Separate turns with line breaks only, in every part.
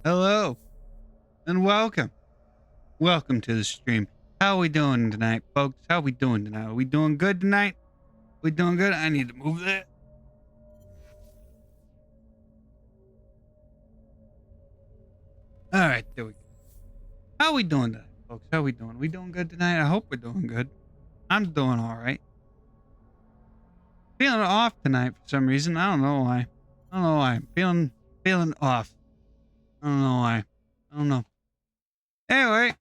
Hello and welcome. Welcome to the stream. How are we doing tonight, folks? How are we doing tonight? Are we doing good tonight? We doing good? I need to move that. All right, there we go. How are we doing tonight, folks? How are we doing? We doing good tonight? I hope we're doing good. I'm doing all right. Feeling off tonight for some reason. I don't know why. I don't know why. I'm feeling off. I don't know why. I don't know. Anyway,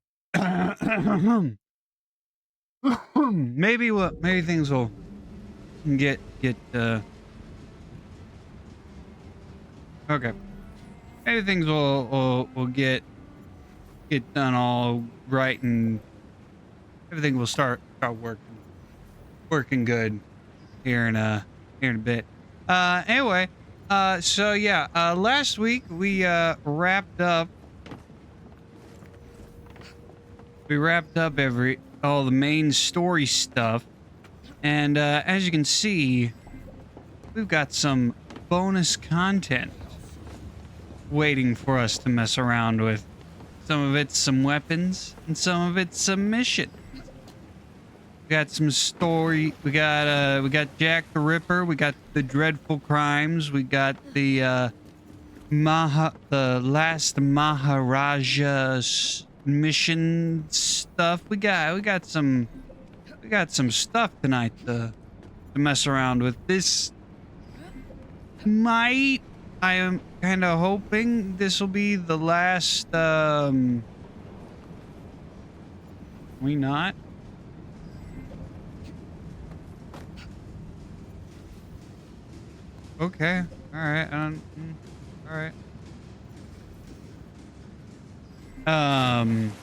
maybe things will get okay. Maybe things will get done all right, and everything will start working good here in a bit. Anyway, so yeah, last week we wrapped up every all the main story stuff, and as you can see, we've got some bonus content waiting for us to mess around with. Some of it's some weapons, and some of it's some mission. We got some story. We got Jack the Ripper. We got the dreadful crimes. We got the the last Maharaja's mission stuff. We got some stuff tonight to mess around with. This might I am kind of hoping this will be the last we not. Okay. All right. All right. Um,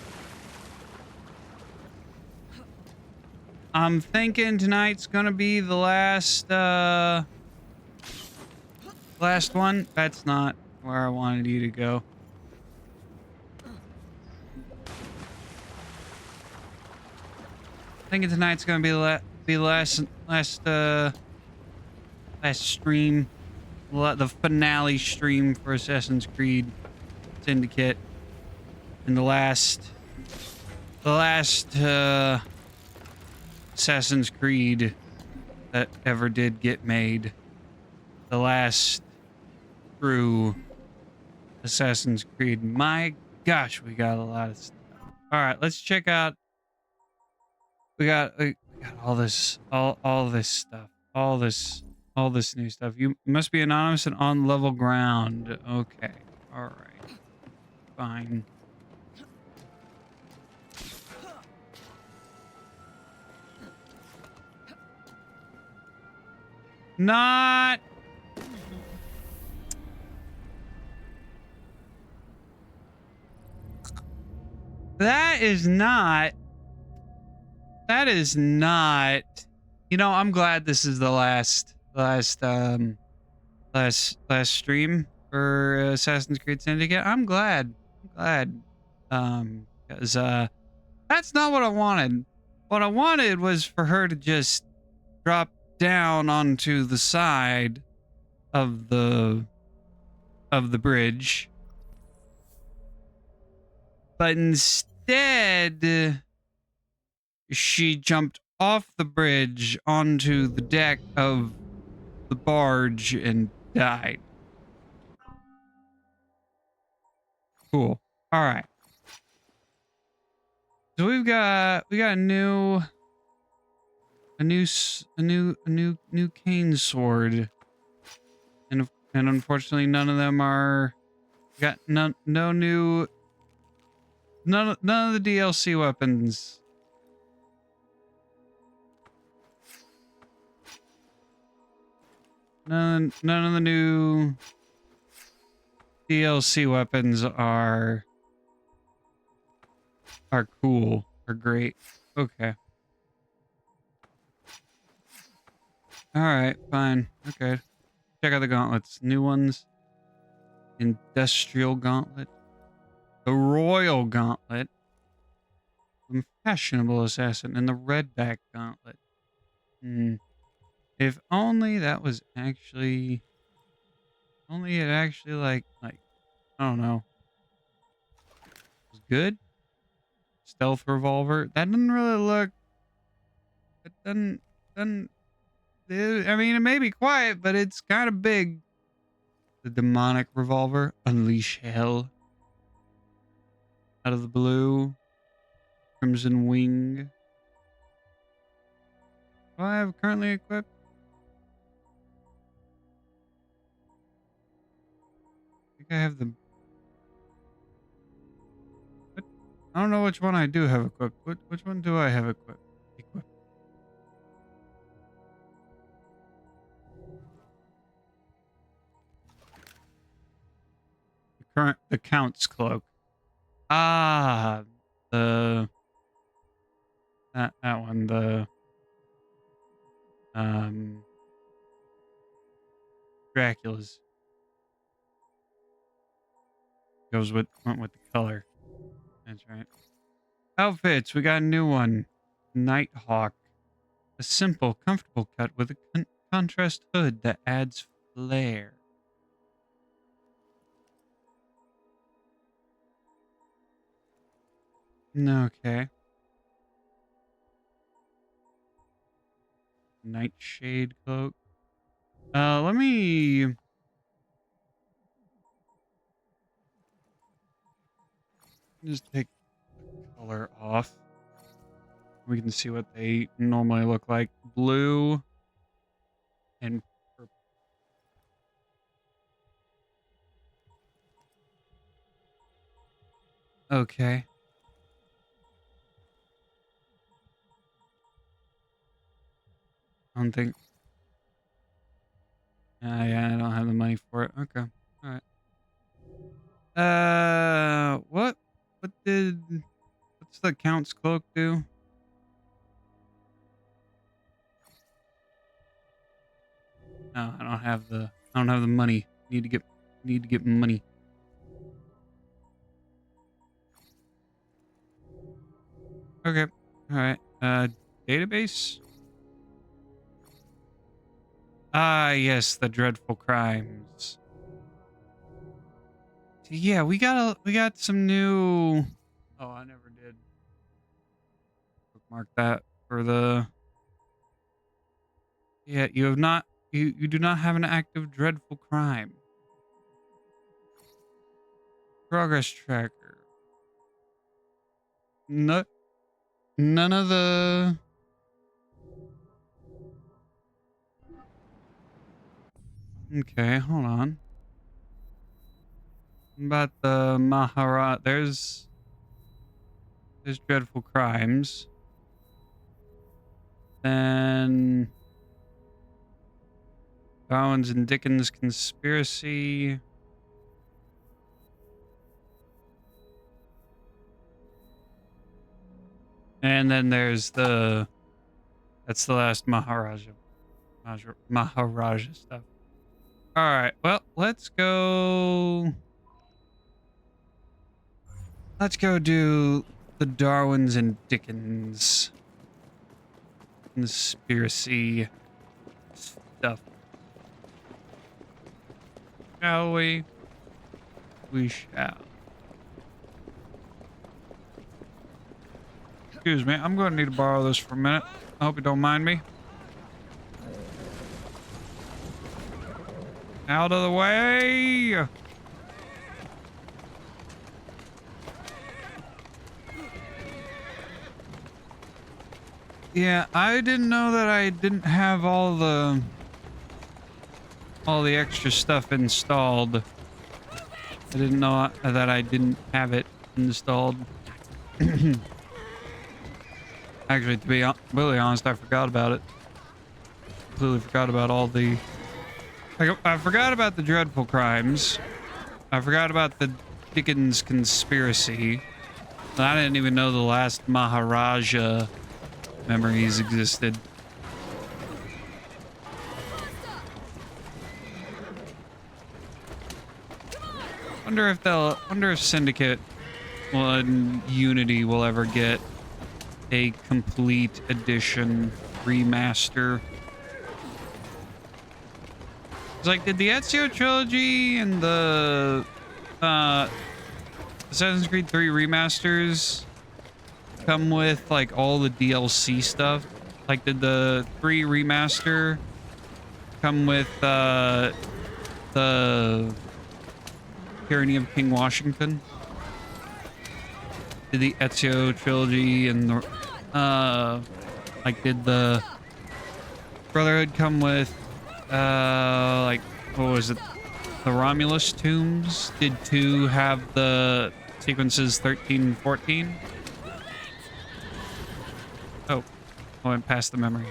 I'm thinking tonight's gonna be the last one. That's not where I wanted you to go. Thinking tonight's gonna be the last stream, the finale stream for Assassin's Creed Syndicate, and the last Assassin's Creed that ever did get made. The last true Assassin's Creed. My gosh, we got a lot of stuff. All right, let's check out. We got all this stuff, all this new stuff. You must be anonymous and on level ground. Okay, all right, fine. Not. That is not. That is not. You know, I'm glad this is the last stream for Assassin's Creed Syndicate. I'm glad. Because that's not what I wanted. What I wanted was for her to just drop down onto the side of the bridge, but instead she jumped off the bridge onto the deck of the barge and died. Cool. All right. So we got a new cane sword, and unfortunately none of them are got none of the DLC weapons. None of the new DLC weapons are cool or great. Okay. All right, fine. Okay. Check out the gauntlets. New ones. Industrial gauntlet. The Royal Gauntlet. The Fashionable Assassin. And the Redback Gauntlet. If only that was actually... Only it actually like... I don't know. good. Stealth revolver. That doesn't really look. It doesn't. I mean, it may be quiet, but it's kind of big. The demonic revolver. Unleash hell. Out of the blue. Crimson wing. Do I have currently equipped? I think I have the. What? I don't know which one I do have equipped. Which one do I have equipped? The Count's cloak. Ah, the that one. The Dracula's went with the color. That's right. Outfits. We got a new one. Nighthawk. A simple, comfortable cut with a contrast hood that adds flair. Okay. Nightshade cloak. Let me just take the color off. We can see what they normally look like. Blue and purple. Okay. I don't think. Yeah, I don't have the money for it. Okay. All right. What's the Count's cloak do? No, I don't have the money. Need to get money. Okay. All right. Database? Ah, yes, the dreadful crimes. Yeah, we got some new. Oh, I never did bookmark that for the. Yeah, you have not. You do not have an active dreadful crime. Progress tracker. No, none of the. Okay, hold on. About the Mahara, there's dreadful crimes. Then Darwin's and Dickens conspiracy. And then there's that's the last Maharaja stuff. All right, well, let's go do the Darwins and Dickens conspiracy stuff. Shall we? We shall. Excuse me, I'm going to need to borrow this for a minute. I hope you don't mind me. Out of the way! Yeah, I didn't know that I didn't have all the extra stuff installed. I didn't know that I didn't have it installed. Actually, to be really honest, I forgot about it. Completely forgot about all the... I forgot about the dreadful crimes. I forgot about the Dickens conspiracy. I didn't even know the last Maharaja memories existed. Wonder if Syndicate and Unity will ever get a complete edition remaster. It's like, did the Ezio trilogy and the Assassin's Creed 3 remasters come with like all the DLC stuff. Like did the 3 remaster come with the Tyranny of King Washington? Did the Ezio trilogy and the like did the Brotherhood come with like what was it? The Romulus tombs? Did 2 have the sequences 13 and 14? Oh, I went past the memory.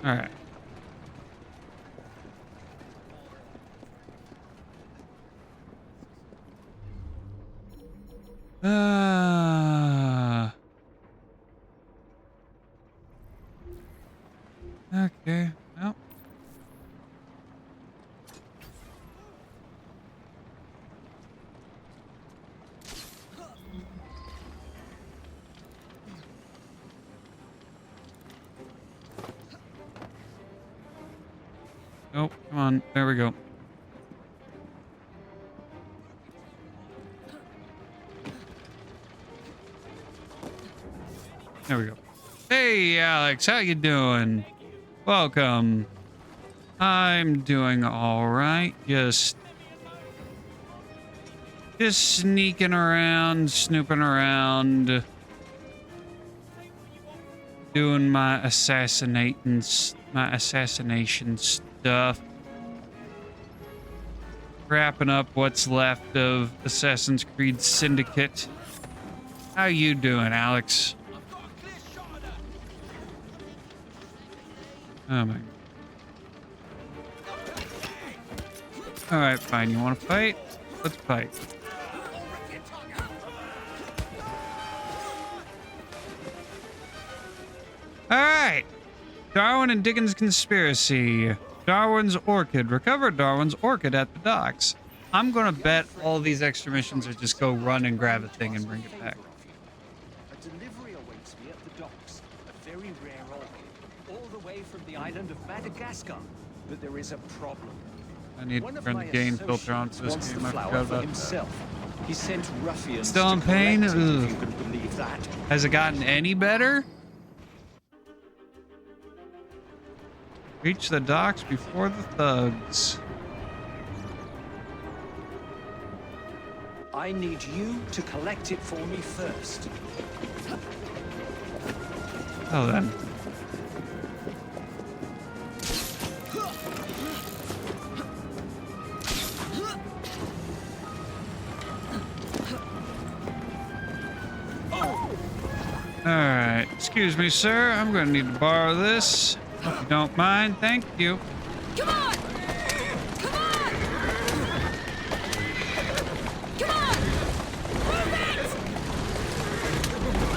All right. Okay. Well. Oh, come on. There we go. There we go. Hey, Alex, how you doing? Welcome. I'm doing all right. Just sneaking around, snooping around, doing my assassination stuff. Wrapping up what's left of Assassin's Creed Syndicate. How you doing, Alex? Oh my. All right, fine. You want to fight? Let's fight. All right. Darwin and Dickens conspiracy. Darwin's orchid. Recover Darwin's orchid at the docks. I'm gonna bet all these extra missions are just go run and grab a thing and bring it back.
A delivery awaits me at the docks. A very rare orchid, all the way from the island of Madagascar. But there is a problem.
I need to turn the gain filter on for this game. I forgot about
himself. He sent ruffians.
Still in pain?
If you can believe that.
Has it gotten any better? Reach the docks before the thugs.
I need you to collect it for me first.
Oh, then. Alright, excuse me, sir. I'm gonna need to borrow this. If you don't mind, thank you.
Come on! Come on! Come on! Move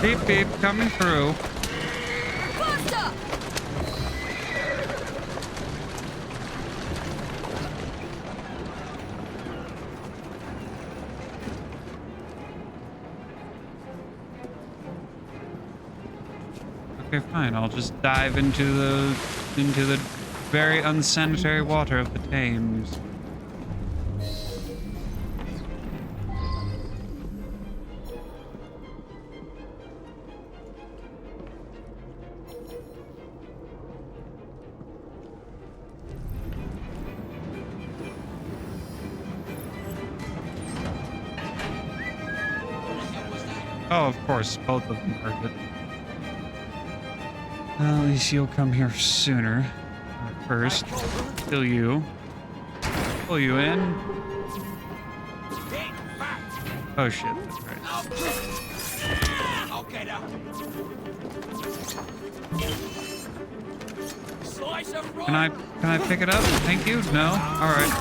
it!
Beep beep, coming through.
Faster!
Okay, fine. I'll just dive into the very unsanitary water of the Thames. Oh, of course, both of them are good. Well, at least you'll come here sooner. First, kill you. Pull you in. Oh shit, that's right. Can I pick it up? Thank you? No? Alright.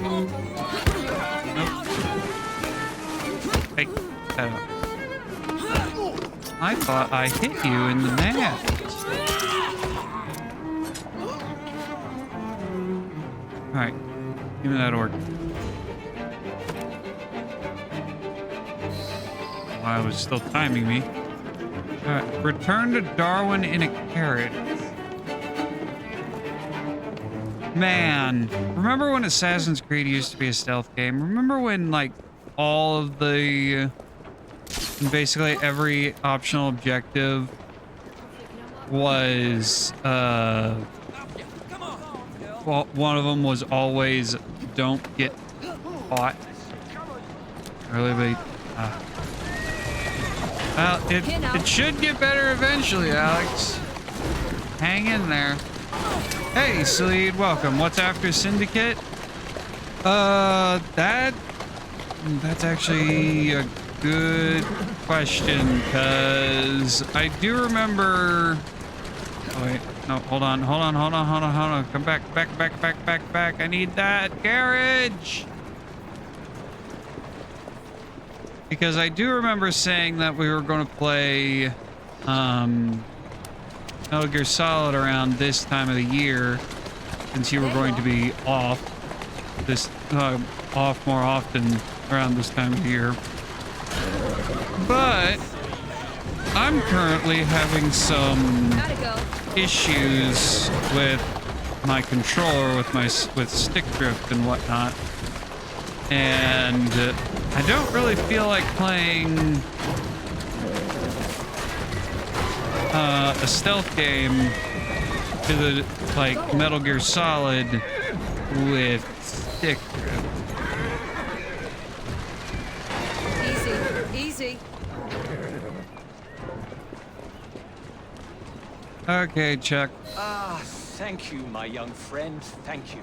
Nope. Hey, I thought I hit you in the neck. Alright, give me that orc. why it was still timing me. Return to Darwin in a carriage. Man, remember when Assassin's Creed used to be a stealth game? Remember when, like, all of the... basically every optional objective was, well, one of them was always don't get caught. Really, well, it should get better eventually, Alex. Hang in there. Hey, Sleed, welcome. What's after Syndicate? That's actually a good question, because I do remember... Oh, wait. No, hold on. Come back. I need that carriage. Because I do remember saying that we were going to play Metal Gear Solid around this time of the year, since you were going to be off more often around this time of the year. But I'm currently having some issues with my controller, with stick drift and whatnot, and I don't really feel like playing a stealth game to the like Metal Gear Solid with stick drift.
Easy.
Okay, Chuck.
Thank you, my young friend. Thank you.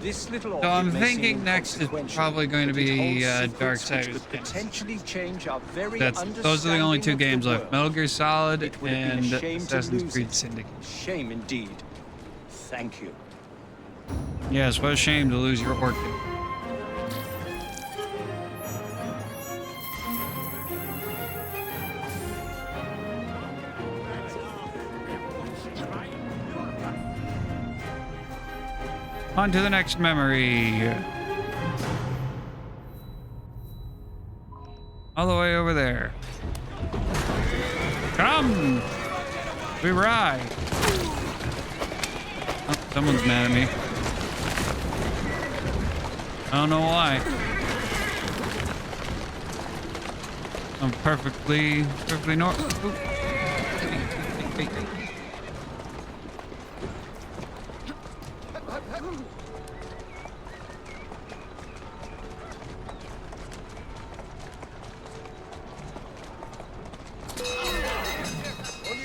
This little
So I'm
orchid may seem
thinking next is probably going to
but it
be
holds
Dark
secrets
Side
which
of
could
the
potentially change our very
Those are the only two
understanding of
games
the
left.
world.
Metal Gear Solid
It would have been
and
a shame to
Assassin's
lose
Creed
it.
Syndicate.
Shame indeed. Thank you.
Yes, what a shame to lose your orchid. On to the next memory. All the way over there. Come! We ride. Oh, someone's mad at me. I don't know why. I'm perfectly normal. Hey.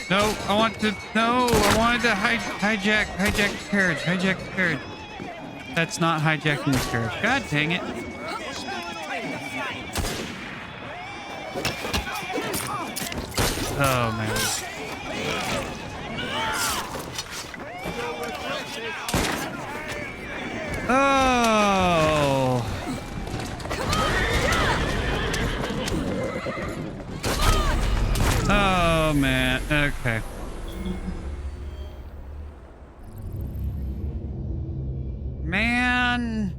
No, I wanted to hijack the carriage. That's not hijacking the carriage. God dang it. Oh, man. Oh. Oh, man. Okay. Man.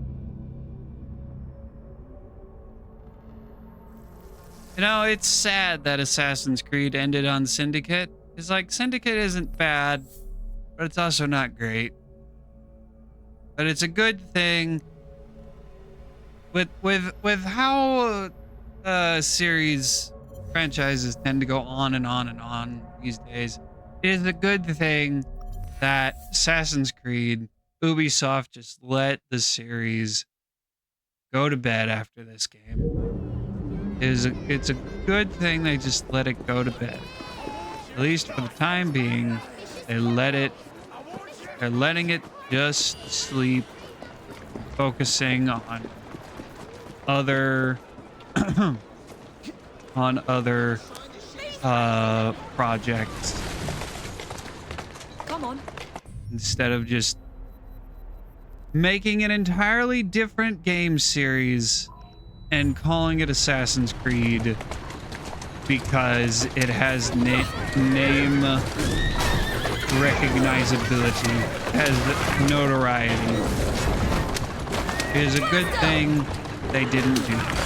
You know, it's sad that Assassin's Creed ended on Syndicate. It's like, Syndicate isn't bad, but it's also not great. But it's a good thing with how series franchises tend to go on and on and on these days. It is a good thing that Assassin's Creed, Ubisoft just let the series go to bed after this game. It's a good thing they just let it go to bed. At least for the time being, they're letting it just sleep, focusing on other projects.
Come on.
Instead of just making an entirely different game series and calling it Assassin's Creed because it has name recognizability, has notoriety. It is a good thing they didn't do that.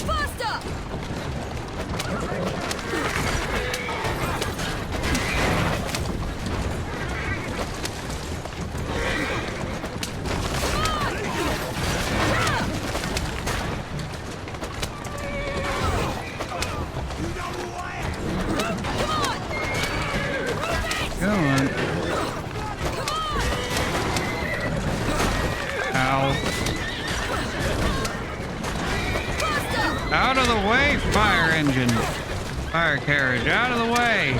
Faster!
Come on. Ow. Out of the way, fire engine. Fire carriage, out of the way.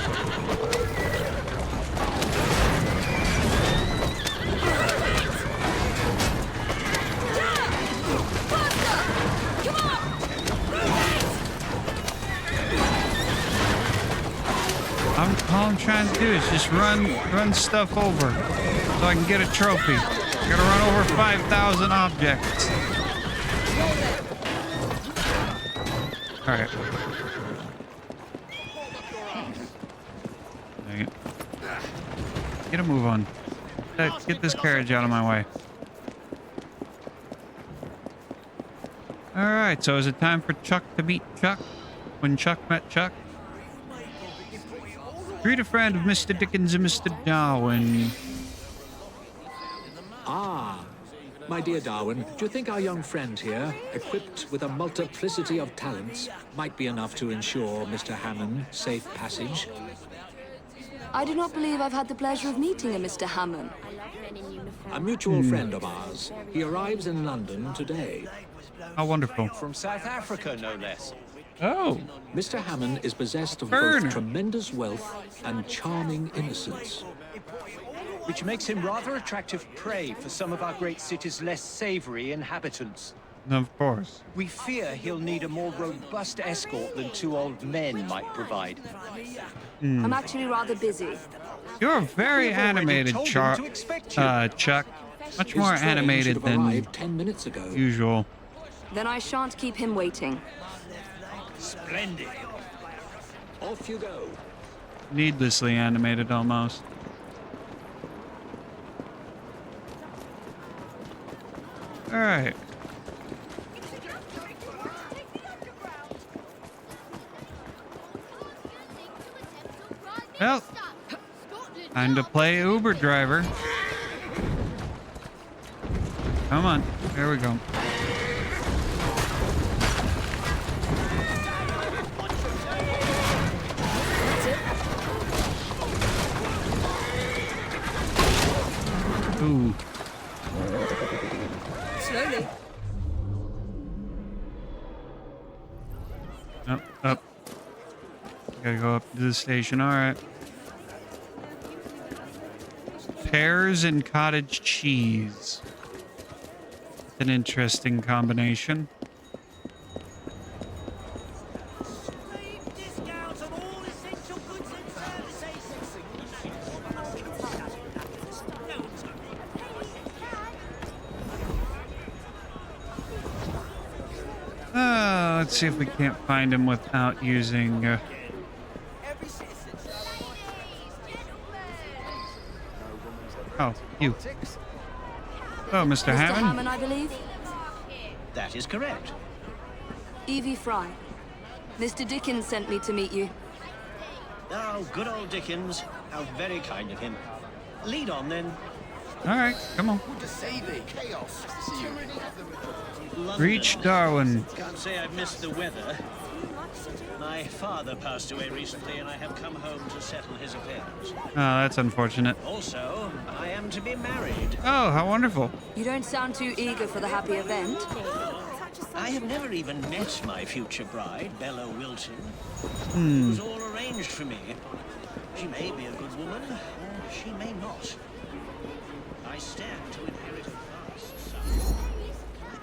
All I'm trying to do is just run stuff over so I can get a trophy. I gotta run over 5,000 objects. All right. Dang it. Get a move on. Get this carriage out of my way. All right. So is it time for Chuck to meet Chuck? When Chuck met Chuck? Greet a friend of Mr. Dickens and Mr. Darwin.
Ah, my dear Darwin, do you think our young friend here, equipped with a multiplicity of talents, might be enough to ensure Mr. Hammond safe passage?
I do not believe I've had the pleasure of meeting a Mr. Hammond.
A mutual friend of ours. He arrives in London today.
How wonderful.
From South Africa, no less.
Oh,
Mr. Hammond is possessed of
Burner.
both tremendous wealth and charming innocence.
Which makes him rather attractive prey for some of our great city's less savory inhabitants.
of course.
We fear he'll need a more robust escort than two old men might provide.
I'm actually rather busy.
You're very
We've already
animated,
told him
Chuck.
to expect you.
Chuck. Much
His
more
train should
animated
have
than
arrived 10 minutes ago.
usual.
Then I shan't keep him waiting.
Splendid.
Off you go.
Needlessly animated almost. All right. Well, time to play Uber driver. Come on. There we go. Ooh.
Slowly.
Up. Gotta go up to the station. All right. Pears and cottage cheese. An interesting combination. Let's see if we can't find him without using. Oh, you. Oh, Mr.
Mr.
Hammond.
Hammond, I believe.
That is correct.
Evie Fry. Mr. Dickens sent me to meet you.
Oh, good old Dickens. How very kind of him. Lead on, then.
All right, come on.
London.
Reach Darwin.
Can't say I've missed the weather. My father passed away recently, and I have come home to settle his affairs.
Oh, that's unfortunate.
Also, I am to be married.
Oh, how wonderful.
You don't sound too eager for the happy event.
I have never even met my future bride, Bella Wilton.
Hmm.
It was all arranged for me. She may be a good woman, or she may not. I stand to inherit a vast sum.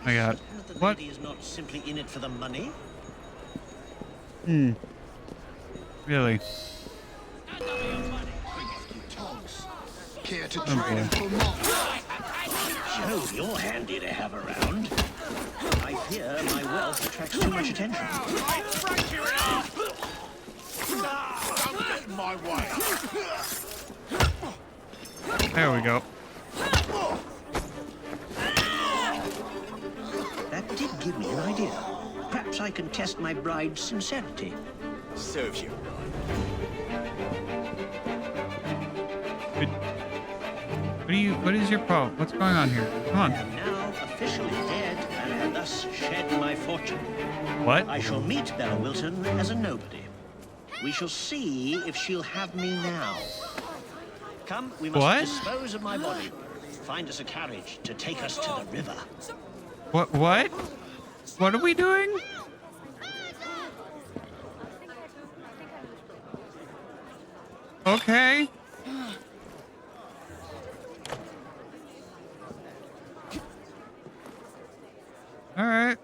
I got
The
what?
lady is not simply in it for the money.
Really?
Care to
Oh,
trade
boy.
for more?
Joe, you're handy to have around. I fear my wealth attracts too much attention.
Don't get in my way.
There we go.
That did give me an idea. I can test my bride's sincerity.
Serves you.
What is your problem? What's going on here? Come
I
on.
am now officially dead and have thus shed my fortune.
What?
I shall meet Bella Wilton as a nobody. We shall see if she'll have me now. Come, we must
What?
dispose of my body. Find us a carriage to take us to the river.
What? What are we doing? Okay. All right.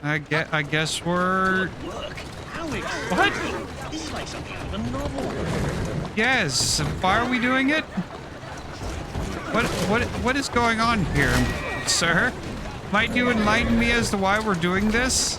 I guess we're.
Work. How exciting.
What?
This is like something out of a novel.
Yes. Why are we doing it? What is going on here, sir? Might you enlighten me as to why we're doing this?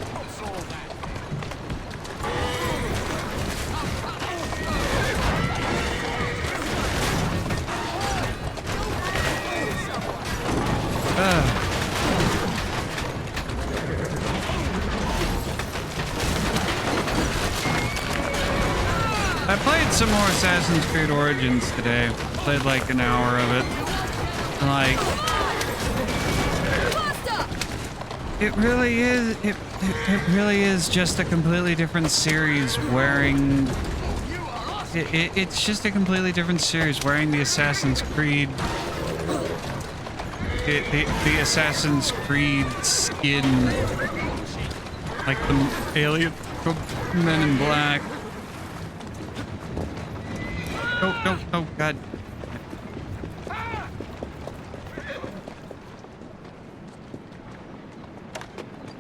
I played some more Assassin's Creed Origins today. Played like an hour of it. And like, it really is. It really is just a completely different series wearing. It's just a completely different series wearing the Assassin's Creed. The Assassin's Creed skin, like the alien Men in Black. Oh, God.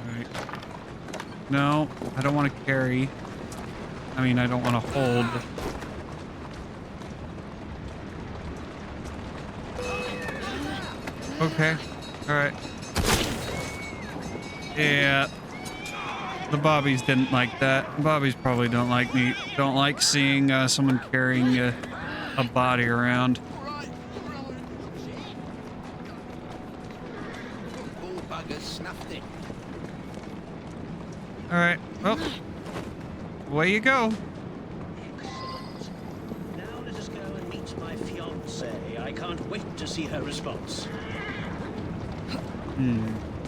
Alright. No, I don't want to carry. I mean, I don't want to hold. Okay. Alright. Yeah. The Bobbies didn't like that. Bobbies probably don't like seeing someone carrying a body around.
All buggers snuffed it.
All right. Well, away you go.
Excellent. Now let us go and meet my fiancée. I can't wait to see her response.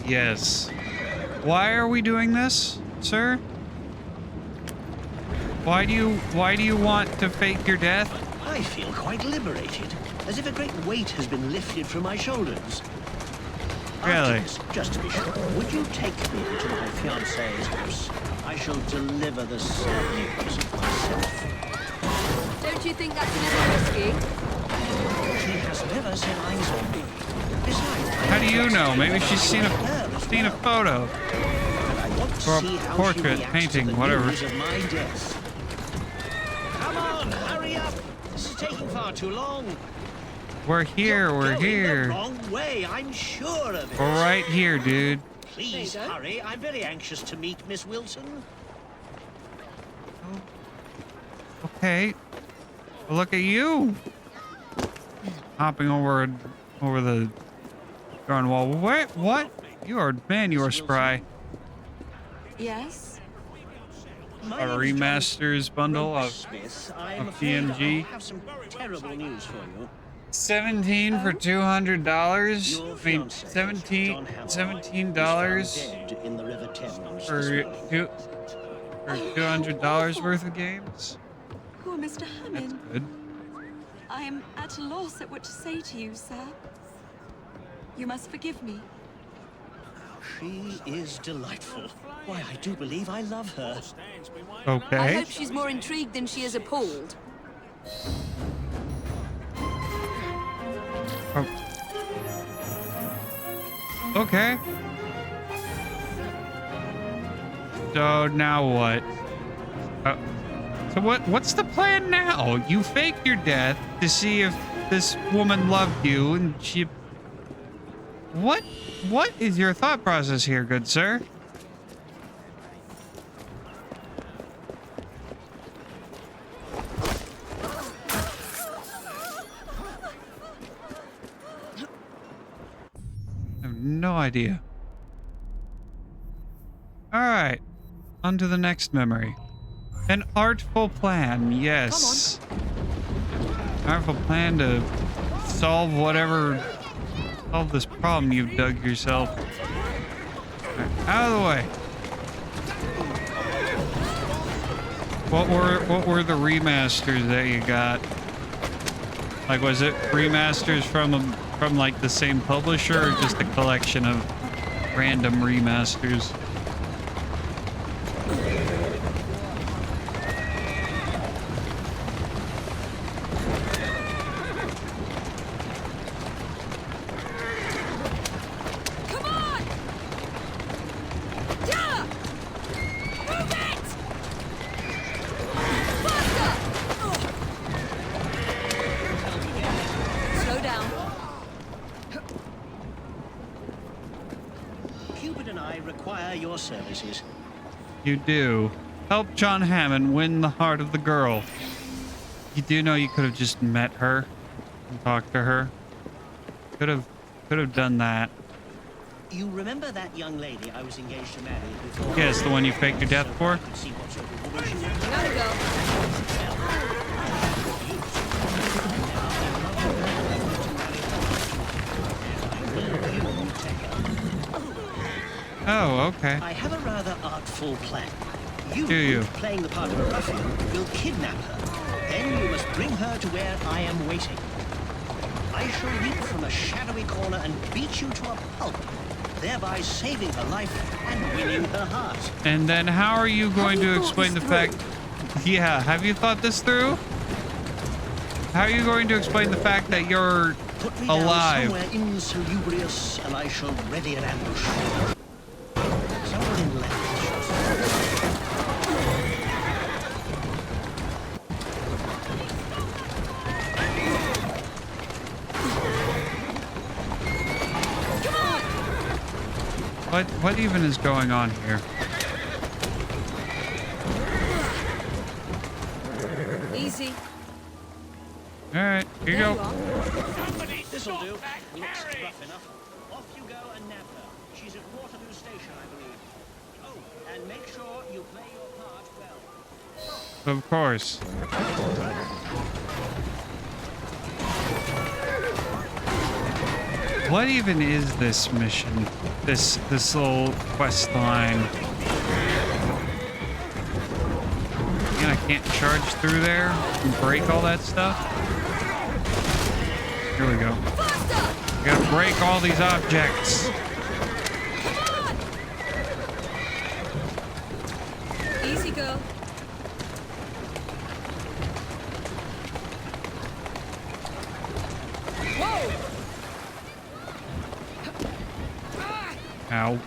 Yes. Why are we doing this, sir? Why do you want to fake your death?
I feel quite liberated, as if a great weight has been lifted from my shoulders.
Really?
After this, just to be sure, would you take me to my fiancée's house? I shall deliver the sad news myself.
Don't you think that's a little risky?
She has never set eyes on me. Besides,
How do you know? Maybe she's seen a photo.
I want to
Or a
see how
portrait,
she reacts
painting,
to the
whatever.
news of my death. Come on, hurry up! This is taking far too long.
We're here.
You're
We're
going
here.
the wrong way, I'm sure of it.
We're right here, dude.
Please hurry. I'm very anxious to meet Miss Wilson.
Okay. Well, look at you. Hopping over the darn wall. What? You are spry.
Yes?
My
A
name is John
remasters bundle of
Smith. I'm
of
afraid
TNG.
I have some terrible news for you.
17 for $200.
Your
I mean,
fiancé, John Hammond,
$17
was found dead in the River Thames
for
this morning.
$200 worth of games.
Poor Mr.
That's
Hammond.
good.
I am at a loss at what to say to you, sir. You must forgive me.
She is delightful. Why, I do believe I love her.
I
Okay.
hope she's more intrigued than she is appalled.
Oh. Okay. So now what? So what's the plan now? You faked your death to see if this woman loved you, and she... What is your thought process here, good sir? I have no idea. All right. On to the next memory. An artful plan, yes. Artful plan to solve this problem you've dug yourself. Right, out of the way. What were the remasters that you got? Like, was it remasters from like the same publisher, or just a collection of random remasters?
Come on! Yeah! Move it! Faster! Slow down.
Cupid and I require your services.
You do. Help John Hammond win the heart of the girl. You do know you could have just met her and talked to her. Could have done that.
You remember that young lady I was engaged to marry before?
Yes, the one you faked your death for?
I could see what sort of woman she was.
Gotta go.
Oh, okay.
I have a rather artful plan.
Do you?
Playing the part of a ruffian, will kidnap her. Then you must bring her to where I am waiting. I shall leap from a shadowy corner and beat you to a pulp, thereby saving her life and winning her heart.
And then how are you going to explain the fact... Yeah, have you thought this through? How are you going to explain the fact that you're
Put me
alive?
down somewhere insalubrious, and I shall ready an ambush. Somewhere in Lancashire.
What even is going on here?
Easy.
All right, here you
There you
go.
are.
This'll do. Looks rough enough. Off you go and nab her. She's at Waterloo Station, I believe. Oh, and make sure you play your part well.
Of course. What even is this mission? This little quest line? And I can't charge through there and break all that stuff. Here we go.
Faster!
We gotta break all these objects.
Come on! Easy, girl. Whoa!
Ow.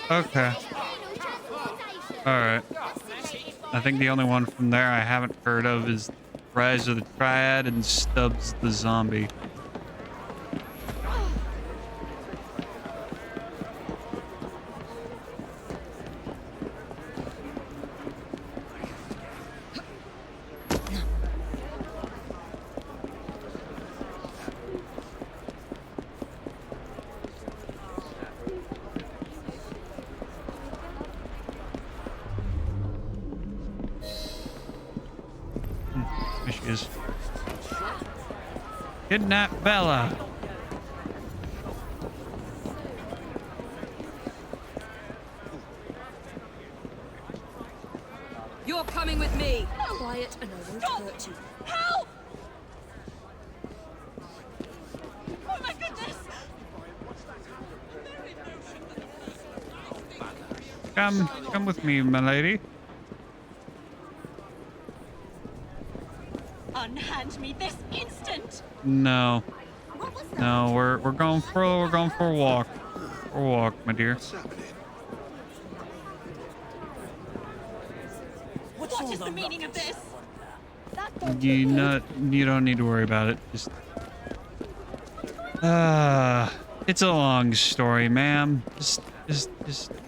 Okay. Alright. I think the only one from there I haven't heard of is Rise of the Triad and Stubbs the Zombie. There she is. Kidnap Bella.
You're coming with me. Quiet and I won't hurt you.
Help! Oh my goodness!
Come with me, my lady.
Unhand me this instant!
No.
What was that?
No, we're going for a walk. For a walk, my dear.
What is the meaning of this?
You don't need to worry about it. Just it's a long story, ma'am. Just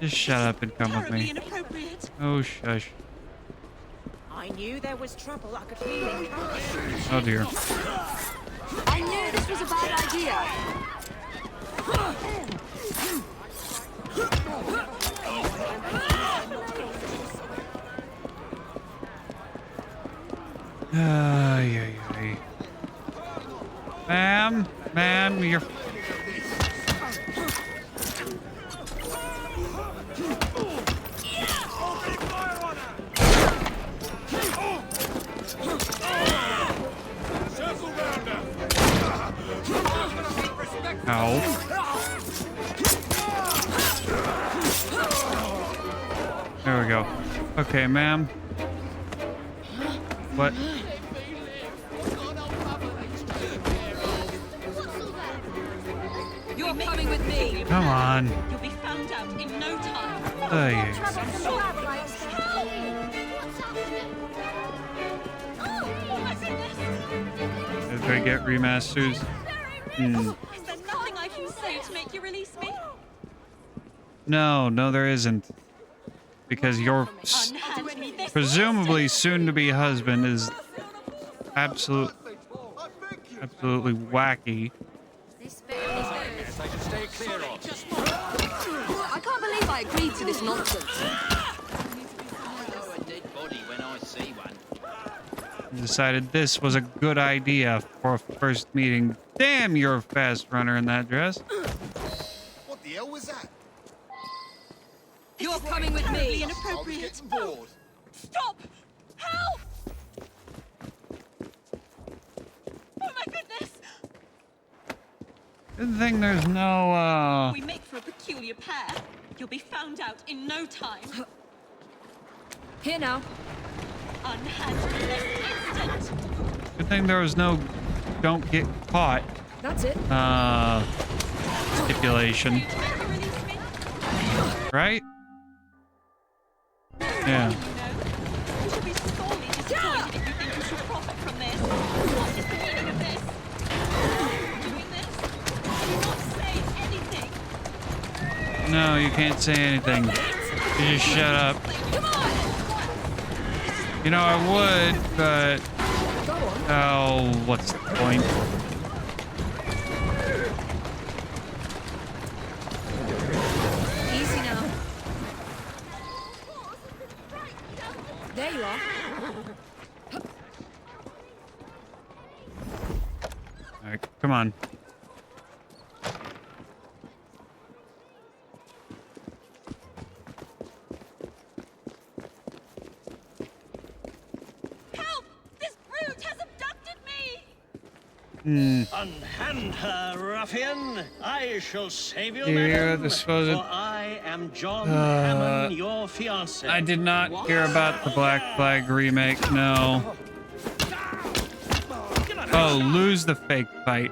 shut up and come with
Terribly
me.
inappropriate.
Oh shush.
I knew there was trouble. I could feel it coming.
Oh dear.
I knew this was a bad idea.
Ay. Ma'am, you're... Ow. There we go. Okay, ma'am. What?
You're coming with me.
Come on.
You'll be found out in no time.
Ay.
Oh my goodness!
Do I get remasters? Hmm.
Is there nothing I can say to make you release me?
No, there isn't. Because your
Unhand me this.
presumably soon-to-be husband is absolutely wacky.
I can't believe I agreed to this nonsense.
A dead body when I see one.
Decided this was a good idea for a first meeting. Damn, you're a fast runner in that dress.
What the hell was that?
You're coming with
Terribly
me.
inappropriate.
Bored.
Stop! Help! Oh my goodness!
Good thing there's no,
We make for a peculiar pair. You'll be found out in no time.
Here now.
Unhand me this instant.
good thing there was no don't get caught,
That's it.
stipulation.
Make you release me?
Right? Yeah.
You should be sorely disappointed if you think you should profit from this. What is the meaning of this? Doing this? Can you not say anything?
No, you can't say anything. You just shut up.
Come on!
You know, I would, but... Oh, what's the point?
Easy now. There you are.
Alright, come on.
Help! This brute has abducted me!
Unhand her, ruffian. I shall save you,
Here,
madam,
the supposed-
for I am John Hammond, your fiancé.
I did not hear about the Black Flag remake, no. Oh, lose the fake fight.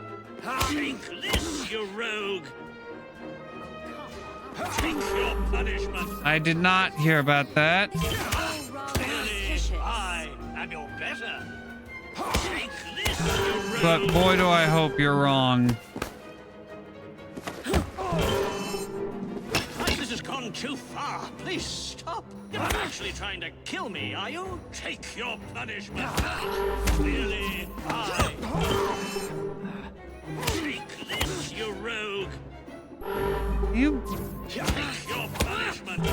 Take this, you rogue. Take your punishment.
I did not hear about that.
I am your better. Take this, you rogue.
But boy, do I hope you're wrong.
This has gone too far. Please stop. You're not actually trying to kill me, are you? Take your punishment. Clearly, I. Take this, you rogue.
You
Take your punishment.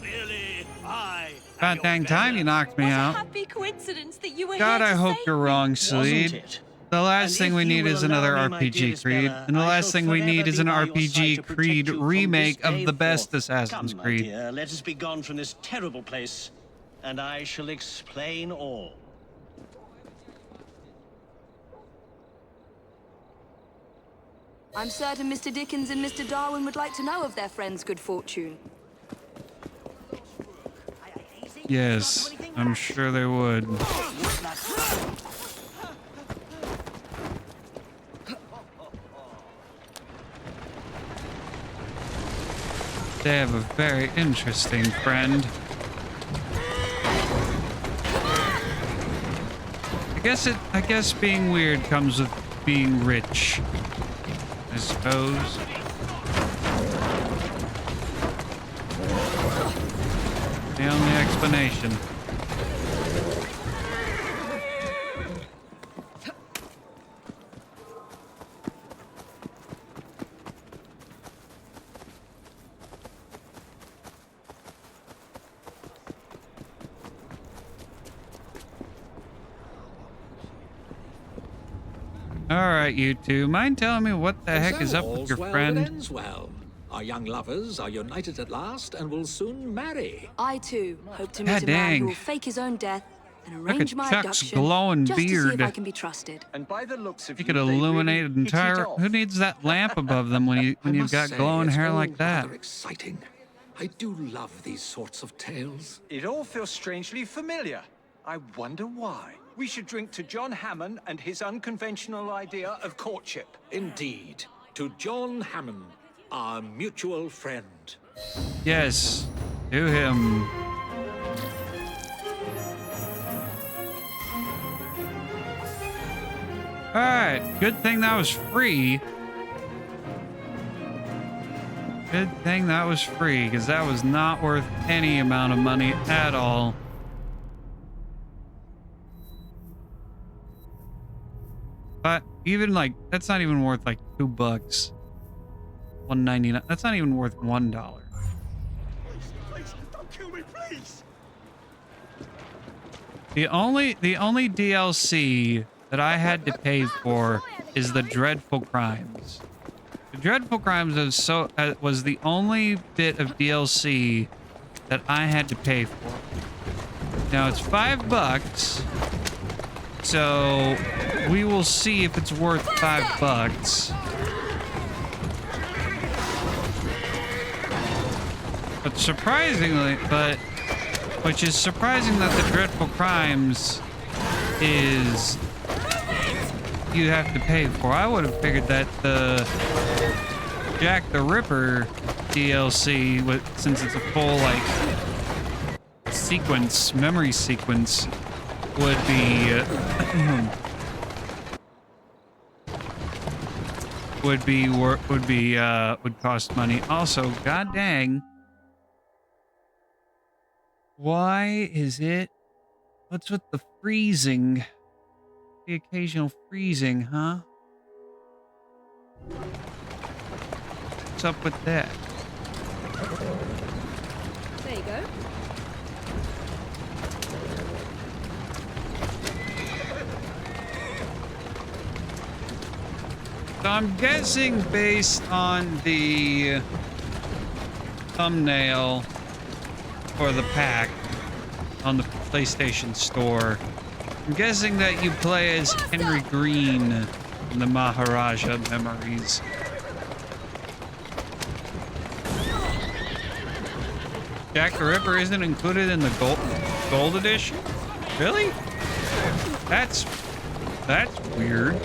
Clearly, I. am
about dang
your
time
better.
you knocked me
What a
out.
happy coincidence that you were
God,
here
I
to
hope
save
you're
me.
wrong,
Wasn't
Sleed.
it?
The last
And
thing
if
we
you
need
will
is another
allow me, my
RPG
dearest
Creed.
Bella,
And the
I
last
shall
thing we need
forever
is an
be by your
RPG
side to
Creed
protect you from
remake
this day
of the best
forth.
Assassin's
Come, my
Creed.
dear, let us be gone from this terrible place, and I shall explain all.
I'm certain Mr. Dickens and Mr. Darwin would like to know of their friend's good fortune.
Yes, I'm sure they would. They have a very interesting friend. I guess being weird comes with being rich, I suppose. The only explanation. All right, you two. Mind telling me what the heck
And
is
so
up with
all's
your
well that
friend?
ends well. Our young lovers are united at last and will soon marry.
I too hope to
God
meet a man
dang.
who will fake his own death and
Look
arrange
at
my
Chuck's
abduction
glowing
just to see
beard.
if I can be trusted.
And by the looks of
He
you,
could
they
illuminate
really
an
hit it
entire.
off.
Who needs that lamp above them when
I
you've
must
got
say,
glowing
it's
hair
all
like that?
rather exciting. I do love these sorts of tales.
It all feels strangely familiar. I wonder why. We should drink to John Hammond and his unconventional idea of courtship.
Indeed. To John Hammond, our mutual friend.
Yes, to him. All right, good thing that was free. Good thing that was free, because that was not worth any amount of money at all. But even like, that's not even worth like $2. $1.99. That's not even worth $1.
Please, don't kill me, please!
The only DLC that I had to pay for is the Dreadful Crimes. The Dreadful Crimes was the only bit of DLC that I had to pay for. Now it's $5, so we will see if it's worth $5. But surprisingly, which is surprising that the Dreadful Crimes is you have to pay for. I would have figured that the Jack the Ripper DLC, since it's a full like memory sequence, would be would cost money. Also, god dang. Why is it? What's with the freezing? The occasional freezing, huh? What's up with that?
There you go.
So I'm guessing based on the thumbnail for the pack on the PlayStation Store, I'm guessing that you play as Henry Green in the Maharaja Memories. Jack the Ripper isn't included in the gold edition? Really? That's weird.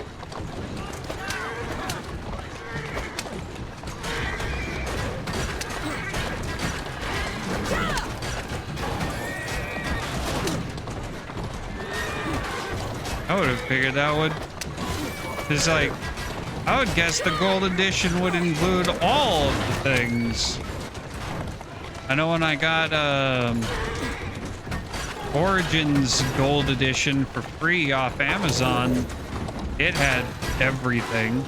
I would have figured that would. It's like, I would guess the gold edition would include all of the things. I know when I got Origins Gold Edition for free off Amazon, it had everything.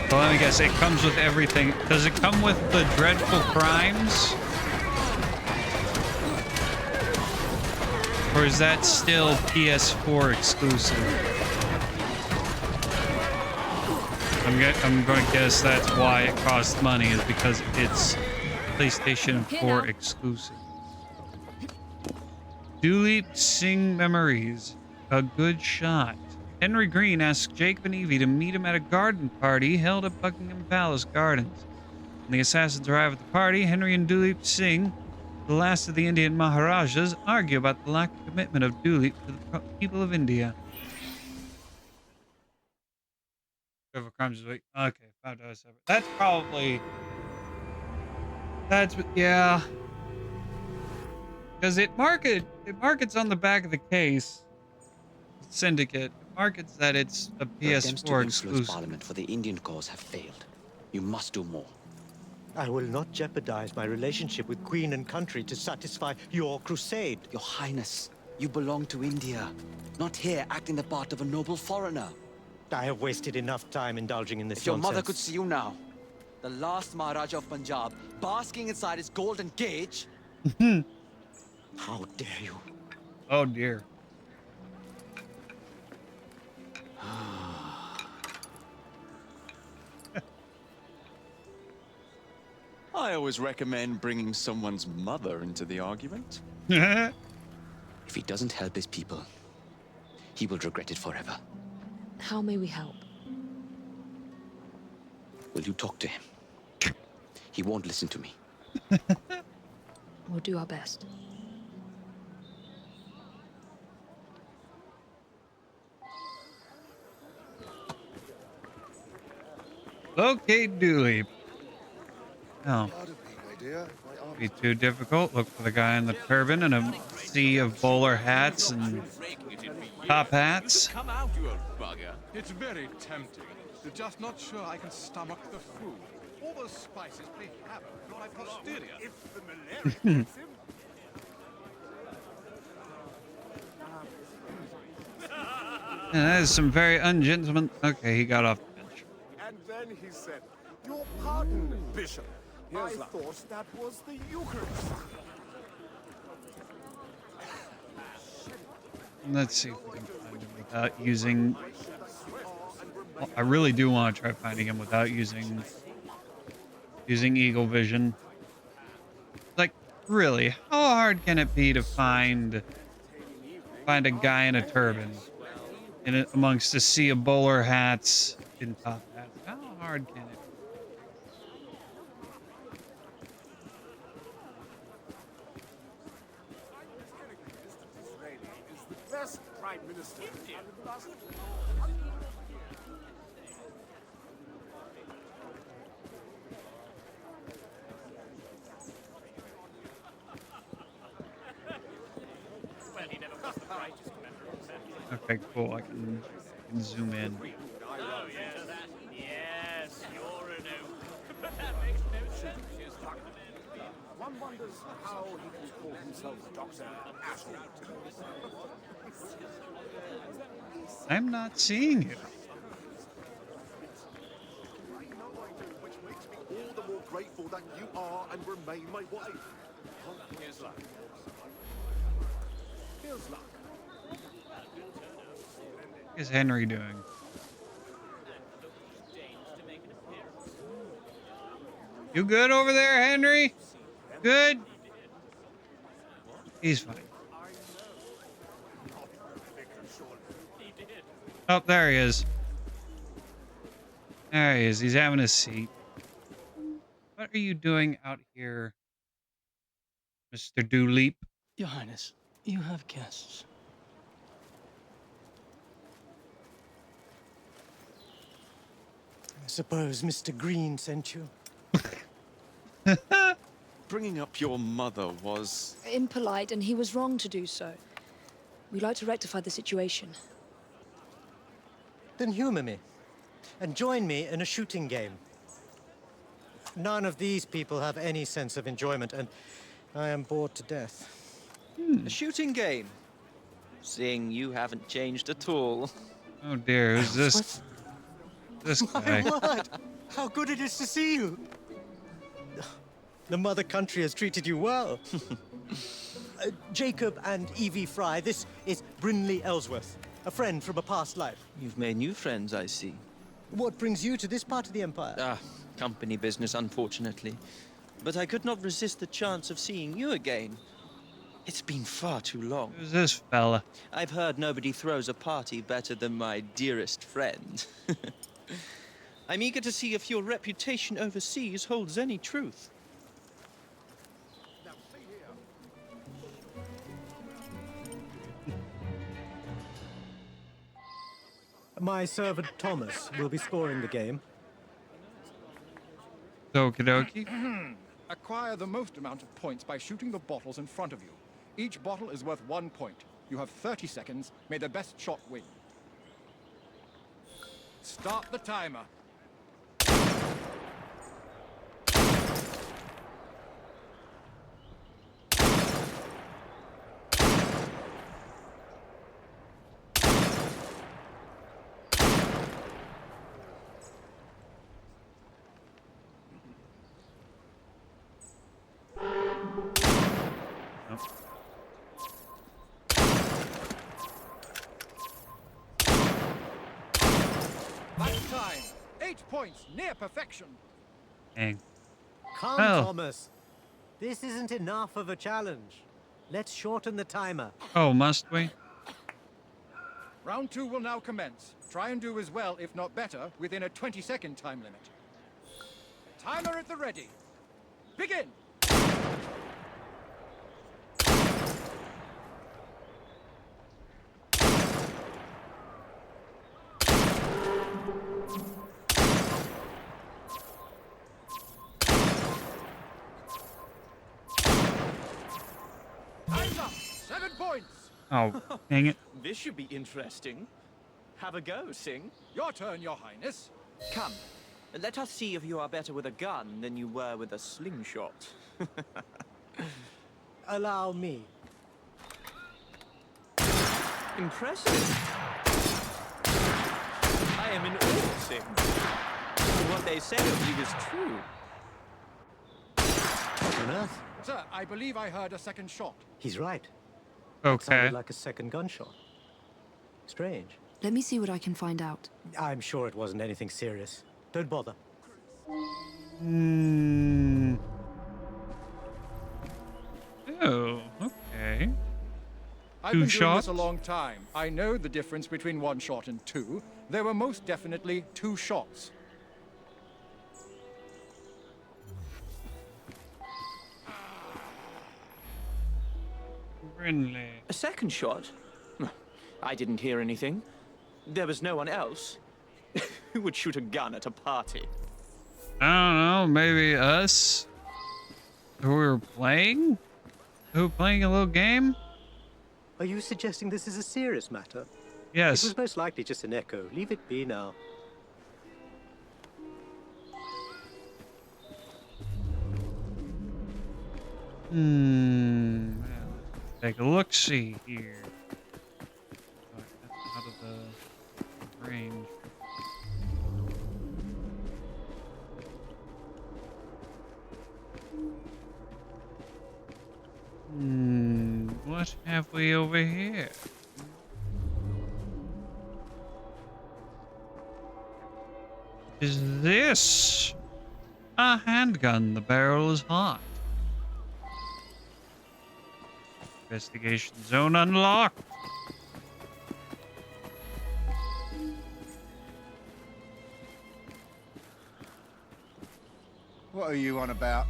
Well, let me guess, it comes with everything. Does it come with the Dreadful Crimes? Or is that still PS4 exclusive? I'm going to guess that's why it costs money, is because it's PlayStation 4 exclusive. Duleep Singh Memories. A good shot. Henry Green asks Jacob and Evie to meet him at a garden party held at Buckingham Palace Gardens. When the assassins arrive at the party, Henry and Duleep Singh, the last of the Indian Maharajas, argue about the lack of commitment of Duleep to the people of India. Crimes this week. Okay, $5. That's probably. Yeah. Because it markets on the back of the case. Syndicate. It markets that it's a PS4 exclusive.
Parliament for the Indian cause have failed. You must do more.
I will not jeopardize my relationship with Queen and country to satisfy your crusade.
Your Highness, you belong to India, not here acting the part of a noble foreigner.
I have wasted enough time indulging in this
If your
nonsense.
mother could see you now, The last Maharaja of Punjab, basking inside his golden cage? How dare you?
Oh dear.
I always recommend bringing someone's mother into the argument.
If he doesn't help his people, he will regret it forever.
How may we help?
Will you talk to him? He won't listen to me.
We'll do our best.
Okay, Dooley. Oh. Be too difficult. Look for the guy in the turban and a sea of bowler hats and top hats.
Come out, you old bugger. It's very tempting. You're just not sure I can stomach the food. All those spices play havoc on my posterior. If the malaria gets him.
And that is some very ungentleman. Okay, he got off the bench.
And then he said, "Your pardon, Bishop. I thought that was the Eucharist."
Let's see if we can find him without using... Well, I really do want to try finding him without using Eagle Vision. Like, really, how hard can it be to find a guy in a turban amongst a sea of bowler hats and top hats? How hard can it be?
Best Prime Minister.
Okay, cool. I can zoom in.
Oh, yes, you're a no. But that makes no sense.
One wonders how he can call himself Dr. Asshole.
I'm not seeing him.
Which makes me all the more grateful that you are and remain my wife. Here's luck. Here's luck.
What is Henry doing? You good over there, Henry? Good? He's fine. Oh, there he is. There he is. He's having a seat. What are you doing out here, Mr. Dooley?
Your Highness, you have guests.
I suppose Mr. Green sent you.
Bringing up your mother was...
Impolite, and he was wrong to do so. We'd like to rectify the situation.
Then humor me, and join me in a shooting game. None of these people have any sense of enjoyment, and I am bored to death.
A shooting game? Seeing you haven't changed at all.
Oh dear, who's this? This guy.
My word! How good it is to see you! The mother country has treated you well. Jacob and Evie Fry, this is Brinley Ellsworth, a friend from a past life.
You've made new friends, I see.
What brings you to this part of the Empire?
Ah, company business, unfortunately. But I could not resist the chance of seeing you again. It's been far too long.
Who's this fella?
I've heard nobody throws a party better than my dearest friend. I'm eager to see if your reputation overseas holds any truth.
My servant Thomas will be scoring the game.
Okie dokie.
Acquire the most amount of points by shooting the bottles in front of you. Each bottle is worth 1 point. You have 30 seconds. May the best shot win. Start the timer.
8 points, near perfection.
Dang.
Come,
Oh.
Thomas. This isn't enough of a challenge. Let's shorten the timer.
Oh, must we?
Round 2 will now commence. Try and do as well, if not better, within a 20-second time limit. Timer at the ready. Begin! Time's up! 7 points!
Oh, dang it.
This should be interesting. Have a go, Sing.
Your turn, Your Highness.
Come, let us see if you are better with a gun than you were with a slingshot.
Allow me.
Impressive. I am in awe, Sing. What they say of you is true.
What on earth?
Sir, I believe I heard a second shot.
He's right.
Okay.
Sounded like a second gunshot. Strange.
Let me see what I can find out.
I'm sure it wasn't anything serious. Don't bother.
Hmm. Oh, okay.
I've
Two
been doing
shots?
this a long time. I know the difference between 1 shot and 2. There were most definitely 2 shots.
Friendly.
A second shot? I didn't hear anything. There was no one else. Who would shoot a gun at a party?
I don't know. Maybe us? Who were playing? Who playing a little game?
Are you suggesting this is a serious matter?
Yes.
It was most likely just an echo. Leave it be now.
Take a look-see here. Oh, that's out of the range. What have we over here? Is this a handgun? The barrel is hot. Investigation zone unlocked.
What are you on about?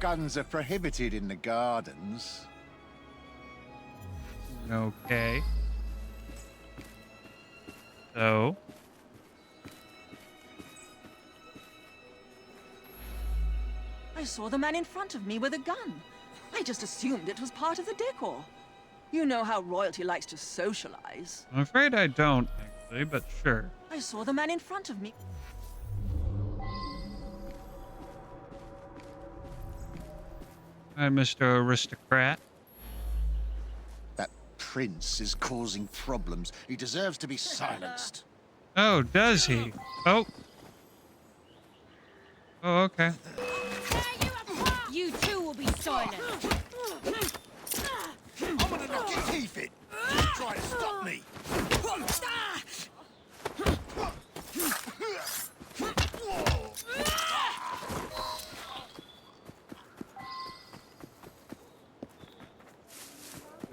Guns are prohibited in the gardens.
Okay. So.
I saw the man in front of me with a gun. I just assumed it was part of the decor. You know how royalty likes to socialize.
I'm afraid I don't, actually, but sure.
I saw the man in front of me.
Hi, Mr. Aristocrat.
That prince is causing problems. He deserves to be silenced.
Oh, does he? Oh. Oh, okay.
You too will be silent.
I'm gonna knock your teeth in. Try to stop me.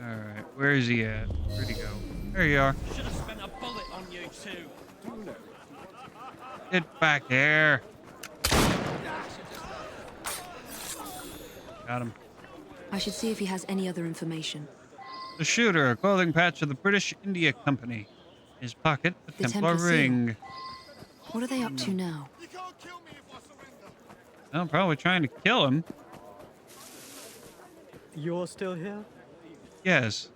Alright, where is he at? Where'd he go? There you are.
Should have spent a bullet on you two.
Get back here. Got him.
I should see if he has any other information.
The shooter, a clothing patch of the British India Company. His pocket, a
The
Templar
Templar seal.
ring.
What are they up to now?
I'm probably trying to kill him.
You're still here?
Yes.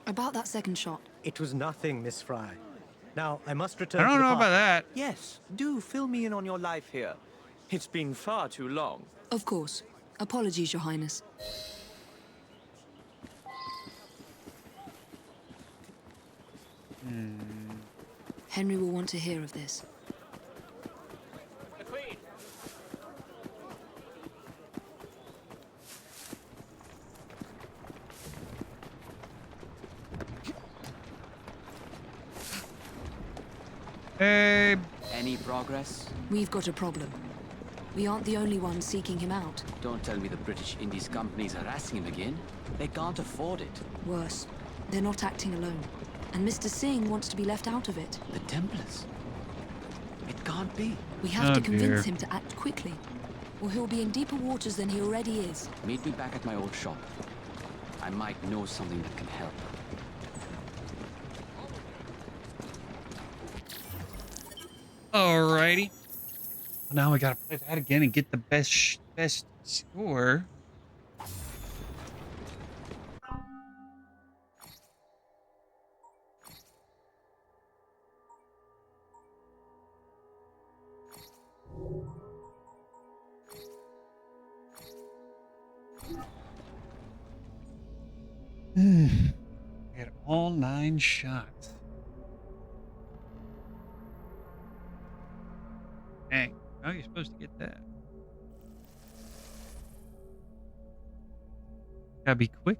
About that second shot.
It was nothing, Miss Fry. Now, I must
I
return to
don't
the
know about
party.
that.
Yes, do fill me in on your life here. It's been far too long.
Of course. Apologies, Your Highness. Henry will want to hear of this.
The Queen.
Hey.
Any progress?
We've got a problem. We aren't the only ones seeking him out.
Don't tell me the British Indies company's harassing him again. They can't afford it.
Worse, they're not acting alone. And Mr. Singh wants to be left out of it.
The Templars? It can't be.
We have to convince
dear.
him to act quickly, or he'll be in deeper waters than he already is.
Meet me back at my old shop. I might know something that can help.
Alrighty. Now we gotta play that again and get the best score. Get all 9 shots. Dang, how are you supposed to get that? Gotta be quick.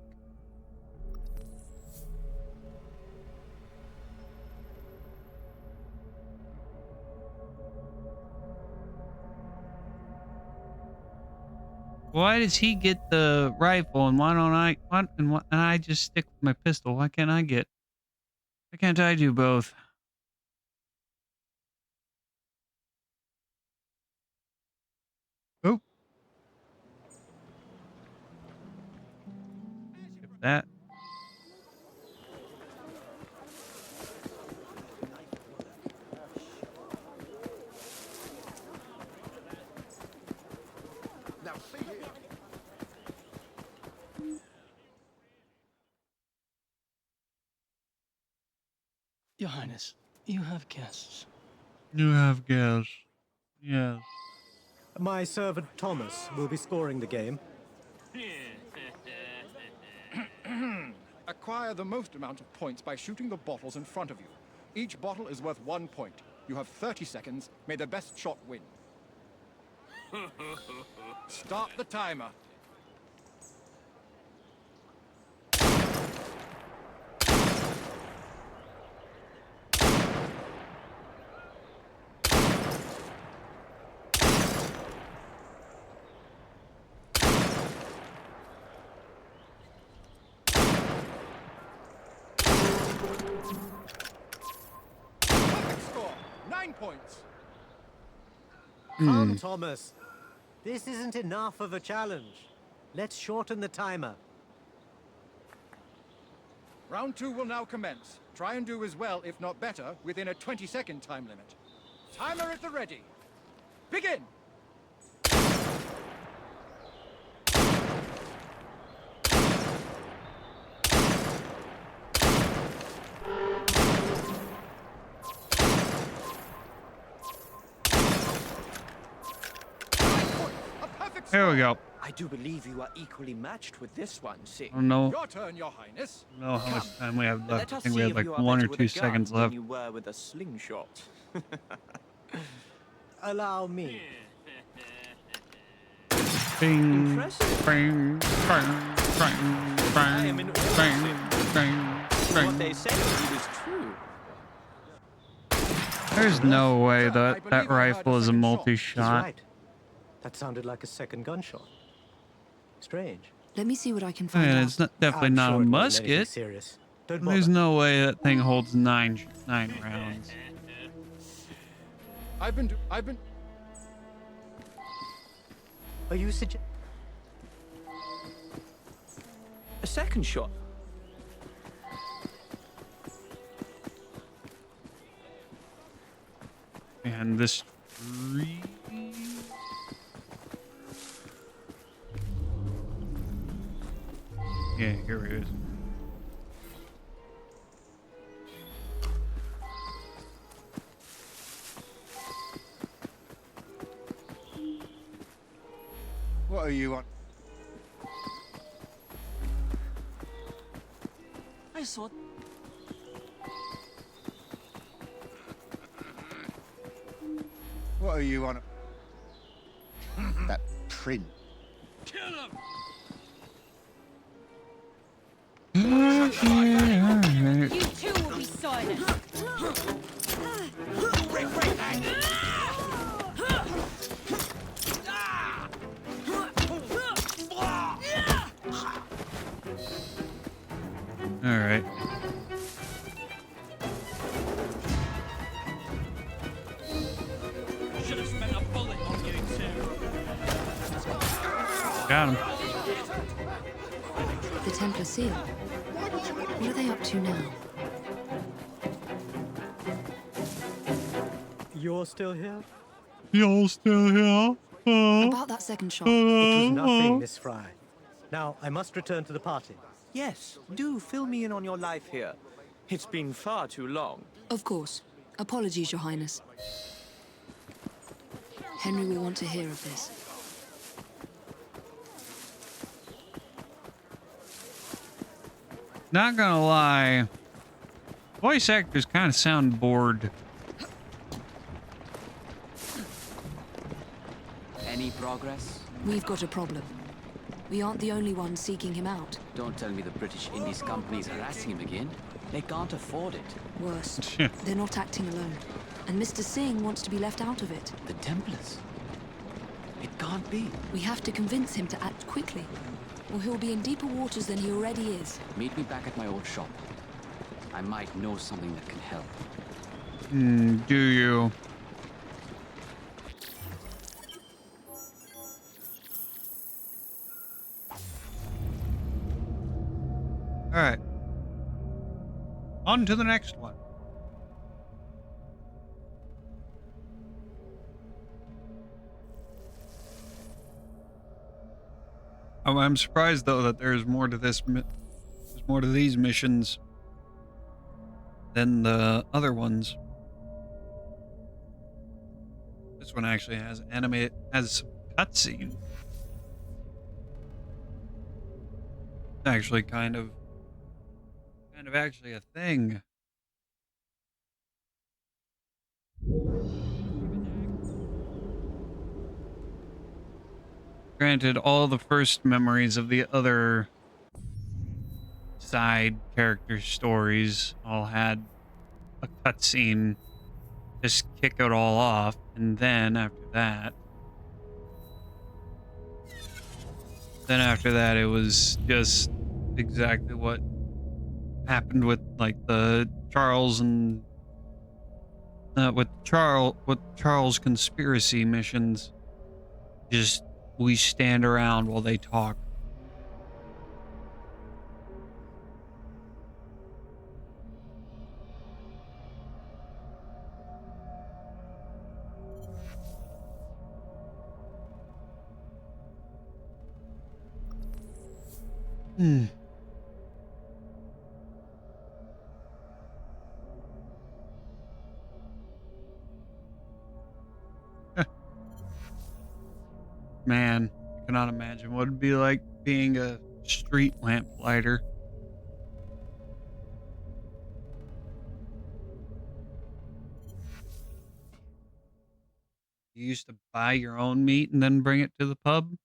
Why does he get the rifle and why don't I? And I just stick with my pistol? Why can't I get? Why can't I do both? Oh. Skip that.
Now see here.
Your Highness, you have guests.
You have guests. Yes.
My servant Thomas will be scoring the game.
Acquire the most amount of points by shooting the bottles in front of you. Each bottle is worth 1 point. You have 30 seconds. May the best shot win. Start the timer. Perfect score. 9 points.
Come, Thomas. This isn't enough of a challenge. Let's shorten the timer.
Round 2 will now commence. Try and do as well, if not better, within a 20-second time limit. Timer at the ready. Begin! A perfect
There we
score.
go.
I do believe you are equally matched with this one, Singh.
I don't know.
Your turn, Your Highness.
I don't know how much time we have left.
Let
I
us
think
see
we have
if
like
you are
1 or
better with
2
a gun
seconds
than
left.
you were with a slingshot.
Allow me.
Bing,
Impressive.
bing, bing, bing,
I am in
bing,
awe,
bing,
Singh.
bing,
What they
bing.
say of you is true.
There's no way
Sir, I
that
believe
that
I heard
rifle
a
is a
second shot.
He's
multi-shot.
right. That sounded like a second gunshot. Strange.
Let me see what I can find
And
out.
it's not, definitely
I'm
not
sure
a
it wasn't anything
musket.
serious. Don't
There's
bother.
no way that thing holds nine rounds.
I've been.
Are you suggesting?
A second shot.
And this tree. Yeah, here it is.
What are you on?
I saw...
What are you on?
That print.
Kill him!
You too will be silent.
Got him.
The Templar seal. What are they up to now?
You're still here?
You're still here?
About that second shot.
It was nothing, Miss Fry. Now, I must return to the party.
Yes, do fill me in on your life here. It's been far too long.
Of course. Apologies, Your Highness. Henry will want to hear of this.
Not gonna lie, voice actors kind of sound bored.
Any progress?
We've got a problem. We aren't the only ones seeking him out.
Don't tell me the British Indies company's harassing him again. They can't afford it.
Worse, they're not acting alone. And Mr. Singh wants to be left out of it.
The Templars? It can't be.
We have to convince him to act quickly, or he'll be in deeper waters than he already is.
Meet me back at my old shop. I might know something that can help.
Do you? All right. On to the next one. I'm surprised though that there's more to this. There's more to these missions than the other ones. This one actually has some cutscene. It's actually kind of actually a thing. Granted, all the first memories of the other side character stories all had a cutscene, just kick it all off, and then after that it was just exactly what happened with like the Charles and with Charles conspiracy missions. Just we stand around while they talk. Man, I cannot imagine what it'd be like being a street lamp lighter. You used to buy your own meat and then bring it to the pub?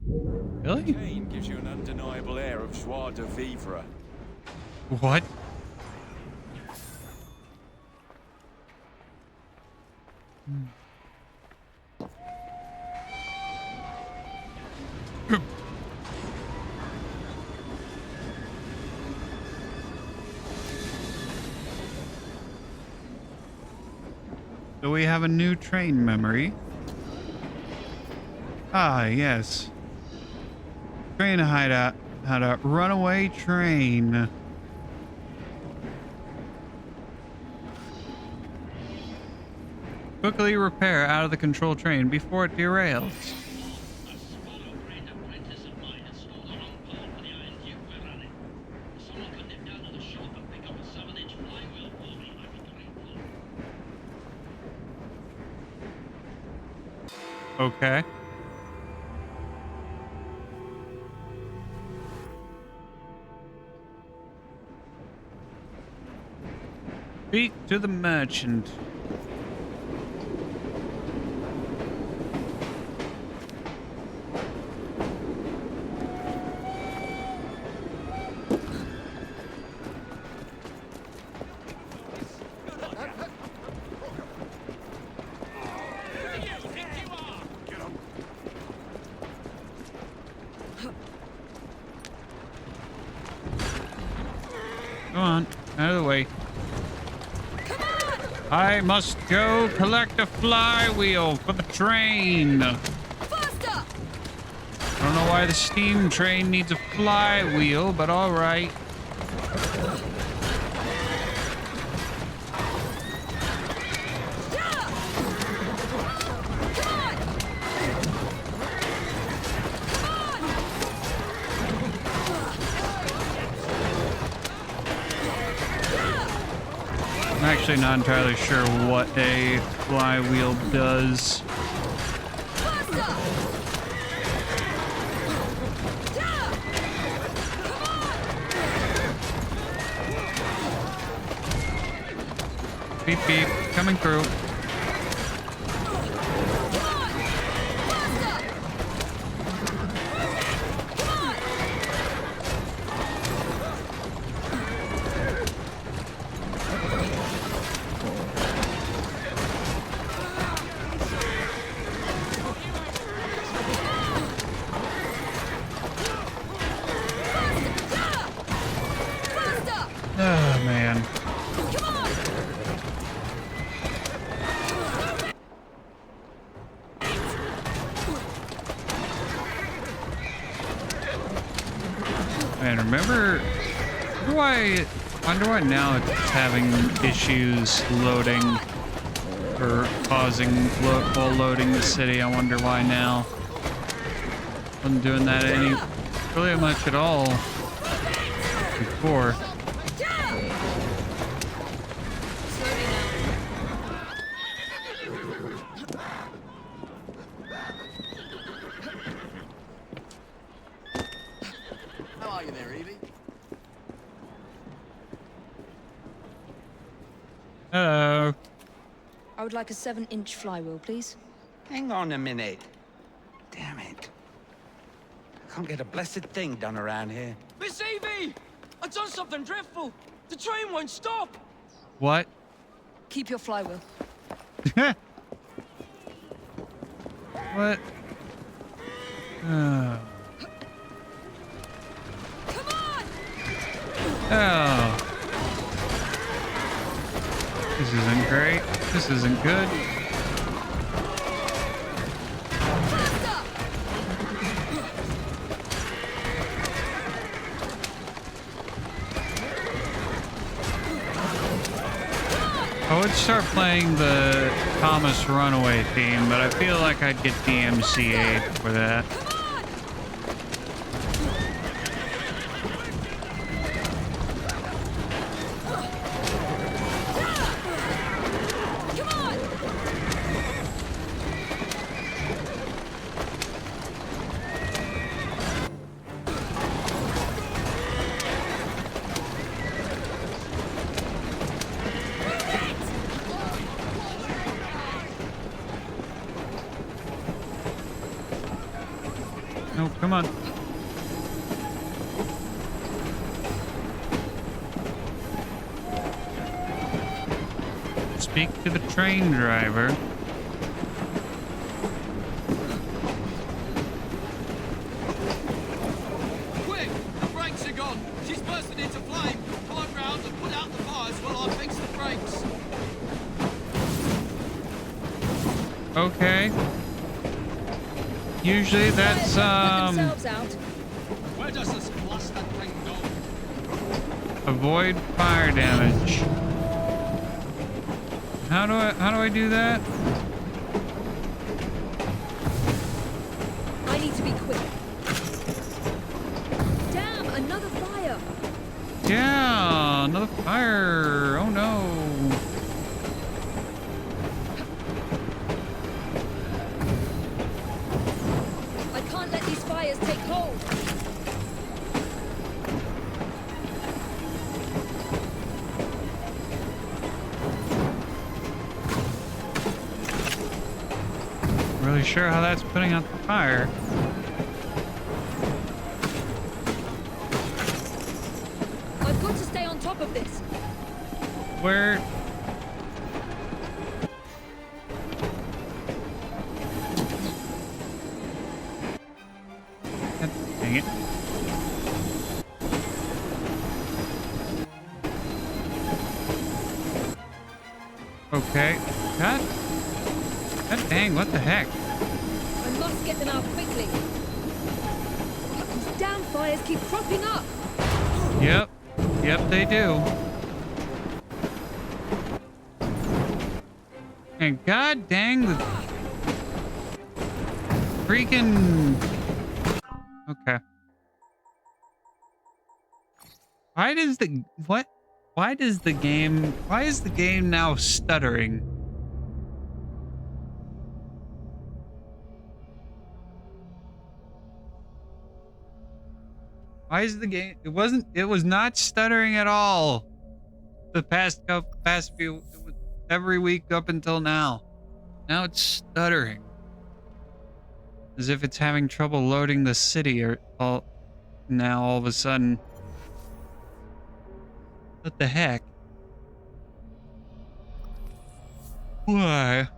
Really?
Cane gives you an undeniable air of joie de vivre.
What? So we have a new train memory. Ah, yes. Train hideout. Had a runaway train. Quickly repair out of the control train before it derails. Okay. Speak to the merchant. Come on, out of the way. I must go collect a flywheel for the train.
Faster!
don't know why the steam train needs a flywheel, but all right. I'm actually not entirely sure what a flywheel does. Beep beep, coming through. Oh man. And remember, wonder why now it's having issues loading or pausing while loading the city. I wonder why now. Wasn't doing that really much at all before.
How are you there, Evie?
Hello.
I would like a 7-inch flywheel, please.
Hang on a minute. Damn it. I can't get a blessed thing done around here.
Miss Evie! I've done something dreadful! The train won't stop!
What?
Keep your flywheel.
What? Oh. Oh. This isn't great. This isn't good. I would start playing the Thomas Runaway theme, but I feel like I'd get DMCA'd for that. No, come on. Speak to the train driver.
Quick! The brakes are gone! She's bursting into flame! Climb round and put out the fires while I fix the brakes!
Okay. Usually that's
Where does this blasted thing go?
avoid fire damage. How do I do that?
I need to be quick. Damn, another fire.
Yeah, another fire. Oh no.
I can't let these fires take hold.
Really sure how that's putting out the fire.
I've got to stay on top of this.
Where? Dang it. Okay. God dang, what the heck?
I must get them out quickly. damn fires keep cropping up.
Yep. Yep, they do. And god dang the freaking... Okay. Why does the... What? Why does the game... Why is the game now stuttering? Why is the game... It was not stuttering at all. The past few... It was every week up until now. Now it's stuttering. As if it's having trouble loading the city or all of a sudden. What the heck? Why?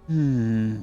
Hmm.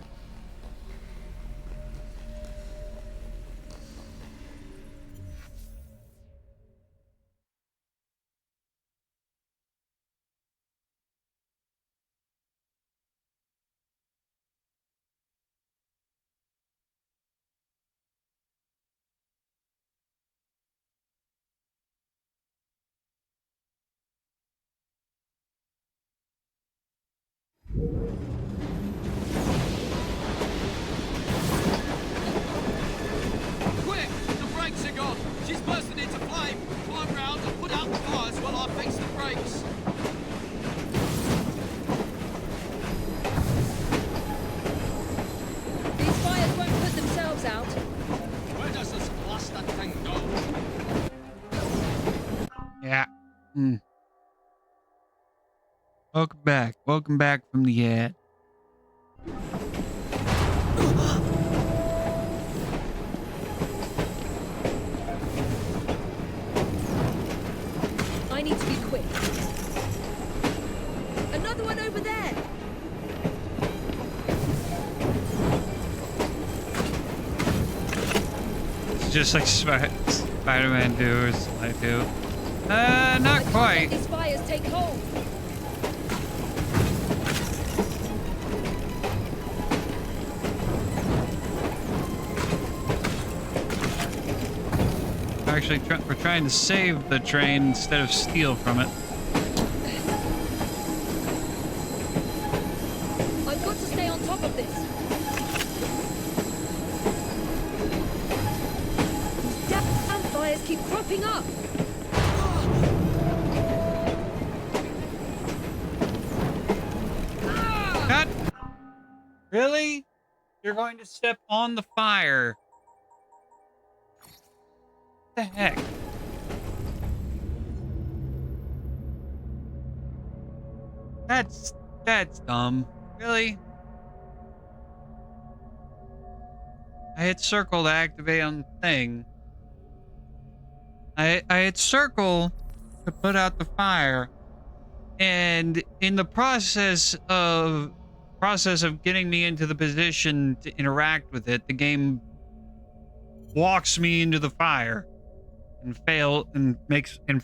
Quick! The brakes are gone! She's bursting into flame! Climb round and put out the fires while I fix the brakes!
These fires won't put themselves out.
Where does this blasted thing go?
Yeah. Hmm. Welcome back. Welcome back from the ad.
I need to be quick. Another one over there.
It's just like Spider-Man do or I do. Not quite.
These fires take hold.
Actually, we're trying to save the train instead of steal from it.
I've got to stay on top of this. These damn fires keep cropping up.
God. Really? You're going to step on the fire. What the heck? That's dumb. Really? I hit circle to activate on the thing. I hit circle to put out the fire. And in the process of getting me into the position to interact with it, the game walks me into the fire and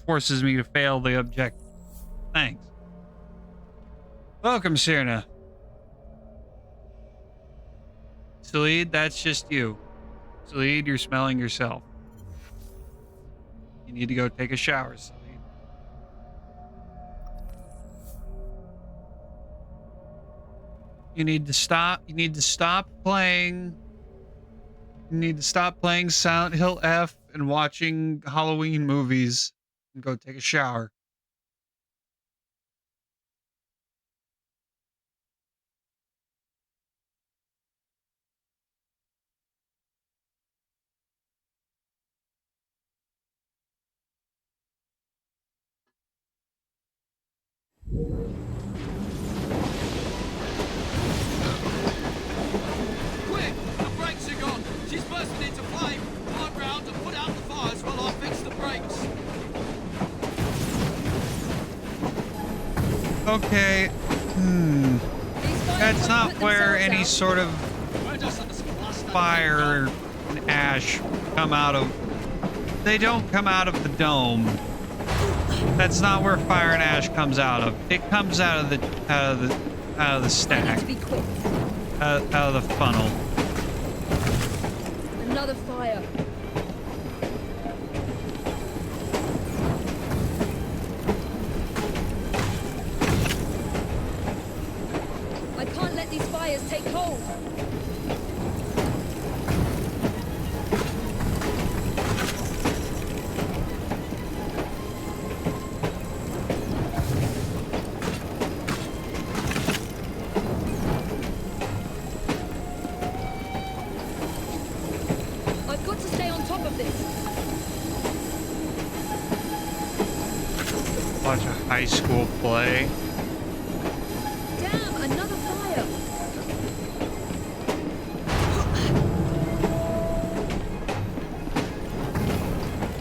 forces me to fail the objective. Thanks. Welcome, Sirna. Salid, that's just you. Salid, you're smelling yourself. You need to go take a shower, Salid. You need to stop playing. You need to stop playing Silent Hill F and watching Halloween movies and go take a shower.
Quick! The brakes are gone! She's bursting into flame! Climb round and put out the fires while I fix the brakes!
Okay. That's not where any sort of fire and ash come out of. They don't come out of the dome. That's not where fire and ash comes out of. It comes out of the stack.
To be quick.
Out of the funnel.
Another fire. I can't let these fires take hold. I've got to stay on top of this.
Watch a high school play.
Damn, another fire.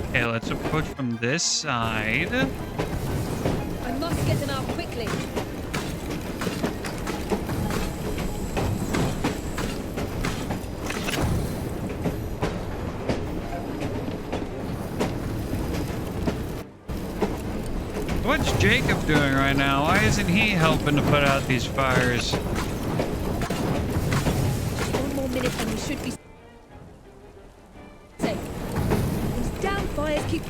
Okay, let's approach from this side.
I must get them out quickly.
What's Jacob doing right now? Why isn't he helping to put out these fires?
Just one more minute and we should be safe. These damn fires keep...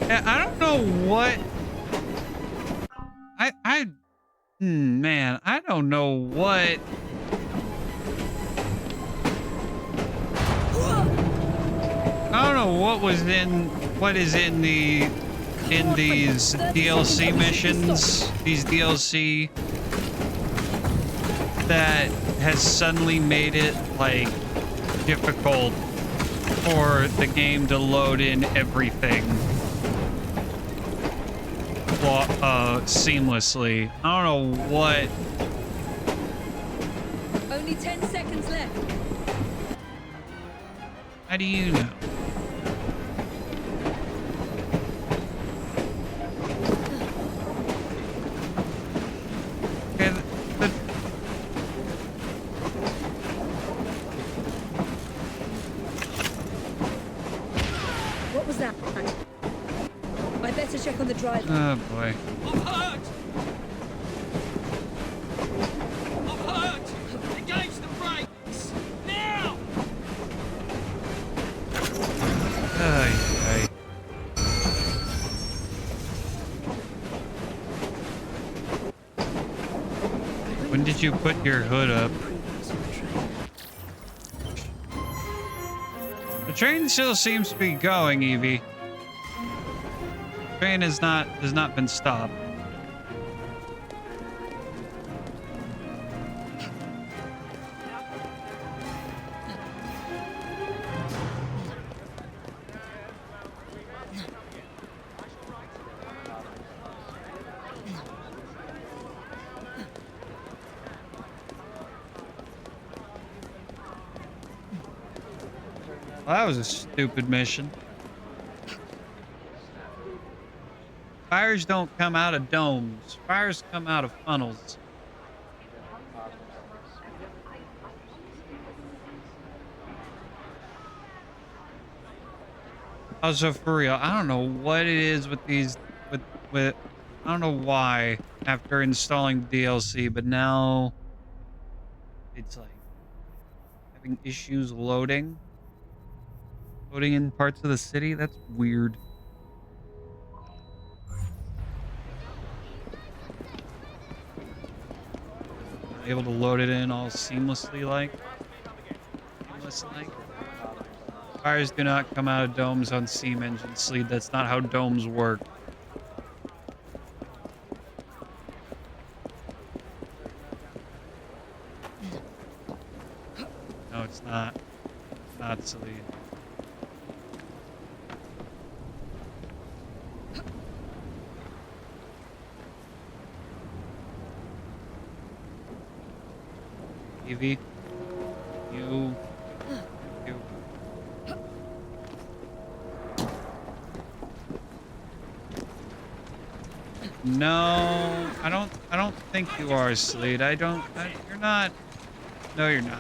Yeah, I don't know what... man, I don't know what... I don't know what is in these DLC missions, these DLC that has suddenly made it like difficult for the game to load in everything seamlessly. I don't know what.
Only 10 seconds left.
How do you know? Okay,
What was that? I better check on the driver.
oh boy.
I'm hurt! I'm hurt! Engage the brakes! Now!
Ay, ay. When did you put your hood up? The train still seems to be going, Evie. Train has not been stopped. Well, that was a stupid mission. Fires don't come out of domes. Fires come out of funnels. Also, for real, I don't know what it is with these, with, I don't know why, after installing DLC, but now it's like having issues loading in parts of the city. That's weird. Able to load it in all seamlessly like. Fires do not come out of domes on steam engines, Sleed. That's not how domes work. No, it's not. It's not, Sleed. Evie, you. No, I don't think you are, Sleet. You're not. No, you're not.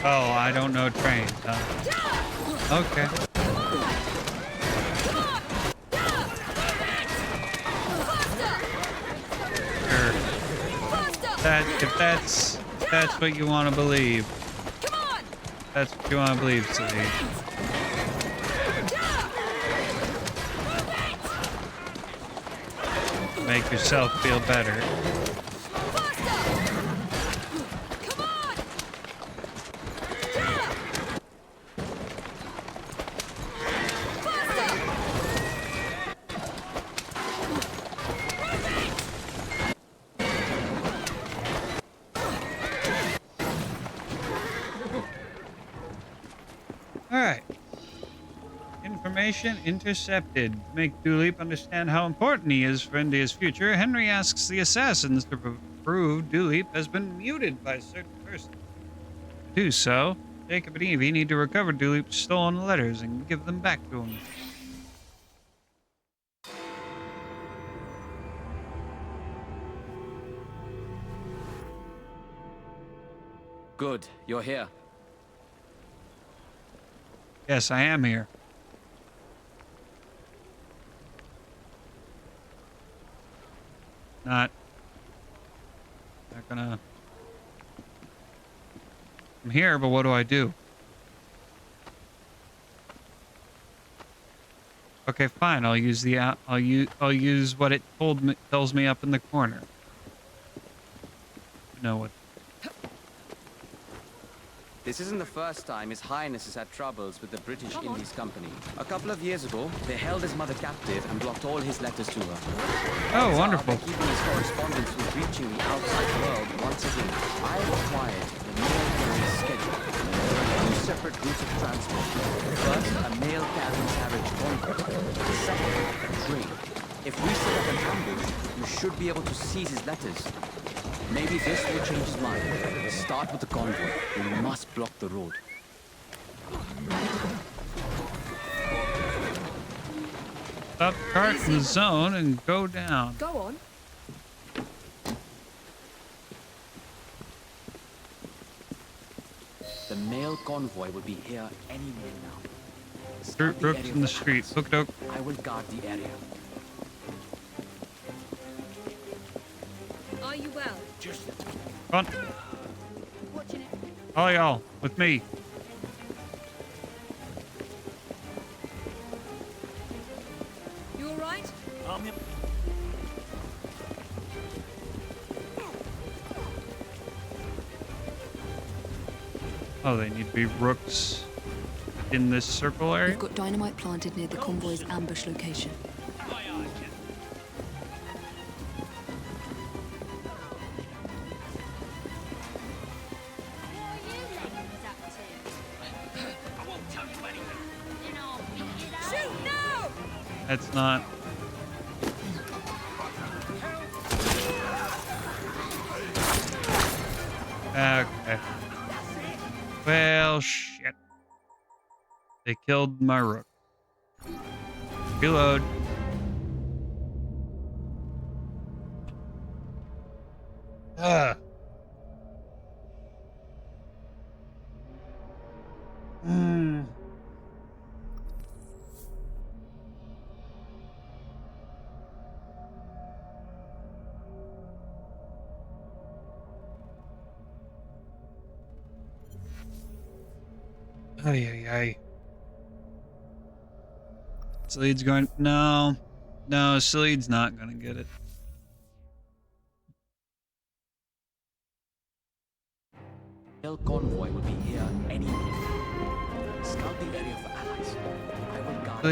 Oh, I don't know trains, huh? Okay. Sure. If that's what you want to believe. That's what you want to believe, Celine. Make yourself feel better. Alright. Information intercepted. To make Dooley understand how important he is for India's future, Henry asks the assassins to prove Dooley has been muted by a certain person. To do so, Jacob and Evie need to recover Dooley's stolen letters and give them back to him.
Good, you're here.
Yes, I am here. Not gonna... I'm here, but what do I do? Okay, fine. I'll use the I'll use what it tells me up in the corner. Know what?
This isn't the first time His Highness has had troubles with the British Indies Company. A couple of years ago, they held his mother captive and blocked all his letters to her.
Oh, wonderful.
After keeping his correspondence from reaching the outside world once again, I required the mail carrier schedule. Two separate routes of transport. First, a mail carrying carriage convoy. Second, a train. If we set up an ambush, you should be able to seize his letters. Maybe this will change his mind. Start with the convoy. We must block the road.
Stop the cart in the zone and go down.
Go on.
The mail convoy will be here any minute now.
Dirt ropes in the street. Look, look.
I will guard the area.
Are you well?
Come on.
Watching it.
All y'all, with me.
You all right?
Oh, they need to be rooks in this circle area?
We've got dynamite planted near the convoy's ambush location.
That's not... Okay. Well, shit. They killed my rook. Reload. Ugh. Ay, ay, ay. Sleed's going... No. No, Sleed's not going to get it.
Mail convoy will be here any minute. Scout the area for allies. I will guard.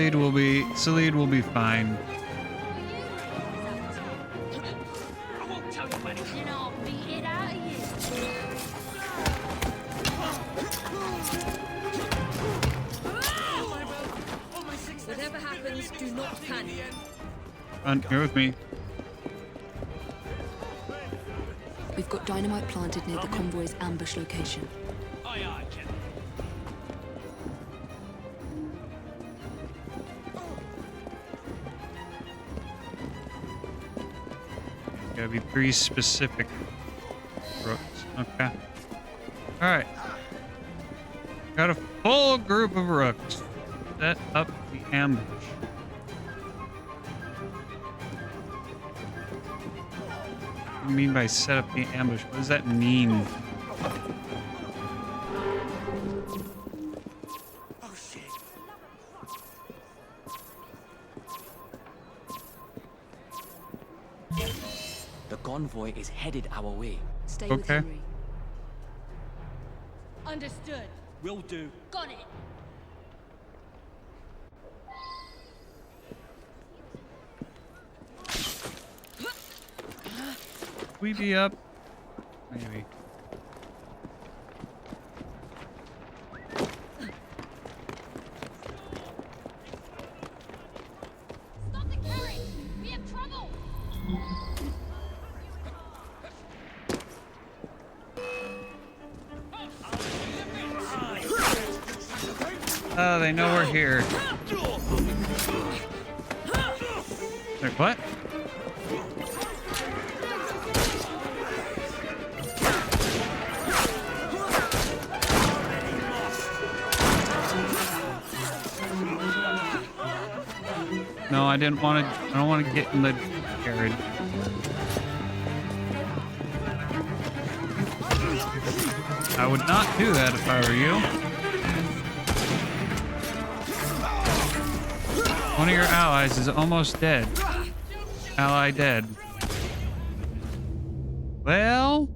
Sleed will be fine.
Do not panic.
Run, you're with me.
We've got dynamite planted near the convoy's ambush location.
Aye, aye, General.
Gotta be 3 specific rooks. Okay. Alright. Got a full group of rooks. Set up the ambush. What do you mean by set up the ambush? What does that mean?
Oh, shit.
The convoy is headed our way.
Stay with
Okay.
Henry.
Understood.
Will do.
Got it.
We be up? Maybe.
Stop the carriage! We have trouble!
Oh, they know we're here. Wait, what? No, I didn't want to. I don't want to get in the carriage. I would not do that if I were you. One of your allies is almost dead. Ally dead. Well,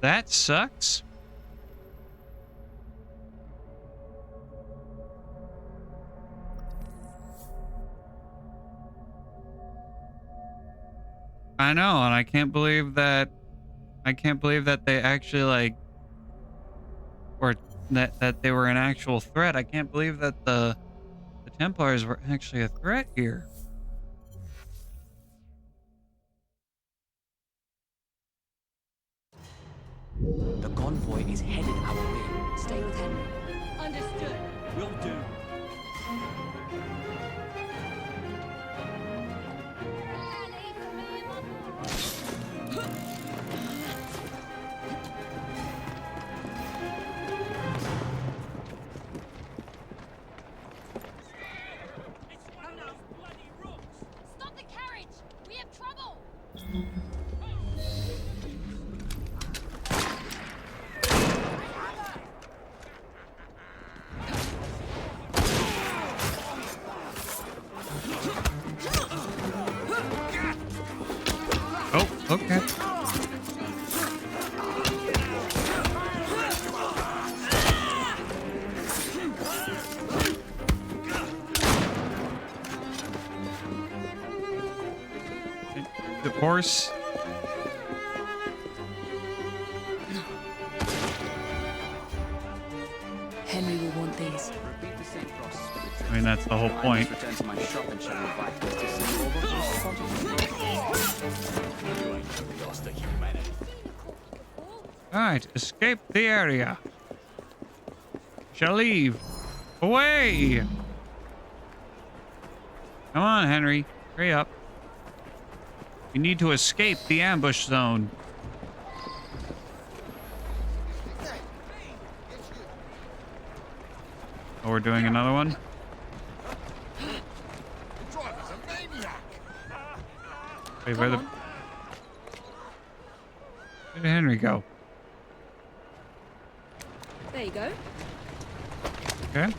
that sucks. I know, and I can't believe that they actually like, or that they were an actual threat. I can't believe that the Templars were actually a threat here.
The convoy is headed our way.
Stay with Henry.
Understood.
Will do.
Stop the carriage! We have trouble!
Oh, okay. The horse.
Henry will want these.
Repeat the same process for the trip.
I mean, that's the whole
I
point.
must return to my shop and shall invite Mr. Silver to spot
You ain't lost the humanity.
Alright, escape the area. Shall leave. Away! Come on, Henry. Hurry up. We need to escape the ambush zone. Oh, we're doing another one?
The driver's a maniac.
Wait, where did Henry go?
There you go.
Okay.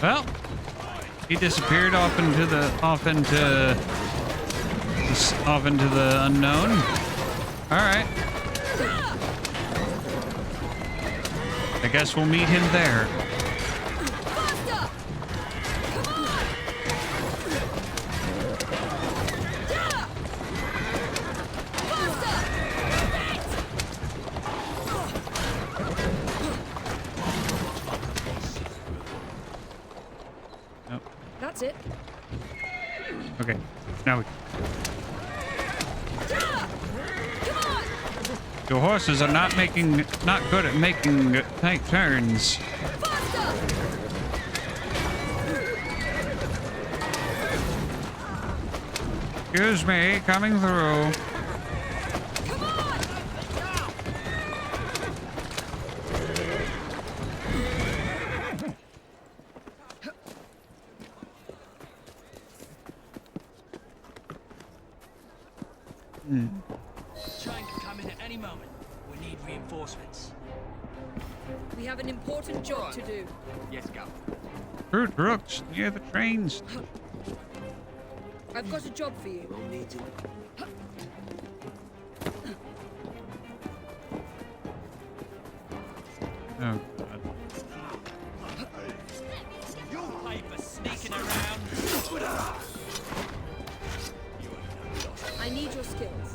Well, he disappeared off into the unknown. All right. I guess we'll meet him there.
That's it.
Okay. Now we... Your horses are not good at making tight turns. Excuse me, coming through.
Train can come in at any moment. We need reinforcements.
We have an important job to do.
Yes, go.
Fruit rooks near the trains.
I've got a job for you.
We'll need to.
Oh god.
You'll pay for sneaking around.
I need your skills.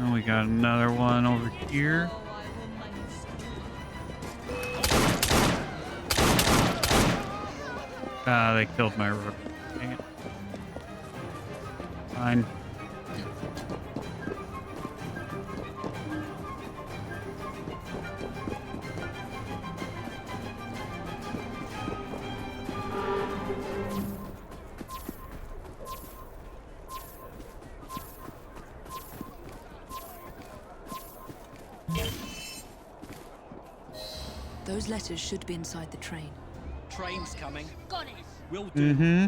Oh, we got another one over here. Ah, they killed my rook. Dang it. Fine.
Those letters should be inside the train.
Train's coming.
Got it.
We'll do.
Mm-hmm.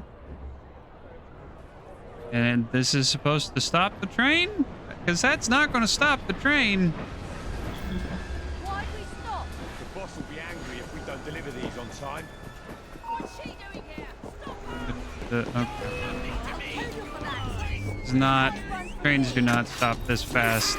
And this is supposed to stop the train? Because that's not going to stop the train.
Why'd we stop?
The boss will be angry if we don't deliver these on time.
What's she doing here? Stop
Okay. It's not. Trains do not stop this fast.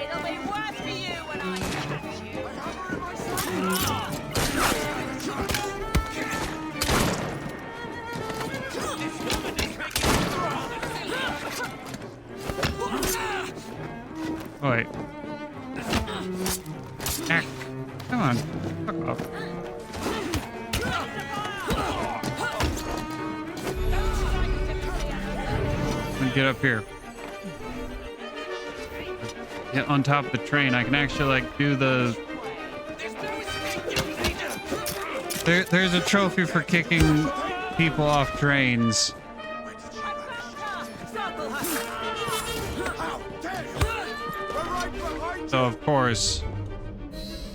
It'll be worse for you when I catch you.
Oh, wait. Act. Come on. Fuck off. Get up here. Get on top of the train. I can actually like do the... There's a trophy for kicking people off trains. So of course,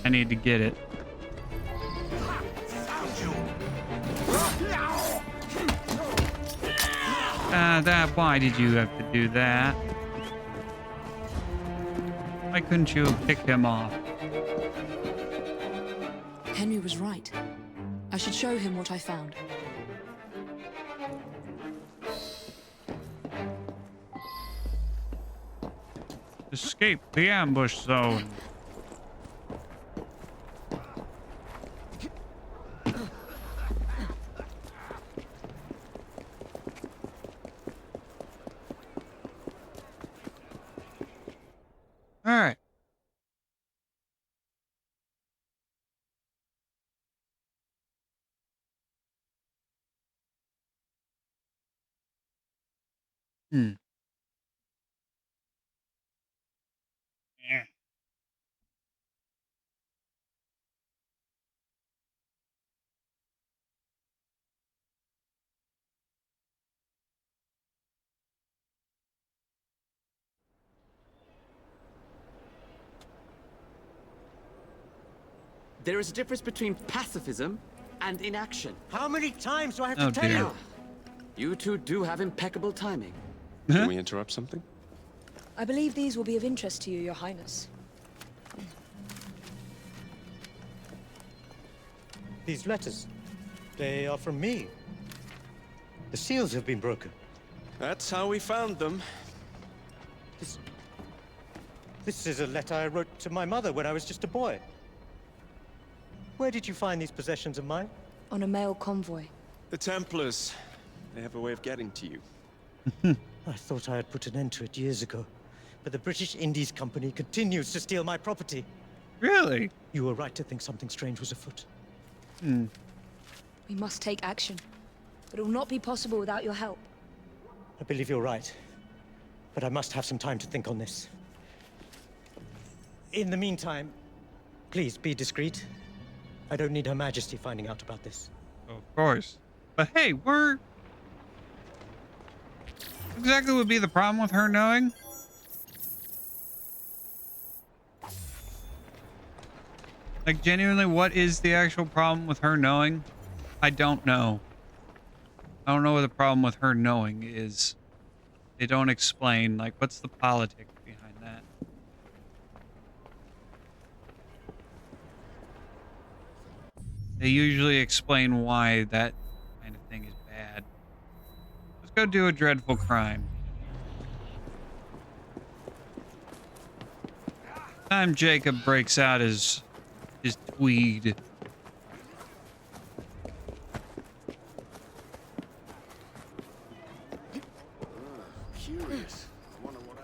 I need to get it. Why did you have to do that? Why couldn't you have kicked him off?
Henry was right. I should show him what I found.
Escape the ambush zone. All right. Yeah.
There is a difference between pacifism and inaction.
How many times do I have
Oh,
to tell
dear.
you?
You two do have impeccable timing.
Can we interrupt something?
I believe these will be of interest to you, Your Highness.
These letters, they are from me. The seals have been broken.
That's how we found them.
This is a letter I wrote to my mother when I was just a boy. Where did you find these possessions of mine?
On a mail convoy.
The Templars. They have a way of getting to you.
I thought I had put an end to it years ago, but the British Indies Company continues to steal my property.
Really?
You were right to think something strange was afoot.
We must take action, but it will not be possible without your help.
I believe you're right, but I must have some time to think on this. In the meantime, please be discreet. I don't need Her Majesty finding out about this.
Of course. But hey, what exactly would be the problem with her knowing? Like, genuinely, what is the actual problem with her knowing? I don't know. I don't know what the problem with her knowing is. They don't explain, like, what's the politics behind that? They usually explain why that kind of thing is bad. Let's go do a dreadful crime. Time Jacob breaks out his tweed.
Curious. I wonder what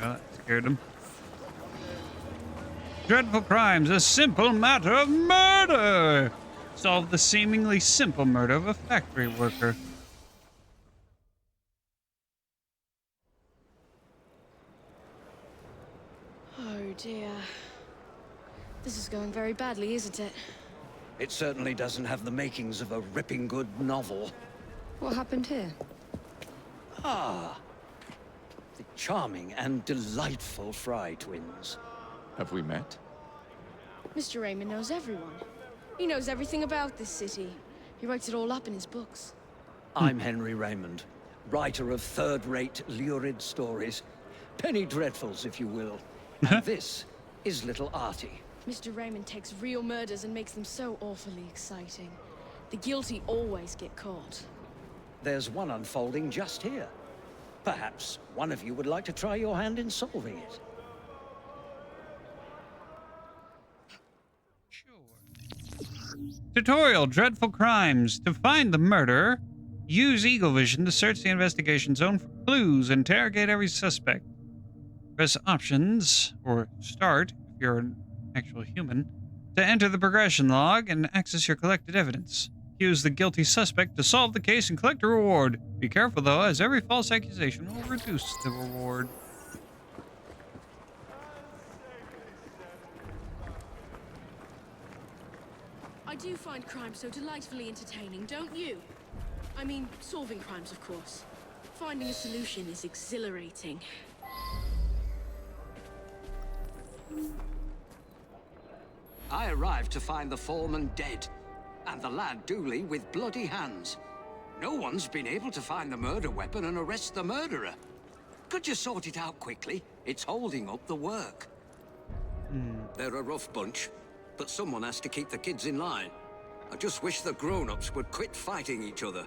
Yeah, that scared him. Dreadful crimes, a simple matter of murder! Solve the seemingly simple murder of a factory worker.
Oh dear. This is going very badly, isn't it?
It certainly doesn't have the makings of a ripping good novel.
What happened here?
Ah, the charming and delightful Fry twins.
Have we met?
Mr. Raymond knows everyone. He knows everything about this city. He writes it all up in his books.
I'm Henry Raymond, writer of third-rate lurid stories. Penny dreadfuls, if you will. And this is little Artie.
Mr. Raymond takes real murders and makes them so awfully exciting. The guilty always get caught.
There's one unfolding just here. Perhaps one of you would like to try your hand in solving it.
Tutorial, Dreadful Crimes. To find the murderer, use Eagle Vision to search the investigation zone for clues. Interrogate every suspect. Press Options, or Start, if you're an actual human, to enter the progression log and access your collected evidence. Use the guilty suspect to solve the case and collect a reward. Be careful, though, as every false accusation will reduce the reward.
I do find crime so delightfully entertaining, don't you? I mean, solving crimes, of course. Finding a solution is exhilarating.
I arrived to find the foreman dead, and the lad Dooley with bloody hands. No one's been able to find the murder weapon and arrest the murderer. Could you sort it out quickly? It's holding up the work. They're a rough bunch, but someone has to keep the kids in line. I just wish the grown-ups would quit fighting each other.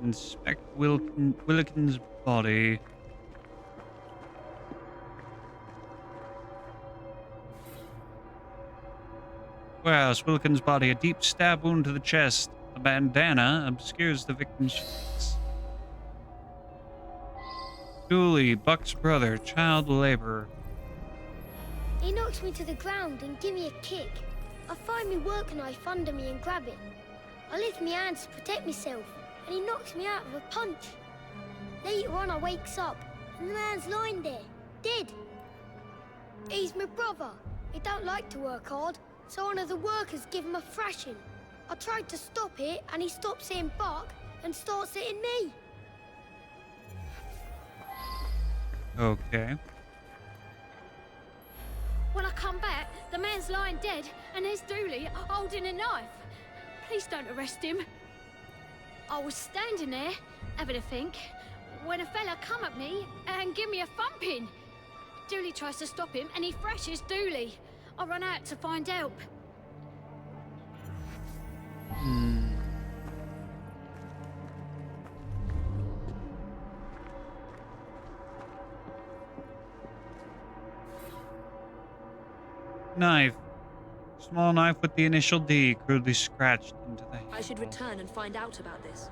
Inspect Willikin's body. Warehouse, Wilkins' body, a deep stab wound to the chest. A bandana obscures the victim's face. Dooley, Buck's brother, child laborer.
He knocks me to the ground and give me a kick. I find me work knife under me and grab it. I lift my hands to protect myself, and he knocks me out with a punch. Later on, I wakes up, and the man's lying there, dead. He's my brother. He don't like to work hard, so one of the workers give him a thrashing. I tried to stop it, and he stops hitting Buck and starts hitting me.
Okay.
When I come back, the man's lying dead, and there's Dooley holding a knife. Please don't arrest him. I was standing there, having a think, when a fella come at me and give me a thumping. Dooley tries to stop him, and he thrashes Dooley. I run out to find help.
Knife. Small knife with the initial D crudely scratched into the
I should return and find out about this.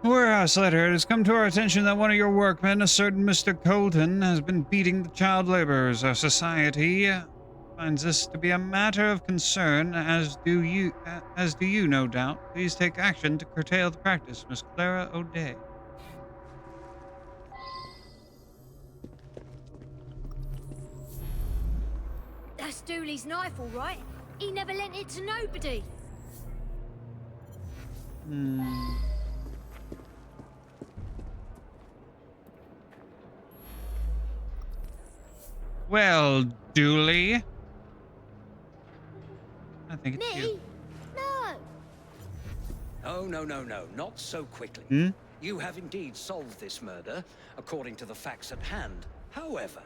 Warehouse letter. It has come to our attention that one of your workmen, a certain Mr. Colton, has been beating the child laborers. Our society finds this to be a matter of concern, as do you, no doubt. Please take action to curtail the practice. Miss Clara O'Day.
That's Dooley's knife, all right. He never lent it to nobody.
Well, Dooley. I think it's you.
No.
Oh, no, not so quickly.
Hmm?
You have indeed solved this murder, according to the facts at hand. However,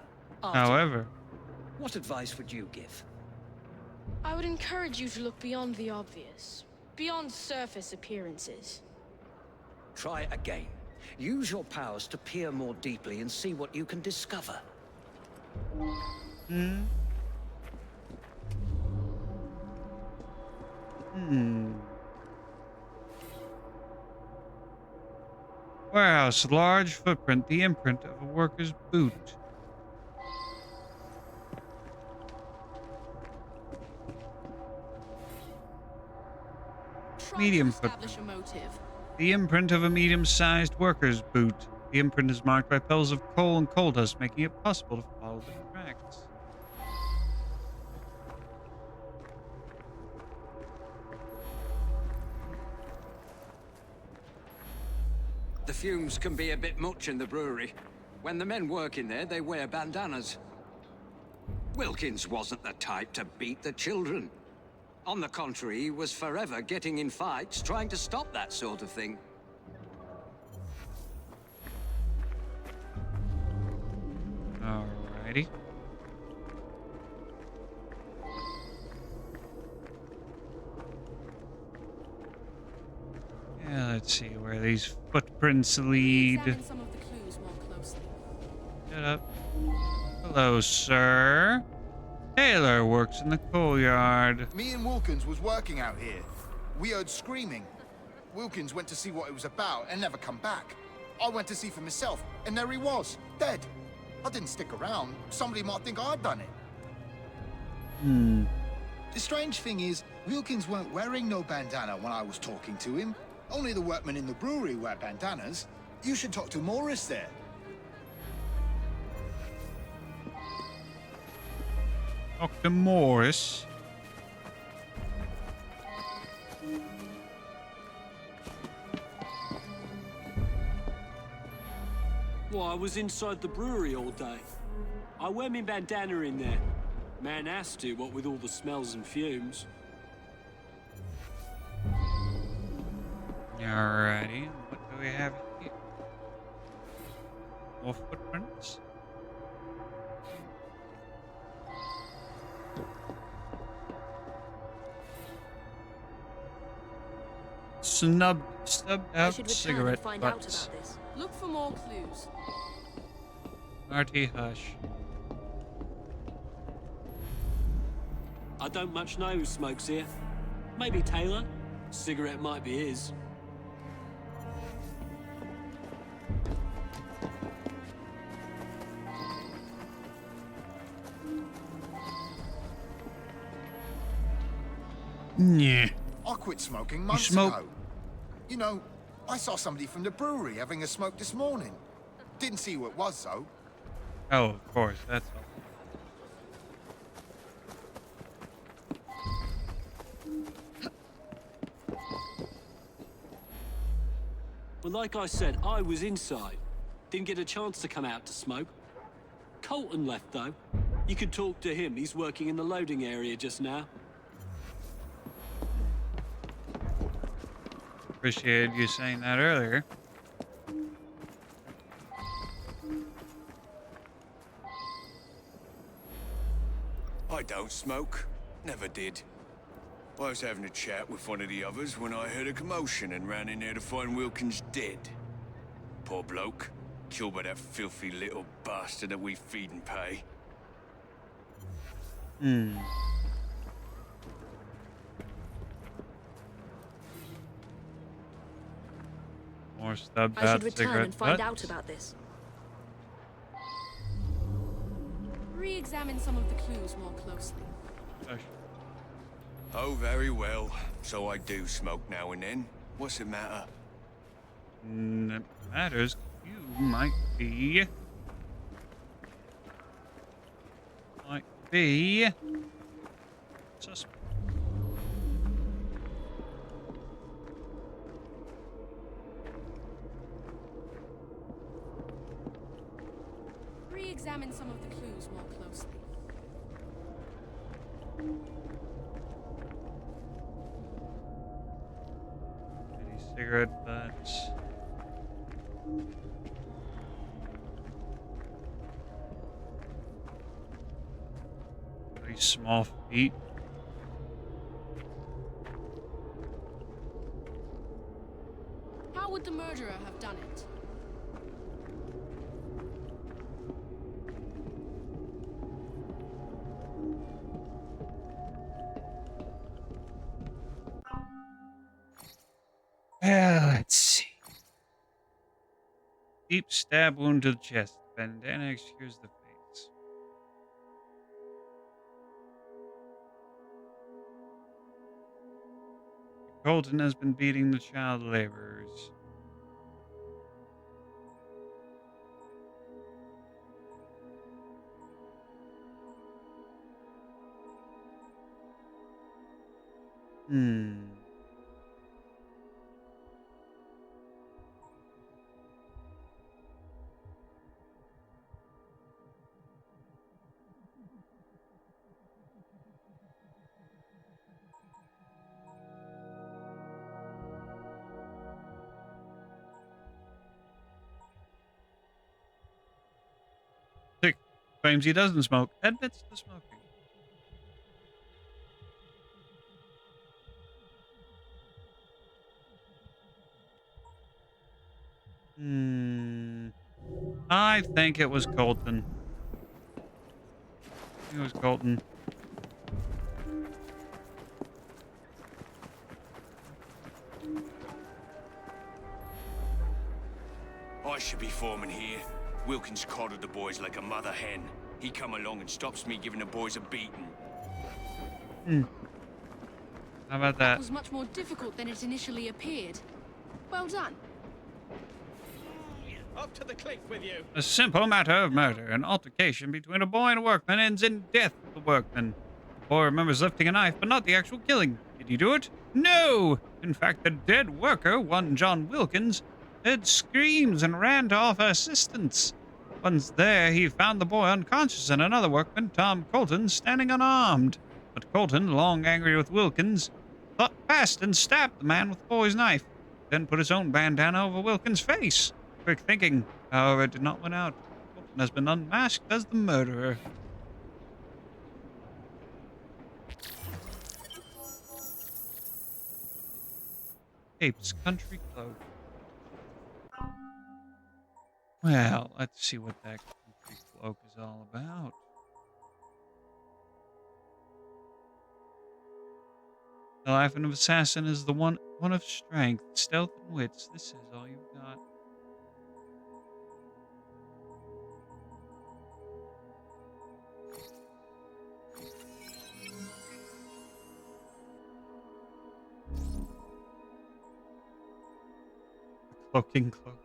what advice would you give?
I would encourage you to look beyond the obvious, beyond surface appearances.
Try again. Use your powers to peer more deeply and see what you can discover.
Warehouse, large footprint, the imprint of a worker's boot. Medium footprint. The imprint of a medium-sized worker's boot. The imprint is marked by pills of coal and coal dust, making it possible to follow the tracks.
The fumes can be a bit much in the brewery. When the men work in there, they wear bandanas. Wilkins wasn't the type to beat the children. On the contrary, he was forever getting in fights, trying to stop that sort of thing.
Alrighty. Yeah, let's see where these footprints lead.
Examine some of the clues more closely.
Shut up. Hello, sir. Taylor works in the coal yard.
Me and Wilkins was working out here. We heard screaming. Wilkins went to see what it was about and never come back. I went to see for myself, and there he was, dead. I didn't stick around. Somebody might think I'd done it. The strange thing is, Wilkins weren't wearing no bandana when I was talking to him. Only the workmen in the brewery wear bandanas. You should talk to Morris there.
Dr. Morris.
Well, I was inside the brewery all day. I wear me bandana in there. Man has to, what with all the smells and fumes.
Alrighty, what do we have here? More footprints? stubbed
I
out
should return
cigarette
and find out
butts.
about this. Look for more clues.
Marty, hush.
I don't much know who smokes here. Maybe Taylor? Cigarette might be his.
Yeah.
I quit smoking months
smoke?
ago. You know, I saw somebody from the brewery having a smoke this morning. Didn't see who it was, though.
Oh, of course. That's all.
Well, like I said, I was inside. Didn't get a chance to come out to smoke. Colton left, though. You could talk to him. He's working in the loading area just now.
Appreciated you saying that earlier.
I don't smoke. Never did. I was having a chat with one of the others when I heard a commotion and ran in there to find Wilkins dead. Poor bloke. Killed by that filthy little bastard that we feed and pay.
Hmm. More stubbed
I
out
should return
cigarette
and find
butts.
out about this. Re-examine some of the clues more closely.
Hush.
Oh, very well. So I do smoke now and then. What's the matter?
It matters. You might be suspect.
Re-examine some of the clues more closely.
Any cigarette butts? Very small feet.
How would the murderer have done it?
Well, let's see. Deep stab wound to the chest. Bandana obscures the face. Colton has been beating the child laborers. Hmm. Dick claims he doesn't smoke. Admits to smoking. I think it was Colton. It was Colton.
I should be foreman here. Wilkins coddled the boys like a mother hen. He come along and stops me giving the boys a beating.
How about
It
that?
was much more difficult than it initially appeared. Well done.
Up to the cliff with you.
A simple matter of murder. An altercation between a boy and a workman ends in death of the workman. The boy remembers lifting a knife, but not the actual killing. Did he do it? No! In fact, the dead worker, one John Wilkins, heard screams and ran to offer assistance. Once there, he found the boy unconscious and another workman, Tom Colton, standing unarmed. But Colton, long angry with Wilkins, thought fast and stabbed the man with the boy's knife, then put his own bandana over Wilkins' face. Quick thinking, however, it did not win out. Colton has been unmasked as the murderer. Escapes Country Cloak. Well, let's see what that country cloak is all about. The life of an assassin is the one of strength, stealth, and wits. This is all you've got. Cloaking cloak.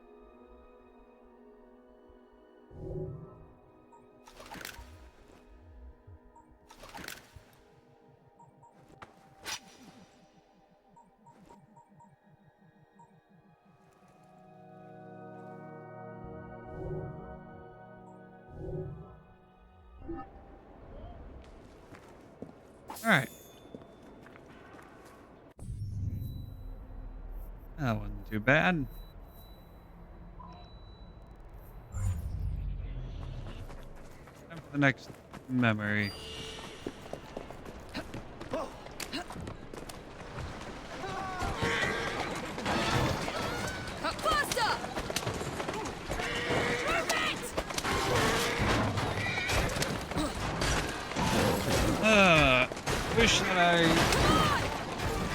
All right. That wasn't too bad. Time for the next memory.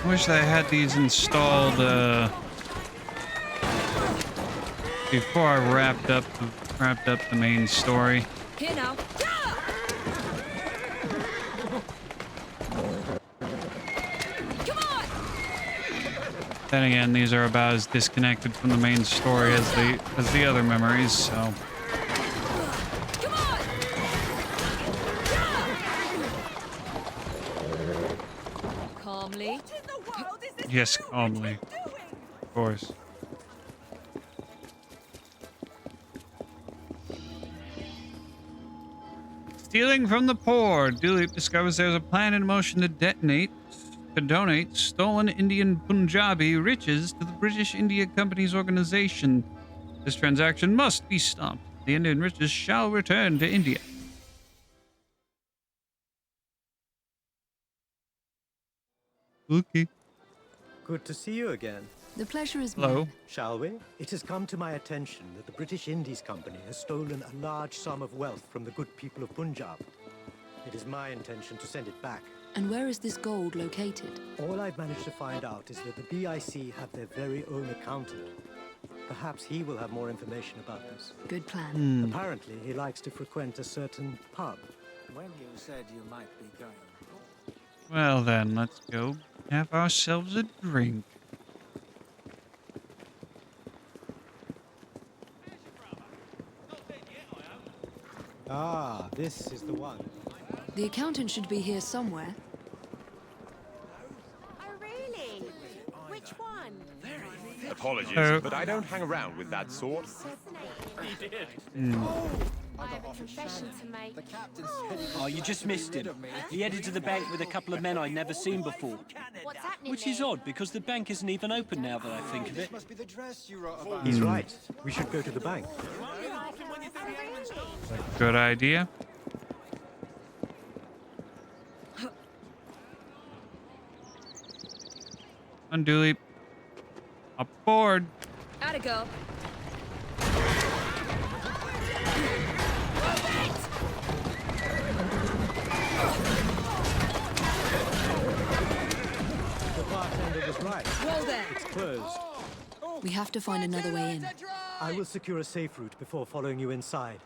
Wish that I had these installed before I wrapped up the main story.
Here now.
Then again, these are about as disconnected from the main story as the other memories, so.
Calmly.
Yes, calmly. Of course. Stealing from the poor. Dooley discovers there's a plan in motion to donate stolen Indian Punjabi riches to the British India Company's organization. This transaction must be stopped. The Indian riches shall return to India. Okay.
Good to see you again.
The pleasure is
Hello.
mine.
Shall we? It has come to my attention that the British Indies Company has stolen a large sum of wealth from the good people of Punjab. It is my intention to send it back.
And where is this gold located?
All I've managed to find out is that the BIC have their very own accountant. Perhaps he will have more information about this.
Good plan.
Apparently, he likes to frequent a certain pub.
When you said you might be going.
Well then, let's go have ourselves a drink.
Ah, this is the one.
The accountant should be here somewhere.
Oh, really? Which one?
Apologies, but I don't hang around with that sort.
He did. I have a confession to make.
Oh, you just missed him. He headed to the bank with a couple of men I'd never seen before.
What's happening?
Which is odd, because the bank isn't even open now that I think of it.
He's right. We should go to the bank.
Good idea. On Dooley. Aboard.
Atta go.
The bartender was right.
Whoa there.
It's closed.
We have to find another way in.
I will secure a safe route before following you inside.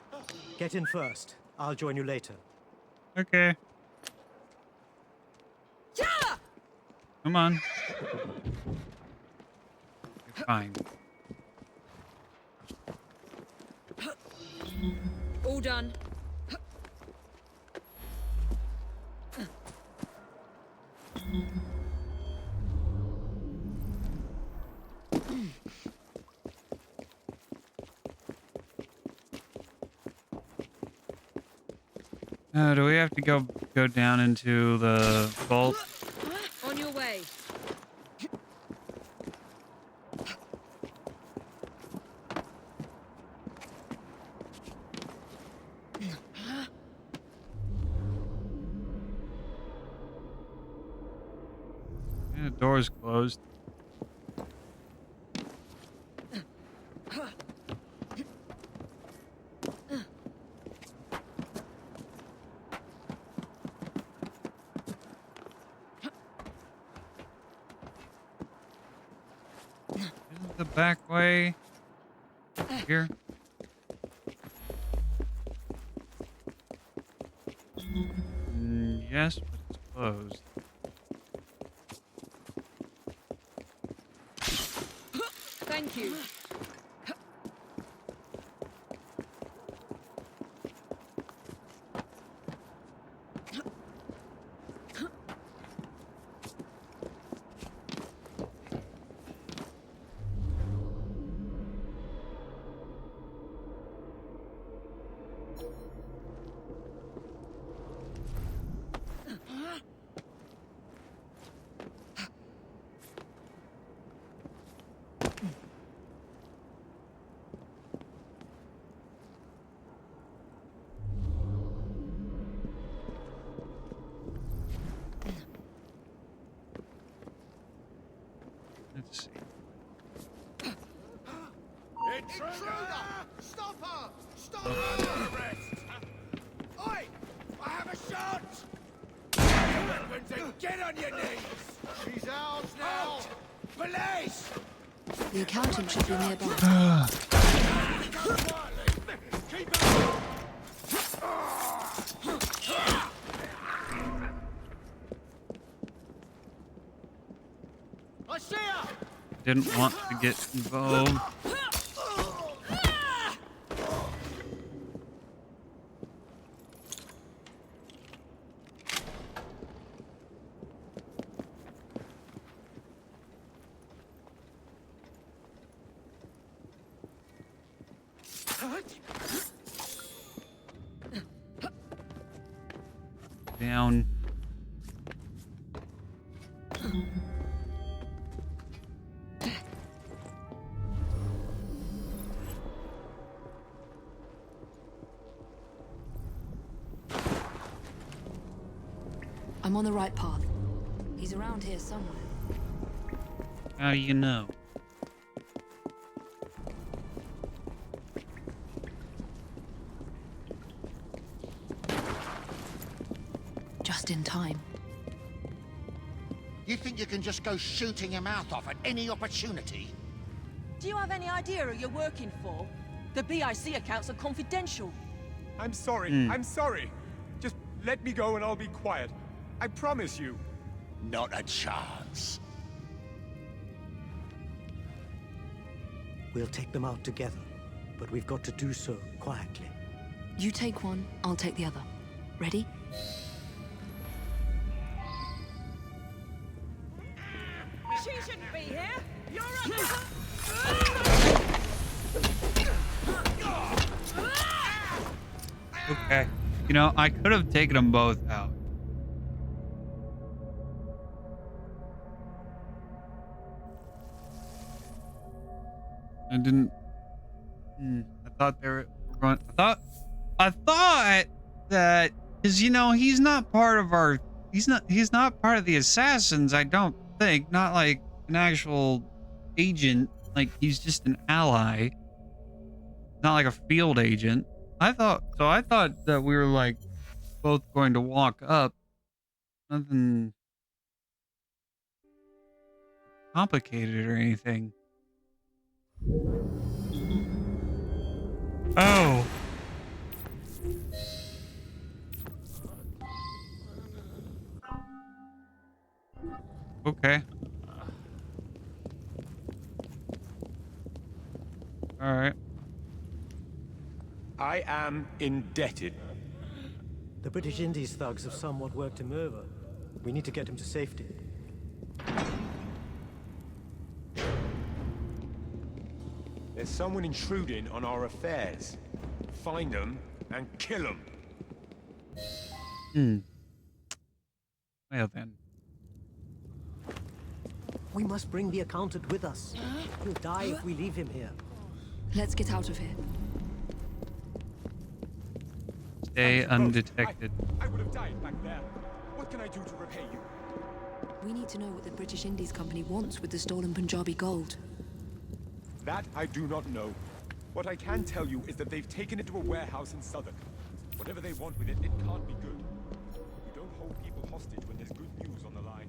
Get in first. I'll join you later.
Okay. Come on. You're fine.
All done.
Do we have to go down into the vault?
On your way.
Yeah, the door's closed. the back way? Here? Yes, but it's closed.
Thank you.
Let's see.
Intruder! Stop her! Stop her! Arrest! Oi! I have a shot! Your weapons and get on your knees! She's ours now! Police!
The accountant should be nearby.
Keep her! I see her!
Didn't want to get involved. Down.
I'm on the right path. He's around here somewhere.
How do you know?
Just in time.
You think you can just go shooting your mouth off at any opportunity?
Do you have any idea who you're working for? The BIC accounts are confidential.
I'm sorry. I'm sorry. Just let me go and I'll be quiet. I promise you.
Not a chance.
We'll take them out together, but we've got to do so quietly.
You take one, I'll take the other. Ready?
She shouldn't be here. You're
Okay. You know, I could have taken them both out. I didn't. I thought they were going. I thought that because you know he's not part of our. He's not part of the assassins. I don't think. Not like an actual agent. Like he's just an ally. Not like a field agent. I thought that we were like both going to walk up. Nothing complicated or anything. Oh. Okay. All right.
I am indebted.
The British Indies thugs have somewhat worked him over. We need to get him to safety.
There's someone intruding on our affairs. Find them and kill them.
Well then.
We must bring the accountant with us. He'll die if we leave him here.
Let's get out of here.
Stay undetected.
I would have died back there. What can I do to repay you?
We need to know what the British Indies Company wants with the stolen Punjabi gold.
That I do not know. What I can tell you is that they've taken it to a warehouse in Southwark. Whatever they want with it, it can't be good. You don't hold people hostage when there's good news on the line.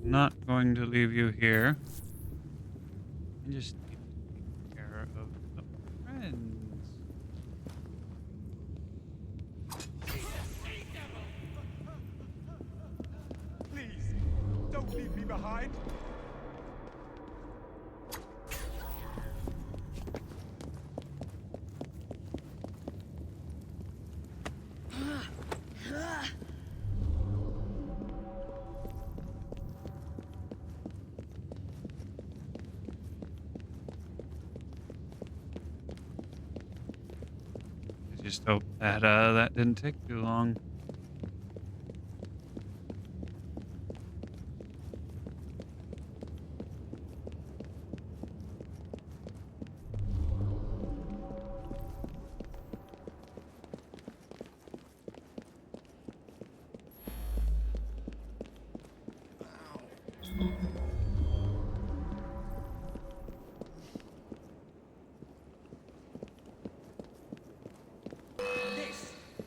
Not going to leave you here. I just need to take care of some friends.
Please, don't leave me behind.
I just hope that that didn't take too long.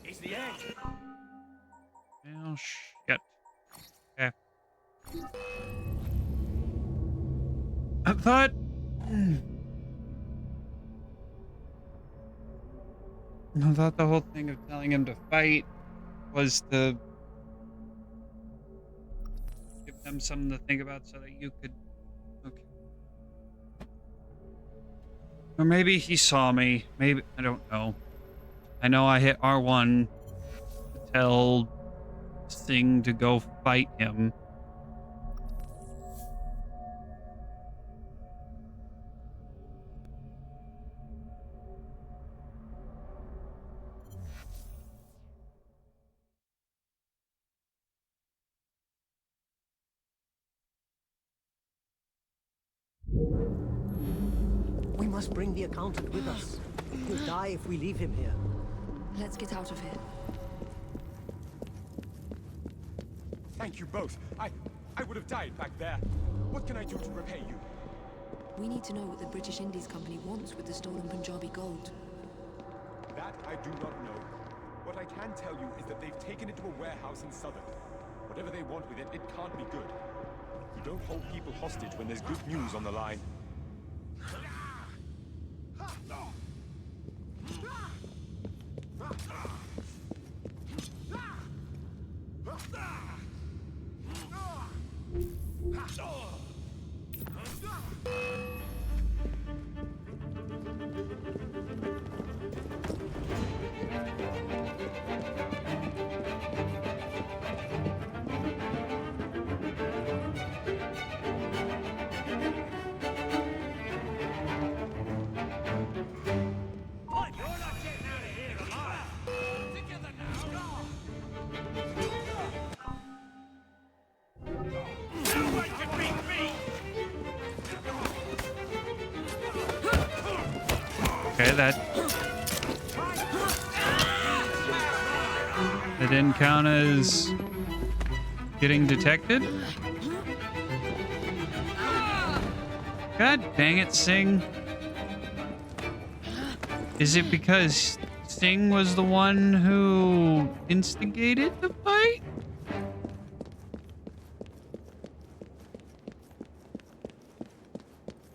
This is the end.
Oh shit. Okay. I thought. I thought the whole thing of telling him to fight was to give them something to think about so that you could. Okay. Or maybe he saw me. Maybe. I don't know. I know I hit R1 to tell Sing to go fight him.
We must bring the accountant with us. He'll die if we leave him here.
Let's get out of here.
Thank you both. I would have died back there. What can I do to repay you?
We need to know what the British Indies Company wants with the stolen Punjabi gold.
That I do not know. What I can tell you is that they've taken it to a warehouse in Southern. Whatever they want with it, it can't be good. You don't hold people hostage when there's good news on the line.
Okay, that didn't count as getting detected. God dang it, Sing. Is it because Sing was the one who instigated the fight?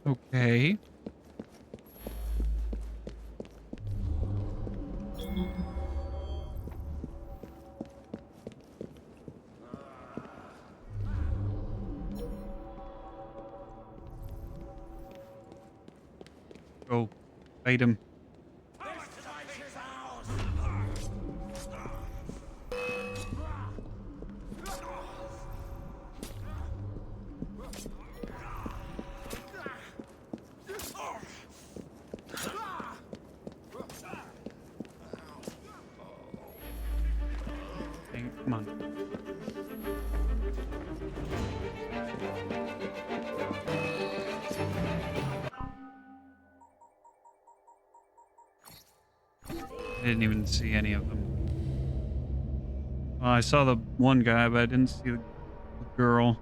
Okay. Go fight him. Dang, come on. I didn't even see any of them. Well, I saw the one guy, but I didn't see the girl.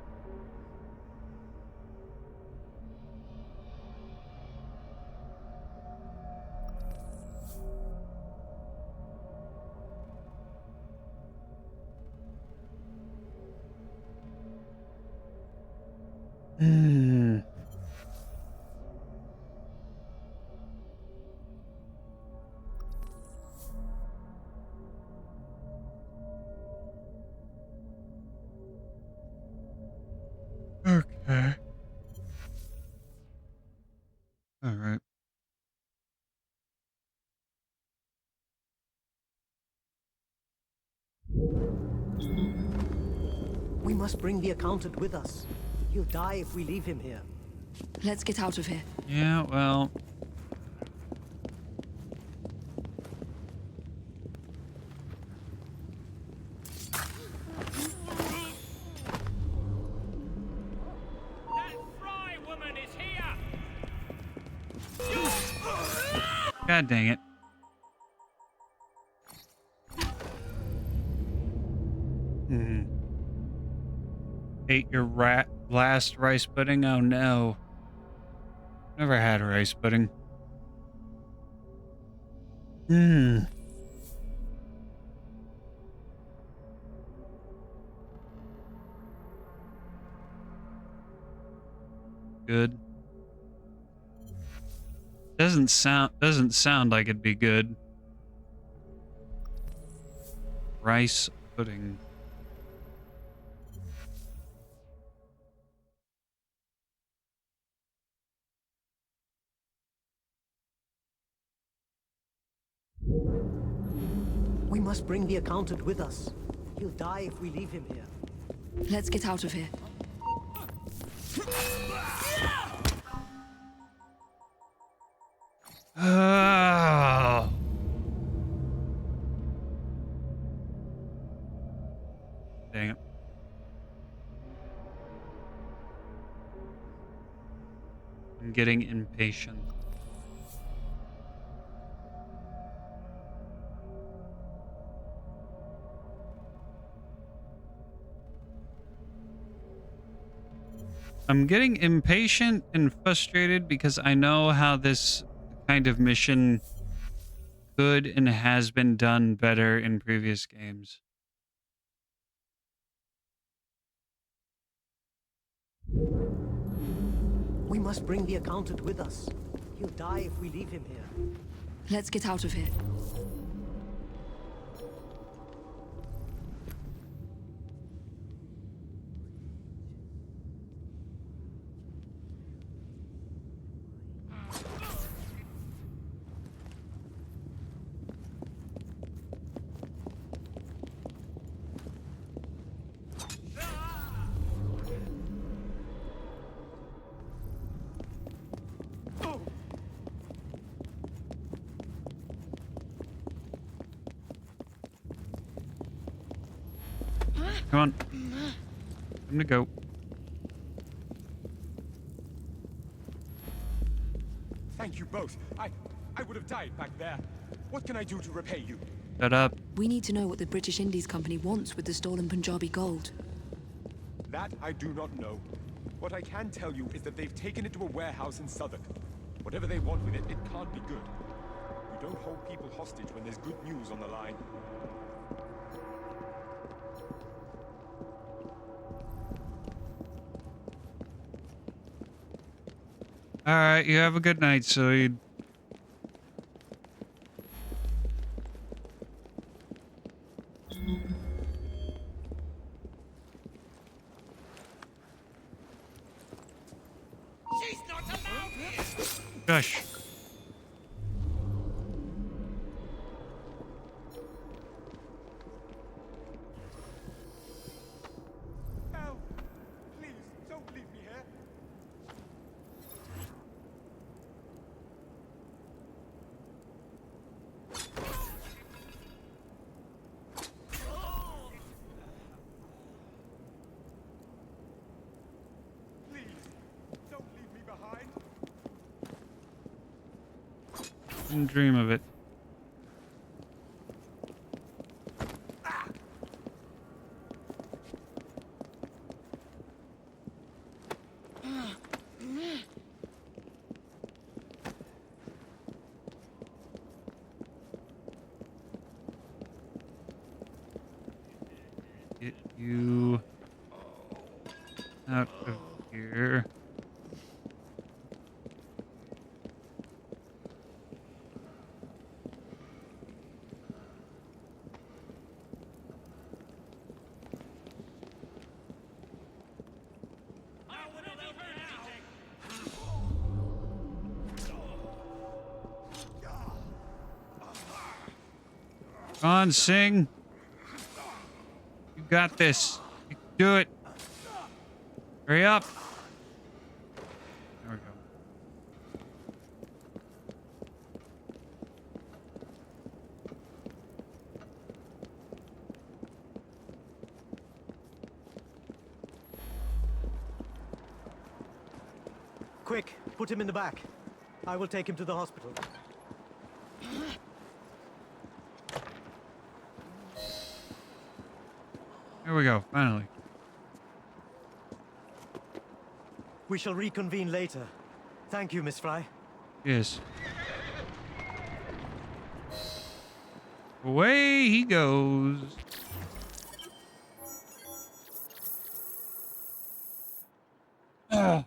Hmm. Okay. All right.
We must bring the accountant with us. He'll die if we leave him here.
Let's get out of here.
Yeah, well. God dang it. Hmm. Ate your last rice pudding? Oh no. Never had rice pudding. Hmm. Good. Doesn't sound like it'd be good. Rice pudding.
We must bring the accountant with us. He'll die if we leave him here.
Let's get out of here.
Oh. Dang it. I'm getting impatient. I'm getting impatient and frustrated because I know how this kind of mission could and has been done better in previous games.
We must bring the accountant with us. He'll die if we leave him here.
Let's get out of here.
Come on. Time to go.
Thank you both. I would have died back there. What can I do to repay you?
Shut up.
We need to know what the British Indies Company wants with the stolen Punjabi gold.
That I do not know. What I can tell you is that they've taken it to a warehouse in Southwark. Whatever they want with it, it can't be good. We don't hold people hostage when there's good news on the line.
All right, you have a good night, Saeed.
She's not allowed here!
Gosh.
Help! Please, don't leave me here. Please, don't leave me behind.
Didn't dream of it. Get you out of here. Come on, Sing. You got this. You can do it. Hurry up. There we go.
Quick, put him in the back. I will take him to the hospital.
Here we go, finally.
We shall reconvene later. Thank you, Miss Fry.
Yes. Away he goes. Ugh.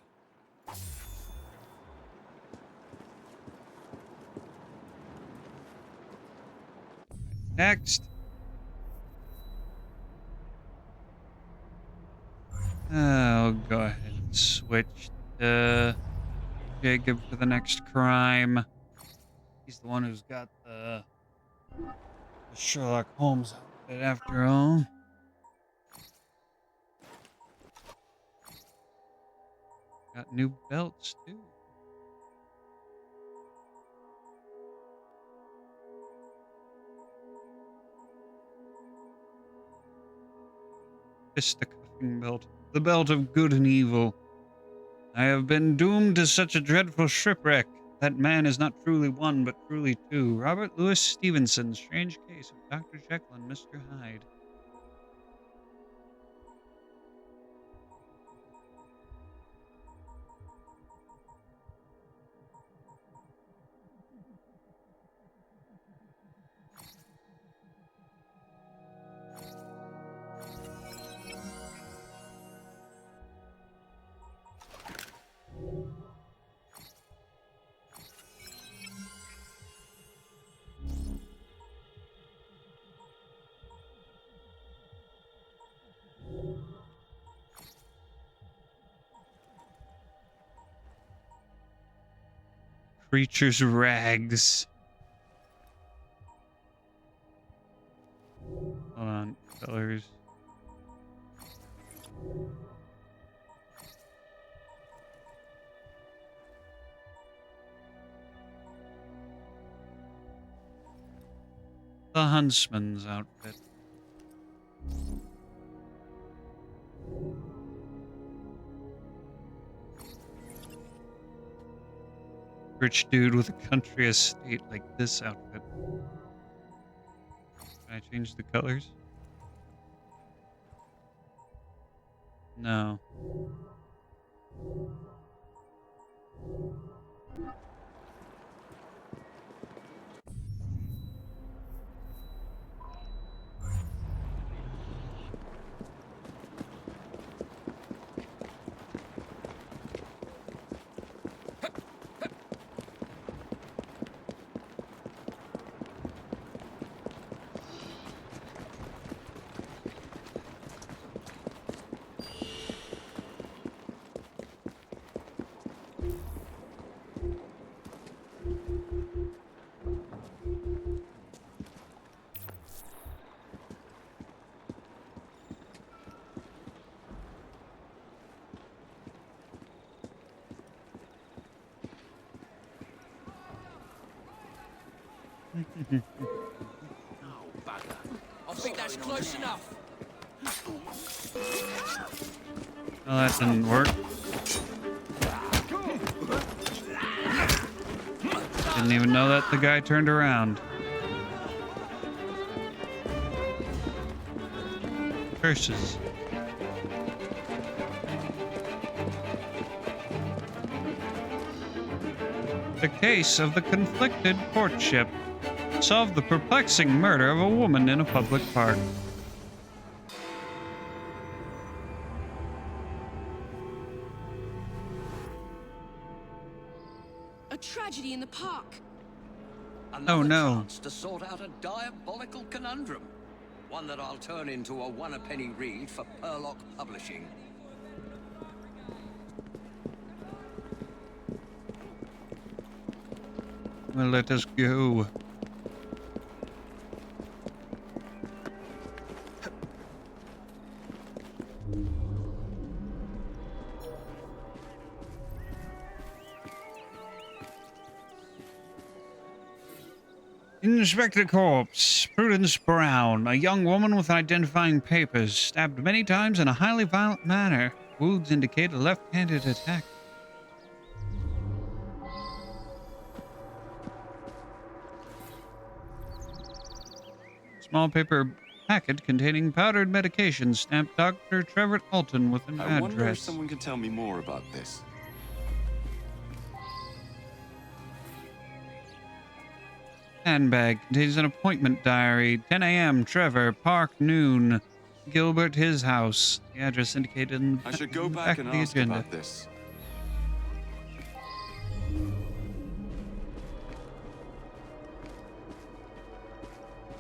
Next. I'll go ahead and switch to Jacob for the next crime. He's the one who's got the Sherlock Holmes outfit after all. Got new belts too. Fisticuffing belt. The belt of good and evil. I have been doomed to such a dreadful shipwreck. That man is not truly one, but truly two. Robert Louis Stevenson, Strange Case of Dr. Jekyll and Mr. Hyde. Creature's rags. Hold on, colors. The huntsman's outfit. Rich dude with a country estate like this outfit. Can I change the colors? No.
Oh, bugger. I think that's close enough.
Oh, that didn't work. Didn't even know that the guy turned around. Curses. The case of the conflicted courtship solved the perplexing murder of a woman in a public park.
A tragedy in the park.
Another
no.
chance to sort out a diabolical conundrum. One that I'll turn into a one-a-penny read for Purlock Publishing.
Well, let us go. Inspector Corpse, Prudence Brown, a young woman with identifying papers, stabbed many times in a highly violent manner. Wounds indicate a left-handed attack. Small paper packet containing powdered medication, stamped Dr. Trevor Alton with an
I wonder if
address.
someone can tell me more about this.
Handbag contains an appointment diary. 10 a.m. Trevor, Park, noon. Gilbert, his house. The address indicated in
I should go
the
back
back
and
of the
ask
agenda.
about this.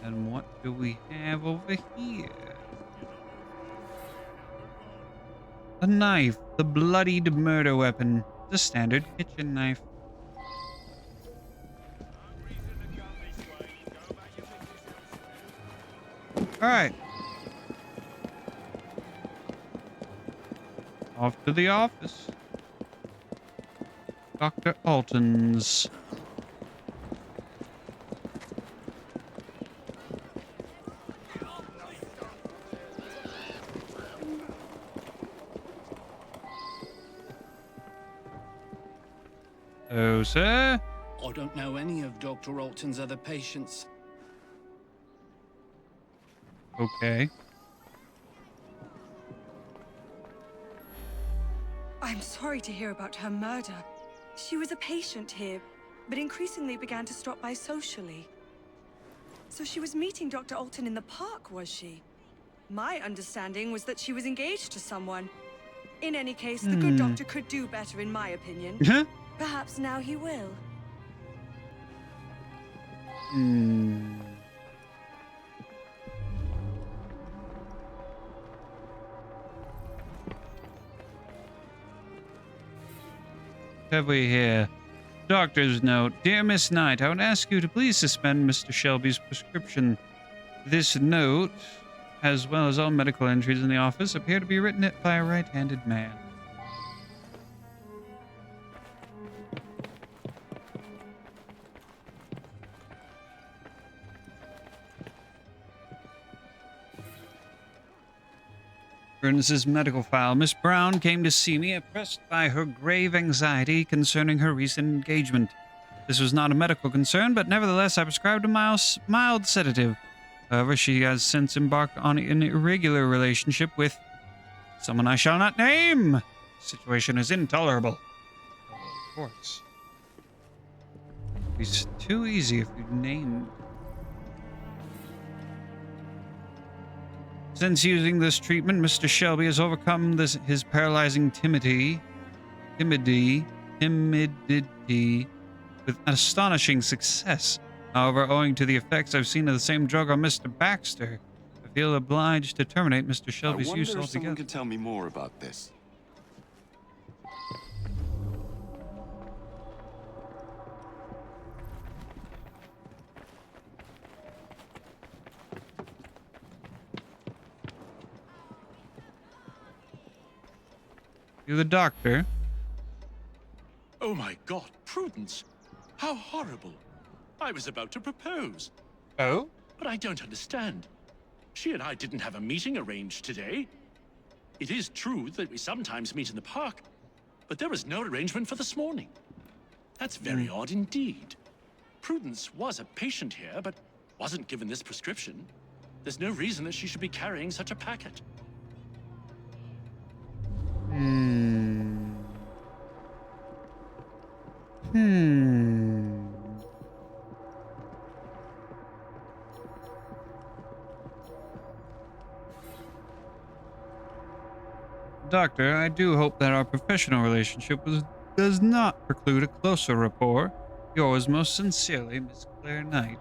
And what do we have over here? A knife, the bloodied murder weapon. The standard kitchen knife. Alright. Off to the office. Dr. Alton's. Oh, sir?
I don't know any of Dr. Alton's other patients.
Okay.
I'm sorry to hear about her murder. She was a patient here, but increasingly began to stop by socially. So she was meeting Dr. Alton in the park, was she? My understanding was that she was engaged to someone. In any case, the good doctor could do better, in my opinion. Perhaps now he will.
Have we here? Doctor's note. Dear Miss Knight, I would ask you to please suspend Mr. Shelby's prescription. This note, as well as all medical entries in the office, appear to be written by a right-handed man. Burns' medical file. Miss Brown came to see me, oppressed by her grave anxiety concerning her recent engagement. This was not a medical concern, but nevertheless I prescribed a mild sedative. However, she has since embarked on an irregular relationship with someone I shall not name. The situation is intolerable. Of course. It's too easy if you name. Since using this treatment, Mr. Shelby has overcome his paralyzing timidity with astonishing success. However, owing to the effects I've seen of the same drug on Mr. Baxter, I feel obliged to terminate Mr. Shelby's use
I wonder if someone
altogether.
can tell me more about this.
You're the doctor.
Oh my God, Prudence! How horrible! I was about to propose.
Oh?
But I don't understand. She and I didn't have a meeting arranged today. It is true that we sometimes meet in the park, but there was no arrangement for this morning. That's very odd indeed. Prudence was a patient here, but wasn't given this prescription. There's no reason that she should be carrying such a packet.
Doctor, I do hope that our professional relationship does not preclude a closer rapport. Yours most sincerely, Miss Claire Knight.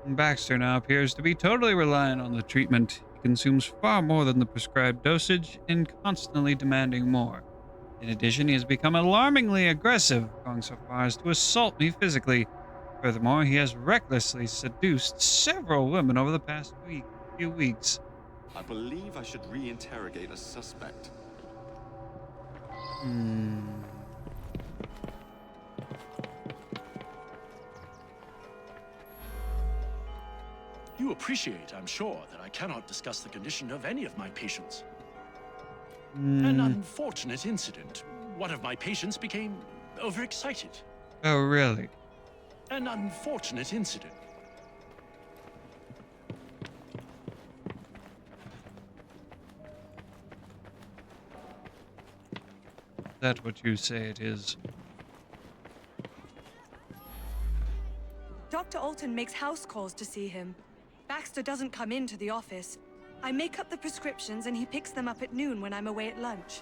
Baxter now appears to be totally reliant on the treatment. He consumes far more than the prescribed dosage and constantly demanding more. In addition, he has become alarmingly aggressive, going so far as to assault me physically. Furthermore, he has recklessly seduced several women over the past few weeks.
I believe I should reinterrogate a suspect.
You appreciate, I'm sure, that I cannot discuss the condition of any of my patients. An unfortunate incident. One of my patients became overexcited.
Oh, really?
An unfortunate incident.
That's what you say it is.
Dr. Alton makes house calls to see him. Baxter doesn't come into the office. I make up the prescriptions and he picks them up at noon when I'm away at lunch.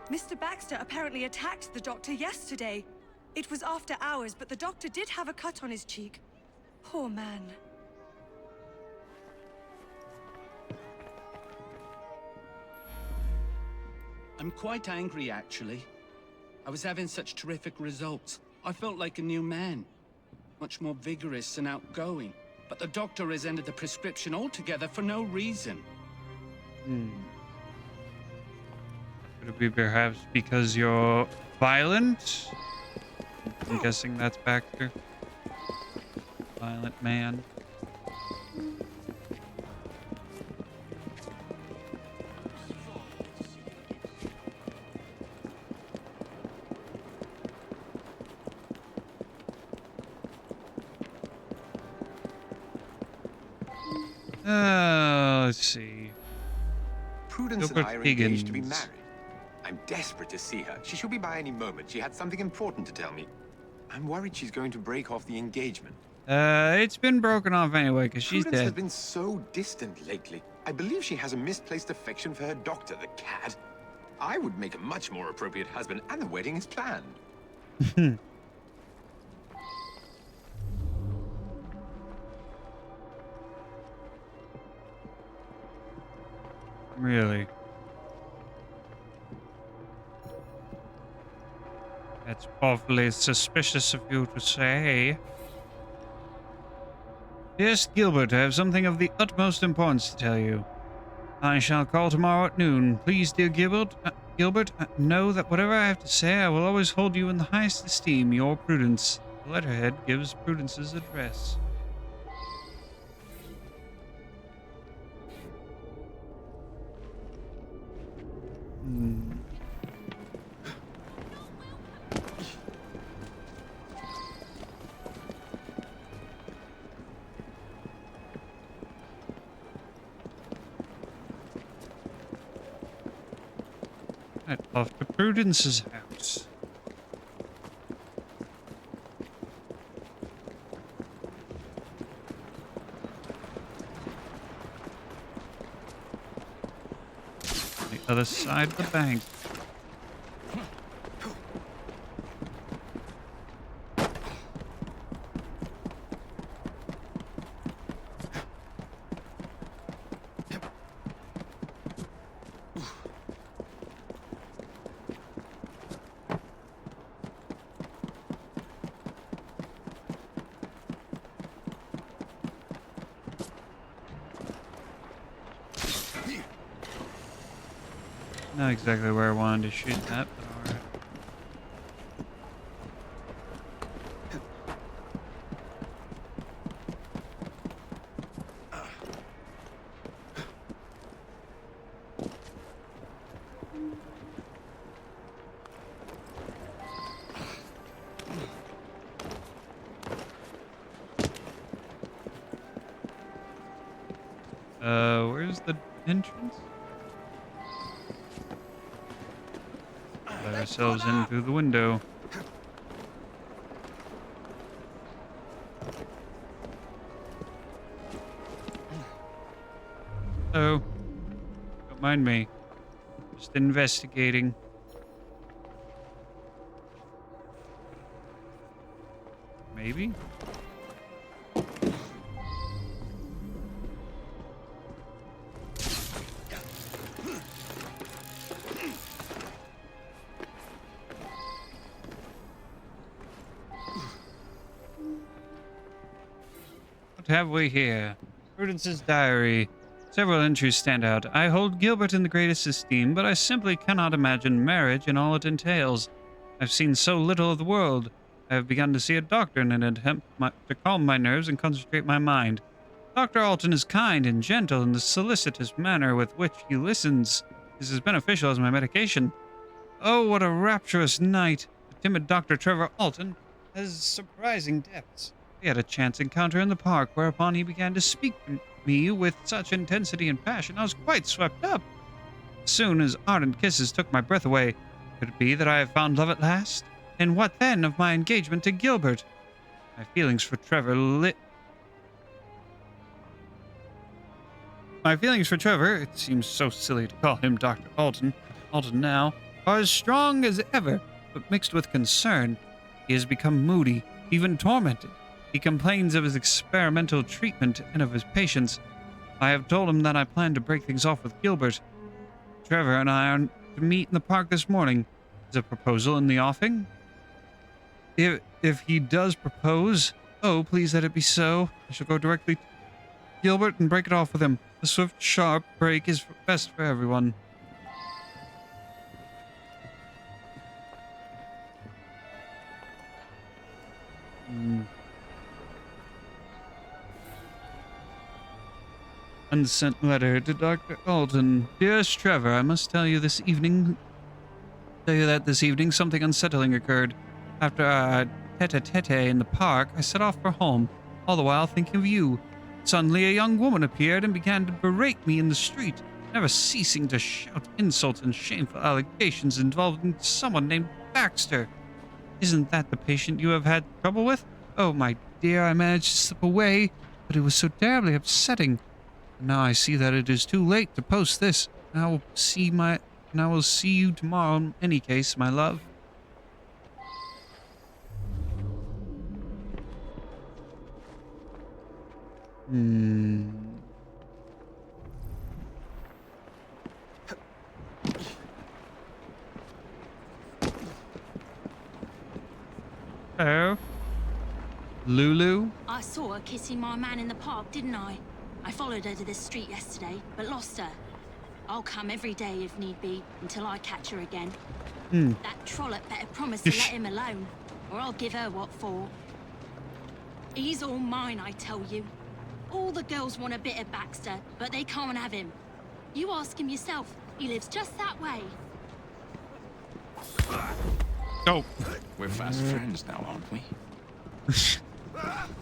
Mr. Baxter apparently attacked the doctor yesterday. It was after hours, but the doctor did have a cut on his cheek. Poor man.
I'm quite angry, actually. I was having such terrific results. I felt like a new man. Much more vigorous and outgoing. But the doctor has ended the prescription altogether for no reason.
Could it be perhaps because you're violent? I'm guessing that's Baxter. Violent man. Let's see.
Prudence and
Gilbert
I are
Higgins.
engaged to be married. I'm desperate to see her. She should be by any moment. She had something important to tell me. I'm worried she's going to break off the engagement.
It's been broken off anyway, because she's
Prudence has
dead.
been so distant lately. I believe she has a misplaced affection for her doctor, the cad. I would make a much more appropriate husband, and the wedding is planned.
Really? That's awfully suspicious of you to say. Yes, Gilbert, I have something of the utmost importance to tell you. I shall call tomorrow at noon. Please, dear Gilbert, know that whatever I have to say, I will always hold you in the highest esteem. Your Prudence. The letterhead gives Prudence's address. Right, off to Prudence's house. The other side of the bank. Not exactly where I wanted to shoot that, but alright. Where's the entrance? Let ourselves in through the window. Oh, don't mind me. Just investigating. Maybe? What have we here? Prudence's diary. Several entries stand out. I hold Gilbert in the greatest esteem, but I simply cannot imagine marriage and all it entails. I've seen so little of the world. I have begun to see a doctor in an attempt to calm my nerves and concentrate my mind. Dr. Alton is kind and gentle, and the solicitous manner with which he listens is as beneficial as my medication. Oh, what a rapturous night! The timid Dr. Trevor Alton has surprising depths. We had a chance encounter in the park, whereupon he began to speak to me with such intensity and passion I was quite swept up. Soon his ardent kisses took my breath away. Could it be that I have found love at last? And what then of my engagement to Gilbert? My feelings for Trevor, it seems so silly to call him Dr. Alton now, are as strong as ever, but mixed with concern. He has become moody, even tormented. He complains of his experimental treatment and of his patients. I have told him that I plan to break things off with Gilbert. Trevor and I are to meet in the park this morning. Is a proposal in the offing? If he does propose, oh, please let it be so. I shall go directly to Gilbert and break it off with him. A swift, sharp break is best for everyone. Unsent letter to Dr. Alton. Dearest Trevor, I must tell you that this evening something unsettling occurred. After our tete-a-tete in the park, I set off for home, all the while thinking of you. Suddenly a young woman appeared and began to berate me in the street, never ceasing to shout insults and shameful allegations involving someone named Baxter. Isn't that the patient you have had trouble with? Oh, my dear, I managed to slip away, but it was so terribly upsetting. And now I see that it is too late to post this. And I will see you tomorrow in any case, my love. Hello? Lulu?
I saw her kissing my man in the park, didn't I? I followed her to this street yesterday, but lost her. I'll come every day if need be, until I catch her again. That trollop better promise to let him alone, or I'll give her what for. He's all mine, I tell you. All the girls want a bit of Baxter, but they can't have him. You ask him yourself. He lives just that way.
Oh.
We're fast friends now, aren't we?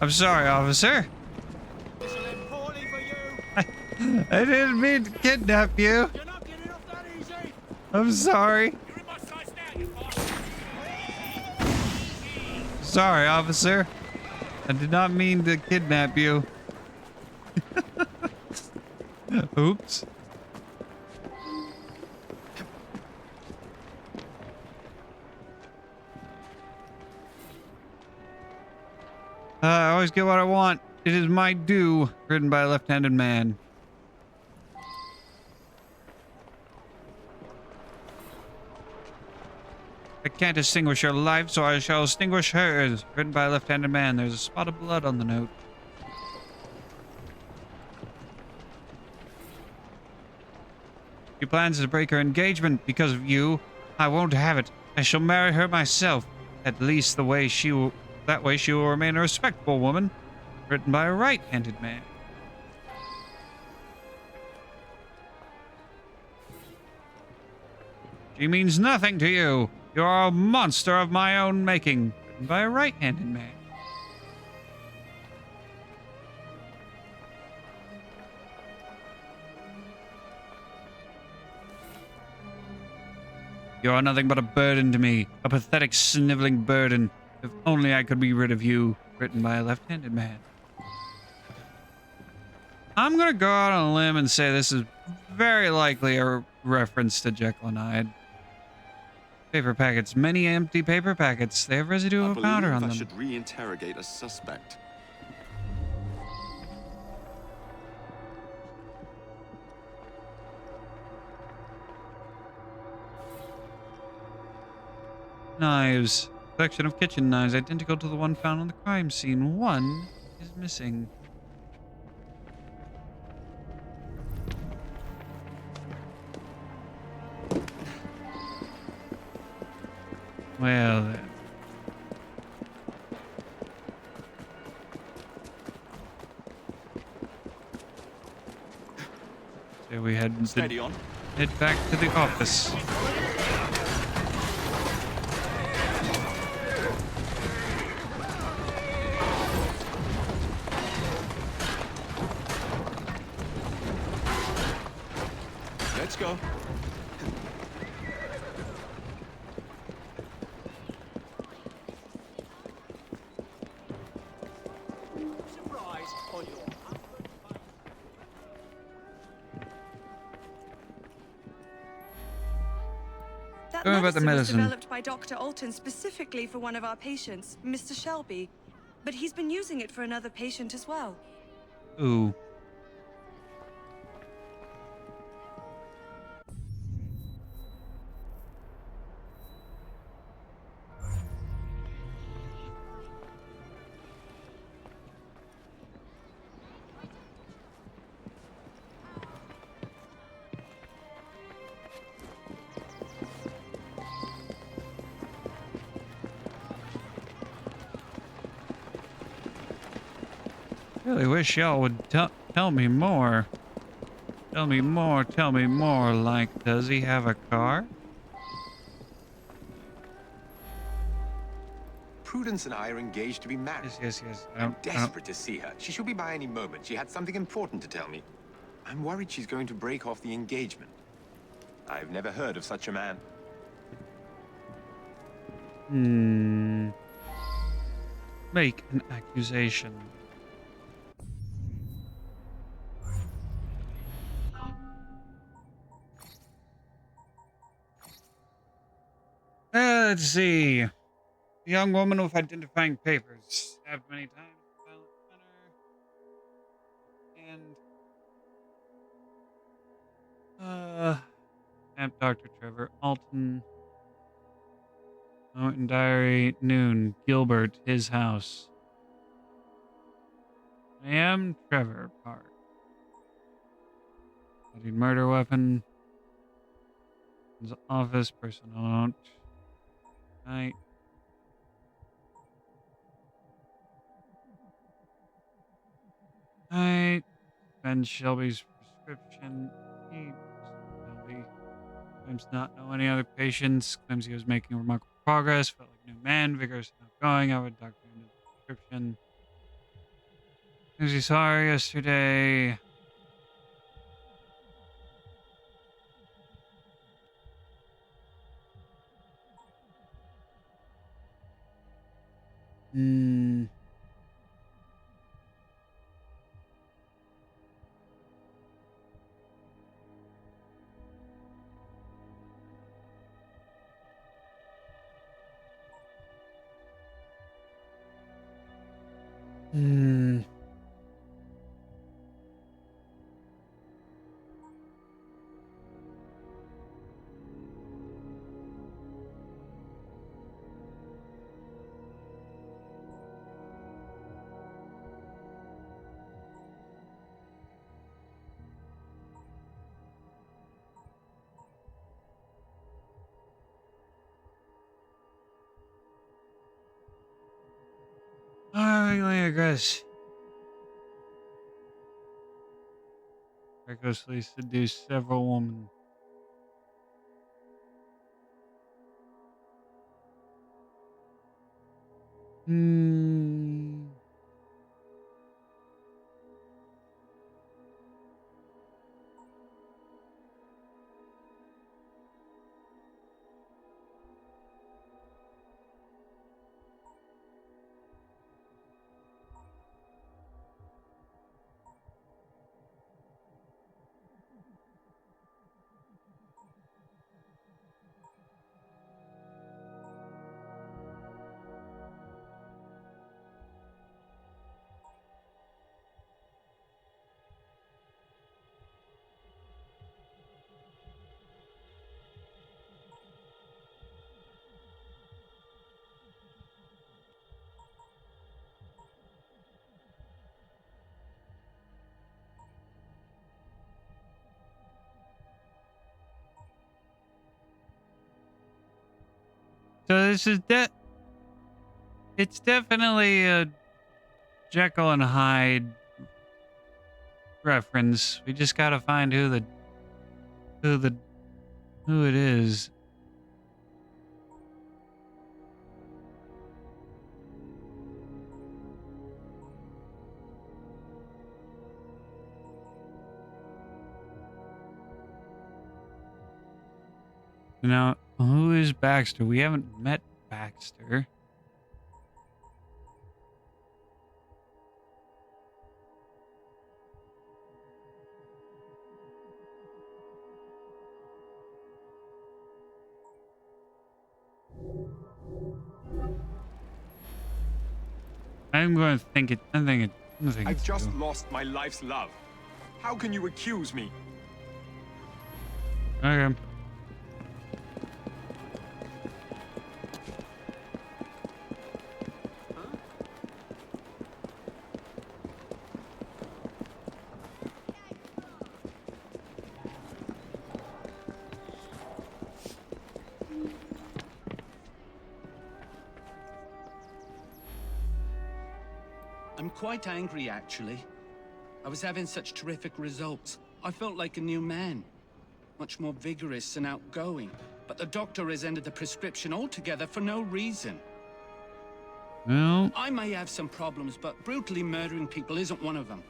I'm sorry, officer. I didn't mean to kidnap you. I'm sorry. Sorry, officer. I did not mean to kidnap you. Oops. I always get what I want. It is my due. Written by a left-handed man. I can't extinguish your life, so I shall extinguish hers. Written by a left-handed man. There's a spot of blood on the note. She plans to break her engagement because of you. I won't have it. I shall marry her myself. At least that way she will remain a respectable woman. Written by a right-handed man. She means nothing to you. You are a monster of my own making. Written by a right-handed man. You are nothing but a burden to me. A pathetic, sniveling burden. If only I could be rid of you. Written by a left-handed man. I'm gonna go out on a limb and say this is very likely a reference to Jekyll and Hyde. Paper packets. Many empty paper packets. They have residue of powder on them.
I should reinterrogate a suspect.
Knives. Collection of kitchen knives identical to the one found on the crime scene. One is missing. Well then. So we head back to the office.
Let's go.
Surprise on your
That
Tell me about the
medicine was
medicine.
developed by Dr. Alton specifically for one of our patients, Mr. Shelby. But he's been using it for another patient as well.
Ooh. Really wish y'all would tell me more. Tell me more, tell me more. Like, does he have a car?
Prudence and I are engaged to be married.
Yes.
I'm desperate to see her. She should be by any moment. She had something important to tell me. I'm worried she's going to break off the engagement. I've never heard of such a man.
Make an accusation. Let's see. A young woman with identifying papers. Stabbed many times. Violent manner. And Dr. Trevor Alton. Norton Diary, noon. Gilbert, his house. I am Trevor Park. Studied murder weapon. His office, personal note. Night. Night. Ben Shelby's prescription. Shelby claims not know any other patients. Claims he was making remarkable progress. Felt like a new man, vigorous and outgoing. I would doctor into the prescription. Claims he saw her yesterday. Recklessly seduced several women. So this is it's definitely a Jekyll and Hyde reference. We just gotta find who it is. Now, who is Baxter? We haven't met Baxter. I'm going to think it.
I've just lost my life's love. How can you accuse me?
Okay.
I'm quite angry, actually. I was having such terrific results. I felt like a new man. Much more vigorous and outgoing. But the doctor has ended the prescription altogether for no reason.
Well,
I may have some problems, but brutally murdering people isn't one of them.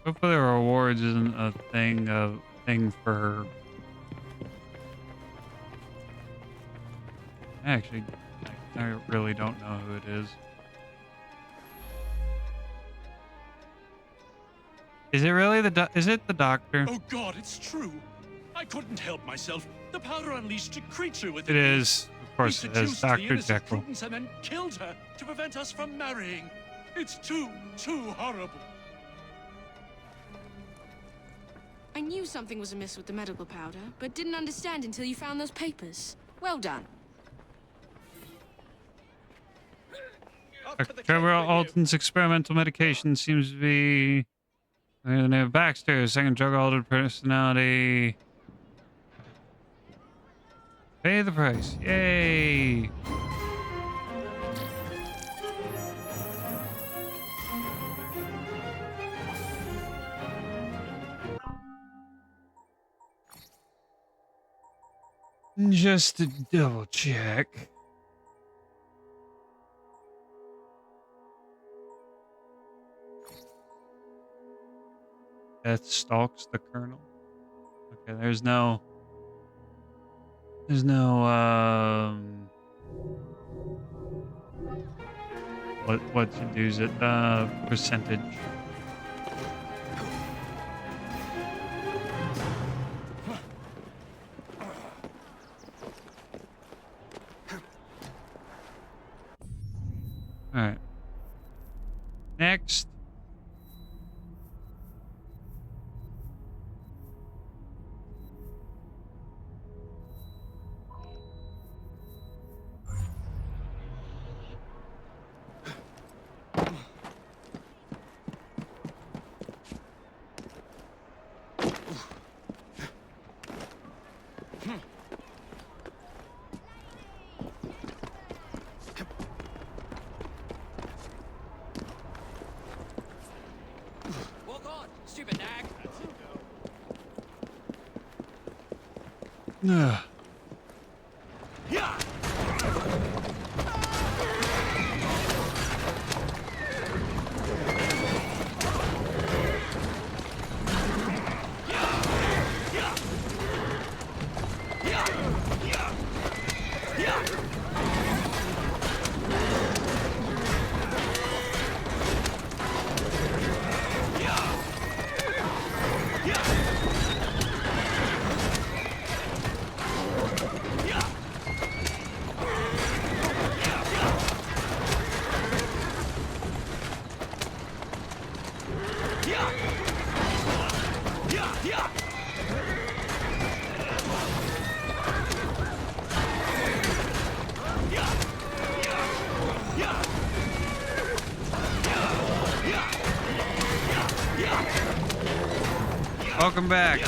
hopefully the rewards isn't a thing for her. Actually, I really don't know who it is. Is it really is it the doctor?
Oh God, it's true. I couldn't help myself. The powder unleashed a creature within
It
me.
is. Of course it is.
Seduced the
Dr.
innocent
Jekyll.
Prudence and then killed her to prevent us from marrying. It's too horrible.
I knew something was amiss with the medical powder, but didn't understand until you found those papers. Well done.
Trevor Alton's experimental medication seems to be the name of Baxter, second drug-altered personality. Pay the price. Yay! Just to double check. Death stalks the colonel. Okay, there's no what to do is it percentage. All right. Next.
Walk on, stupid nag.
Ugh. Welcome back.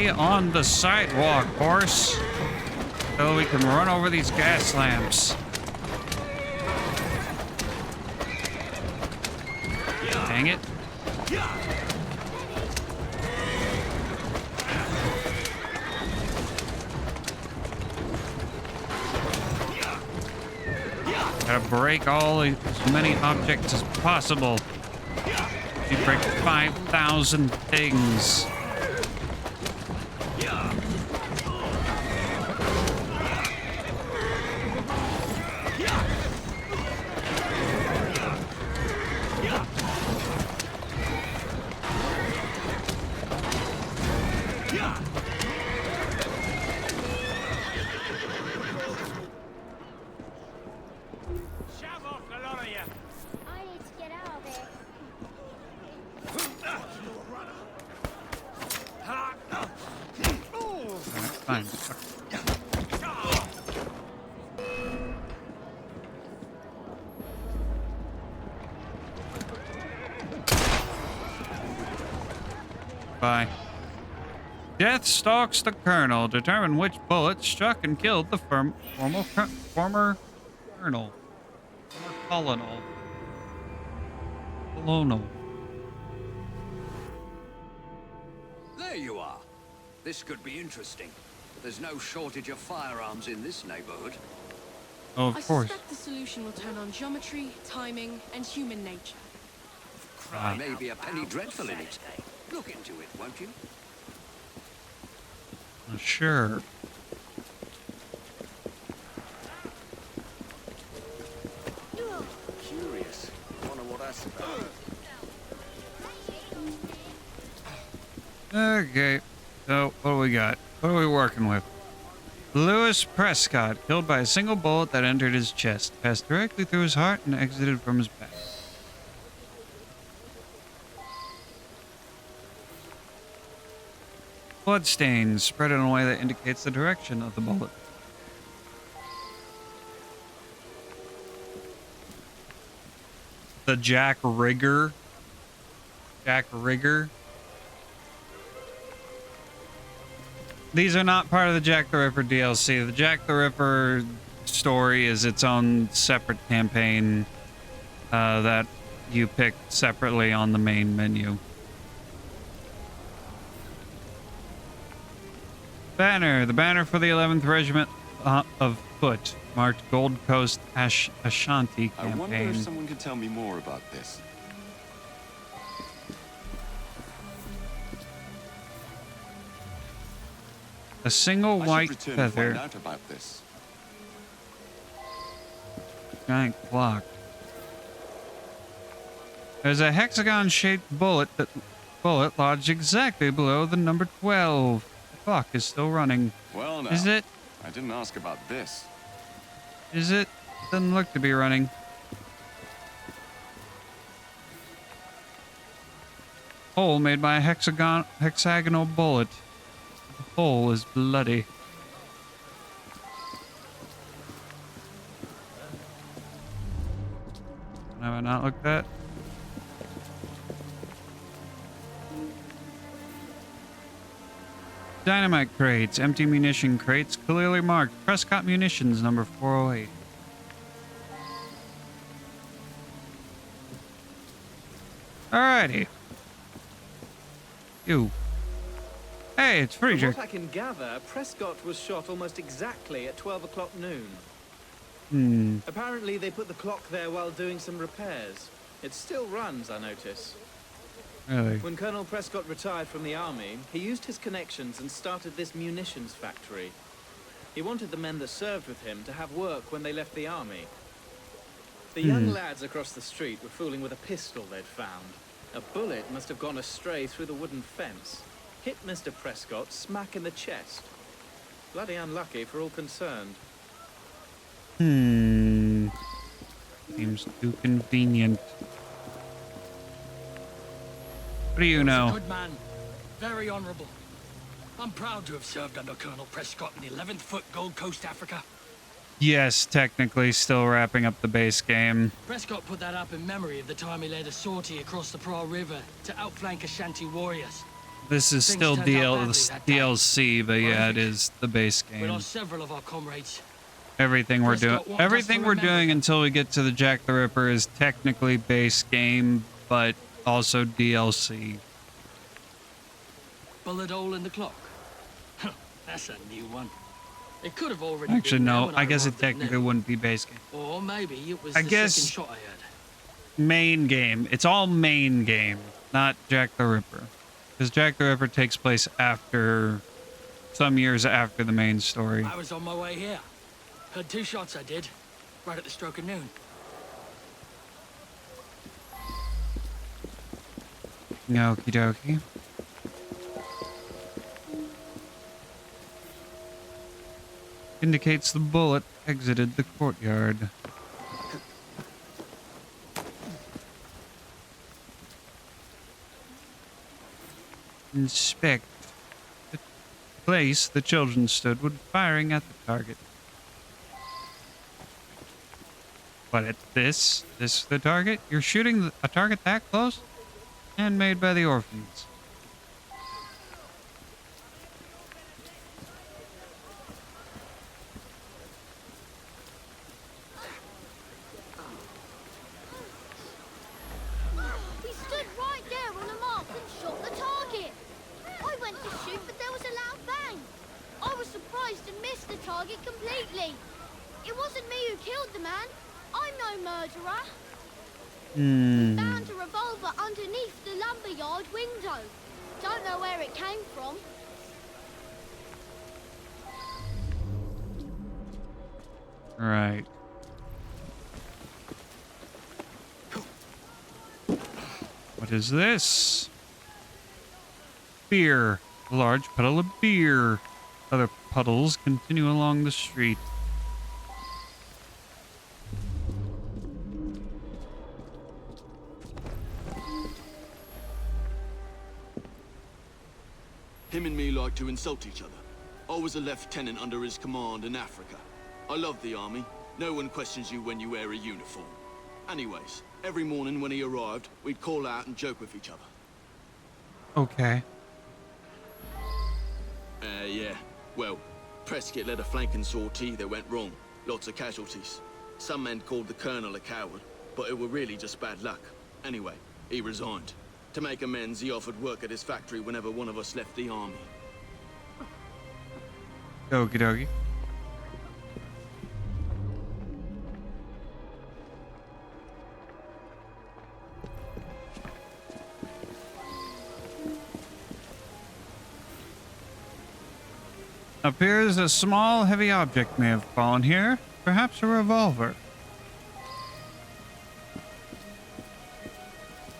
Stay on the sidewalk, horse. So we can run over these gas lamps. Dang it. Gotta break as many objects as possible. You break 5,000 things. Fine. Bye. Death stalks the colonel. Determine which bullet struck and killed the former colonel. Former colonel.
There you are. This could be interesting. There's no shortage of firearms in this neighborhood.
Oh, of course.
I suspect the solution will turn on geometry, timing, and human nature.
There may be a penny dreadful in it. Look into it, won't you?
Sure.
Curious. Wonder what that's about.
Okay. So, what do we got? What are we working with? Lewis Prescott, killed by a single bullet that entered his chest, passed directly through his heart and exited from his back. Bloodstains spread in a way that indicates the direction of the bullet. The Jack Rigger. These are not part of the Jack the Ripper DLC. The Jack the Ripper story is its own separate campaign that you pick separately on the main menu. Banner. The banner for the 11th Regiment of Foot marked Gold Coast Ashanti campaign.
I wonder if someone could tell me more about this.
A single white feather.
Find out about this.
Giant clock. There's a hexagon-shaped bullet lodged exactly below the number 12. The clock is still running.
Well, now,
is it?
I didn't ask about this.
Is it? Doesn't look to be running. Hole made by a hexagonal bullet. The hole is bloody. Have I not looked at? Dynamite crates, empty munition crates, clearly marked Prescott Munitions number 408. Alrighty. You. Hey, it's Friedrich.
From what I can gather, Prescott was shot almost exactly at 12 o'clock noon. Apparently they put the clock there while doing some repairs. It still runs, I notice.
Really?
When Colonel Prescott retired from the army, he used his connections and started this munitions factory. He wanted the men that served with him to have work when they left the army. The young lads across the street were fooling with a pistol they'd found. A bullet must have gone astray through the wooden fence. Hit Mr. Prescott smack in the chest. Bloody unlucky for all concerned.
Seems too convenient. What do you know?
Good man. Very honorable. I'm proud to have served under Colonel Prescott in the 11th Foot Gold Coast, Africa.
Yes, technically still wrapping up the base game.
Prescott put that up in memory of the time he led a sortie across the Pra River to outflank Ashanti warriors.
This is
Things
still
turned out badly that day.
DLC, but yeah, it is the base
We
game.
lost several of our comrades.
Everything we're doing,
Prescott wanted us to
everything we're
remember
doing
them.
until we get to the Jack the Ripper is technically base game, but also DLC.
Bullet hole in the clock. That's a new one. It could have already
Actually,
been there
no,
when
I guess it
arrived at
technically
noon.
wouldn't be base game.
Or maybe it was
I
the
guess-
second shot I heard.
Main game. It's all main game, not Jack the Ripper. Because Jack the Ripper takes place after, some years after the main story.
I was on my way here. Heard 2 shots I did. Right at the stroke of noon.
Okie dokie. Indicates the bullet exited the courtyard. Inspect the place the children stood when firing at the target. What, at this? This the target? You're shooting a target that close? And made by the orphans.
He stood right there on the mark and shot the target. I went to shoot, but there was a loud bang. I was surprised and missed the target completely. It wasn't me who killed the man. I'm no murderer. Found a revolver underneath the lumberyard window. Don't know where it came from.
Right. What is this? Beer. A large puddle of beer. Other puddles continue along the street.
Him and me like to insult each other. I was a lieutenant under his command in Africa. I love the army. No one questions you when you wear a uniform. Anyways, every morning when he arrived, we'd call out and joke with each other.
Okay.
Yeah. Well, Prescott led a flanking sortie that went wrong. Lots of casualties. Some men called the colonel a coward, but it were really just bad luck. Anyway, he resigned. To make amends, he offered work at his factory whenever one of us left the army.
Okie dokie. Appears a small, heavy object may have fallen here. Perhaps a revolver.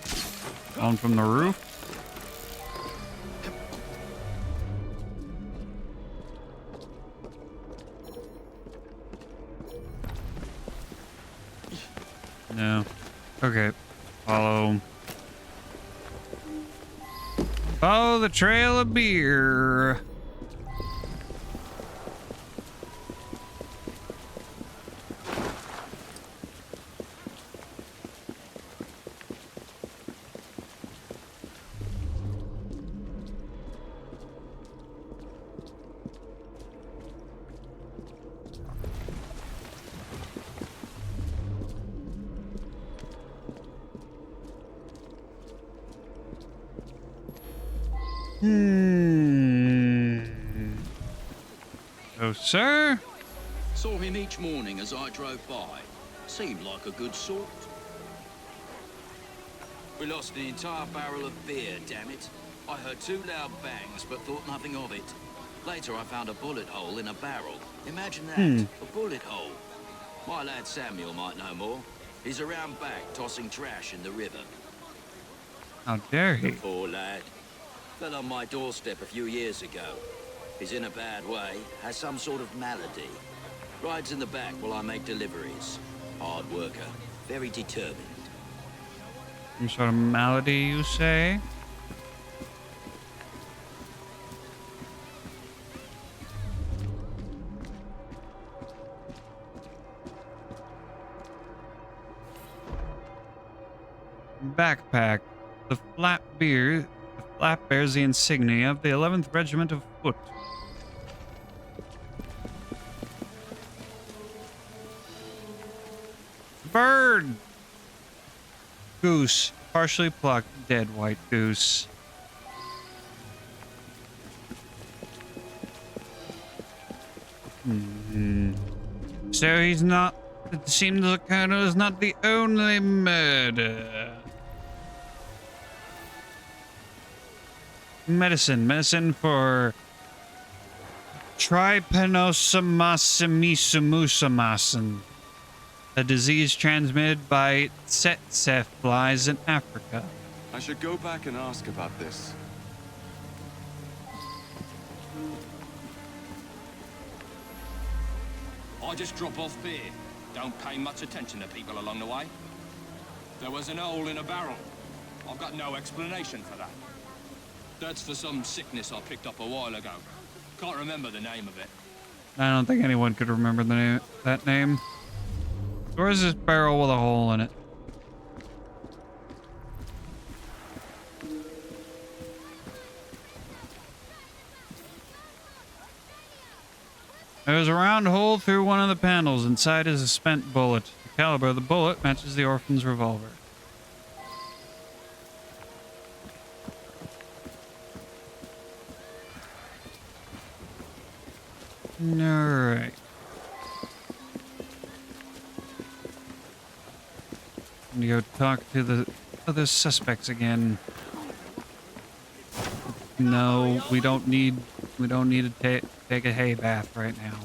Fallen from the roof. No. Okay. Follow. Follow the trail of beer. Oh, sir?
Saw him each morning as I drove by. Seemed like a good sort. We lost an entire barrel of beer, damn it. I heard 2 loud bangs, but thought nothing of it. Later, I found a bullet hole in a barrel. Imagine that, a bullet hole. My lad Samuel might know more. He's around back, tossing trash in the river.
How dare he?
The poor lad. Fell on my doorstep a few years ago. He's in a bad way, has some sort of malady. Rides in the back while I make deliveries. Hard worker, very determined.
Some sort of malady, you say? Backpack. The flat flap bears the insignia of the 11th Regiment of Foot. Bird! Goose. Partially plucked, dead white goose. So he's not... It seems the colonel is not the only murder. Medicine for trypanosomasimisumusumasin, a disease transmitted by tsetse flies in Africa.
I should go back and ask about this.
I just drop off beer. Don't pay much attention to people along the way. There was an hole in a barrel. I've got no explanation for that. That's for some sickness I picked up a while ago. Can't remember the name of it.
I don't think anyone could remember that name. Where's this barrel with a hole in it? There's a round hole through one of the panels. Inside is a spent bullet. The caliber of the bullet matches the orphan's revolver. Alright. I'm gonna go talk to the other suspects again. No, we don't need to take a hay bath right now.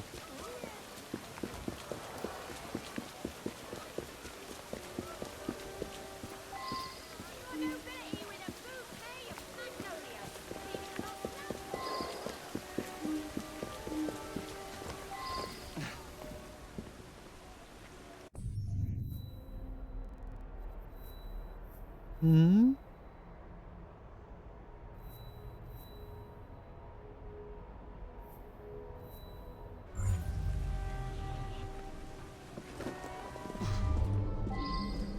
Hmm?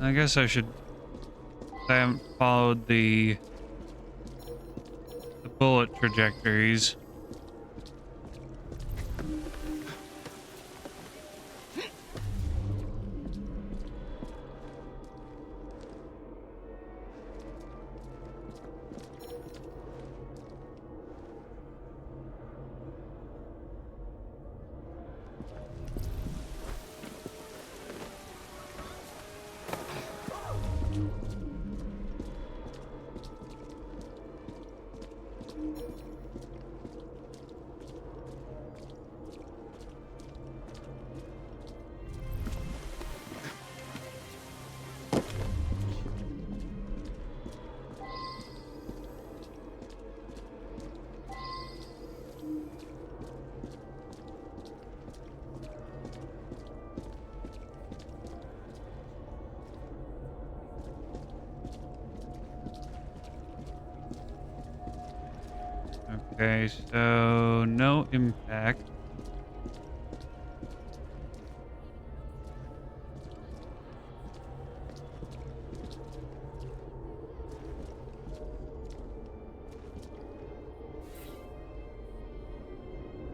I guess I should... I haven't followed the bullet trajectories. Okay, so no impact.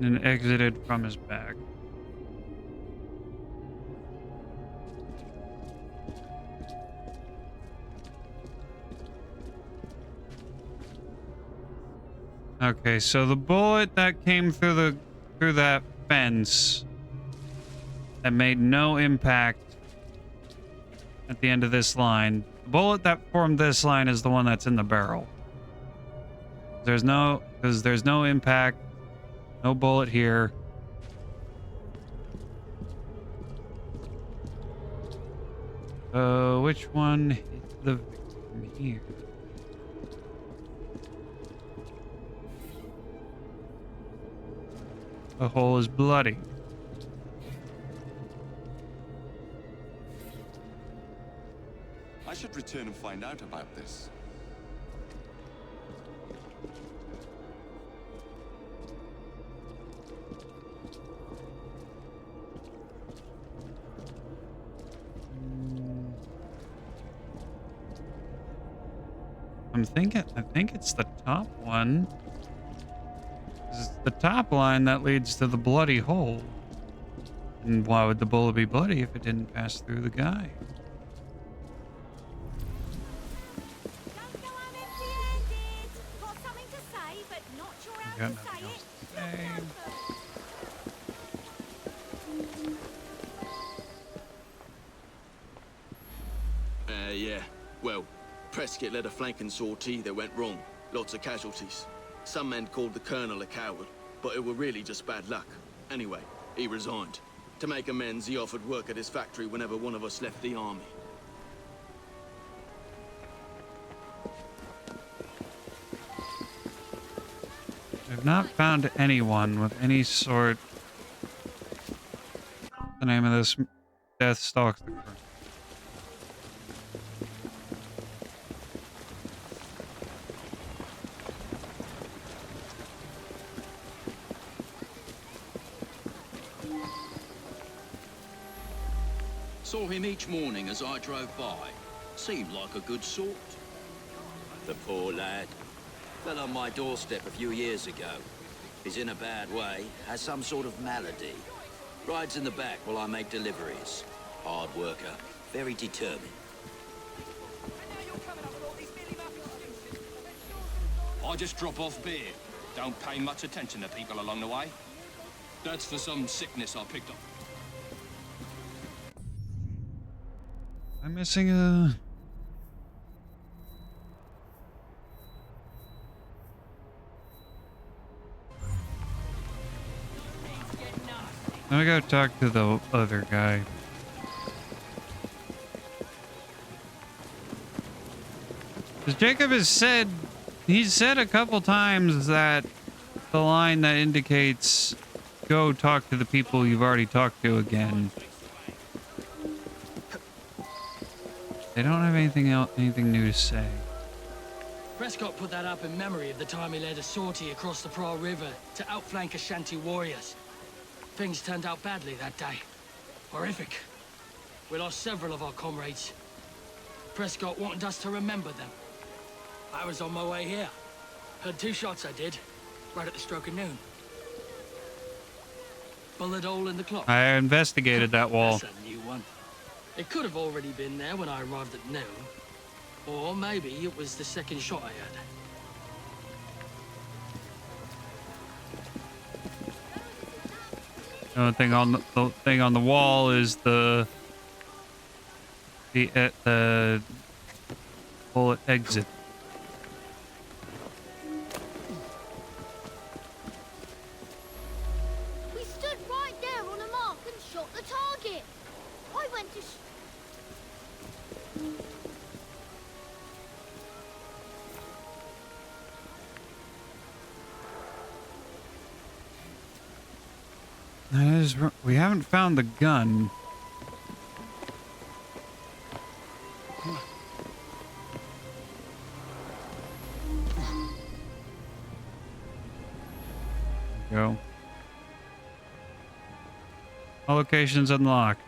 And exited from his back. Okay, so the bullet that came through that fence that made no impact at the end of this line. The bullet that formed this line is the one that's in the barrel. There's no impact, no bullet here. So which one hit the victim here? The hole is bloody.
I should return and find out about this.
I think it's the top one. It's the top line that leads to the bloody hole. And why would the bullet be bloody if it didn't pass through the guy? Got nothing else to say.
Yeah. Well, Prescott led a flanking sortie that went wrong. Lots of casualties. Some men called the Colonel a coward, but it were really just bad luck. Anyway, he resigned. To make amends, he offered work at his factory whenever one of us left the army.
I've not found anyone with any sort... The name of this death stalks the crew.
Saw him each morning as I drove by. Seemed like a good sort. The poor lad. Fell on my doorstep a few years ago. He's in a bad way, has some sort of malady. Rides in the back while I make deliveries. Hard worker, very determined.
I just drop off beer. Don't pay much attention to people along the way. That's for some sickness I picked up.
I'm missing a... Let me go talk to the other guy. Because Jacob has said... He's said a couple times that the line that indicates go talk to the people you've already talked to again. They don't have anything else, anything new to say.
Prescott put that up in memory of the time he led a sortie across the Pra River to outflank Ashanti warriors. Things turned out badly that day. Horrific. We lost several of our comrades. Prescott wanted us to remember them. I was on my way here. Heard 2 shots I did, right at the stroke of noon. Bullet hole in the clock.
I investigated that wall.
That's a new one. It could have already been there when I arrived at noon. Or maybe it was the second shot I had.
The only thing on the thing on the wall is the bullet exit.
We stood right there on a mark and shot the target. I went to
That is, we haven't found the gun. There we go. All locations unlocked.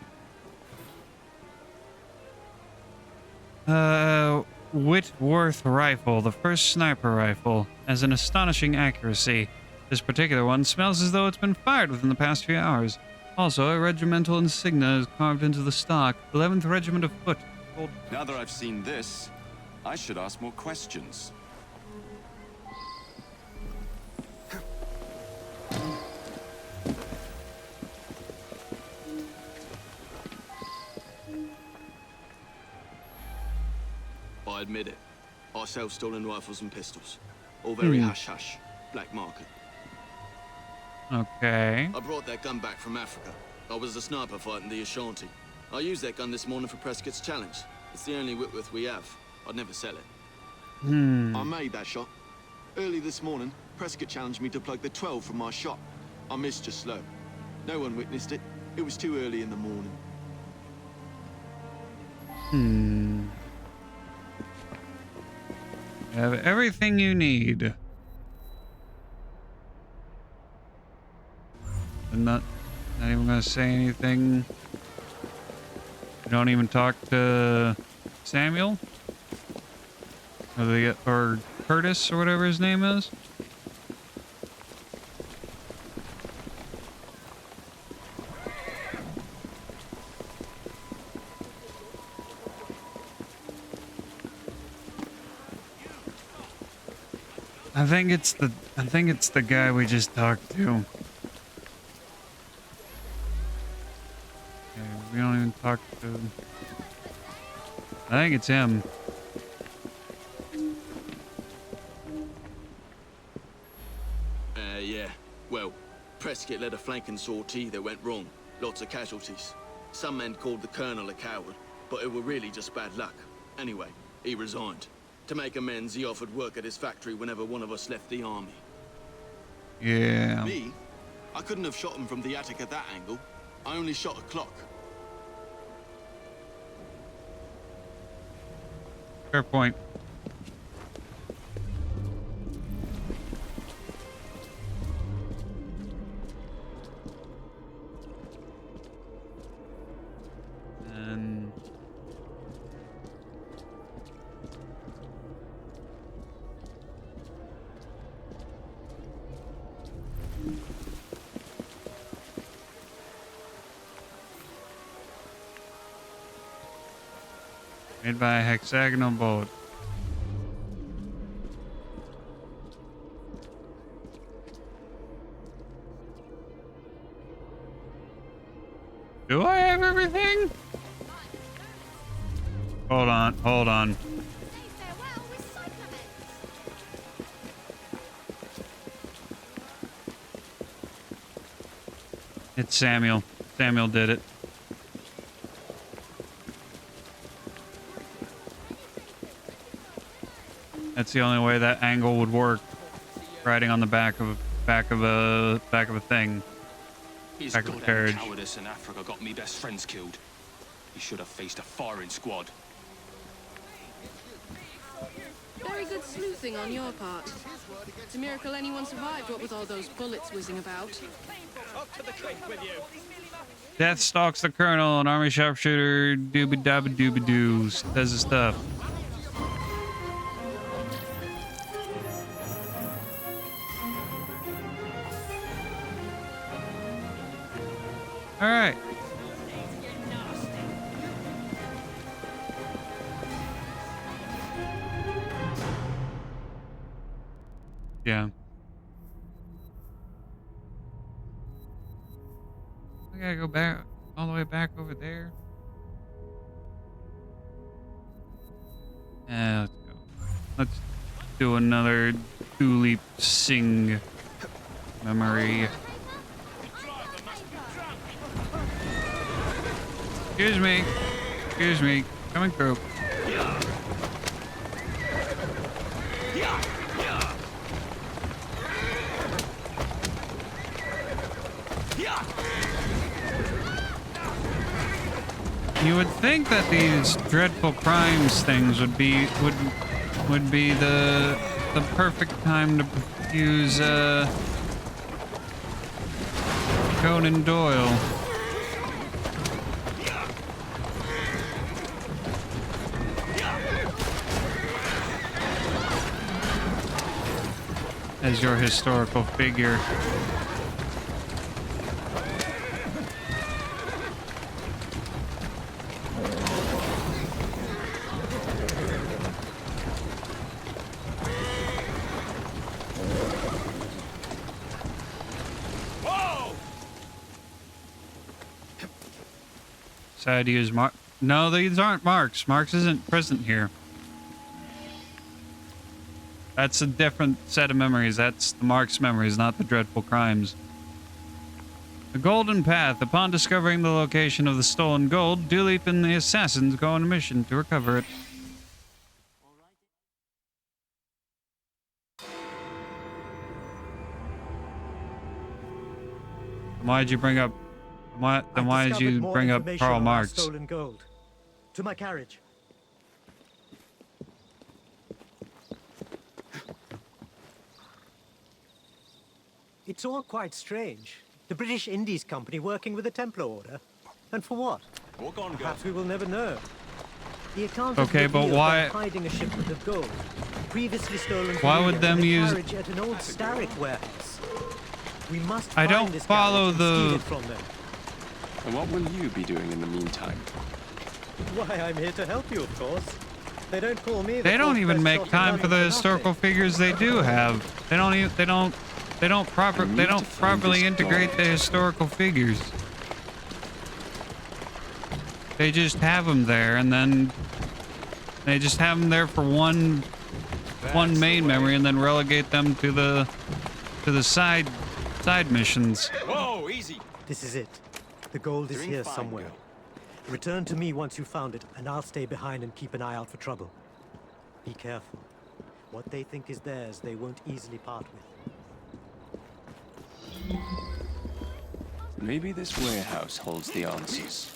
Whitworth rifle, the first sniper rifle, has an astonishing accuracy. This particular one smells as though it's been fired within the past few hours. Also, a regimental insignia is carved into the stock. 11th Regiment of Foot.
Now that I've seen this, I should ask more questions.
I admit it. I sell stolen rifles and pistols. All very hush-hush. Black market.
Okay.
I brought that gun back from Africa. I was a sniper fighting the Ashanti. I used that gun this morning for Prescott's challenge. It's the only Whitworth we have. I'd never sell it. I made that shot. Early this morning, Prescott challenged me to plug the 12 from my shot. I missed just slow. No one witnessed it. It was too early in the morning.
You have everything you need. I'm not even gonna say anything. You don't even talk to Samuel? Or Curtis or whatever his name is. I think it's the guy we just talked to. Okay, we don't even talk to. I think it's him.
Yeah. Well, Prescott led a flanking sortie that went wrong. Lots of casualties. Some men called the Colonel a coward, but it were really just bad luck. Anyway, he resigned. To make amends, he offered work at his factory whenever one of us left the army.
Yeah.
Me? I couldn't have shot him from the attic at that angle. I only shot a clock.
Fair point. And made by a hexagonal bolt. Do I have everything? Hold on, hold on. It's Samuel. Samuel did it. That's the only way that angle would work. Riding on the back of a thing.
His
Back of a
goddamn
carriage.
cowardice in Africa got me best friends killed. He should have faced a firing squad.
Very good sleuthing on your part. It's a miracle anyone survived, what with all those bullets whizzing about.
Up to the clink with you.
Death stalks the colonel, an army sharpshooter, dooby dabba dooby doo, says his stuff. All right. Yeah. I gotta go back all the way back over there. Yeah, let's go. Let's do another Tulip Sing memory. Excuse me. Excuse me. Coming through. You would think that these dreadful crimes things would be the perfect time to use Conan Doyle. As your historical figure. Decided to use Mark. No, these aren't Marks. Marks isn't present here. That's a different set of memories. That's the Marks memories, not the dreadful crimes. The Golden Path. Upon discovering the location of the stolen gold, Dooley and the assassins go on a mission to recover it. Why'd you bring up? Why did you bring up Karl Marx?
Stolen gold. To my carriage. It's all quite strange. The British Indies Company working with the Templar Order. And for what? Perhaps we will never know. The account
Okay, but
revealed
why-
they're hiding a shipment of gold. previously stolen
Why
from
would them
in a
use-
carriage at an old Starrick warehouse. We must
I
find
don't
this
follow
carriage and steal
the-
it from them.
And what will you be doing in the meantime?
Why, I'm here to help you, of course. They don't call me.
They don't even make time for the
nothing.
historical figures they do have. They don't properly integrate the historical figures. They just have them there, and then they just have them there for one main memory, and then relegate them to the side missions.
Whoa, easy.
This is it. The gold is
Doing
here
fine,
somewhere.
girl.
Return to me once you've found it, and I'll stay behind and keep an eye out for trouble. Be careful. What they think is theirs, they won't easily part with.
Maybe this warehouse holds the answers.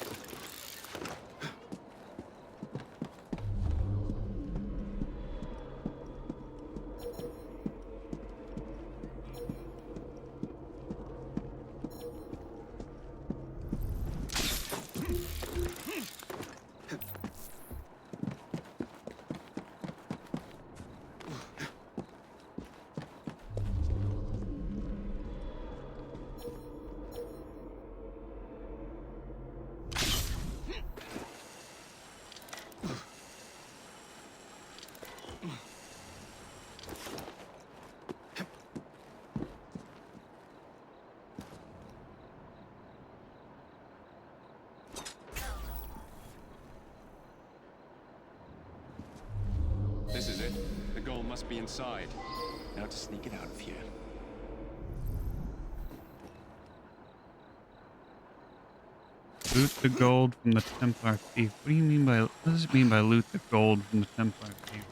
This is it. The goal must be inside. Now to sneak it out of here.
Loot the gold from the Templar thief. What do you mean by? What does it mean by loot the gold from the Templar thief?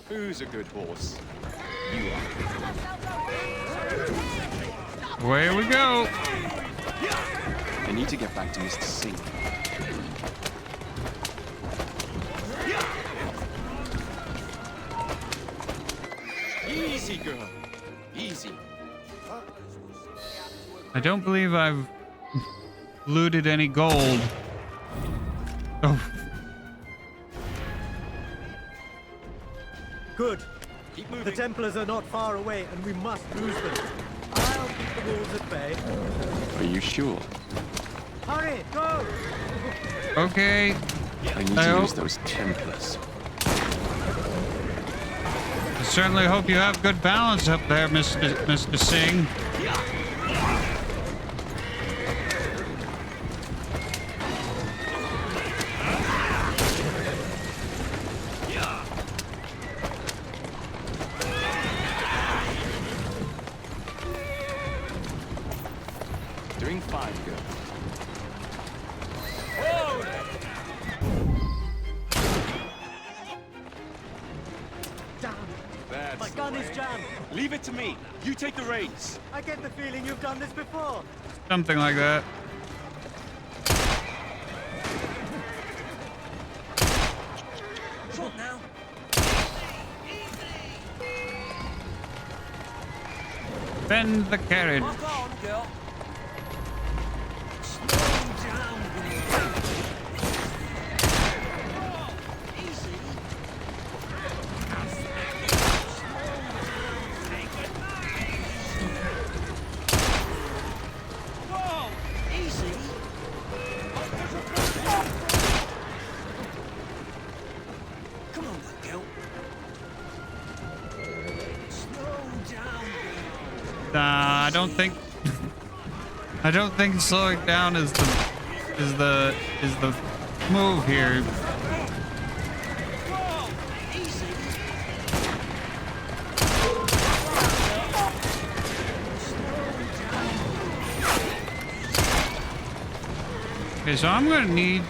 Who's a good horse? You are.
Away we go.
I need to get back to Mr. Singh. Easy, girl. Easy.
I don't believe I've looted any gold. Oh.
Good. The Templars are not far away, and we must lose them. I'll keep the wolves at bay.
Are you sure?
Hurry, go!
Okay.
I need to use those Templars.
I certainly hope you have good balance up there, Mr. Singh.
Doing fine, girl.
Damn!
That's
My gun is jammed.
Leave it to me. You take the reins.
I get the feeling you've done this before.
Something like that.
Shot now.
Bend the carriage.
on, girl.
I don't think slowing down is the move here. Okay, so I'm gonna need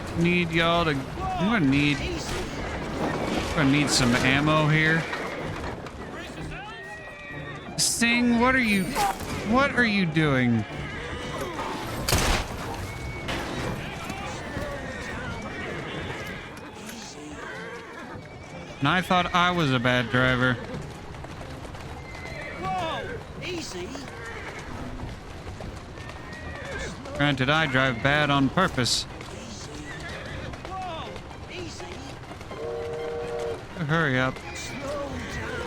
y'all to. I'm gonna need some ammo here. Sting, what are you doing? And I thought I was a bad driver.
Whoa! Easy!
Granted, I drive bad on purpose.
Whoa! Easy!
Hurry up.
Slow down!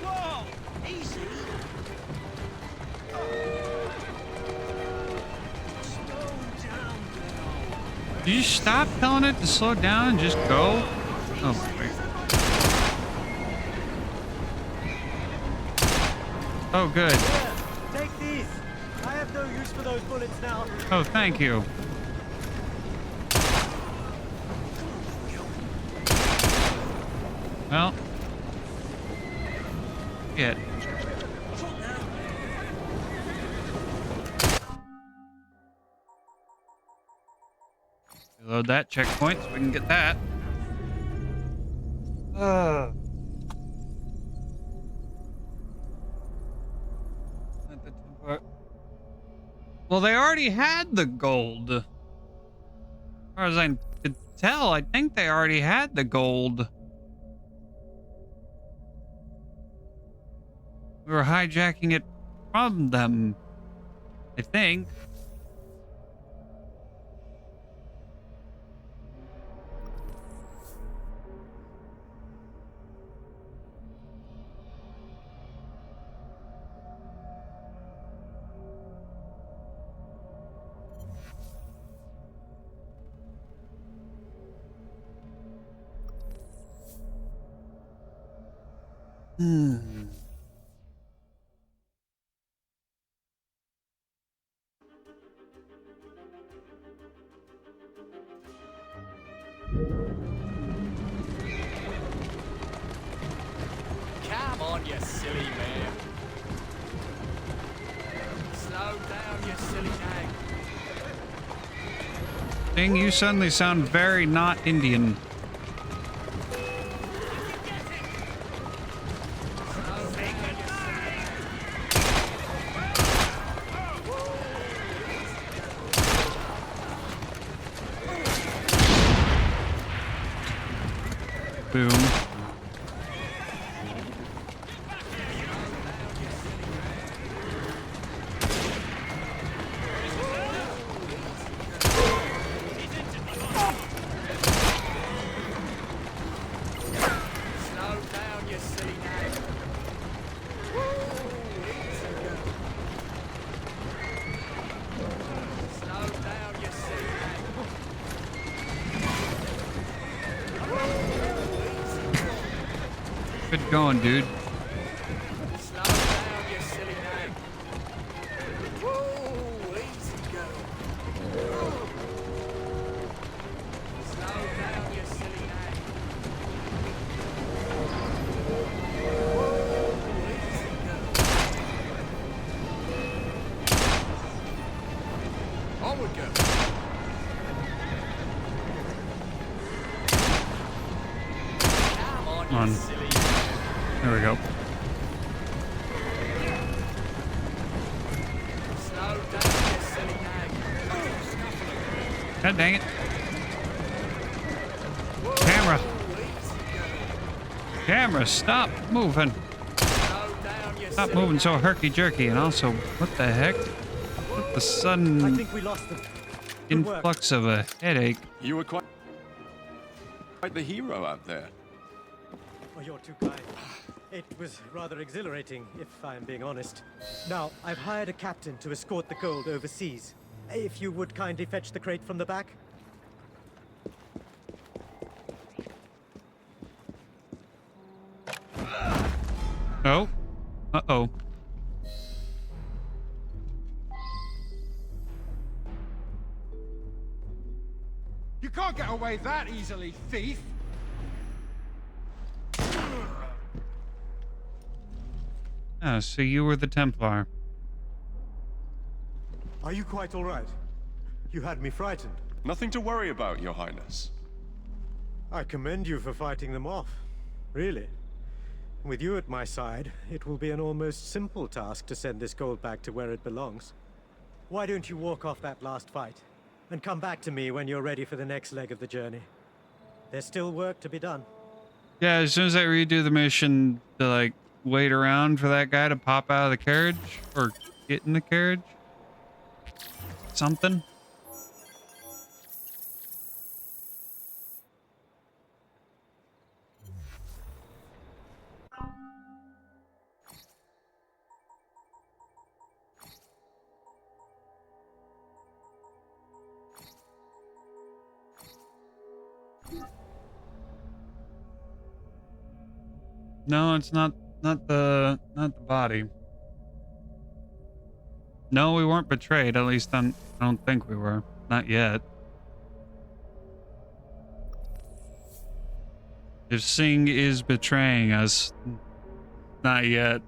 Whoa! Easy! Slow down, girl!
Did you stop telling it to slow down and just go? Oh, boy. Oh, good.
Here, take these. I have no use for those bullets now.
Oh, thank you. Well. Shit. Reload that checkpoint so we can get that. Well, they already had the gold. As far as I could tell, I think they already had the gold. We were hijacking it from them, I think.
Come on, you silly man. Slow down, you silly nag.
Ding, you suddenly sound very not Indian. Boom.
Slow down, you silly nag. Slow down, you silly nag.
Good going, dude.
Slow down, you silly nag. Woo, easy go. Slow down, you silly nag. Onward go. Come on,
Come on.
you silly.
There we go.
Slow down, you silly nag.
God dang it. Camera. Camera, stop moving. Stop moving so herky-jerky. And also, what the heck? What the
I
sudden
think we lost them. Good work.
influx of a headache?
You were quite the hero out there.
Oh, you're too kind. It was rather exhilarating, if I'm being honest. Now, I've hired a captain to escort the gold overseas. If you would kindly fetch the crate from the back.
Oh. Uh-oh.
You can't get away that easily, thief!
Ah, so you were the Templar.
Are you quite all right? You had me frightened.
Nothing to worry about, Your Highness.
I commend you for fighting them off. Really. With you at my side, it will be an almost simple task to send this gold back to where it belongs.
Why don't you walk off that last fight? and come back to me when you're ready for the next leg of the journey. There's still work to be done.
Yeah, as soon as I redo the mission to like wait around for that guy to pop out of the carriage or get in the carriage. Something. No, it's not the body. No, we weren't betrayed. At least I don't think we were. Not yet. If Singh is betraying us, not yet.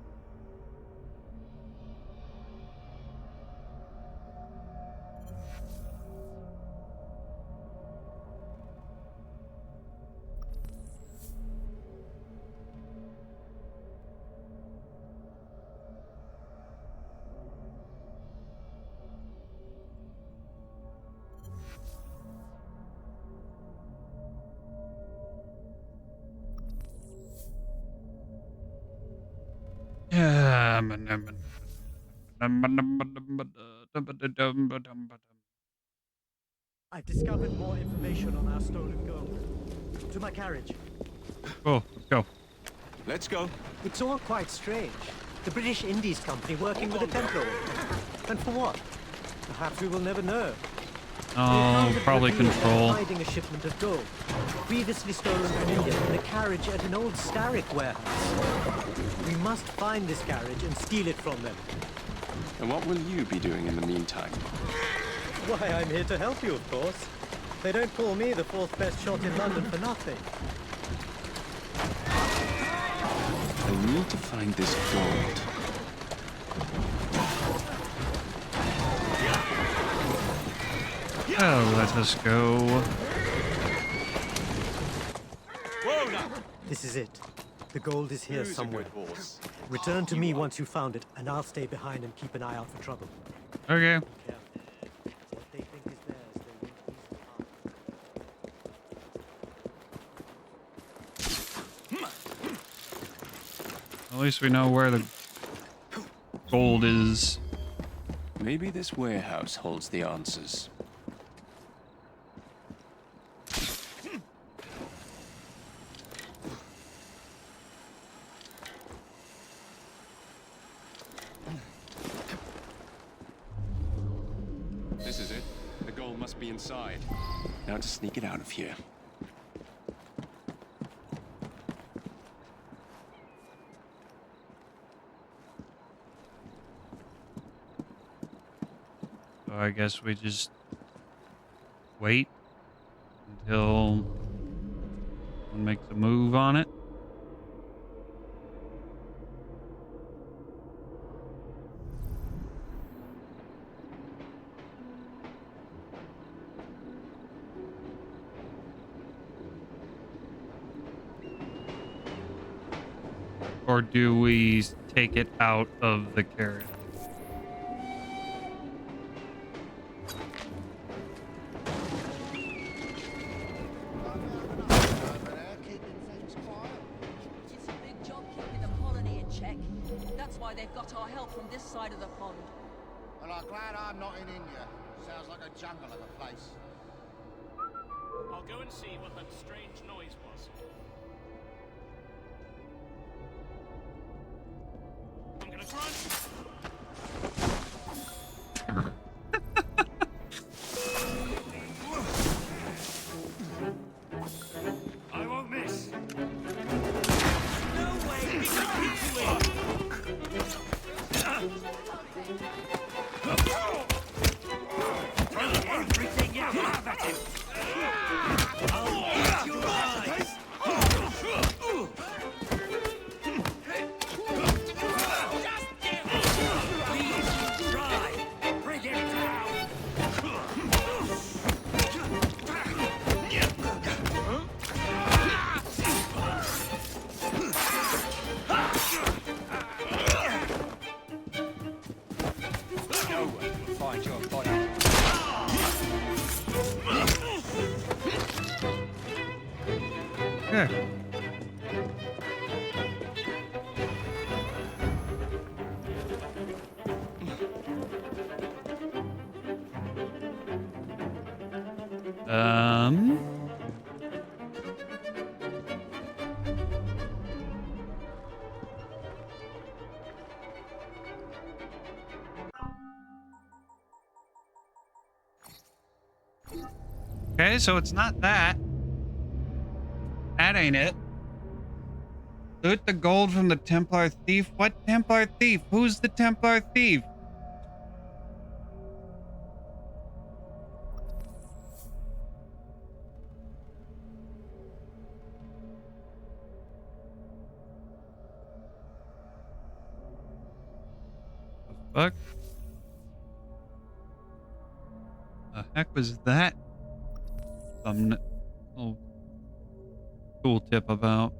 Yeah.
I've discovered more information on our stolen gold. To my carriage.
Oh, let's go.
Let's go.
It's all quite strange. The British Indies Company working with the Templar Order. And for what? Perhaps we will never know.
Oh, probably control.
Hiding a shipment of gold, previously stolen from India, in a carriage at an old Starrick warehouse. We must find this carriage and steal it from them.
And what will you be doing in the meantime?
Why, I'm here to help you, of course. They don't call me the fourth best shot in London for nothing.
I need to find this gold.
Oh, let us go.
This is it. The gold is here somewhere. Return to me once you found it, and I'll stay behind and keep an eye out for trouble.
Okay.
What they think is theirs, they won't easily harm.
At least we know where the gold is.
Maybe this warehouse holds the answers. This is it. The gold must be inside. Now to sneak it out of here.
So I guess we just wait until someone makes a move on it. Or do we take it out of the carriage?
It's a big job keeping the colony in check. That's why they've got our help from this side of the pond.
Well, I'm glad I'm not in India. Sounds like a jungle of a place.
I'll go and see what that strange noise was. I'm gonna grunt. I won't miss. No way! He's a Throw everything you have at him! I'll eat your eyes! Just get please try! Bring him down!
Okay. Um. Okay, so it's not that. That ain't it. Loot the gold from the Templar thief. What Templar thief? Who's the Templar thief? The fuck? The heck was that? Some little cool tip about.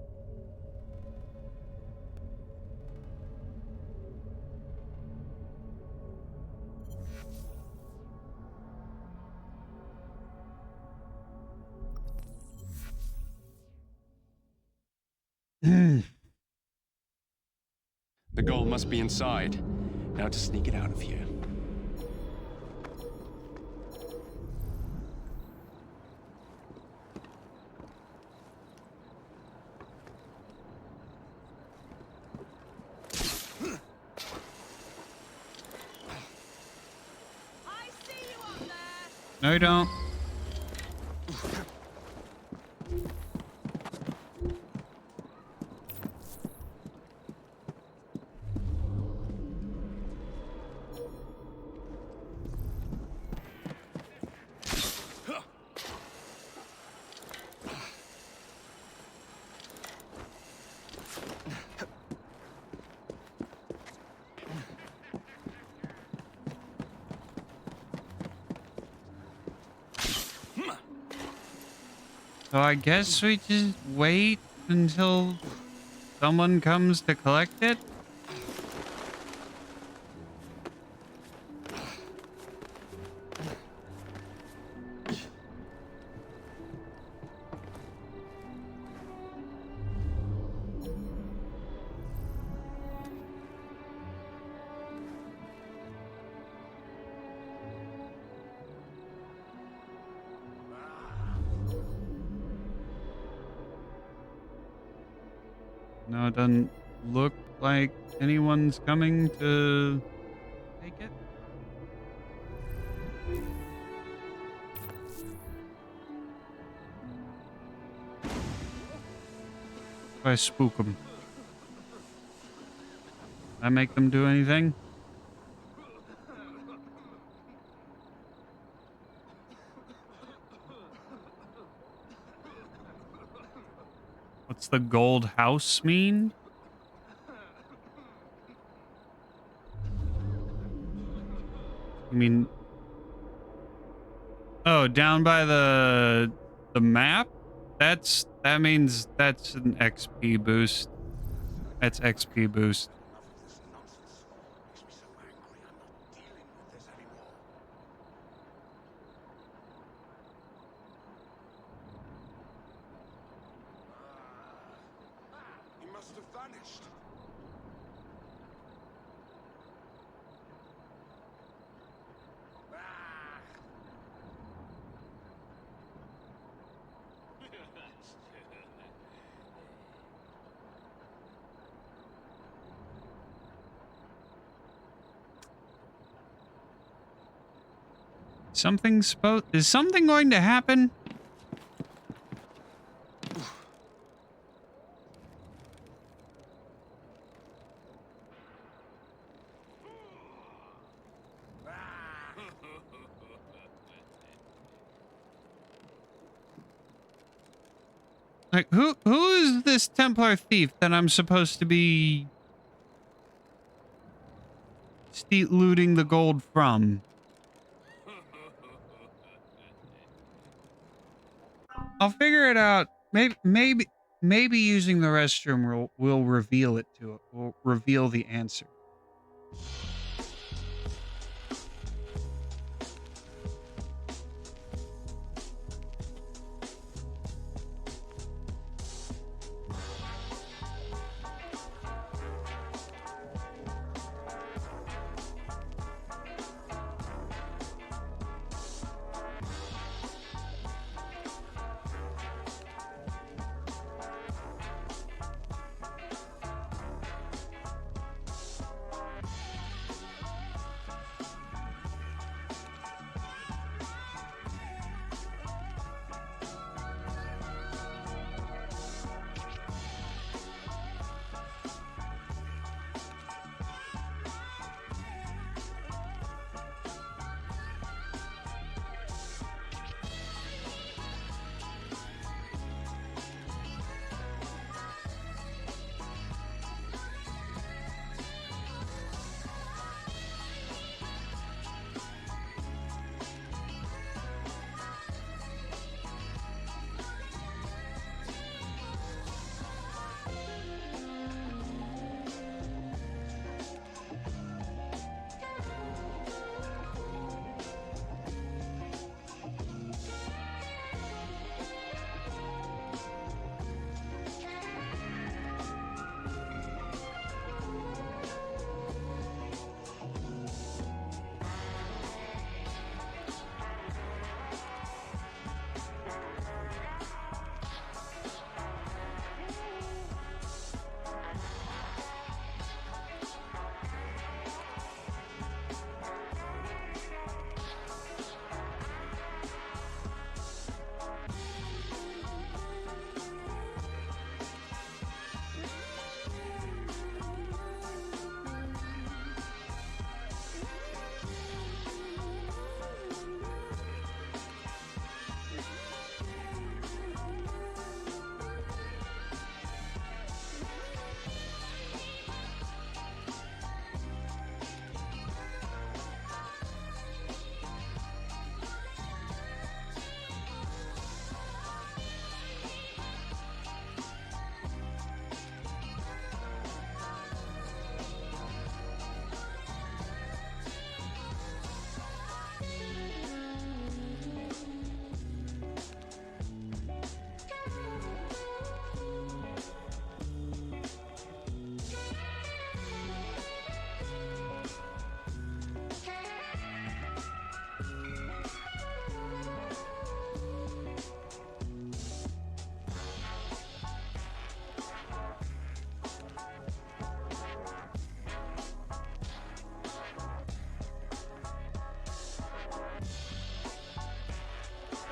The gold must be inside. Now to sneak it out of here.
No, you don't. So I guess we just wait until someone comes to collect it? No, it doesn't look like anyone's coming to take it. If I spook them, I make them do anything? What's the gold house mean? You mean, oh, down by the map? That means that's an XP boost. That's XP boost.
He must have vanished.
Is something going to happen? Like, who is this Templar thief that I'm supposed to be looting the gold from? I'll figure it out. Maybe using the restroom will reveal it to it. Will reveal the answer.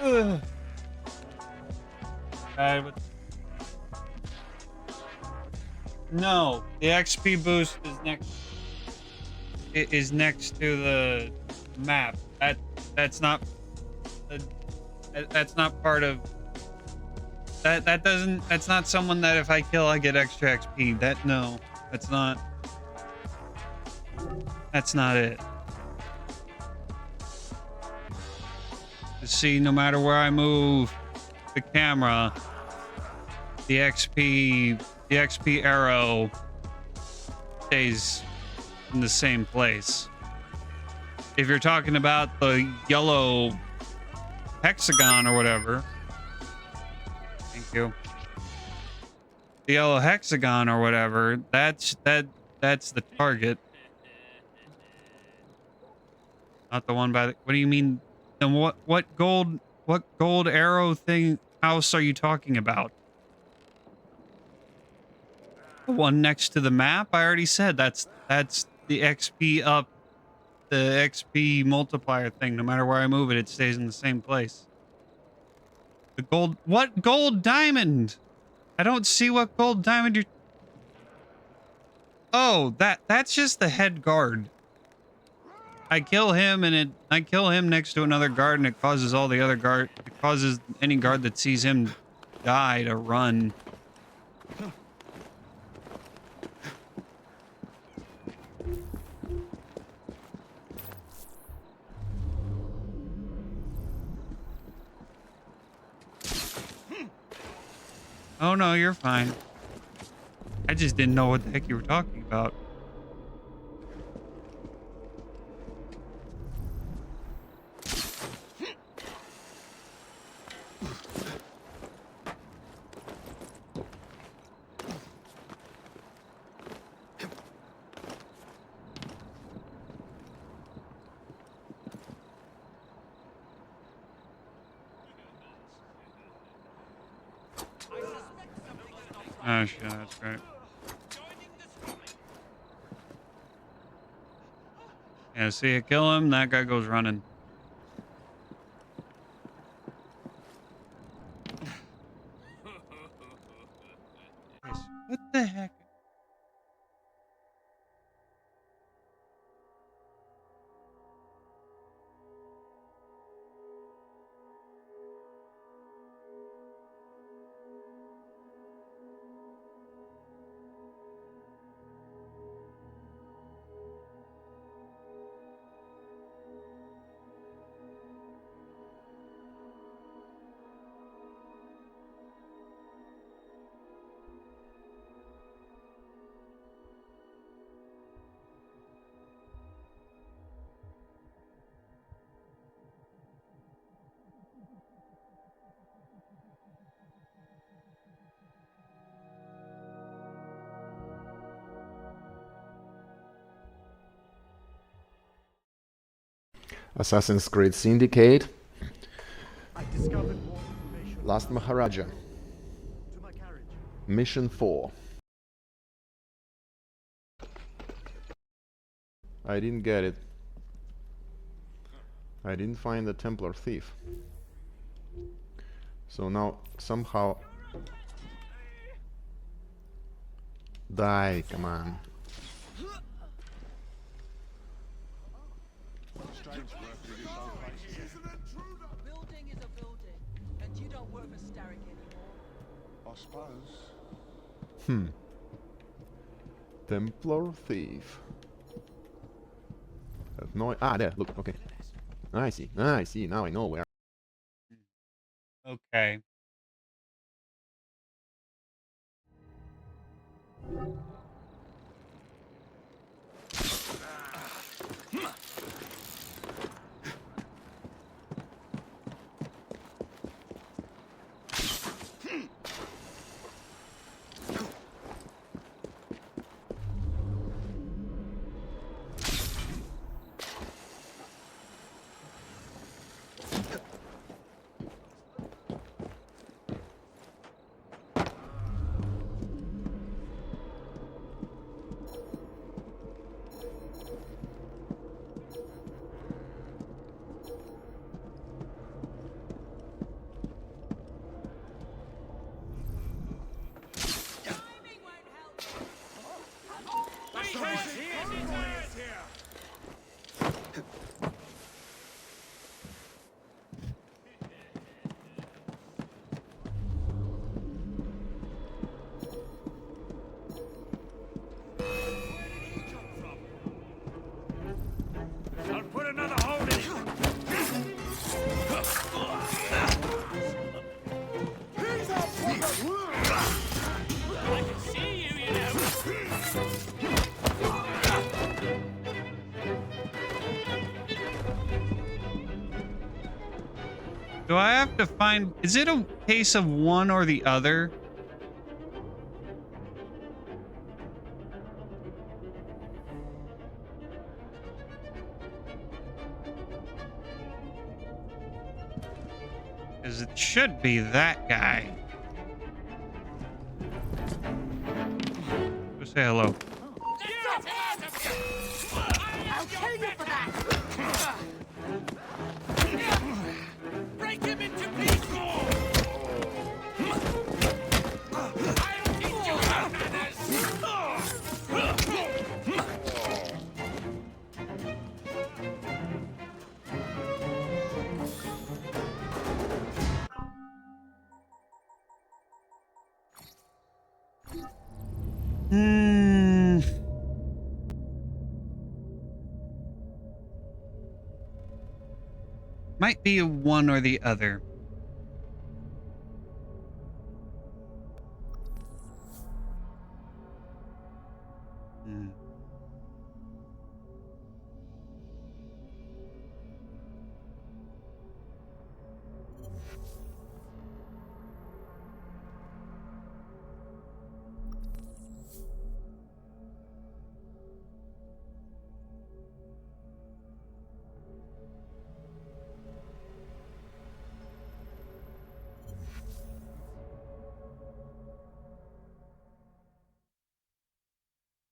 Ugh. No, the XP boost is next. It is next to the map. That's not. That's not part of. That doesn't. That's not someone that if I kill I get extra XP. No. That's not. That's not it. You see, no matter where I move the camera, the XP arrow stays in the same place. If you're talking about the yellow hexagon or whatever, thank you. The yellow hexagon or whatever, that's the target. Not the one by the, what do you mean? Then what gold arrow thing house are you talking about? The one next to the map? I already said that's the XP up, the XP multiplier thing. No matter where I move it, it stays in the same place. The gold, what gold diamond? I don't see what gold diamond you're. Oh, that's just the head guard. I kill him and I kill him next to another guard and it causes all the other guard, it causes any guard that sees him die to run. Oh no, you're fine. I just didn't know what the heck you were talking about. Oh shit, that's right. Yeah, see, I kill him, that guy goes running. What the heck?
Assassin's Creed Syndicate. Last Maharaja. Mission 4. I didn't get it. I didn't find the Templar thief. So now somehow... Die, come on.
Building is a building, and you don't work for Starrick anymore.
I suppose.
Templar thief. Have no... Ah, there, look, okay. I see, now I know where.
Okay. Do I have to find... Is it a case of one or the other? Because it should be that guy. Go say hello.
I'll kill you for that! Break him into pieces! I'll teach you how manners!
Might be a one or the other.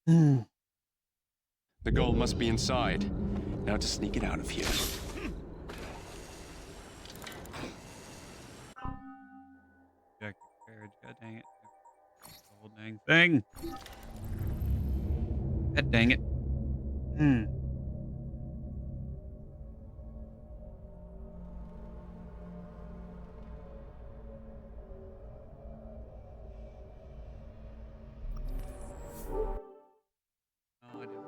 The gold must be inside. Now to sneak it out of here.
Jack the carriage, god dang it. The whole dang thing. God dang it. Oh, I didn't.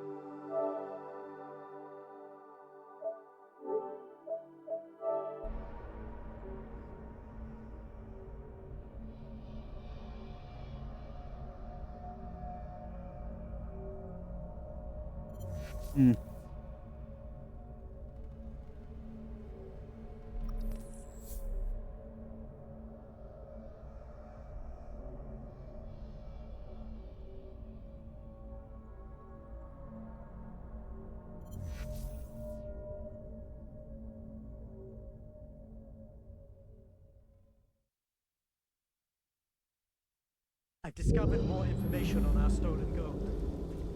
I've discovered more information on our stolen gold.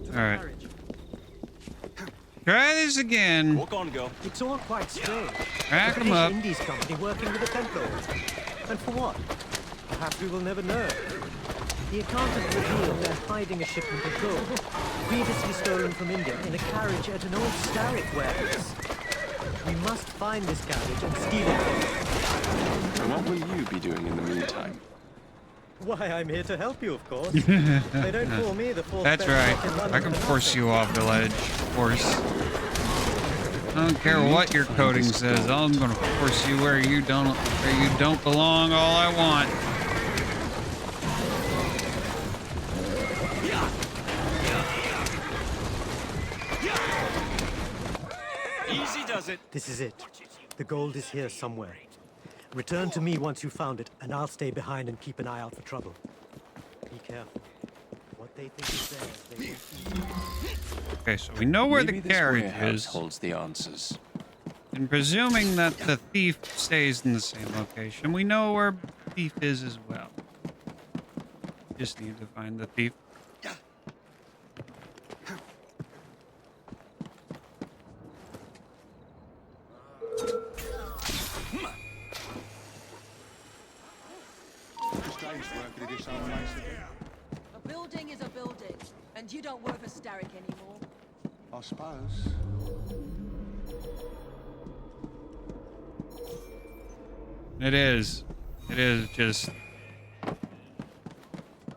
To the
Alright.
carriage.
Try this again.
Walk on, girl.
It's all quite strange.
Rack
A
'em up.
British Indies company working with the Templars. And for what? Perhaps we will never know. The accountant revealed they're hiding a shipment of gold, previously stolen from India, in a carriage at an old Starrick warehouse. We must find this carriage and steal it.
And what will you be doing in the meantime?
Why, I'm here to help you, of course. They don't call me the fourth
That's
best
right.
shot in London
I can
for
force
nothing.
you off the ledge, of course. I don't care what your coding says. I'm gonna force you where you don't belong all I want.
Easy does it.
This is it. The gold is here somewhere. Return to me once you found it, and I'll stay behind and keep an eye out for trouble. Be careful. What they think is theirs, they won't.
Okay, so we know where
Maybe
the
this
carriage
warehouse
is.
holds the answers.
And presuming that the thief stays in the same location, we know where the thief is as well. Just need to find the thief.
A building is a building, and you don't work for Starrick anymore.
I suppose.
It is. It is just...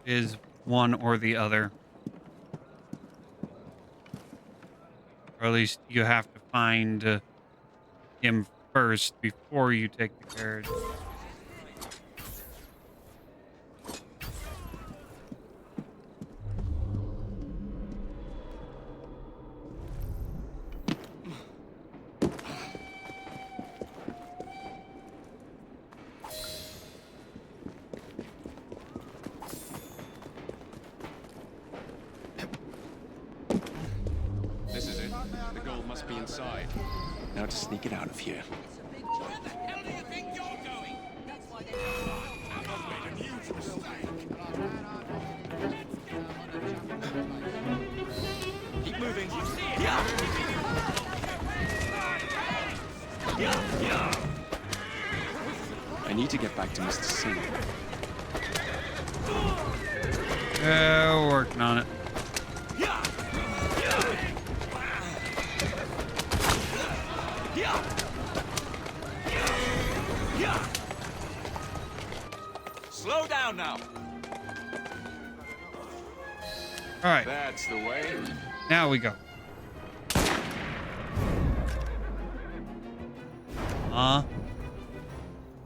is one or the other. Or at least you have to find him first before you take the carriage.
must be inside. Now to sneak it out of here. Keep moving. I need to get back to Mr. Syndicate.
We're working on it.
Slow down now.
All right.
That's the way.
Now we go.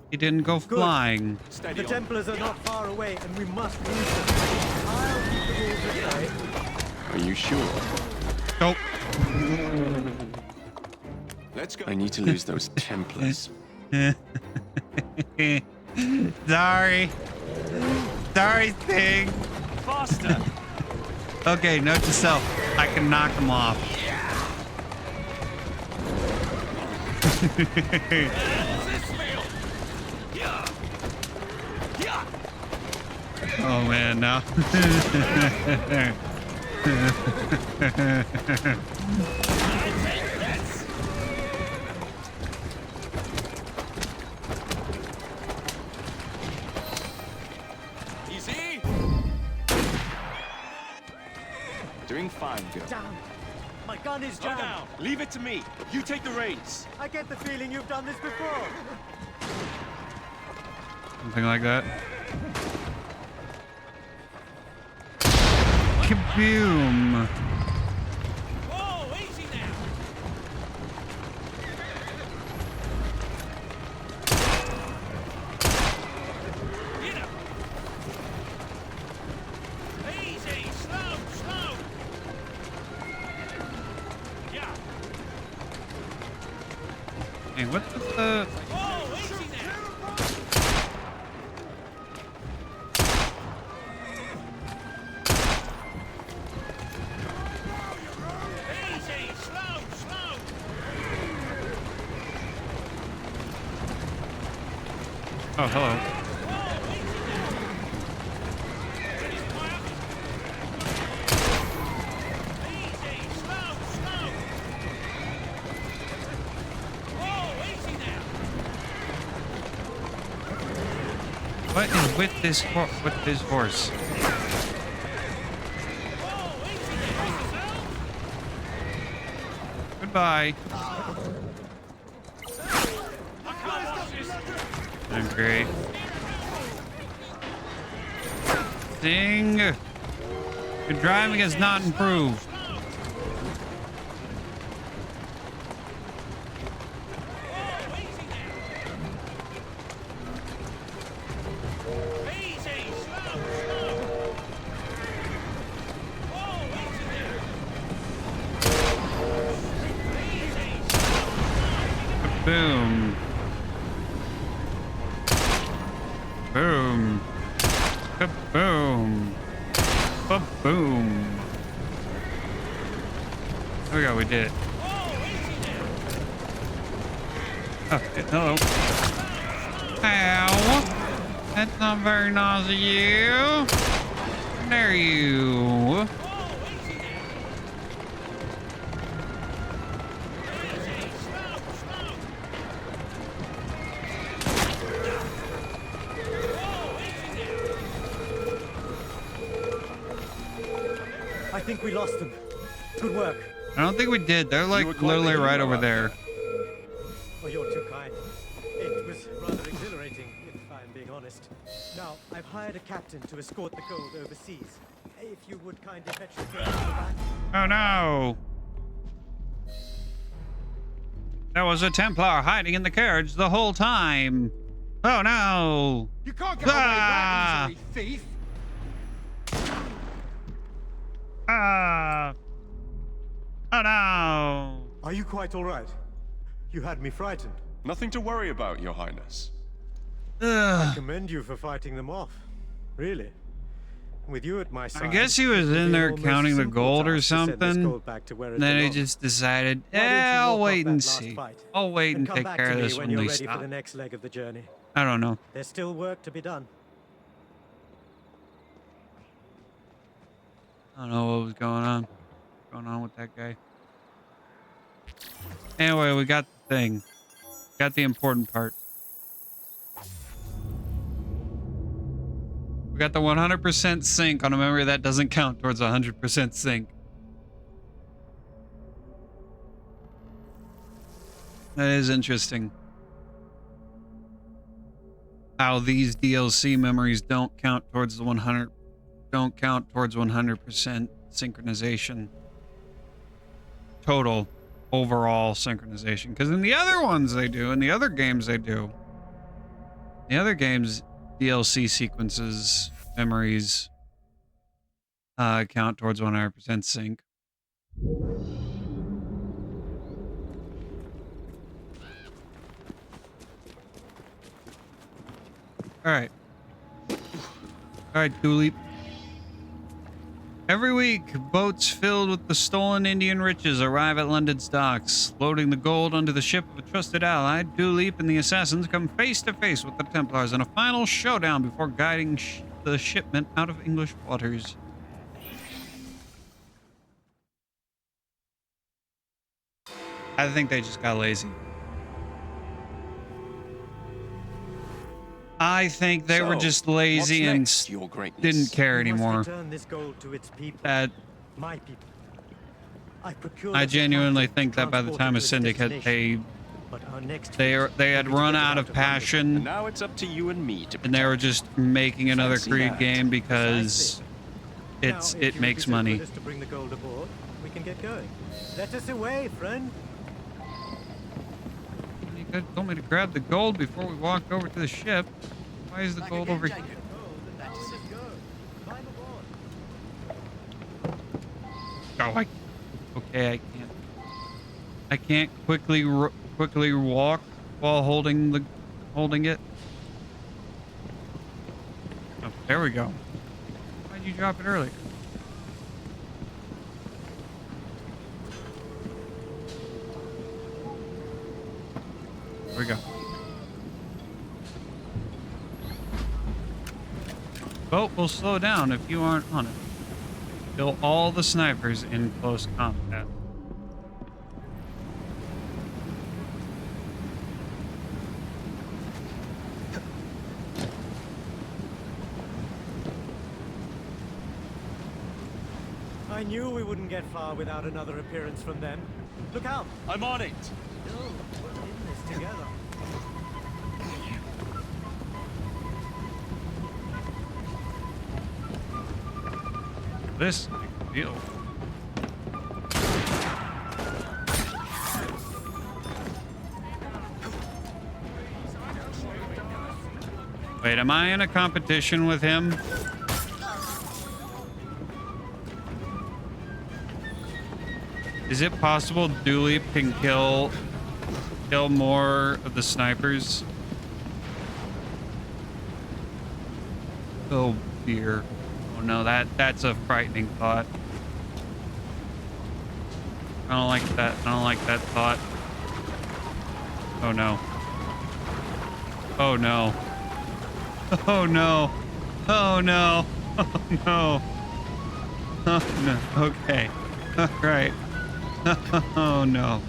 He didn't go flying.
The Templars are not far away, and we must lose them. I'll keep the rules at bay.
Are you sure?
Nope.
Let's go. I need to lose those Templars.
Sorry. Sorry, Sting.
Faster.
Okay, note to self. I can knock him off. Oh man, no.
Easy. Doing fine, girl.
Damn. My gun is
Slow
jammed.
down. Leave it to me. You take the reins.
I get the feeling you've done this before.
Something like that. Kaboom!
Whoa, easy now. Get up. Easy, slow, slow. Yeah.
Hey, what the?
Whoa, easy now. Easy, slow, slow.
Oh, hello.
Easy, slow, slow. Whoa, easy now.
What is with this horse? Goodbye. I'm great. Sting. Your driving has not improved.
Easy, slow, slow. Whoa, easy now. Easy,
Boom. Boom. Kaboom. Ba-boom. There we go, we did it. Oh, hello. Ow. That's not very nice of you. There you.
I think we lost them. Good work.
I don't think we did. They're like literally right over there.
Oh, you're too kind. It was rather exhilarating, if I'm being honest. Now, I've hired a captain to escort the gold overseas. If you would kindly fetch the gold back.
Oh no. There was a Templar hiding in the carriage the whole time. Oh no.
You can't get away that easily, thief.
Ah. Oh no.
Are you quite all right? You had me frightened.
Nothing to worry about, Your Highness.
I commend you for fighting them off. Really. With you at my side,
I guess he was
it will
in
be
there
an almost
counting the
simple
gold or
task to send this
something.
gold back to where it
Then he
belongs.
just decided,
Why don't you
I'll
walk off
wait
that
and
last
see.
fight
I'll wait and
come
take
back
care
to
of
me
this
when
when
you're
they
ready for
stop.
the next leg of the journey.
I don't know.
There's still work to be done.
I don't know what was going on. What's going on with that guy? Anyway, we got the thing. Got the important part. We got the 100% sync on a memory that doesn't count towards 100% sync. That is interesting. How these DLC memories don't count towards the 100% synchronization. Total overall synchronization. Because in the other ones they do, in the other games they do. The other games, DLC sequences, memories count towards 100% sync. Alright. Alright, Dooley. Every week, boats filled with the stolen Indian riches arrive at London's docks. Loading the gold onto the ship of a trusted ally, Dooley and the assassins come face to face with the Templars in a final showdown before guiding the shipment out of English waters. I think they just got lazy. I think they were just lazy and didn't care anymore.
My people.
I genuinely think that by the time of Syndicate, they had run out of passion.
And now it's up to you and me to
And they were just making another
Fancy
Creed
that.
game because it makes money.
To bring the gold aboard, we can get going. Let us away, friend.
You guys told me to grab the gold before we walked over to the ship. Why is the gold over here? Oh, okay, I can't quickly walk while holding it. Oh, there we go. Why'd you drop it earlier? There we go. Boat will slow down if you aren't on it. Kill all the snipers in close combat.
I knew we wouldn't get far without another appearance from them. Look out!
I'm on it.
No, we're in this together.
This is a big deal. Wait, am I in a competition with him? Is it possible Dooley can kill more of the snipers? Oh dear. Oh no, that's a frightening thought. I don't like that. I don't like that thought. Oh no. Oh no. Oh no. Oh no. Oh no. Oh no. Okay. All right. Oh no.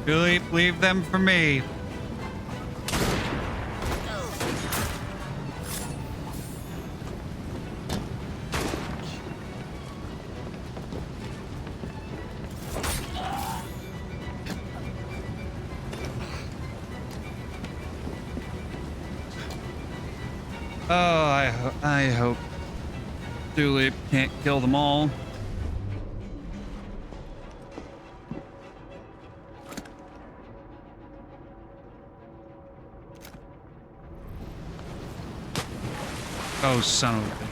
Billy, leave them for me. Oh, I hope Dooley can't kill them all. Oh, son of a bitch.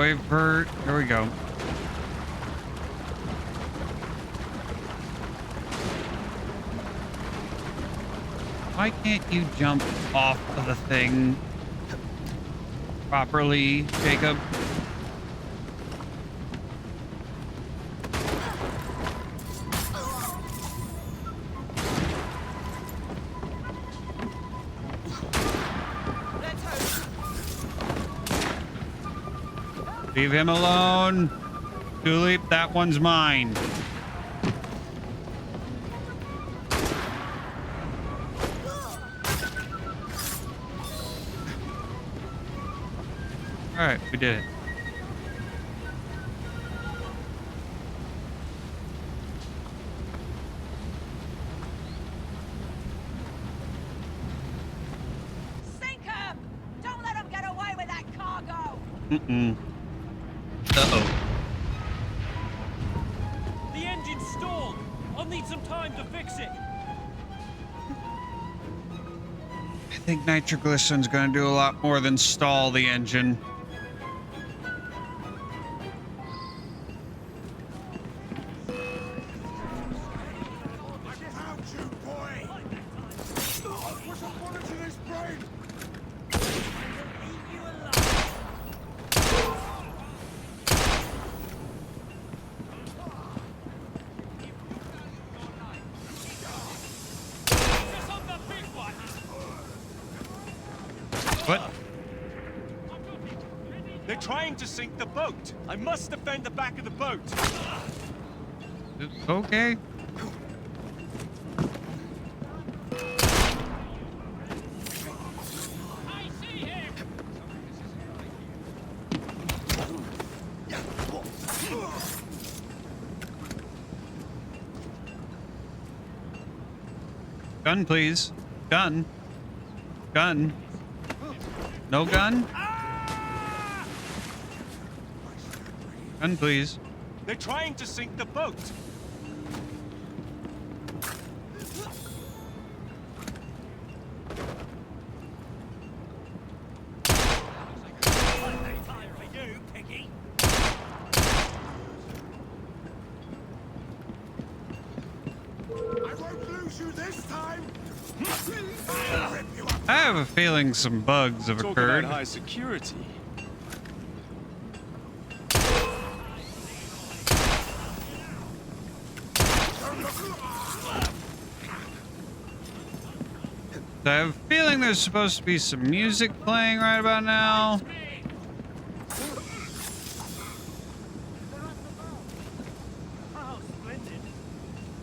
wait for... Here we go. Why can't you jump off of the thing properly, Jacob? Leave him alone. Tulip, that one's mine. All right, we did it.
Sink 'em! Don't let them get away with that cargo!
Mm-mm. Uh-oh.
The engine's stalled. I'll need some time to fix it.
I think nitroglycerin's gonna do a lot more than stall the engine. What?
They're trying to sink the boat. I must defend the back of the boat.
Okay. Gun, please. Gun. Gun. No gun? Gun, please.
They're trying to sink the boat.
I have a feeling some bugs have
Talk
occurred.
about high security.
I have a feeling there's supposed to be some music playing right about now.
Oh, splendid.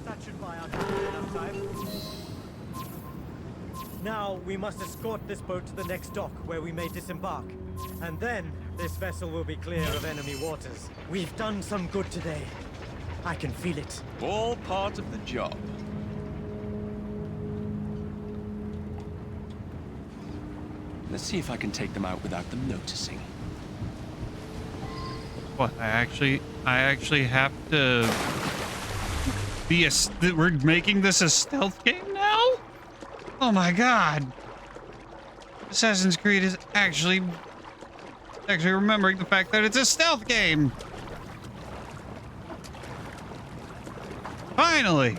That should buy our captain enough time. Now, we must escort this boat to the next dock, where we may disembark. And then, this vessel will be clear of enemy waters. We've done some good today. I can feel it.
All part of the job. Let's see if I can take them out without them noticing.
What? I actually have to be a... We're making this a stealth game now? Oh my god. Assassin's Creed is actually remembering the fact that it's a stealth game. Finally.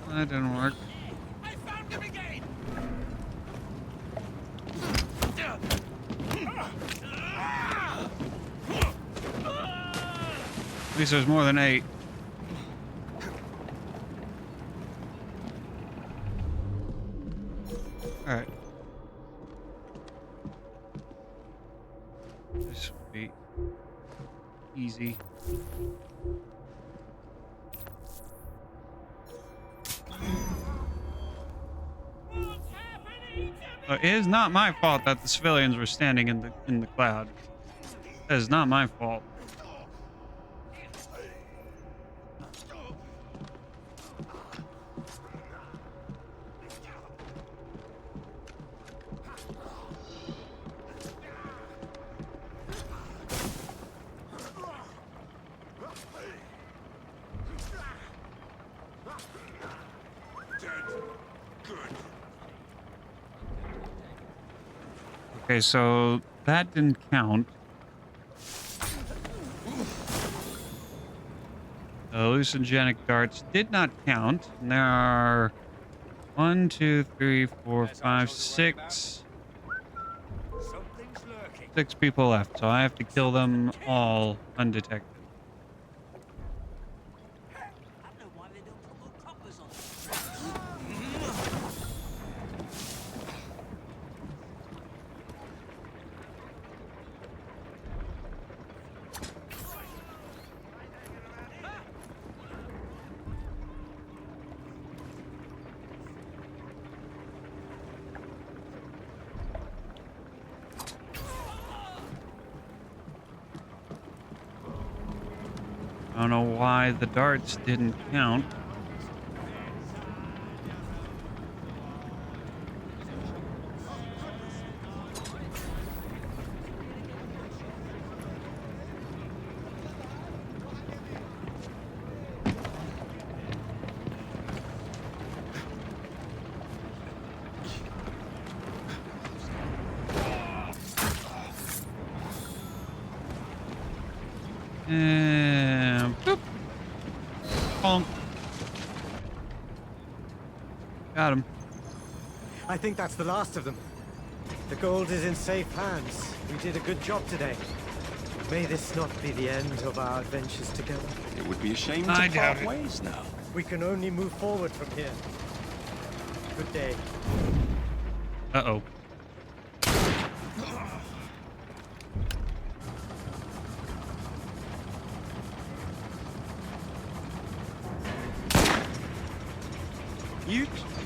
That didn't work.
I found him again.
At least there's more than 8. All right. This will be easy. It is not my fault that the civilians were standing in the cloud. That is not my fault.
Dead. Good.
Okay, so that didn't count. The hallucinogenic darts did not count. And there are 1, 2, 3, 4, 5, 6. 6 people left, so I have to kill them all undetected. I don't know why the darts didn't count. And boop. Bonk. Got him.
I think that's the last of them. The gold is in safe hands. We did a good job today. May this not be the end of our adventures together.
It would be a shame to
I doubt
part
it.
ways now.
We can only move forward from here. Good day.
Uh-oh.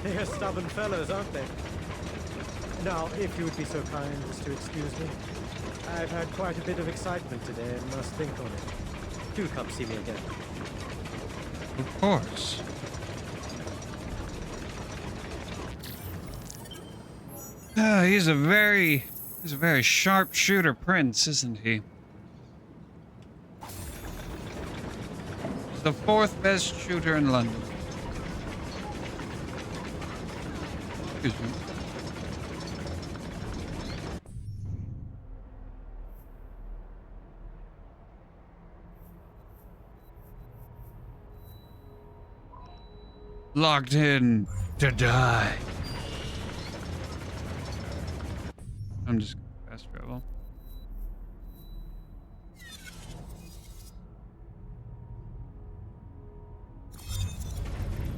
They are stubborn fellows, aren't they? Now, if you would be so kind as to excuse me. I've had quite a bit of excitement today and must think on it. Do come see me again.
Of course. He's a very sharp shooter prince, isn't he? The 4th best shooter in London. Excuse me. Locked in to die. I'm just gonna fast travel.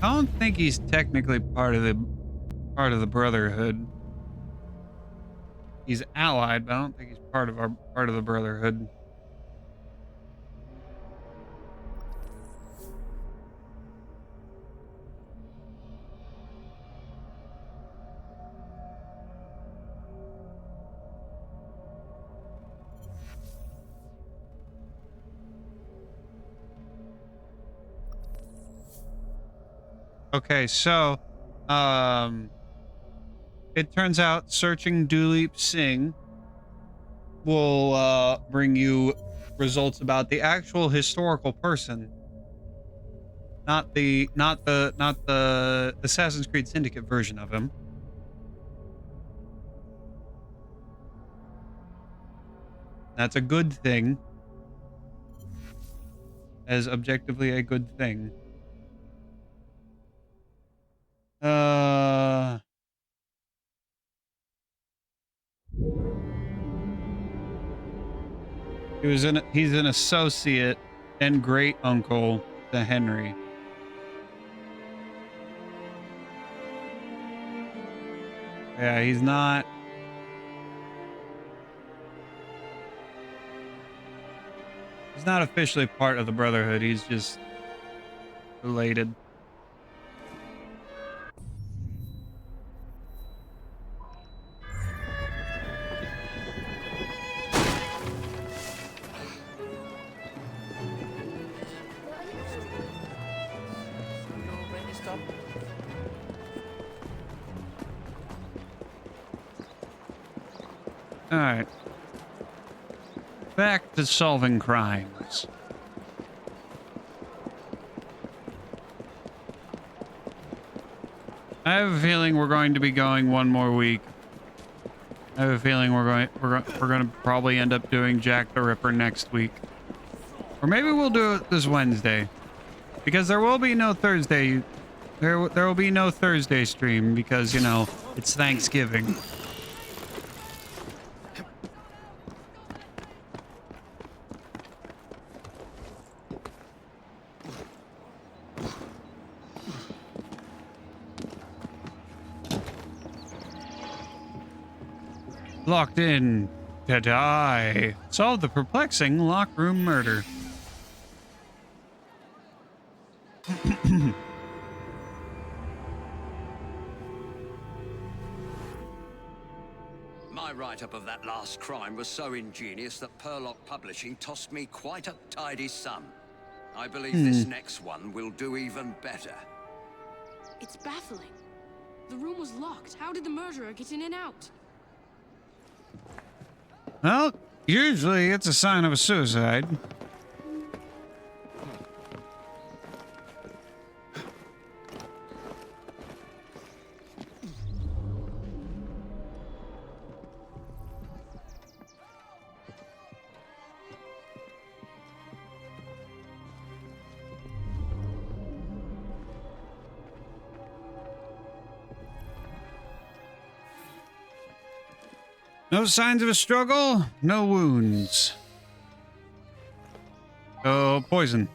I don't think he's technically part of the Brotherhood. He's allied, but I don't think he's part of the Brotherhood. Okay, so it turns out searching Duleep Singh will bring you results about the actual historical person, not the Assassin's Creed Syndicate version of him. That's a good thing. As objectively a good thing. He's an associate and great uncle to Henry. Yeah, he's not officially part of the Brotherhood. He's just related. All right. Back to solving crimes. I have a feeling we're going to be going one more week. I have a feeling we're going to probably end up doing Jack the Ripper next week. Or maybe we'll do it this Wednesday. Because there will be no Thursday. There will be no Thursday stream because, you know, it's Thanksgiving. Locked in to die. Solve the perplexing locked room murder.
My write-up of that last crime was so ingenious that Purlock Publishing tossed me quite a tidy sum. I believe this next one will do even better.
It's baffling. The room was locked. How did the murderer get in and out?
Well, usually it's a sign of a suicide. No signs of a struggle, no wounds. So, poison.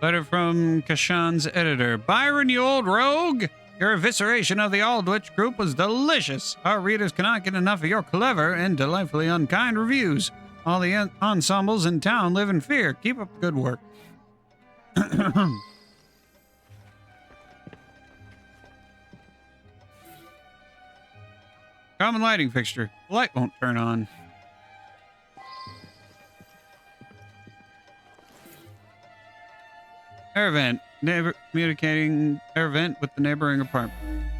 Letter from Kashan's editor. Byron, you old rogue! Your evisceration of the Aldwych group was delicious. Our readers cannot get enough of your clever and delightfully unkind reviews. All the ensembles in town live in fear. Keep up the good work. Common lighting fixture. The light won't turn on. Air vent. Neighbor communicating air vent with the neighboring apartment.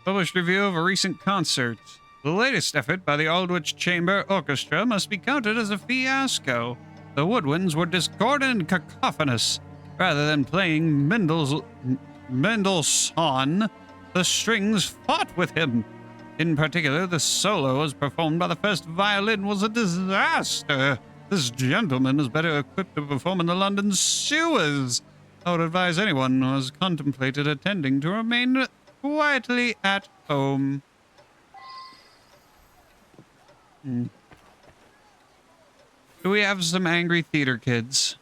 Published review of a recent concert. The latest effort by the Aldwych Chamber Orchestra must be counted as a fiasco. The woodwinds were discordant and cacophonous. Rather than playing Mendelssohn, the strings fought with him. In particular, the solo as performed by the first violin was a disaster. This gentleman is better equipped to perform in the London sewers. I would advise anyone who has contemplated attending to remain quietly at home. Do we have some angry theater kids?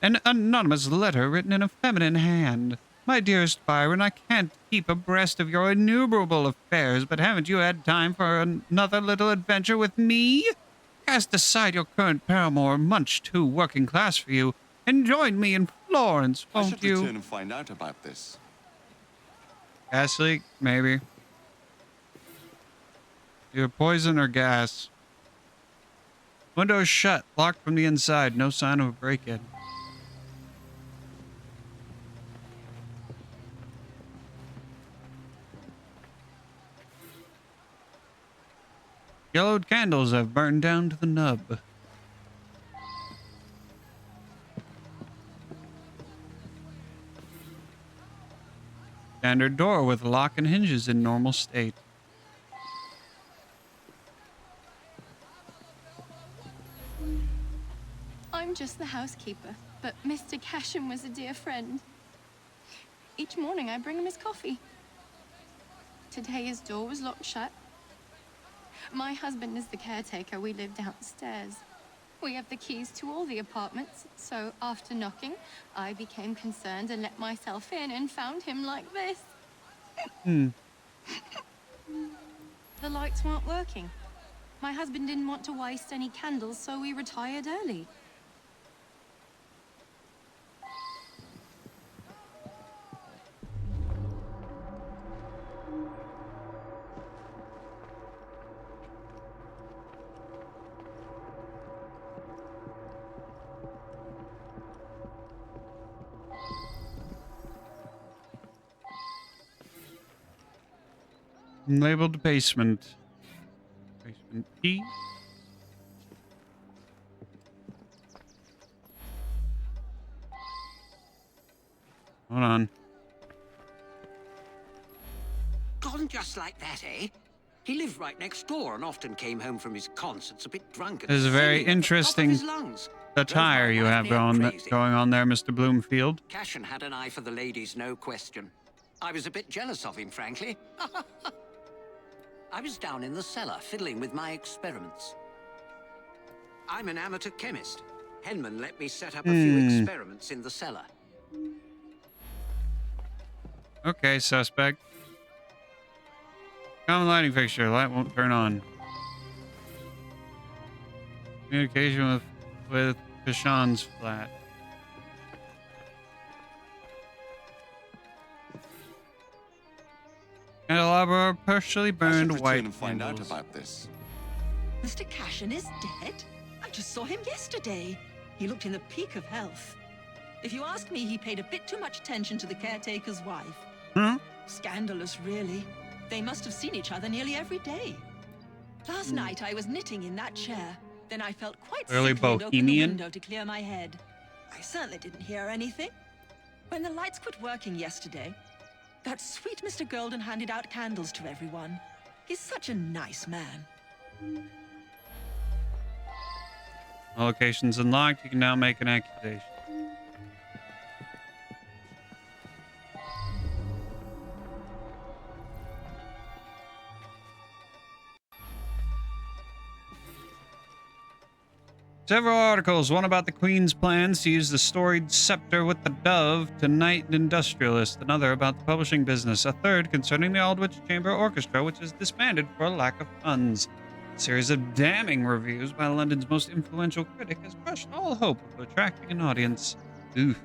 An anonymous letter written in a feminine hand. My dearest Byron, I can't keep abreast of your innumerable affairs, but haven't you had time for another little adventure with me? Cast aside your current paramour, much too working class for you, and join me in Florence, won't you?
I should return and find out about this.
Gas leak? Maybe. Either poison or gas. Window is shut, locked from the inside, no sign of a break-in. Yellowed candles have burned down to the nub. Standard door with lock and hinges in normal state.
I'm just the housekeeper, but Mr. Casham was a dear friend. Each morning I bring him his coffee. Today his door was locked shut. My husband is the caretaker. We live downstairs. We have the keys to all the apartments, so after knocking, I became concerned and let myself in and found him like this.
The lights weren't working. My husband didn't want to waste any candles, so we retired early.
Labeled basement. Basement key. Hold on.
Gone just like that, eh? He lived right next door and often came home from his concerts a bit drunk and
This is a very
singing at the top of
interesting
his lungs.
attire you have going on there, Mr. Bloomfield.
Cashin had an eye for the ladies, no question. I was a bit jealous of him, frankly. I was down in the cellar, fiddling with my experiments. I'm an amateur chemist. Henman let me set up a few experiments in the cellar.
Okay, suspect. Common lighting fixture. Light won't turn on. Communication with Kashan's flat. Candelabra partially burned white
and find out
candles.
about this.
Mr. Cashin is dead? I just saw him yesterday. He looked in the peak of health. If you ask me, he paid a bit too much attention to the caretaker's wife. Scandalous, really. They must have seen each other nearly every day. Last night, I was knitting in that chair. Then I felt quite
Really
sickly and opened the
bohemian?
window to clear my head. I certainly didn't hear anything. When the lights quit working yesterday, that sweet Mr. Golden handed out candles to everyone. He's such a nice man.
All locations unlocked. You can now make an accusation. Several articles, one about the Queen's plans to use the storied scepter with the dove to knight an industrialist, another about the publishing business, a third concerning the Aldwych Chamber Orchestra, which is disbanded for a lack of funds. A series of damning reviews by London's most influential critic has crushed all hope of attracting an audience. Oof.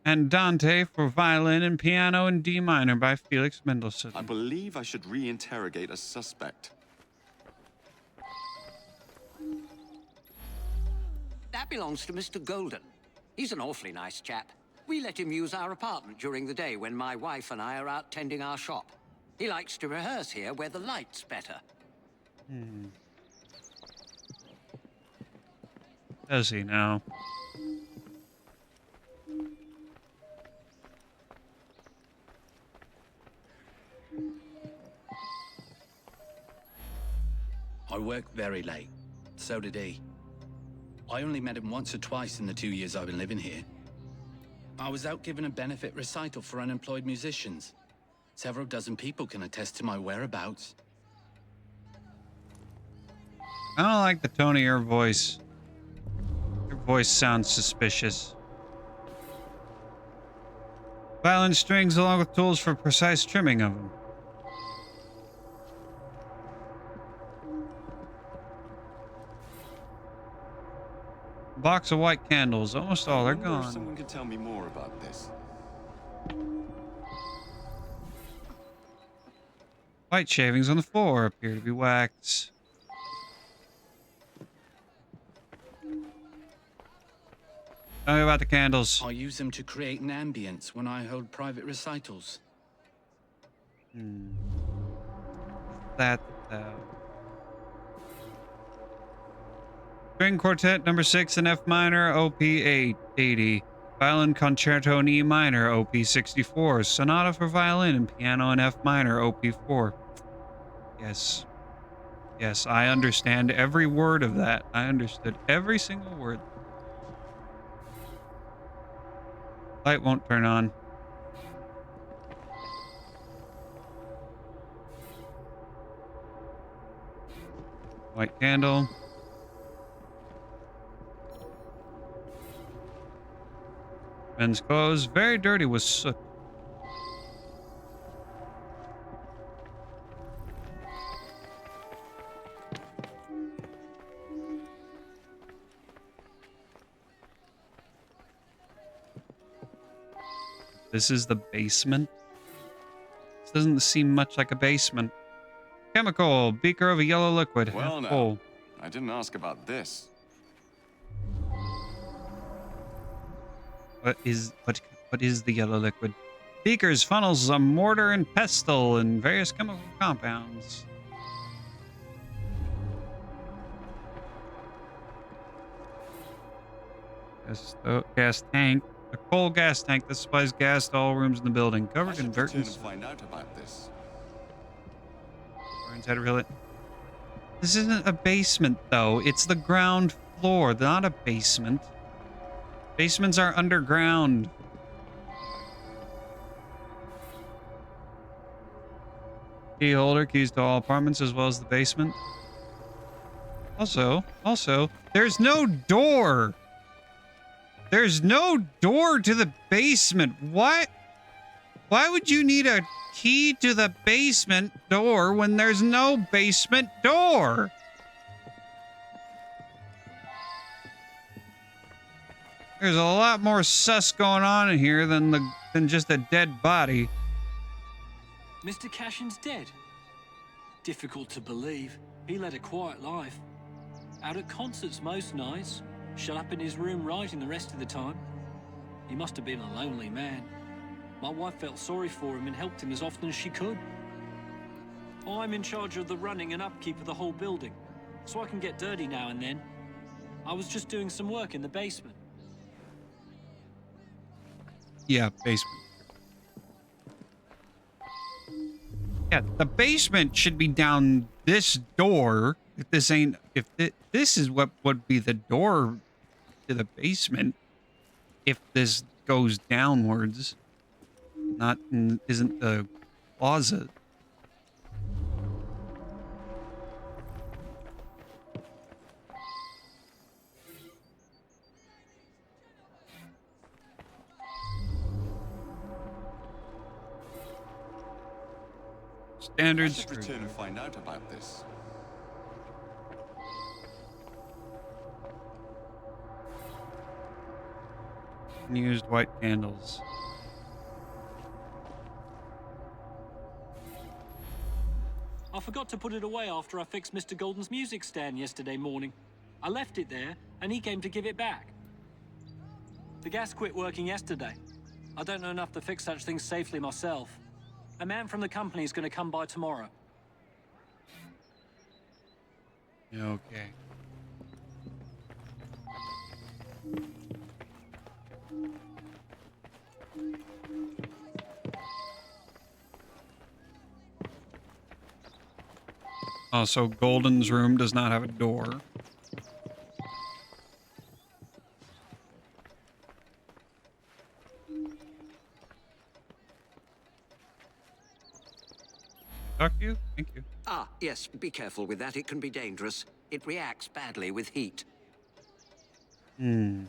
Andante for violin and piano in D minor by Felix Mendelssohn.
I believe I should reinterrogate a suspect.
That belongs to Mr. Golden. He's an awfully nice chap. We let him use our apartment during the day when my wife and I are out tending our shop. He likes to rehearse here where the light's better.
Does he now?
I worked very late. So did he. I only met him once or twice in the 2 years I've been living here. I was out giving a benefit recital for unemployed musicians. Several dozen people can attest to my whereabouts.
I don't like the tone of your voice. Your voice sounds suspicious. Violin strings along with tools for precise trimming of them. Box of white candles. Almost all are
I wonder if
gone.
someone could tell me more about this.
White shavings on the floor appear to be wax. Tell me about the candles.
I use them to create an ambience when I hold private recitals.
That, String Quartet number 6 in F minor, OP 880. Violin Concerto in E minor, OP 64. Sonata for violin and piano in F minor, OP 4. Yes. Yes, I understand every word of that. I understood every single word. Light won't turn on. White candle. Men's clothes, very dirty with soot. This is the basement. This doesn't seem much like a basement. Chemical, beaker of a yellow liquid.
Well,
half
now,
full.
I didn't ask about this.
What is the yellow liquid? Beakers, funnels, a mortar and pestle, and various chemical compounds. Gas tank. A coal gas tank that supplies gas to all rooms in the building.
I
Covered in
should
dirt
return
and
and
soot.
find out about this.
Inside to reel it. This isn't a basement, though. It's the ground floor, not a basement. Basements are underground. Key holder, keys to all apartments as well as the basement. Also, there's no door. There's no door to the basement. What? Why would you need a key to the basement door when there's no basement door? There's a lot more sus going on in here than just a dead body.
Mr. Cashin's dead. Difficult to believe. He led a quiet life. Out at concerts most nights. Shut up in his room writing the rest of the time. He must have been a lonely man. My wife felt sorry for him and helped him as often as she could. I'm in charge of the running and upkeep of the whole building, so I can get dirty now and then. I was just doing some work in the basement.
Yeah, basement. Yeah, the basement should be down this door. If this ain't, this is what would be the door to the basement. If this goes downwards, isn't the closet. Standard
I should return and find out about this.
Used white candles.
I forgot to put it away after I fixed Mr. Golden's music stand yesterday morning. I left it there, and he came to give it back. The gas quit working yesterday. I don't know enough to fix such things safely myself. A man from the company is going to come by tomorrow.
Okay. Also, Golden's room does not have a door. Talk to you? Thank you.
Ah, yes, be careful with that. It can be dangerous. It reacts badly with heat.
Hmm.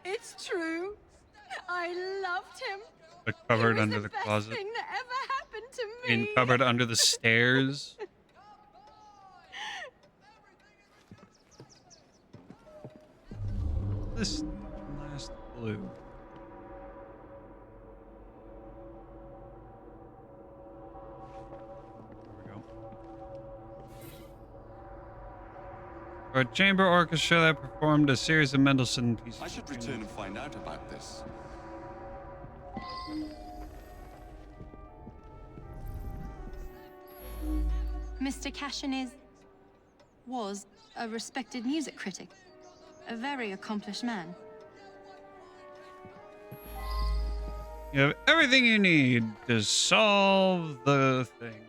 It's true. I loved him.
The cupboard
He was
under the
best
closet.
thing that ever happened to me.
In cupboard under the stairs. This last blue. There we go. For a chamber orchestra that performed a series of Mendelssohn pieces.
I should return and find out about this.
Mr. Cashin was a respected music critic. A very accomplished man.
You have everything you need to solve the thing.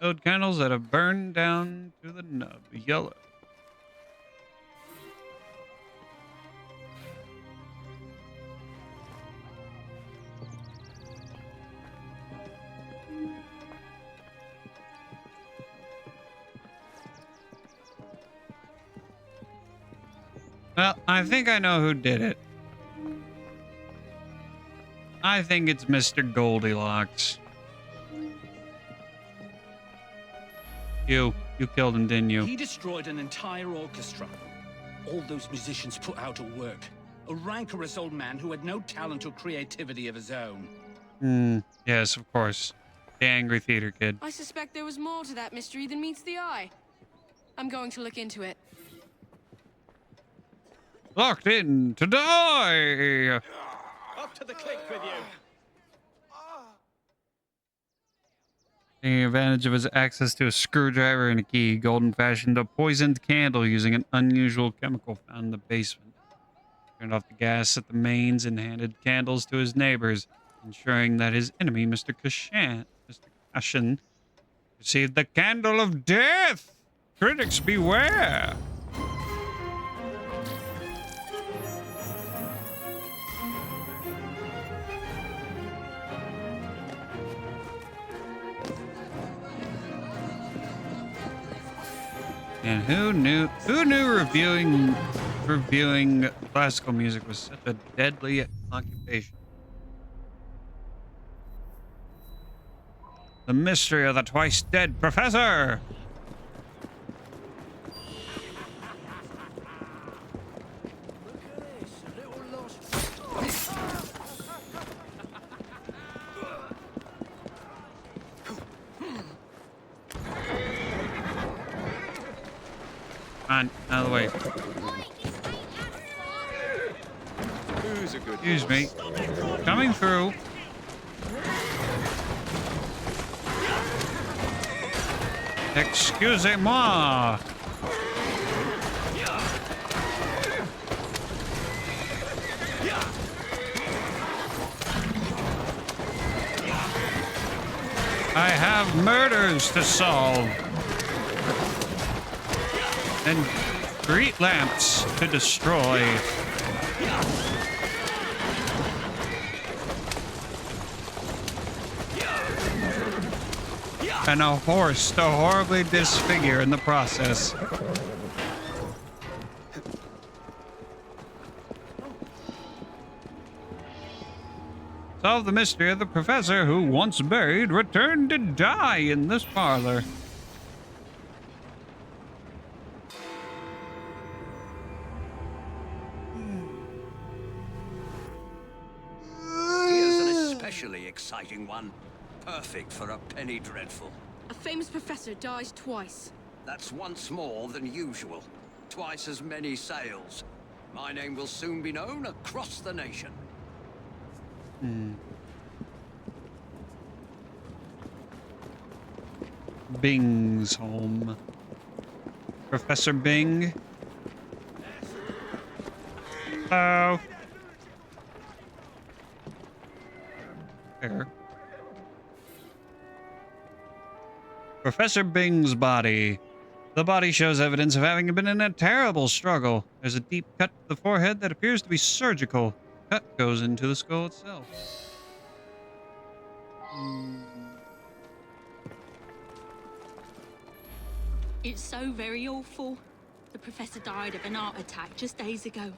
Old candles that have burned down to the nub. Yellow. Well, I think I know who did it. I think it's Mr. Goldilocks. You killed him, didn't you?
He destroyed an entire orchestra. All those musicians put out of work. A rancorous old man who had no talent or creativity of his own.
Yes, of course. The angry theater kid.
I suspect there was more to that mystery than meets the eye. I'm going to look into it.
Locked in to die!
Up to the clink with you.
Taking advantage of his access to a screwdriver and a key, Golden fashioned a poisoned candle using an unusual chemical found in the basement. Turned off the gas at the mains and handed candles to his neighbors, ensuring that his enemy, Mr. Cashin, received the candle of death. Critics beware. And who knew reviewing classical music was such a deadly occupation? The mystery of the twice dead professor. On, out of the way.
Who's a good
Excuse me. Coming through. Excusez-moi. I have murders to solve. And street lamps to destroy. And a horse to horribly disfigure in the process. Solve the mystery of the professor who, once buried, returned to die in this parlor.
Here's an especially exciting one. Perfect for a penny dreadful.
A famous professor dies twice.
That's once more than usual. Twice as many sales. My name will soon be known across the nation.
Bing's home. Professor Bing. Hello. There. Professor Bing's body. The body shows evidence of having been in a terrible struggle. There's a deep cut to the forehead that appears to be surgical. The cut goes into the skull itself.
It's so very awful. The professor died of an heart attack just days ago.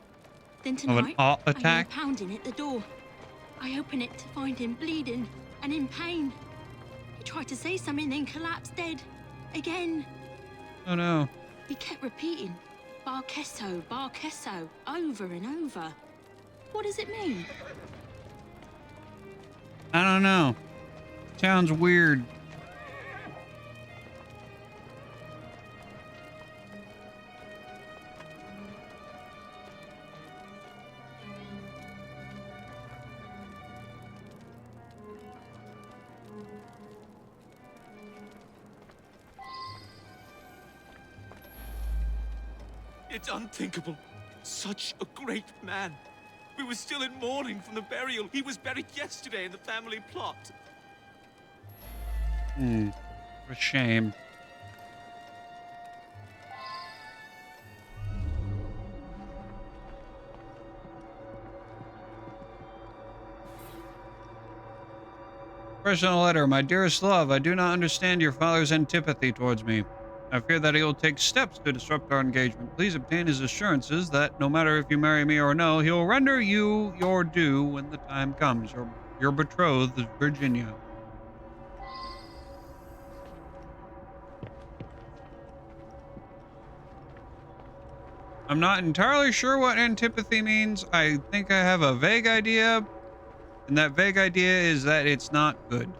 Then
Of an
tonight,
heart
I hear
attack?
pounding at the door. I open it to find him bleeding and in pain. He tried to say something, then collapsed dead. Again.
Oh no.
He kept repeating, Barkesso, Barkesso, over and over. What does it mean?
I don't know. Sounds weird.
It's unthinkable. Such a great man. We were still in mourning from the burial. He was buried yesterday in the family plot.
What a shame. Personal letter, my dearest love, I do not understand your father's antipathy towards me. I fear that he will take steps to disrupt our engagement. Please obtain his assurances that no matter if you marry me or no, he will render you your due when the time comes. Your betrothed, Virginia. I'm not entirely sure what antipathy means. I think I have a vague idea, and that vague idea is that it's not good.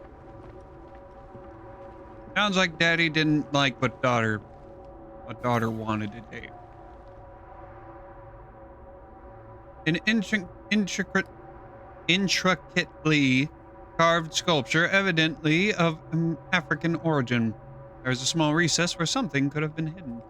Sounds like Daddy didn't like what daughter wanted to do. An intricately carved sculpture, evidently of African origin. There is a small recess where something could have been hidden.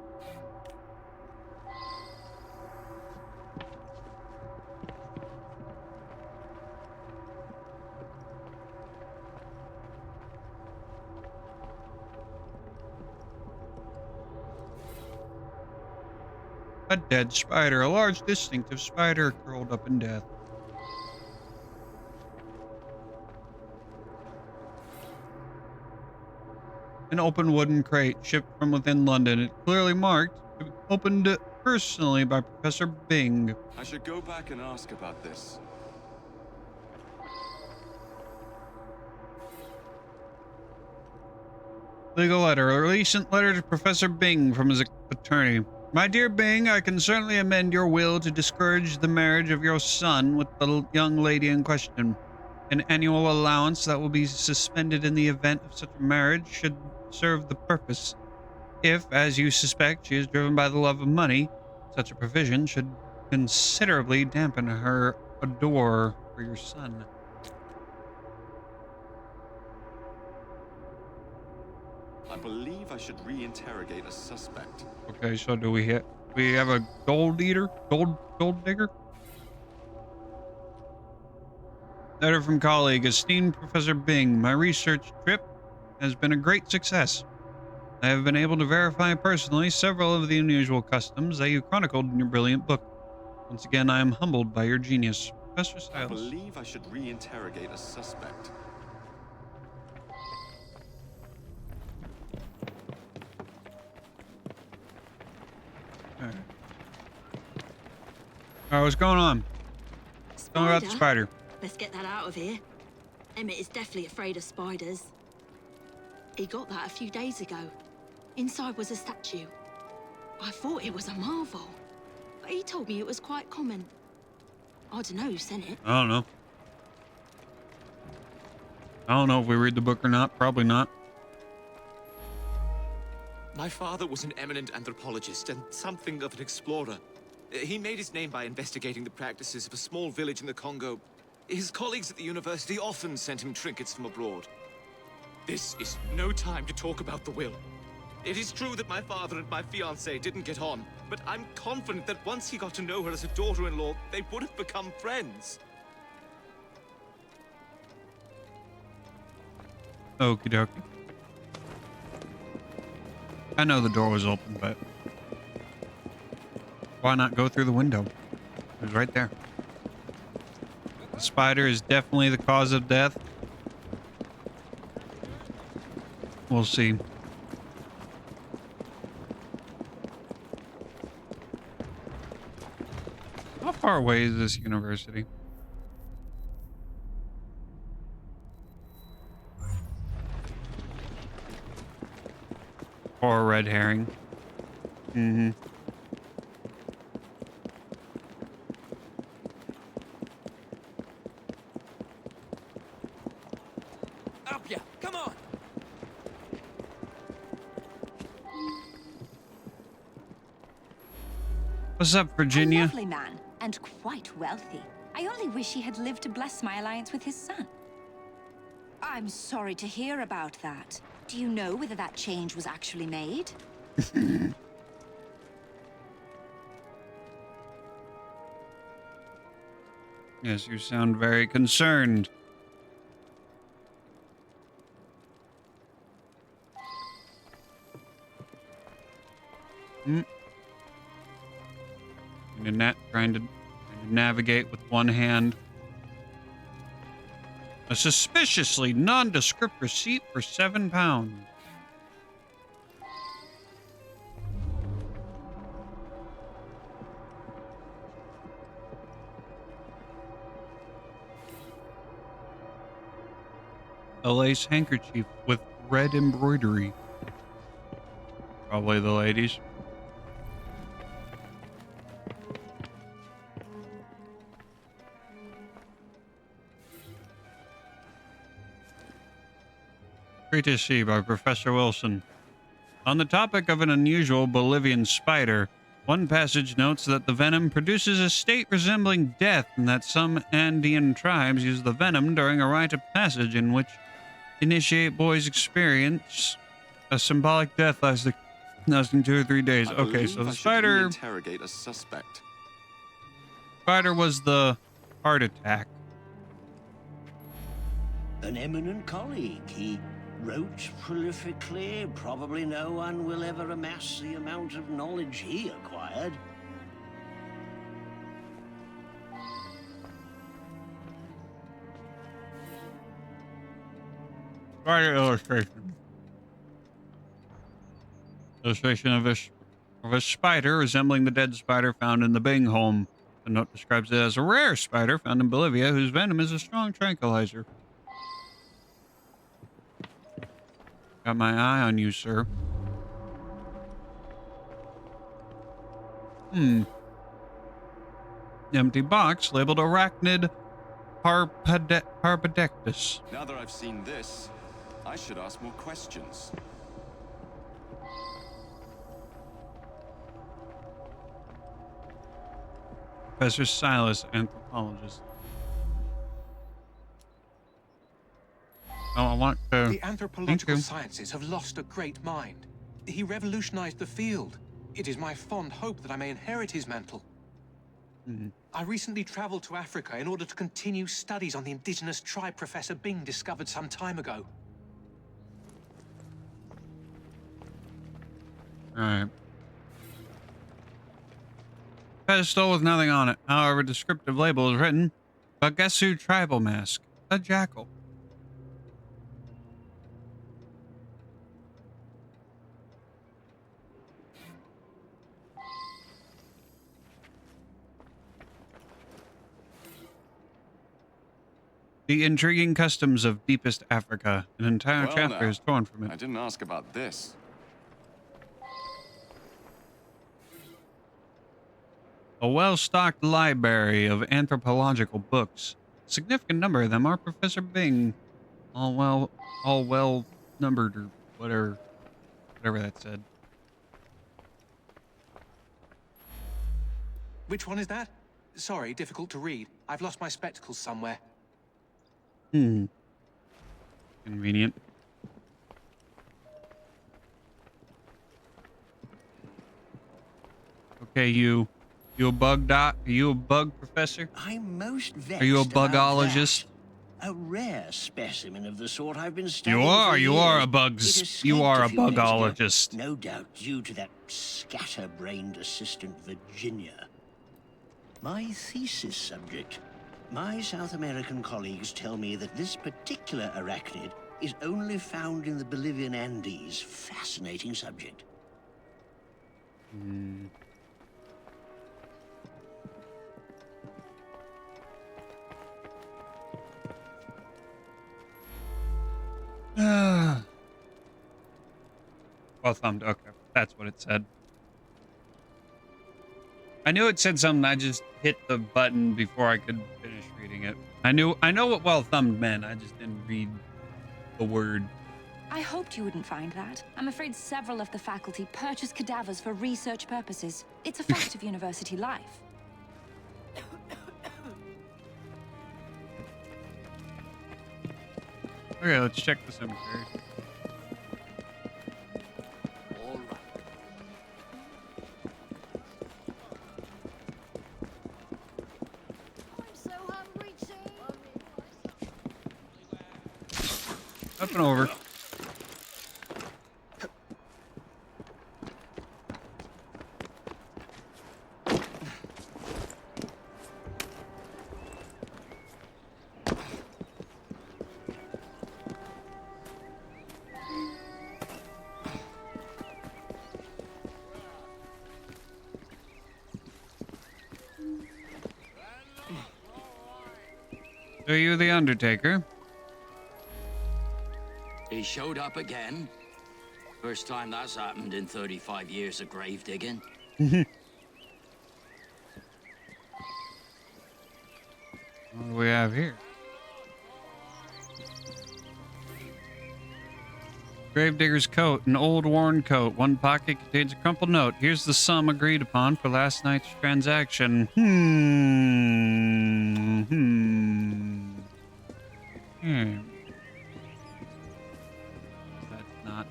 A dead spider, a large distinctive spider curled up in death. An open wooden crate shipped from within London. It clearly marked, opened personally by Professor Bing.
I should go back and ask about this.
Legal letter. A recent letter to Professor Bing from his attorney. My dear Bing, I can certainly amend your will to discourage the marriage of your son with the young lady in question. An annual allowance that will be suspended in the event of such a marriage should serve the purpose. If, as you suspect, she is driven by the love of money, such a provision should considerably dampen her ardor for your son.
I believe I should reinterrogate a suspect.
Okay, so do we have a gold eater? Gold digger? Letter from colleague, esteemed Professor Bing. My research trip has been a great success. I have been able to verify personally several of the unusual customs that you chronicled in your brilliant book. Once again, I am humbled by your genius. Professor Siles.
I believe I should reinterrogate a suspect.
Alright, what's going on? Tell me about the spider.
Let's get that out of here. Emmett is definitely afraid of spiders. He got that a few days ago. Inside was a statue. I thought it was a marvel, but he told me it was quite common. I don't know who sent it.
I don't know. I don't know if we read the book or not. Probably not.
My father was an eminent anthropologist and something of an explorer. He made his name by investigating the practices of a small village in the Congo. His colleagues at the university often sent him trinkets from abroad. This is no time to talk about the will. It is true that my father and my fiancée didn't get on, but I'm confident that once he got to know her as a daughter-in-law, they would have become friends.
Okie dokie. I know the door was open, but why not go through the window? It was right there. The spider is definitely the cause of death. We'll see. How far away is this university? Or a red herring. Mm-hmm.
Up ya! Come on!
What's up, Virginia?
A lovely man, and quite wealthy. I only wish he had lived to bless my alliance with his son. I'm sorry to hear about that. Do you know whether that change was actually made?
Yes, you sound very concerned. Trying to navigate with one hand. A suspiciously nondescript receipt for £7. A lace handkerchief with red embroidery. Probably the ladies. Great to see by Professor Wilson. On the topic of an unusual Bolivian spider, One passage notes that the venom produces a state resembling death, and that some Andean tribes use the venom during a rite of passage in which initiate boys experience a symbolic death lasting 2 or 3 days.
I
Okay, so
believe
the
I should
spider
re-interrogate a suspect.
was the heart attack.
An eminent colleague. He wrote prolifically. Probably no one will ever amass the amount of knowledge he acquired.
Spider illustration. Illustration of a spider resembling the dead spider found in the Bing home. The note describes it as a rare spider found in Bolivia whose venom is a strong tranquilizer. Got my eye on you, sir. Empty box labeled arachnid harpedectus.
Now that I've seen this, I should ask more questions.
Professor Silas, anthropologist. Oh, I want to...
The anthropological sciences have lost a great mind. He revolutionized the field. It is my fond hope that I may inherit his mantle. I recently traveled to Africa in order to continue studies on the indigenous tribe Professor Bing discovered some time ago.
Alright. Pedestal with nothing on it. However, descriptive label is written. Bagesu tribal mask. A jackal. The intriguing customs of deepest Africa. An entire
Well,
chapter
now,
is torn from it.
I didn't ask about this.
A well-stocked library of anthropological books. A significant number of them are Professor Bing. All well numbered, or whatever that said.
Which one is that? Sorry, difficult to read. I've lost my spectacles somewhere.
Convenient. Okay, you a bug doc? Are you a bug professor?
I'm most vexed.
Are you a
about
bugologist?
that. A rare specimen of the sort I've been studying.
You are.
for
You are
years.
a bugs.
It
You
escaped
are a
few days ago,
bugologist.
No doubt due to that scatterbrained assistant Virginia. My thesis subject. My South American colleagues tell me that this particular arachnid is only found in the Bolivian Andes. Fascinating subject.
Well thumbed. Okay, that's what it said. I knew it said something. I just hit the button before I could finish reading it. I know what well thumbed meant. I just didn't read the word.
I hoped you wouldn't find that. I'm afraid several of the faculty purchase cadavers for research purposes. It's a fact of university life.
Okay, let's check the cemetery.
All right.
Up and over. Are you the Undertaker?
He showed up again. First time that's happened in 35 years of grave digging.
What do we have here? Gravedigger's coat, an old worn coat. One pocket contains a crumpled note. Here's the sum agreed upon for last night's transaction. That's not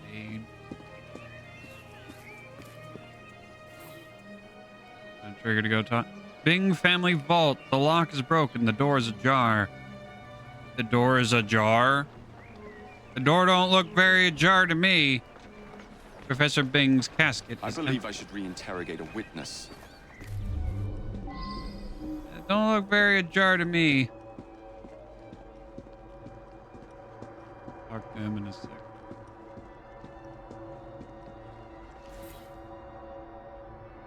a trigger to go talk. Bing family vault. The lock is broken. The door is ajar. The door is ajar? The door don't look very ajar to me. Professor Bing's casket.
I believe I should reinterrogate a witness.
It don't look very ajar to me. Talk to him in a sec.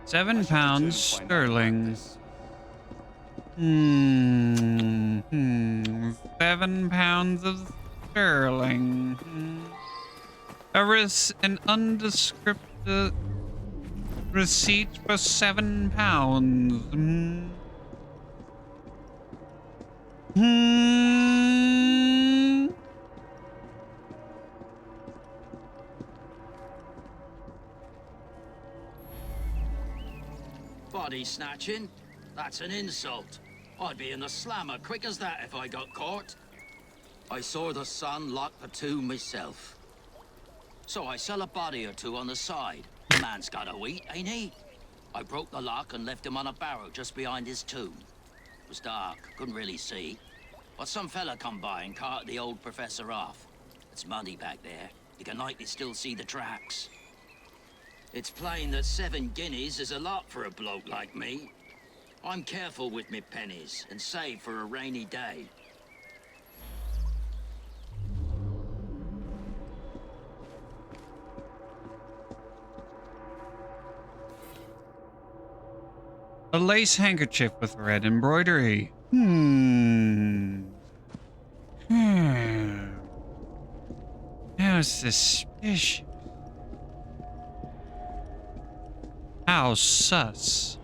£7 sterling. £7 of sterling. An undescript receipt for £7.
Body snatching? That's an insult. I'd be in the slammer quick as that if I got caught. I saw the son lock the tomb myself. So I sell a body or two on the side. The man's got to eat, ain't he? I broke the lock and left him on a barrow just behind his tomb. It was dark, couldn't really see. But some fella come by and carted the old professor off. It's muddy back there. You can likely still see the tracks. It's plain that 7 guineas is a lot for a bloke like me. I'm careful with me pennies and save for a rainy day.
A lace handkerchief with red embroidery. How suspicious. How sus.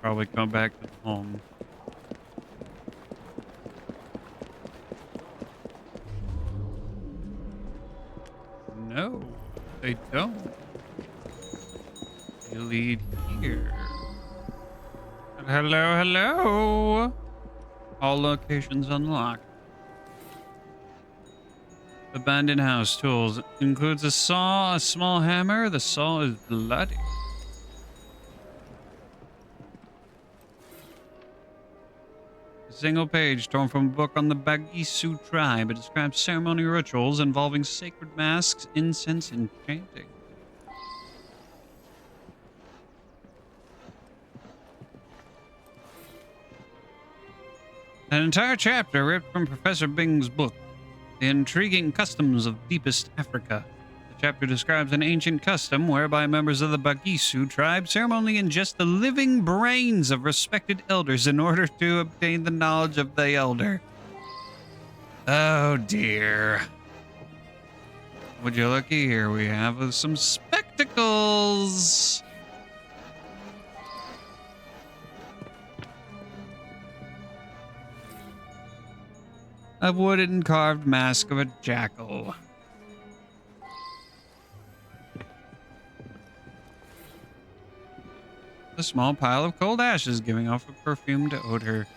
Probably come back to home. No, they don't. They lead here. Hello, hello. All locations unlocked. Abandoned house tools includes a saw, a small hammer. The saw is bloody. Single page torn from a book on the Bagisu tribe. It describes ceremony rituals involving sacred masks, incense, and chanting. An entire chapter ripped from Professor Bing's book, The Intriguing Customs of Deepest Africa. The chapter describes an ancient custom whereby members of the Bagisu tribe ceremonially ingest the living brains of respected elders in order to obtain the knowledge of the elder. Oh dear. Would you looky here? We have some spectacles. A wooden carved mask of a jackal. A small pile of cold ashes giving off a perfumed odor.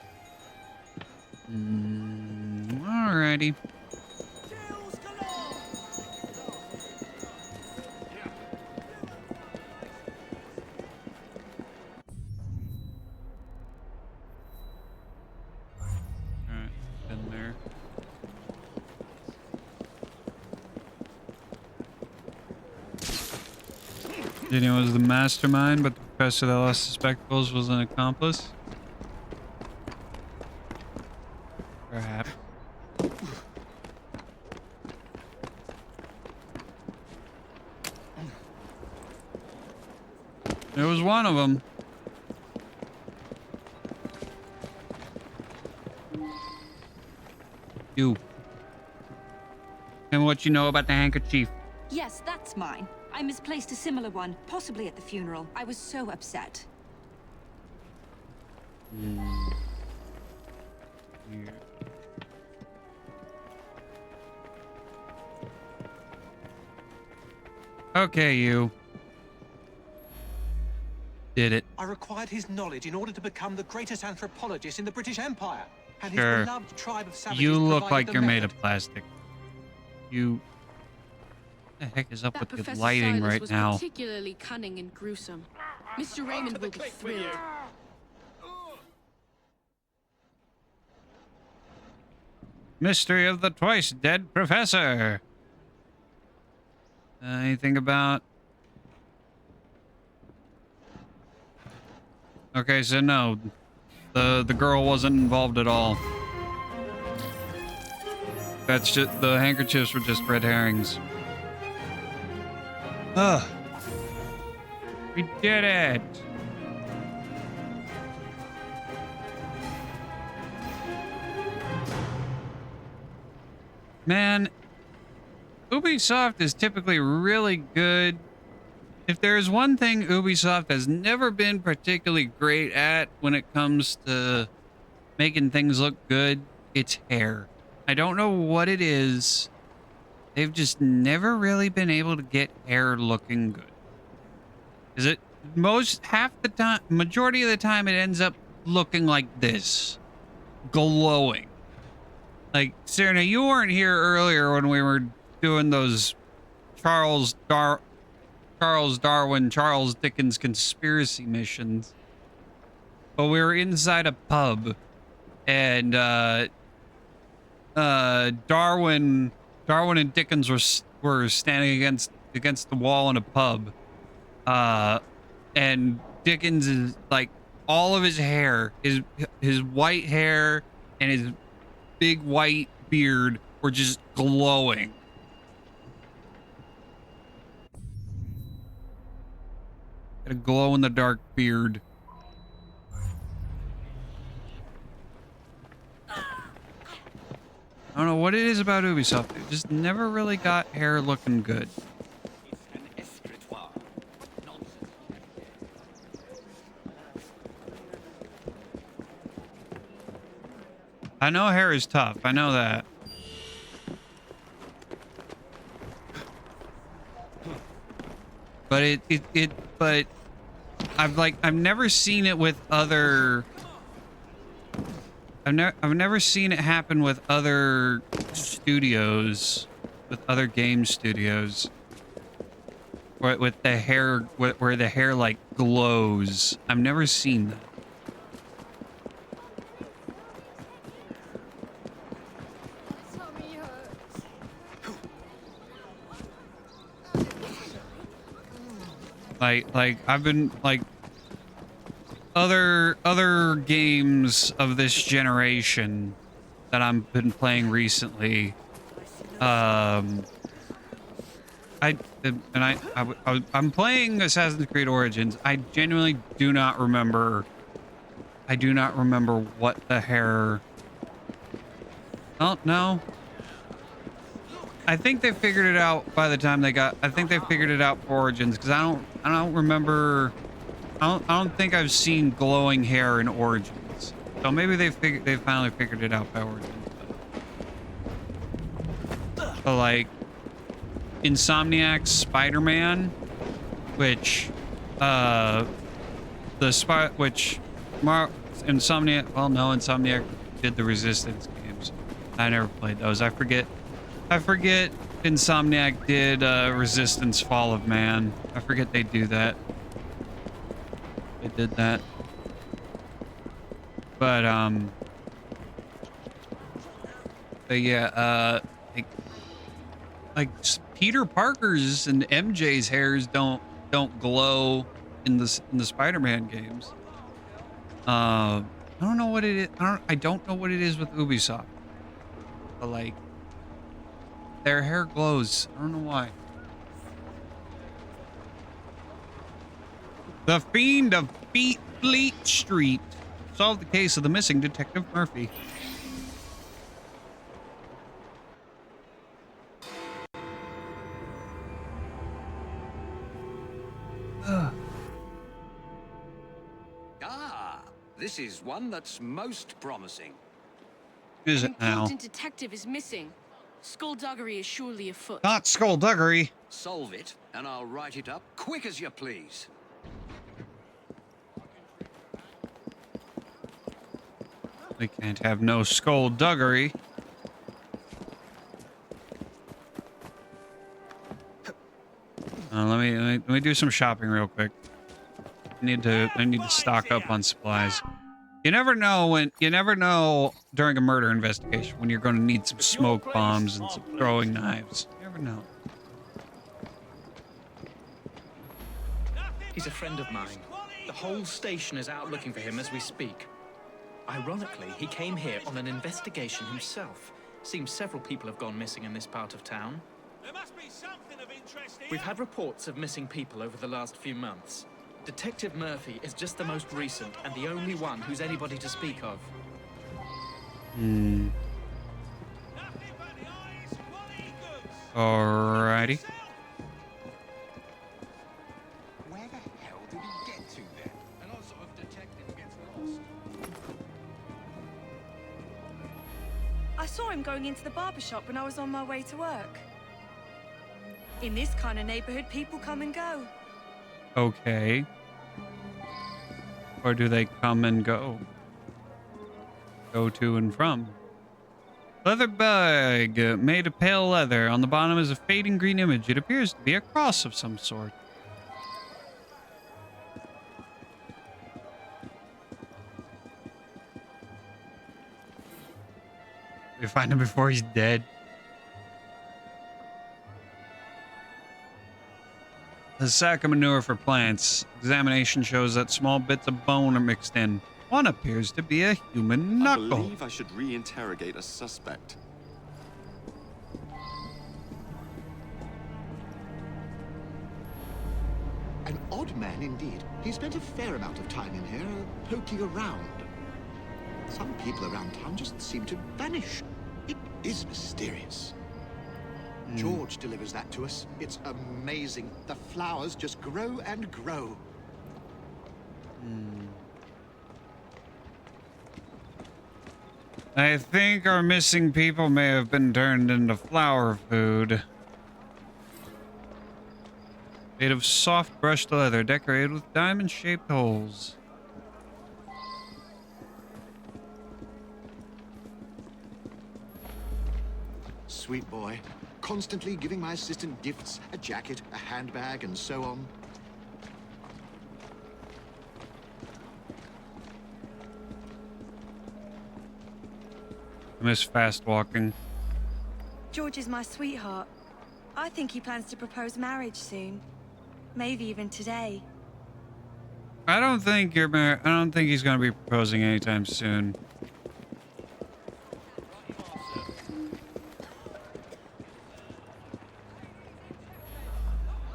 Alrighty. Alright, been there. Jenny was the mastermind, but the professor that lost the spectacles was an accomplice. Perhaps. It was one of them. do. And what you know about the handkerchief.
Yes, that's mine. I misplaced a similar one, possibly at the funeral. I was so upset.
Here. Okay, you. Did it.
I required his knowledge in order to become the greatest anthropologist in the British Empire. And
Sure.
his beloved tribe of savages
You look
provided
like
the
you're made
method.
of plastic. You... What the heck is up
That
with the
Professor
lighting
Silas
right
was
now?
particularly cunning and gruesome. Mr. Raymond will be thrilled.
Mystery of the twice dead professor. Anything about... Okay, so no. The girl wasn't involved at all. That's just... The handkerchiefs were just red herrings. Ugh. We did it! Man, Ubisoft is typically really good. If there's one thing Ubisoft has never been particularly great at when it comes to making things look good, it's hair. I don't know what it is. They've just never really been able to get hair looking good. Is it half the time, majority of the time it ends up looking like this. Glowing. Like, Serena, you weren't here earlier when we were doing those Charles Darwin, Charles Dickens conspiracy missions. But we were inside a pub, and Darwin and Dickens were standing against the wall in a pub. And Dickens is like, all of his hair, his white hair and his big white beard were just glowing. Got a glow in the dark beard. I don't know what it is about Ubisoft. It just never really got hair looking good. I know hair is tough. I know that. But but I've never seen it with other. I've never seen it happen with other studios, with other game studios, with the hair, where the hair like glows. I've never seen that. Like I've been like other games of this generation that I've been playing recently. I'm playing Assassin's Creed Origins. I genuinely do not remember. I do not remember what the hair. Oh no. I think they figured it out by the time they got. I think they figured it out for Origins, because I don't remember. I don't think I've seen glowing hair in Origins. So maybe they finally figured it out by Origins. But like Insomniac's Spider-Man, which Insomniac did the Resistance games. I never played those. I forget Insomniac did Resistance Fall of Man. I forget they do that. They did that. But yeah, like Peter Parker's and MJ's hairs don't glow in the Spider-Man games. I don't know what it is. I don't know what it is with Ubisoft. But like, their hair glows. I don't know why. The Fiend of Fleet Street solved the case of the missing Detective Murphy.
this is one that's most promising.
Is
An
it now?
important detective is missing. Skullduggery is surely afoot.
Not skullduggery.
Solve it, and I'll write it up quick as you please.
We can't have no skullduggery. Let me do some shopping real quick. I need to stock up on supplies. You never know during a murder investigation when you're going to need some smoke bombs and some throwing knives. You never know.
He's a friend of mine. The whole station is out looking for him as we speak. Ironically, he came here on an investigation himself. Seems several people have gone missing in this part of town.
There must be something of interest here.
We've had reports of missing people over the last few months. Detective Murphy is just the most recent and the only one who's anybody to speak of.
Alrighty.
Where the hell did he get to then? An odd sort of detective gets lost.
I saw him going into the barber shop when I was on my way to work. In this kind of neighborhood, people come and go.
Okay. Or do they come and go? Go to and from. Leather bag made of pale leather. On the bottom is a fading green image. It appears to be a cross of some sort. We find him before he's dead. The sack of manure for plants. Examination shows that small bits of bone are mixed in. One appears to be a human knuckle.
I believe I should re-interrogate a suspect.
An odd man indeed. He spent a fair amount of time in here, poking around. Some people around town just seem to vanish. It is mysterious. George delivers that to us. It's amazing. The flowers just grow and grow.
I think our missing people may have been turned into flower food. Made of soft brushed leather, decorated with diamond-shaped holes.
Sweet boy. Constantly giving my assistant gifts, a jacket, a handbag, and so on.
I miss fast walking.
George is my sweetheart. I think he plans to propose marriage soon. Maybe even today.
I don't think he's going to be proposing anytime soon.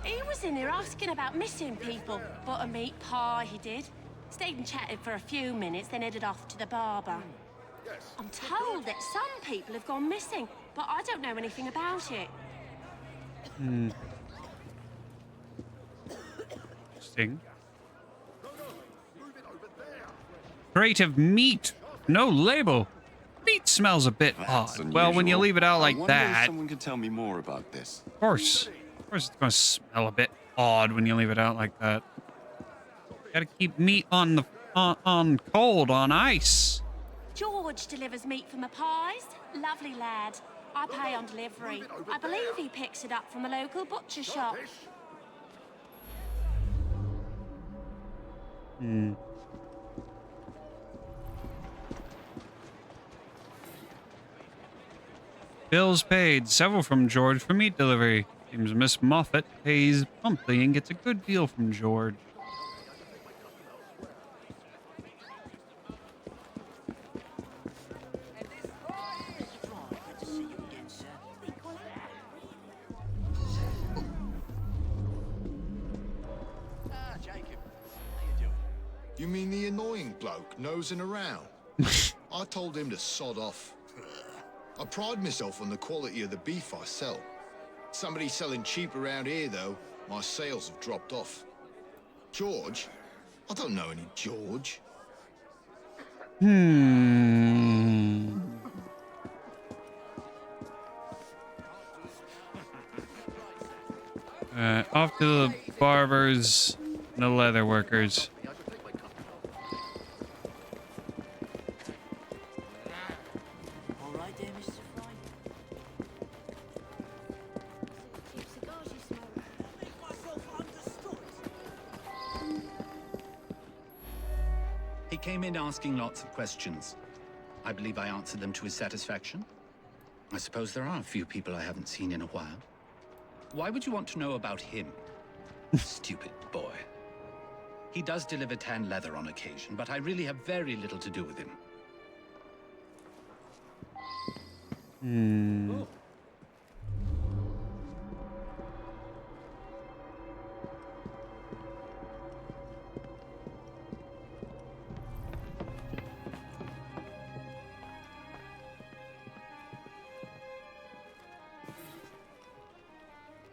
He was in here asking about missing people. Bought a meat pie, he did. Stayed and chatted for a few minutes, then headed off to the barber. I'm told that some people have gone missing, but I don't know anything about it.
Interesting. Crate of meat. No label. Meat smells a bit odd. Well, when you leave it out like
I wonder if
that.
someone can tell me more about this.
Of course it's going to smell a bit odd when you leave it out like that. Gotta keep meat on the on cold, on ice.
George delivers meat for my pies. Lovely lad. I pay on delivery. I believe he picks it up from a local butcher shop.
Bills paid, several from George for meat delivery. Seems Miss Moffat pays promptly and gets a good deal from George.
You mean the annoying bloke nosing around? I told him to sod off. I pride myself on the quality of the beef I sell. Somebody selling cheap around here, though, my sales have dropped off. George? I don't know any George.
Hmm. Off to the barbers and the leather workers.
All right there, Mr. Fry. Cheap cigars you smoke. Make myself understood.
He came in asking lots of questions. I believe I answered them to his satisfaction. I suppose there are a few people I haven't seen in a while. Why would you want to know about him? Stupid boy. He does deliver tan leather on occasion, but I really have very little to do with him.
Hmm.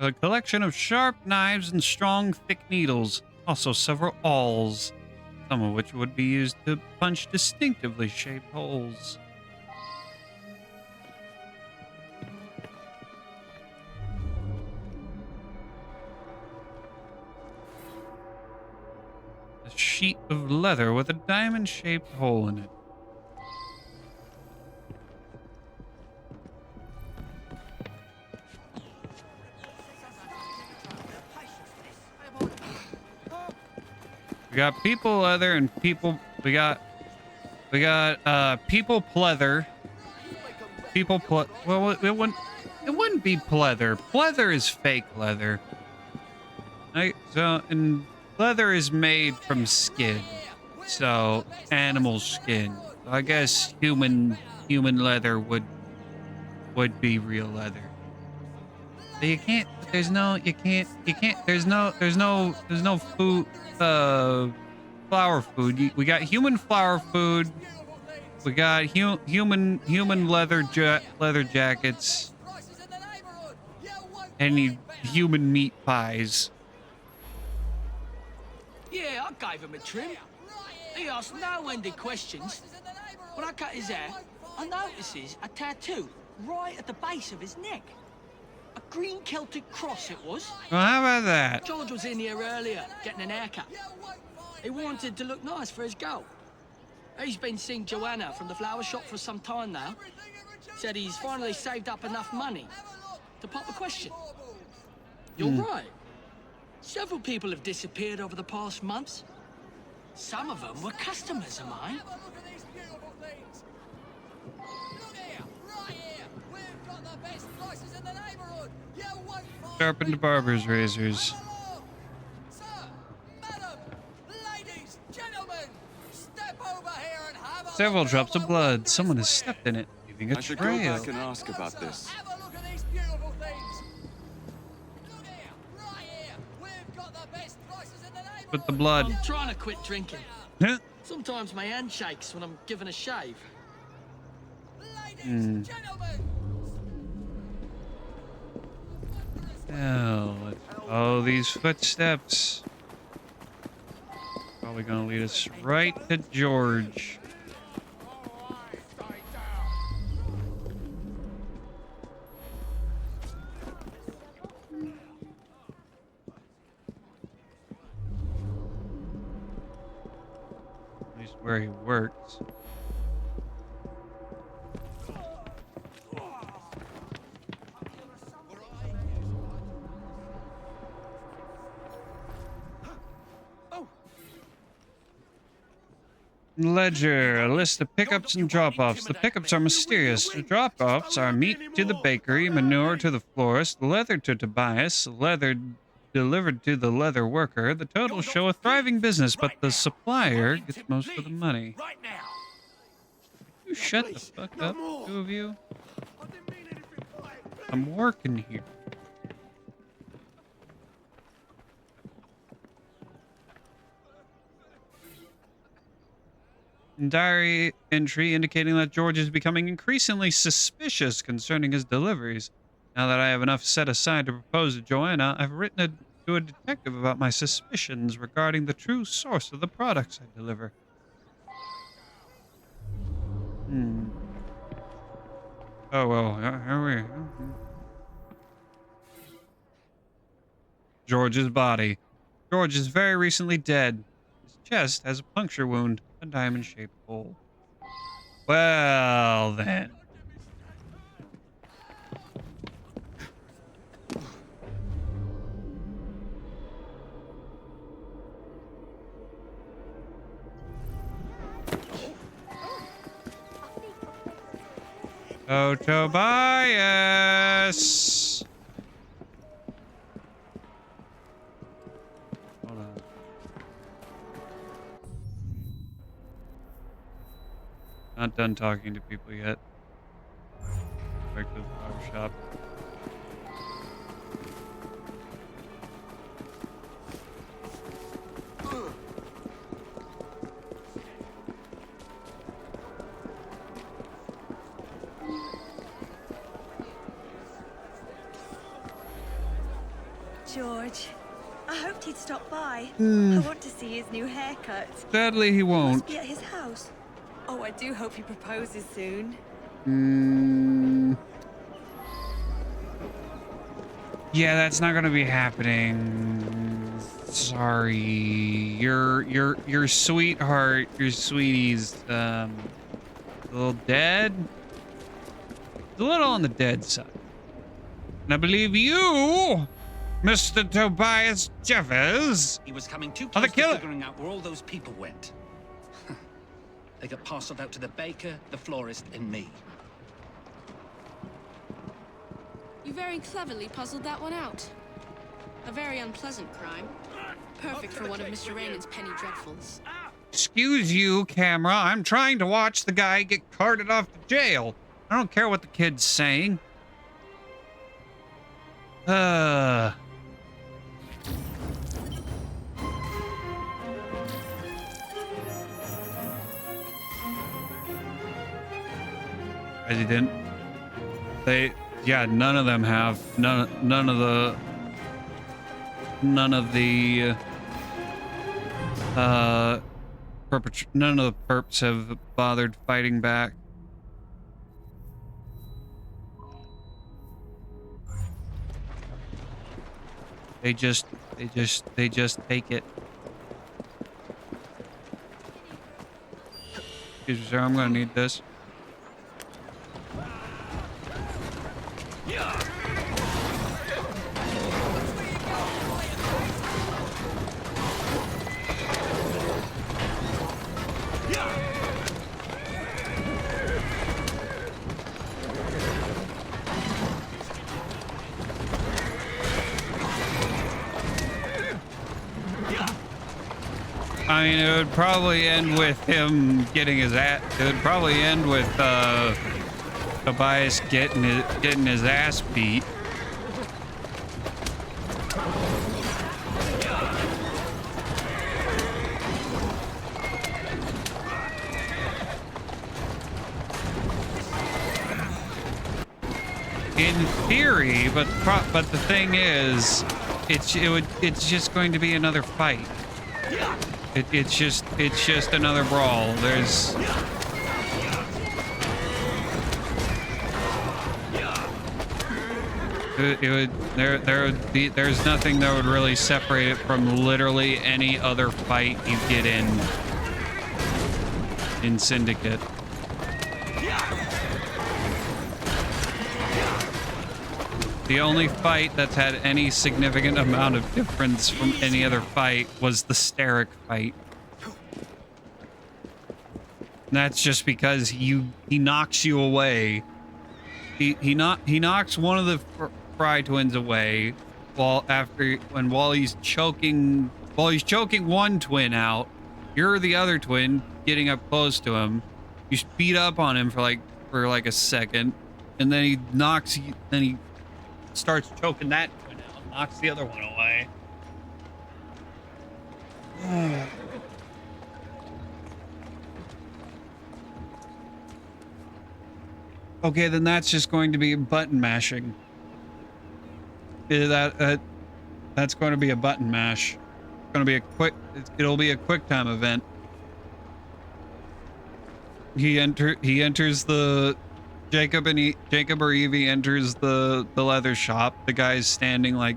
A collection of sharp knives and strong, thick needles. Also several awls, some of which would be used to punch distinctively shaped holes. A sheet of leather with a diamond-shaped hole in it. We got people leather and people. We got people pleather. People well, it wouldn't be pleather. Pleather is fake leather. And leather is made from skin, so animal skin. I guess human leather would be real leather. But you can't. There's no. You can't. There's no food. Flower food. We got human flower food. We got human leather jackets. And human meat pies.
Yeah, I gave him a trim. He asked no-ended questions. When I cut his hair, I notices a tattoo right at the base of his neck. A green Celtic cross it was.
Well, how about that?
George was in here earlier, getting an haircut. He wanted to look nice for his girl. He's been seeing Joanna from the flower shop for some time now. Said he's finally saved up enough money to pop a question. You're right. Several people have disappeared over the past months. Some of them were customers of mine.
Sharpened barber's razors. Several drops of blood. Someone has stepped in it, leaving a
I should go
trail.
back and ask about this.
With the blood.
I'm trying to quit drinking.
Huh?
Sometimes my hand shakes when I'm given a shave.
Hmm. Hell, let's follow these footsteps. Probably gonna lead us right to George. At least where he works. Ledger, a list of pickups and drop-offs. The pickups are mysterious. The drop-offs are meat to the bakery, manure to the florist, leather to Tobias, leather delivered to the leather worker. The totals show a thriving business, but the supplier gets most of the money. You shut the fuck up, two of you. I'm working here. Diary entry indicating that George is becoming increasingly suspicious concerning his deliveries. Now that I have enough set aside to propose to Joanna, I've written to a detective about my suspicions regarding the true source of the products I deliver. Oh, well, here we George's body. George is very recently dead. His chest has a puncture wound, a diamond-shaped hole. Well, then. Oh, Tobias! Hold on. Not done talking to people yet. Back to the flower shop.
George, I hoped he'd stop by.
Hmm.
I want to see his new haircut.
Sadly, he won't.
Must be at his house. Oh, I do hope he proposes soon.
Yeah, that's not gonna be happening. Sorry. Your sweetheart, your sweetie's a little dead. A little on the dead side. And I believe you, Mr. Tobias Jeffers,
He was coming too
are
close
the
to
killer.
figuring out where all those people went. They got parceled out to the baker, the florist, and me.
You very cleverly puzzled that one out. A very unpleasant crime. Perfect for one of Mr. Raynard's penny dreadfuls.
Excuse you, camera. I'm trying to watch the guy get carted off to jail. I don't care what the kid's saying. President. Yeah, none of them have. None of the none of the perps have bothered fighting back. They just take it. Excuse me, sir, I'm gonna need this. I mean, it would probably end with him getting his ass. It would probably end with Tobias getting his ass beat. In theory, but the thing is, it's just going to be another fight. It's just another brawl. There's there's nothing that would really separate it from literally any other fight you get in Syndicate. The only fight that's had any significant amount of difference from any other fight was the Steric fight. And that's just because he knocks you away. He knocks one of the Fry twins away while he's choking one twin out. You're the other twin getting up close to him. You speed up on him for like a second, and then he knocks you. Then he starts choking that twin out, knocks the other one away. Okay, then that's just going to be button mashing. That's going to be a button mash. It's going to be a quick. It'll be a quick time event. He enters the Jacob or Evie enters the leather shop. The guy's standing like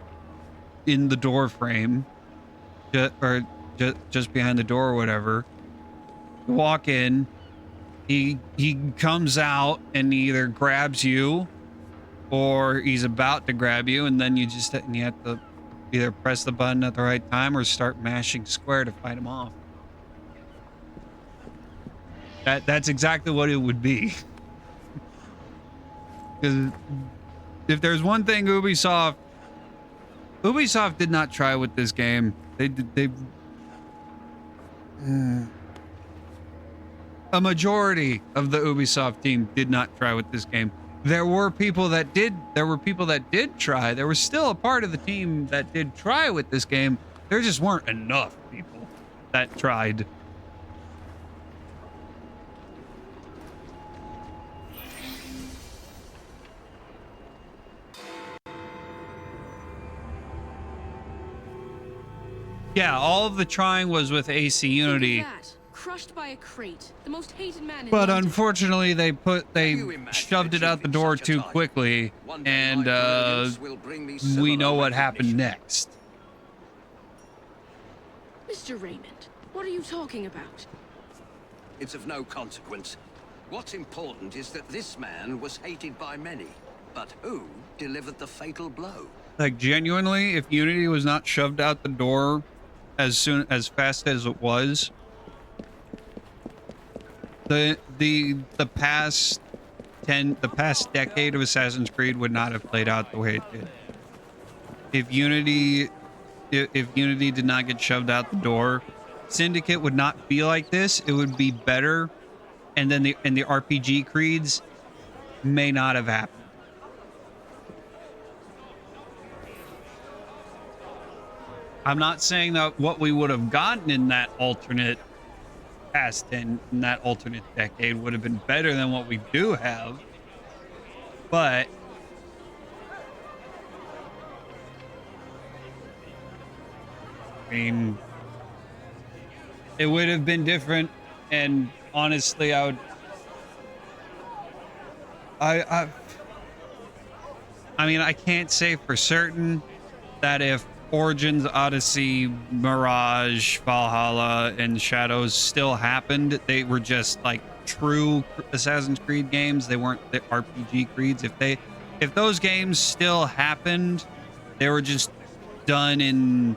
in the door frame, just behind the door or whatever. You walk in. He comes out and he either grabs you, or he's about to grab you, and then you have to either press the button at the right time or start mashing square to fight him off. That's exactly what it would be. Because if there's one thing Ubisoft did not try with this game. A majority of the Ubisoft team did not try with this game. There were people that did try. There was still a part of the team that did try with this game. There just weren't enough people that tried. Yeah, all of the trying was with AC Unity.
Look at that. Crushed by a crate. The most hated man in
But
London.
unfortunately, they shoved it out the door too quickly, and we know what happened next.
Mr. Raymond, what are you talking about?
It's of no consequence. What's important is that this man was hated by many. But who delivered the fatal blow?
Like, genuinely, if Unity was not shoved out the door as fast as it was, the past decade of Assassin's Creed would not have played out the way it did. If Unity did not get shoved out the door, Syndicate would not be like this. It would be better, and then the RPG creeds may not have happened. I'm not saying that what we would have gotten in that alternate decade would have been better than what we do have, but I mean, it would have been different. And honestly, I mean, I can't say for certain that if Origins, Odyssey, Mirage, Valhalla, and Shadows still happened, they were just like true Assassin's Creed games. They weren't the RPG creeds. If those games still happened, they were just done in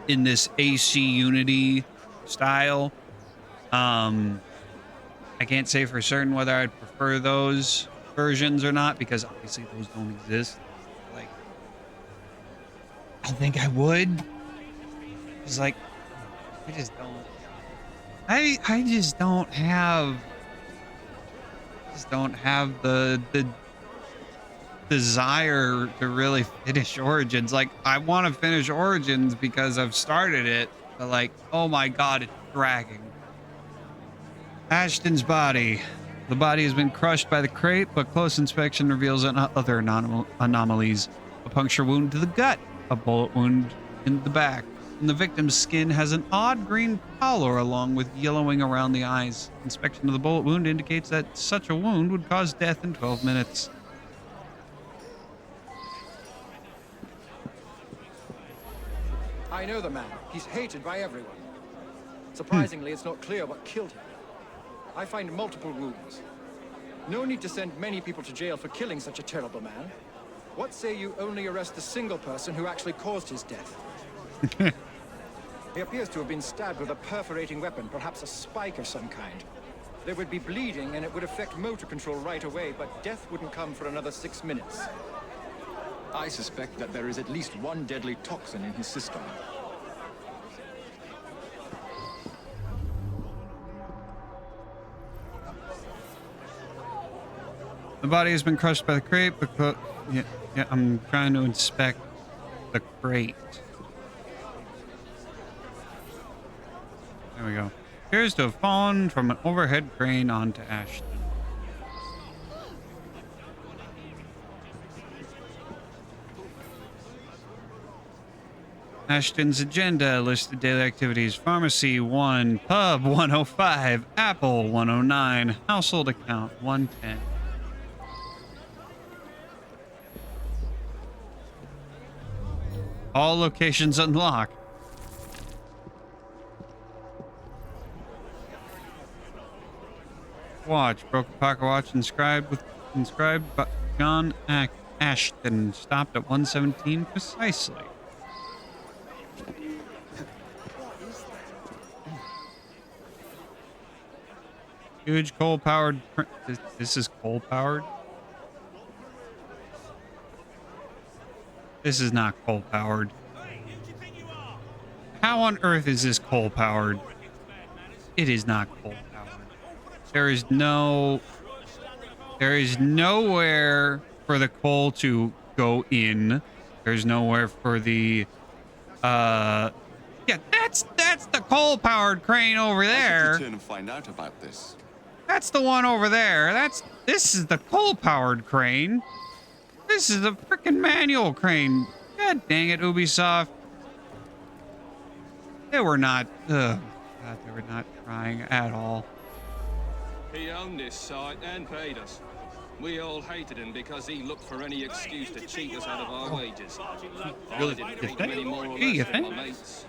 this AC Unity style. I can't say for certain whether I'd prefer those versions or not, because obviously those don't exist. I think I would. It's like, I just don't have the desire to really finish Origins. Like, I want to finish Origins because I've started it, but like, oh my god, it's dragging. Ashton's body. The body has been crushed by the crate, but close inspection reveals other anomalies. A puncture wound to the gut. A bullet wound in the back, and the victim's skin has an odd green pallor along with yellowing around the eyes. Inspection of the bullet wound indicates that such a wound would cause death in 12 minutes.
I know the man. He's hated by everyone. Surprisingly, it's not clear what killed him. I find multiple wounds. No need to send many people to jail for killing such a terrible man. What say you only arrest the single person who actually caused his death? He appears to have been stabbed with a perforating weapon, perhaps a spike of some kind. There would be bleeding and it would affect motor control right away, but death wouldn't come for another 6 minutes. I suspect that there is at least one deadly toxin in his system.
The body has been crushed by the crate, but yeah, I'm trying to inspect the crate. There we go. Appears to have fallen from an overhead crane onto Ashton. Ashton's agenda listed daily activities: pharmacy 1, pub 105, Apple 109, household account 110. All locations unlocked. Watch. Broken pocket watch inscribed by John Ashton. Stopped at 117 precisely. Huge coal-powered... This is coal-powered? This is not coal-powered. How on earth is this coal-powered? It is not coal-powered. There is nowhere for the coal to go in. There's nowhere for the... Yeah, that's the coal-powered crane over there.
I should return and find out about this.
That's the one over there. This is the coal-powered crane. This is the freaking manual crane. God dang it, Ubisoft. They were not... God, they were not trying at all.
He owned this site and paid us. We all hated him because he looked for any excuse to cheat us out of our wages. I didn't think him any more or less than my mates.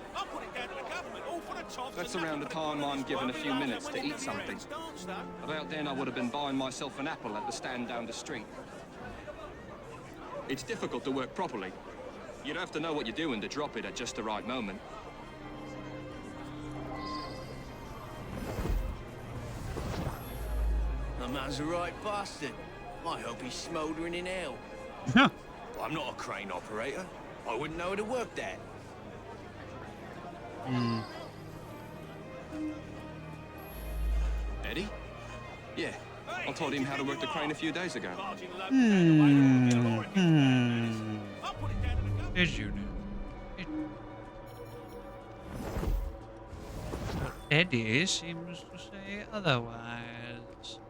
That's around the time I'm given a few minutes to eat something. About then I would have been buying myself an apple at the stand down the street. It's difficult to work properly. You'd have to know what you're doing to drop it at just the right moment.
The man's a right bastard. I hope he's smouldering in hell. I'm not a crane operator. I wouldn't know how to work that.
Eddie? Yeah, I taught him how to work the crane a few days ago.
Did you know? Eddie seems to say otherwise.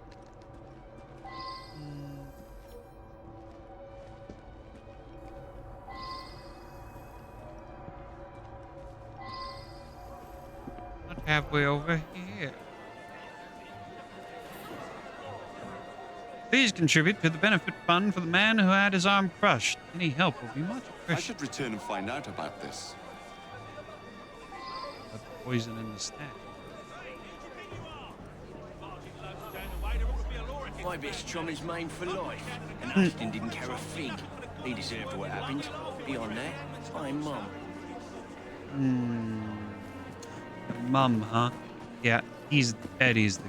What have we over here? Please contribute to the benefit fund for the man who had his arm crushed. Any help will be much appreciated.
I should return and find out about this.
The poison in the stack.
My best chum is maimed for life, and Ashton didn't care a fig. He deserved what happened. Beyond that, I'm mum.
Mum, huh? Yeah, Eddie's the...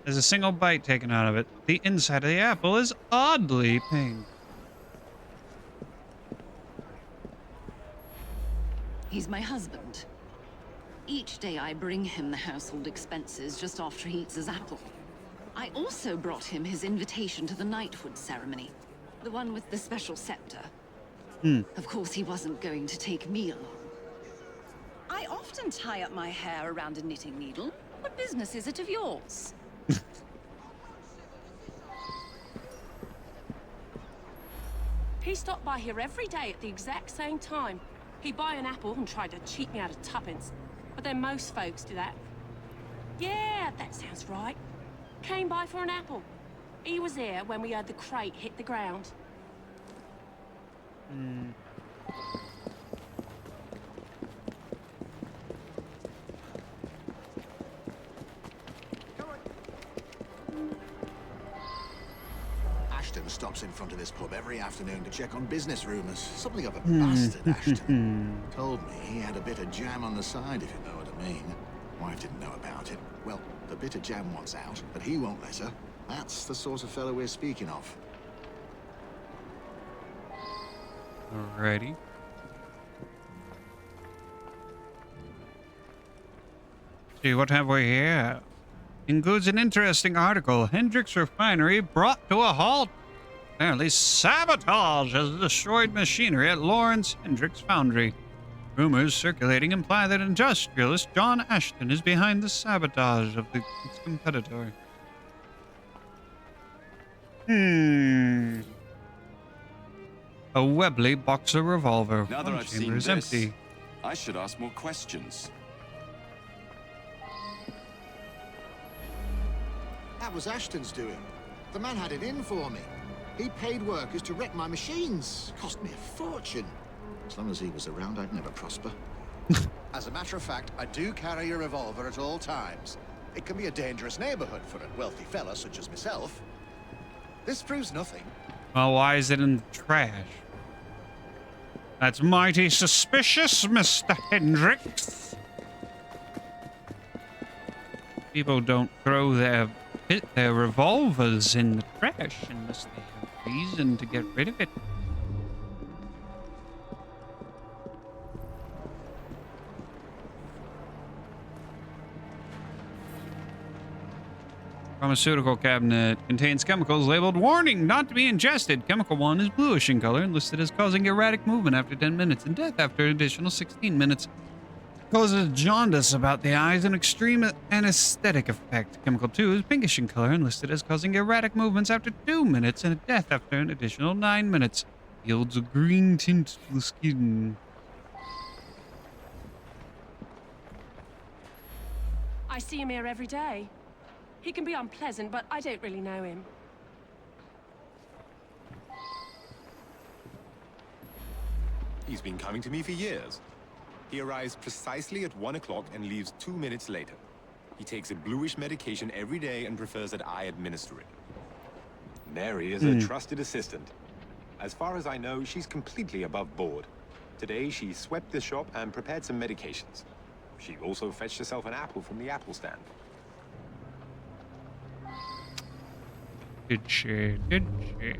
There's a single bite taken out of it. The inside of the apple is oddly pink.
He's my husband. Each day I bring him the household expenses just after he eats his apple. I also brought him his invitation to the knighthood ceremony. The one with the special scepter. Of course, he wasn't going to take me along. I often tie up my hair around a knitting needle. What business is it of yours?
He stopped by here every day at the exact same time. He'd buy an apple and try to cheat me out of tuppence. But then most folks do that. Yeah, that sounds right. Came by for an apple. He was there when we heard the crate hit the ground.
Ashton stops in front of this pub every afternoon to check on business rumours. Something of a bastard, Ashton. Told me he had a bit of jam on the side, if you know what I mean. Wife didn't know about it. Well, the bit of jam wants out, but he won't let her. That's the sort of fellow we're speaking of.
Alrighty. See, what have we here? Includes an interesting article. Hendrix Refinery brought to a halt. Apparently sabotage has destroyed machinery at Lawrence Hendrix Foundry. Rumors circulating imply that industrialist John Ashton is behind the sabotage of its competitor. A Webley Boxer revolver.
Now that
One
I've seen
chamber is
this,
empty.
I should ask more questions.
was Ashton's doing. The man had it in for me. He paid workers to wreck my machines. Cost me a fortune. As long as he was around, I'd never prosper. As a matter of fact, I do carry a revolver at all times. It can be a dangerous neighborhood for a wealthy fella such as myself. This proves nothing.
Well, why is it in the trash? That's mighty suspicious, Mr. Hendricks. People don't throw their revolvers in the trash unless they have reason to get rid of it. Pharmaceutical cabinet contains chemicals labeled "Warning, not to be ingested." Chemical 1 is bluish in color and listed as causing erratic movement after 10 minutes and death after an additional 16 minutes. Causes jaundice about the eyes and extreme anesthetic effect. Chemical 2 is pinkish in color and listed as causing erratic movements after 2 minutes and a death after an additional 9 minutes. Yields a green tint to the skin.
I see him here every day. He can be unpleasant, but I don't really know him.
He's been coming to me for years. He arrives precisely at 1 o'clock and leaves 2 minutes later. He takes a bluish medication every day and prefers that I administer it. Mary is a trusted assistant. As far as I know, she's completely above board. Today, she swept the shop and prepared some medications. She also fetched herself an apple from the apple stand.
Did she? Did she?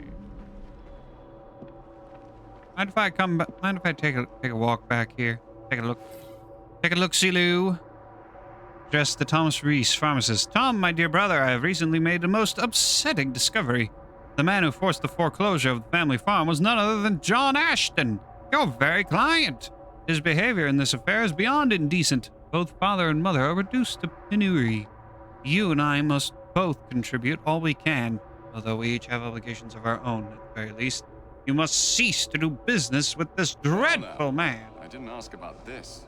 Mind if I come back? Mind if I take a walk back here? Take a look. Take a look, Lou. Address the Thomas Reese, pharmacist. Tom, my dear brother, I have recently made a most upsetting discovery. The man who forced the foreclosure of the family farm was none other than John Ashton, your very client. His behavior in this affair is beyond indecent. Both father and mother are reduced to penury. You and I must both contribute all we can, although we each have obligations of our own, at the very least. You must cease to do business with this dreadful man.
I didn't ask about this.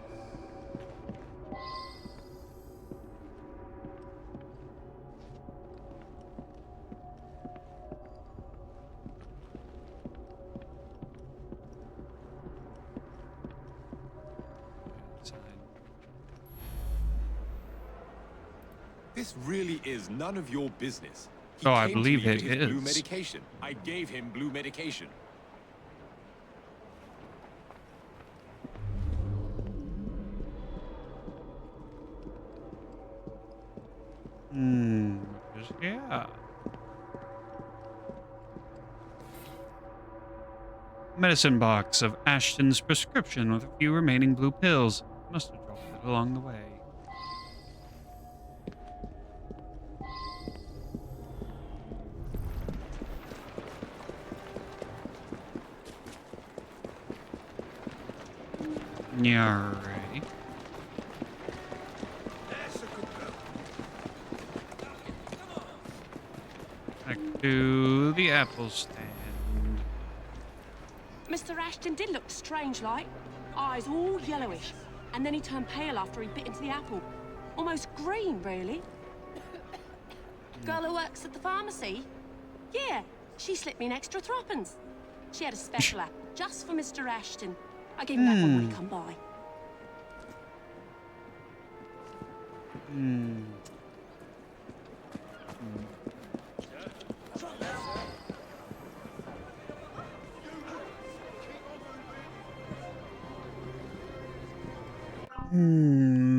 This really is none of your business. He
Oh, I
came to
believe
me
it
for his blue
is.
medication. I gave him blue medication.
Yeah. Medicine box of Ashton's prescription with a few remaining blue pills. Must have dropped it along the way. Yeah, right. Back to the apple stand.
Mr. Ashton did look strange-like. Eyes all yellowish. And then he turned pale after he bit into the apple. Almost green, really. Girl who works at the pharmacy? Yeah, she slipped me an extra threepence. She had a special apple just for Mr. Ashton. I gave him that one when he come by.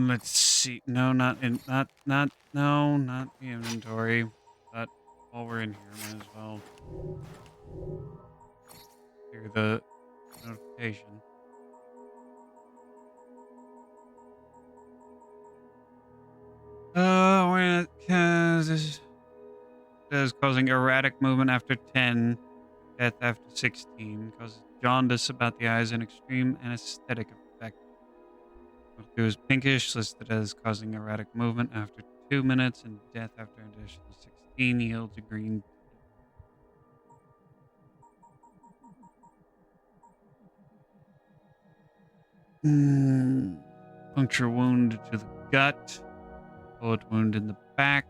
Let's see. No, not the inventory. But while we're in here, might as well hear the notification. When it says causing erratic movement after 10, death after 16, causes jaundice about the eyes and extreme anesthetic effect. It was pinkish, listed as causing erratic movement after 2 minutes, and death after an additional 16 yields a green. Puncture wound to the gut, bullet wound in the back,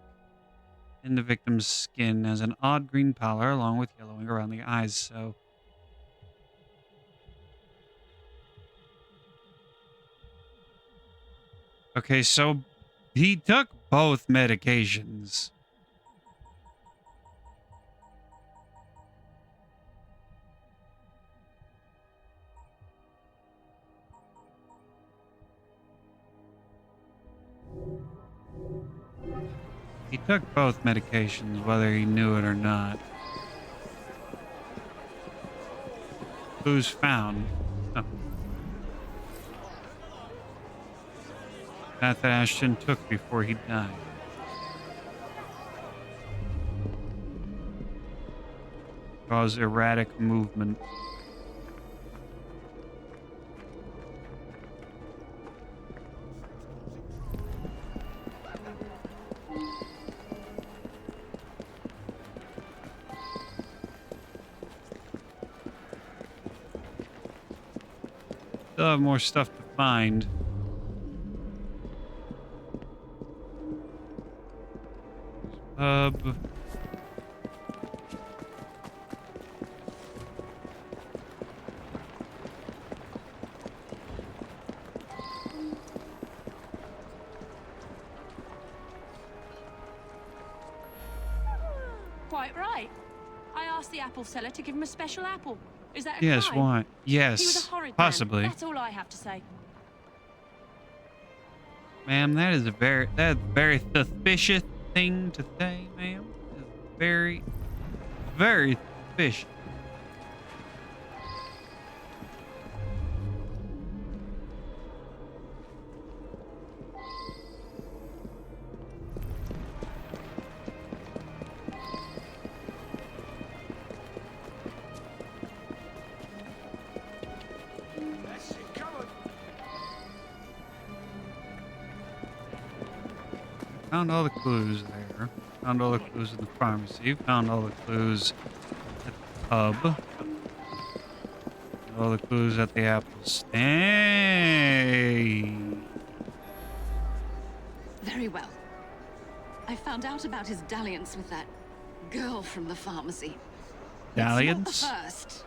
in the victim's skin has an odd green pallor along with yellowing around the eyes, so... Okay, so he took both medications. He took both medications, whether he knew it or not. Who's found? Oh. That Ashton took before he died. Cause erratic movement. Still have more stuff to find. Pub.
Quite right. I asked the apple seller to give him a special apple. Is that a
Yes,
crime?
why? Yes,
He was a horrid
possibly.
man. That's all I have to say.
Ma'am, that is a very suspicious thing to say, ma'am. It's very, very suspicious. Found all the clues there. Found all the clues in the pharmacy. Found all the clues at the pub. Found all the clues at the apple stand.
Very well. I found out about his dalliance with that girl from the pharmacy.
Dalliance?
It's not the first.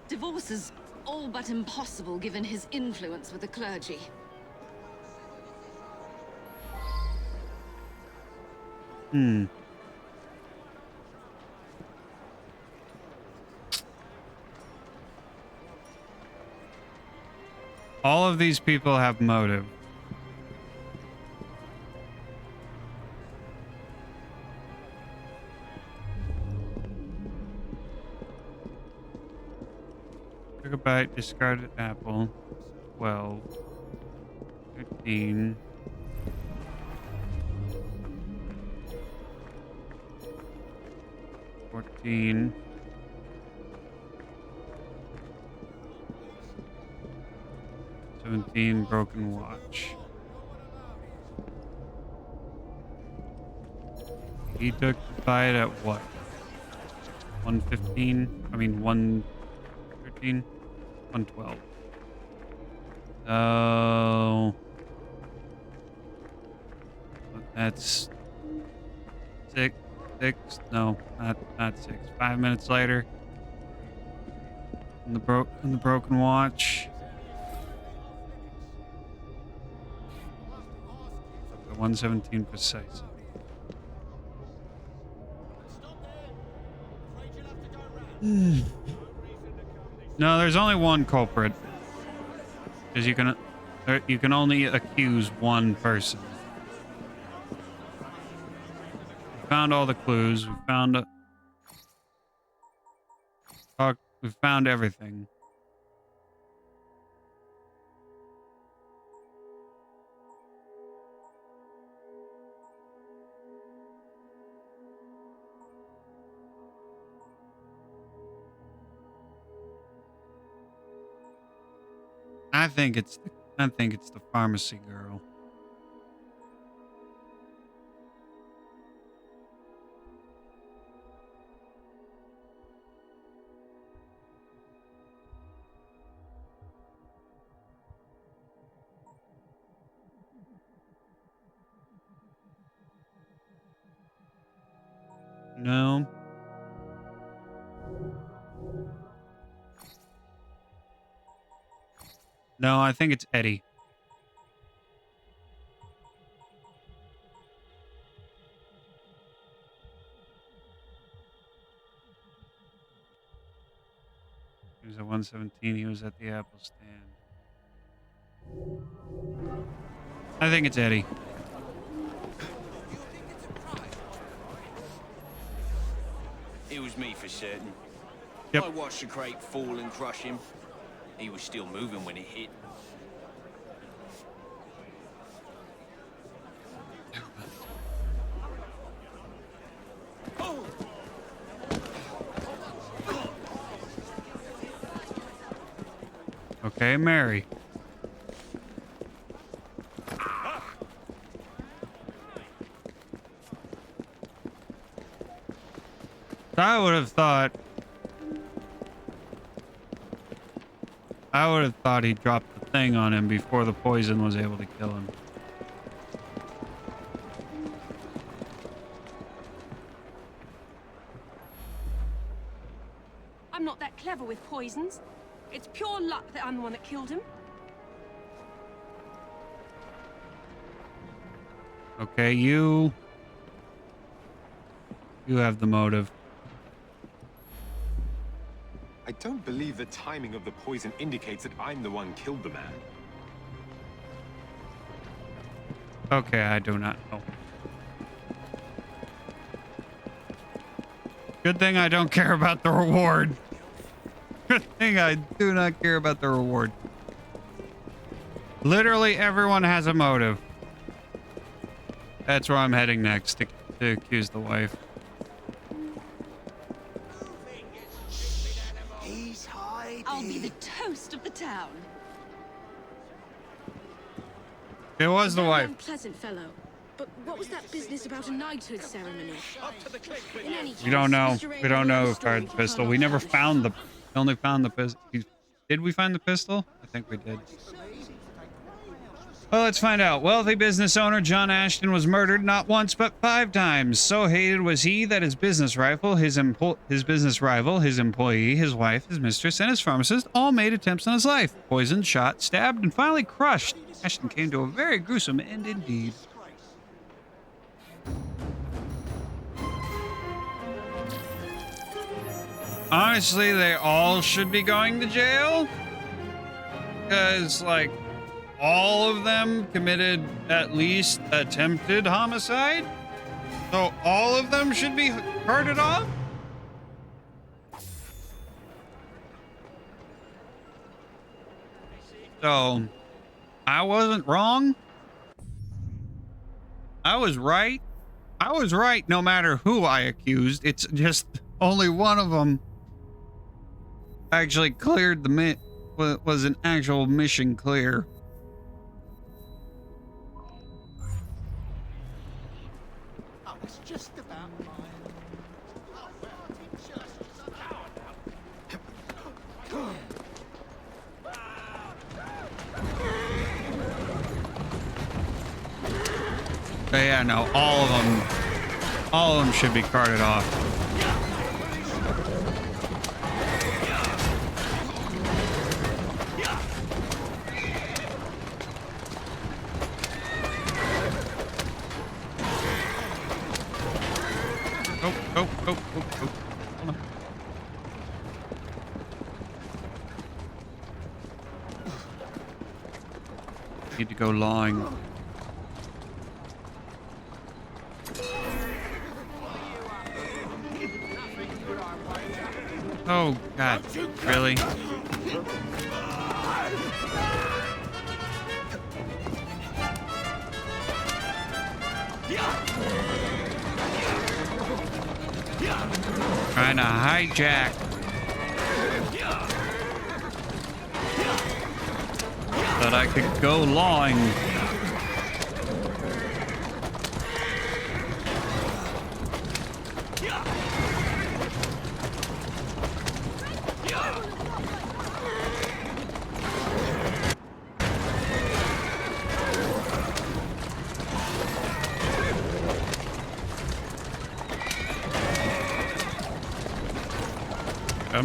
Divorce is all but impossible given his influence with the clergy.
All of these people have motive. Took a bite, discarded apple. 12. 13. 14. 17, broken watch. He took the bite at what? 115? I mean 113? 112. Oh. That's six. No, not 6. 5 minutes later. In the broken watch. 117 precise. No, there's only one culprit. Because you can only accuse one person. We found all the clues. We found everything. I think it's the pharmacy girl. No. No, I think it's Eddie. He was at 117. He was at the Apple stand. I think it's Eddie.
It was me for certain.
Yep.
I watched the crate fall and crush him. He was still moving when it hit.
Okay, Mary. I would have thought he dropped the thing on him before the poison was able to kill him.
I'm not that clever with poisons. It's pure luck that I'm the one that killed him.
Okay, you have the motive.
I don't believe the timing of the poison indicates that I'm the one killed the man.
Okay, I do not know. Good thing I don't care about the reward. Good thing I do not care about the reward. Literally everyone has a motive. That's where I'm heading next to accuse the wife.
I'll be the toast of the town.
It was the wife.
Unpleasant fellow. But what was that business about a knighthood ceremony? In any case,
We don't know.
Mr.
We don't know who
Raymond
fired the pistol. We never found the. We only found the pistol. Did we find the pistol? I think we did. Well, let's find out. Wealthy business owner John Ashton was murdered not once but 5 times. So hated was he that his business rival, his business rival, his employee, his wife, his mistress, and his pharmacist all made attempts on his life. Poisoned, shot, stabbed, and finally crushed. Ashton came to a very gruesome end indeed. Honestly, they all should be going to jail. Because, like, all of them committed at least attempted homicide. So all of them should be carted off? So, I wasn't wrong. I was right. I was right no matter who I accused. It's just only one of them actually cleared the was an actual mission clear.
Oh, it's just about mine. Oh, well, just
But yeah, no, all of them should be carted off. Oh. Hold on. Need to go lawing. Oh, God. Really? Trying to hijack. That I could go lawing.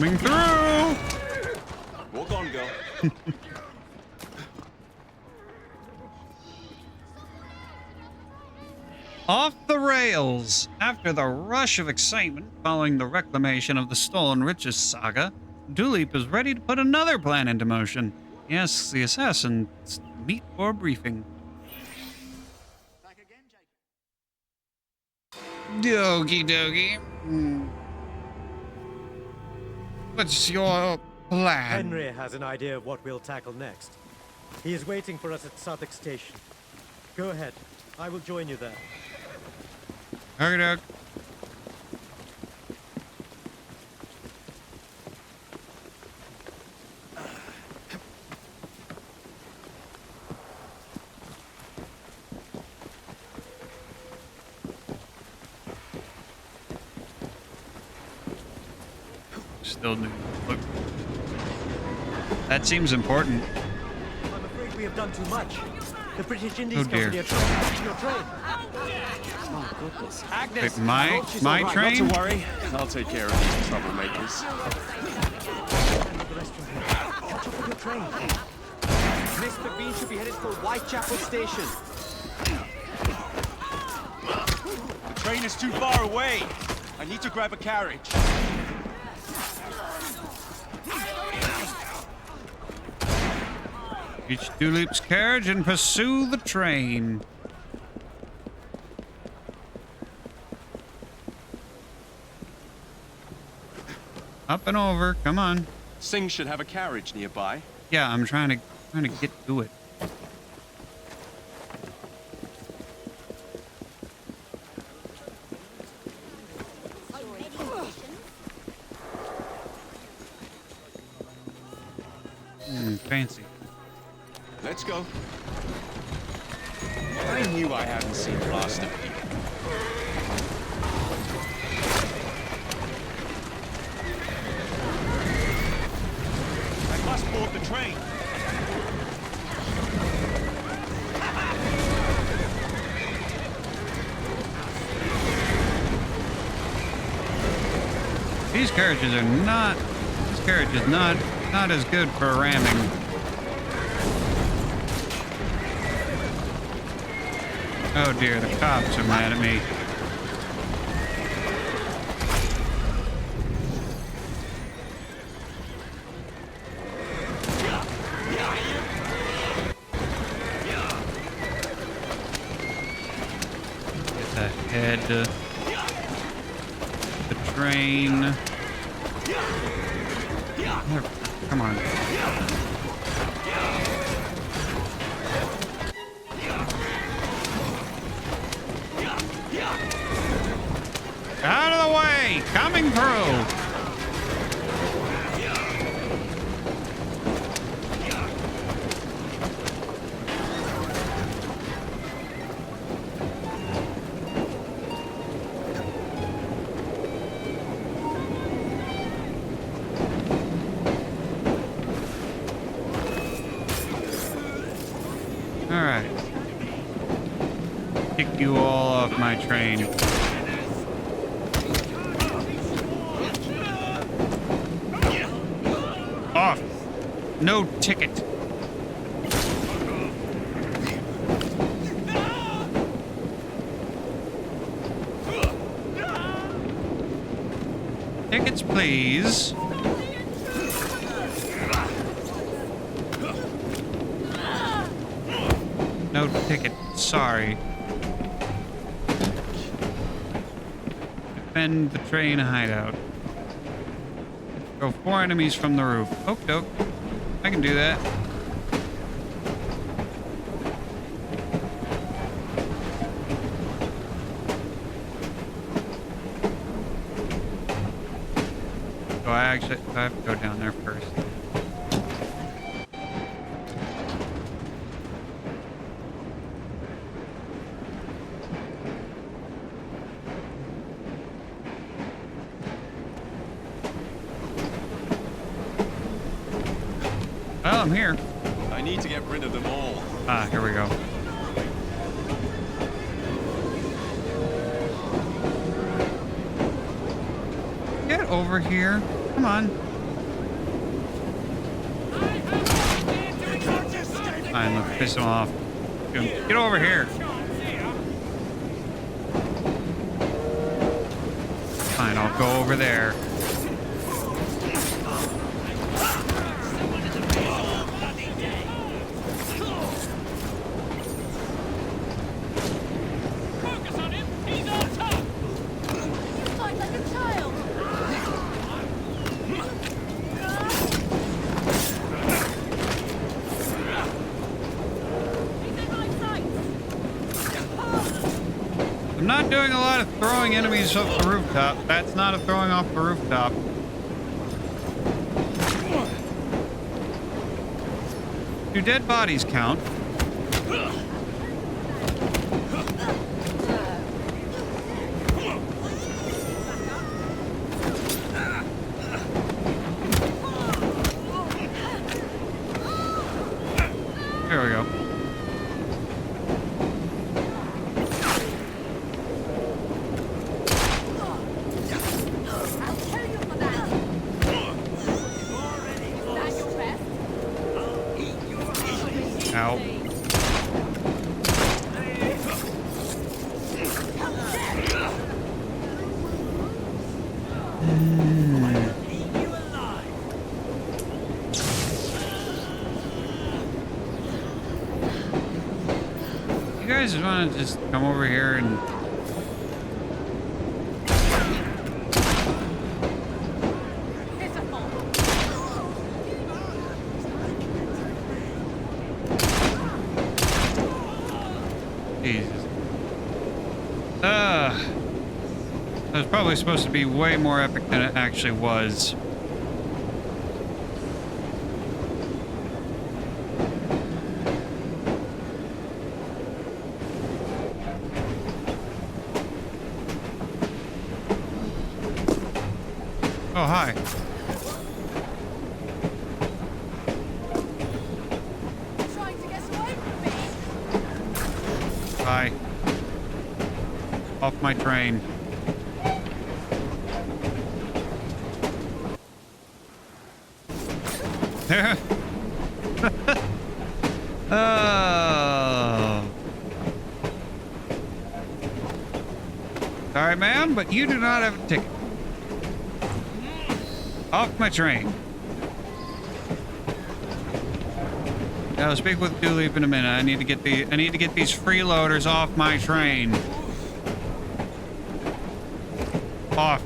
Coming through!
Walk on, girl.
Off the rails! After the rush of excitement following the reclamation of the Stolen Riches saga, Dooley is ready to put another plan into motion. He asks the assassins to meet for a briefing. Dokie dokie. What's your plan?
Henry has an idea of what we'll tackle next. He is waiting for us at Southwark Station. Go ahead. I will join you there.
Okay, doke. Still new. Look. That seems important.
I'm afraid we have done too much. The British Indies
Oh, dear.
Company are trying to your train.
Oh, goodness.
Wait, my train?
Not to worry. I'll take care of these troublemakers.
Catch up with your train. Mr. Bean should be headed for Whitechapel Station.
The train is too far away. I need to grab a carriage.
Reach Dooley's carriage and pursue the train. Up and over, come on.
Singh should have a carriage nearby.
Yeah, I'm trying to get to it. Fancy.
Let's go. I knew I hadn't seen Blaster. I must board the train.
These carriages are not. This carriage is not as good for ramming. Oh dear, the cops are mad at me. Get ahead. The train. Come on. Out of the way! Coming through! Alright. Kick you all off my train. Off. No ticket. Tickets, please. No ticket. Sorry. Defend the train hideout. Go 4 enemies from the roof. Okie doke. I can do that. So I have to go down there first. Well, I'm here.
I need to get rid of them all.
Ah, here we go. Get over here. Come on. Fine, let's piss him off. Get over here. Fine, I'll go over there. I'm not doing a lot of throwing enemies off the rooftop. That's not a throwing off the rooftop. Do dead bodies count? There we go. Ow. You guys want to just come over here and... Jesus. That was probably supposed to be way more epic than it actually was. Oh, hi.
Trying to get away from me.
Hi. Off my train. Oh. Sorry, ma'am, but you do not have a ticket. Off my train. I'll speak with Dooley in a minute. I need to get these freeloaders off my train. Off.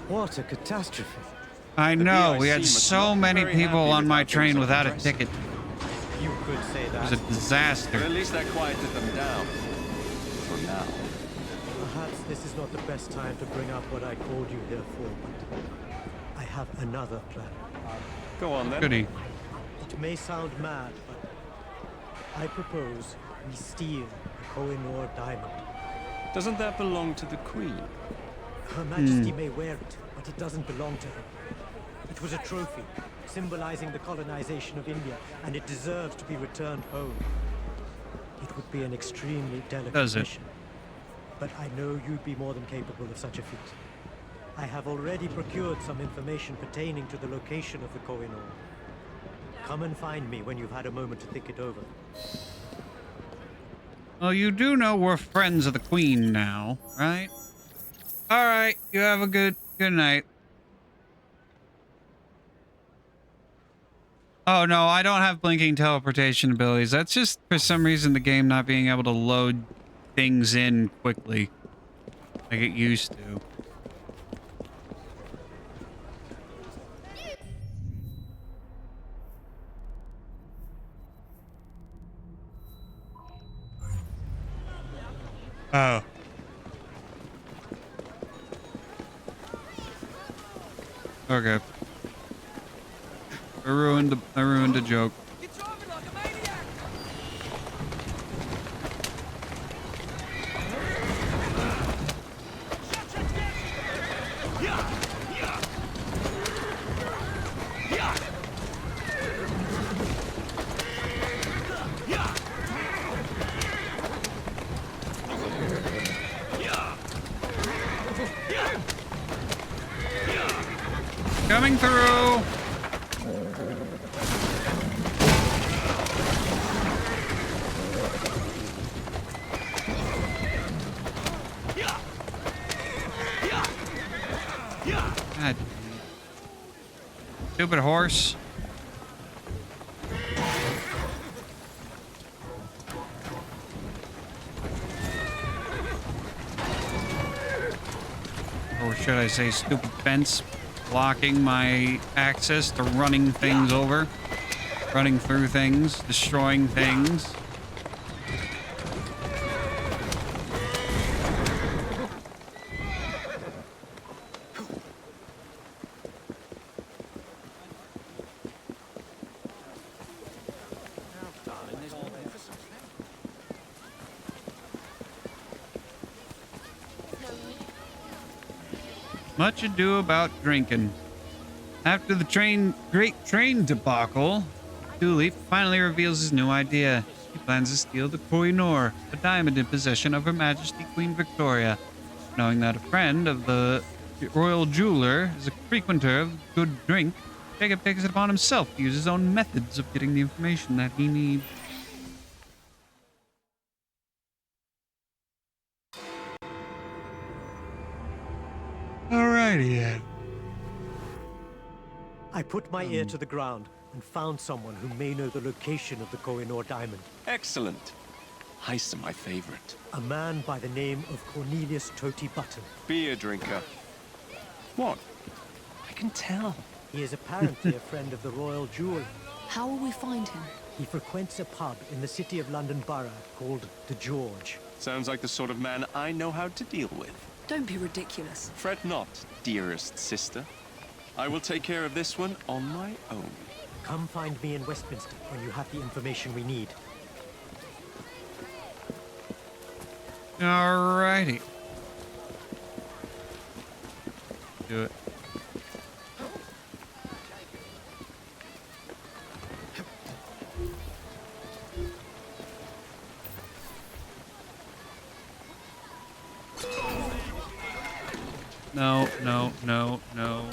What a catastrophe.
I know, we had so many people on my train without a ticket.
You could say that.
It was a disaster.
But at least that quieted them down. For now.
Perhaps this is not the best time to bring up what I called you here for, but I have another plan.
Go on then.
Goody.
It may sound mad, but I propose we steal the Koh-i-Noor diamond.
Doesn't that belong to the Queen?
Her Majesty may wear it, but it doesn't belong to her. It was a trophy, symbolizing the colonization of India, and it deserves to be returned home. It would be an extremely delicate mission, but I know you'd be more than capable of such a feat. I have already procured some information pertaining to the location of the Koh-i-Noor. Come and find me when you've had a moment to think it over.
Well, you do know we're friends of the Queen now, right? All right, you have a good night. Oh no, I don't have blinking teleportation abilities. That's just for some reason the game not being able to load things in quickly like it used to. Oh. Okay. I ruined a joke. Stupid horse. Or should I say stupid fence blocking my access to running things over, running through things, destroying things. Much ado about drinking. After the great train debacle, Dooley finally reveals his new idea. He plans to steal the Koh-i-Noor, a diamond in possession of Her Majesty Queen Victoria. Knowing that a friend of the royal jeweler is a frequenter of good drink, Jacob takes it upon himself to use his own methods of getting the information that he needs. Alrighty then.
I put my ear to the ground and found someone who may know the location of the Koh-i-Noor diamond.
Excellent. Heists are my favorite.
A man by the name of Cornelius Toty Button.
Beer drinker. What? I can tell.
He is apparently a friend of the royal jeweler.
How will we find him?
He frequents a pub in the City of London Borough called the George.
Sounds like the sort of man I know how to deal with.
Don't be ridiculous.
Fret not, dearest sister. I will take care of this one on my own.
Come find me in Westminster when you have the information we need.
Alrighty. Do it. No, no, no, no.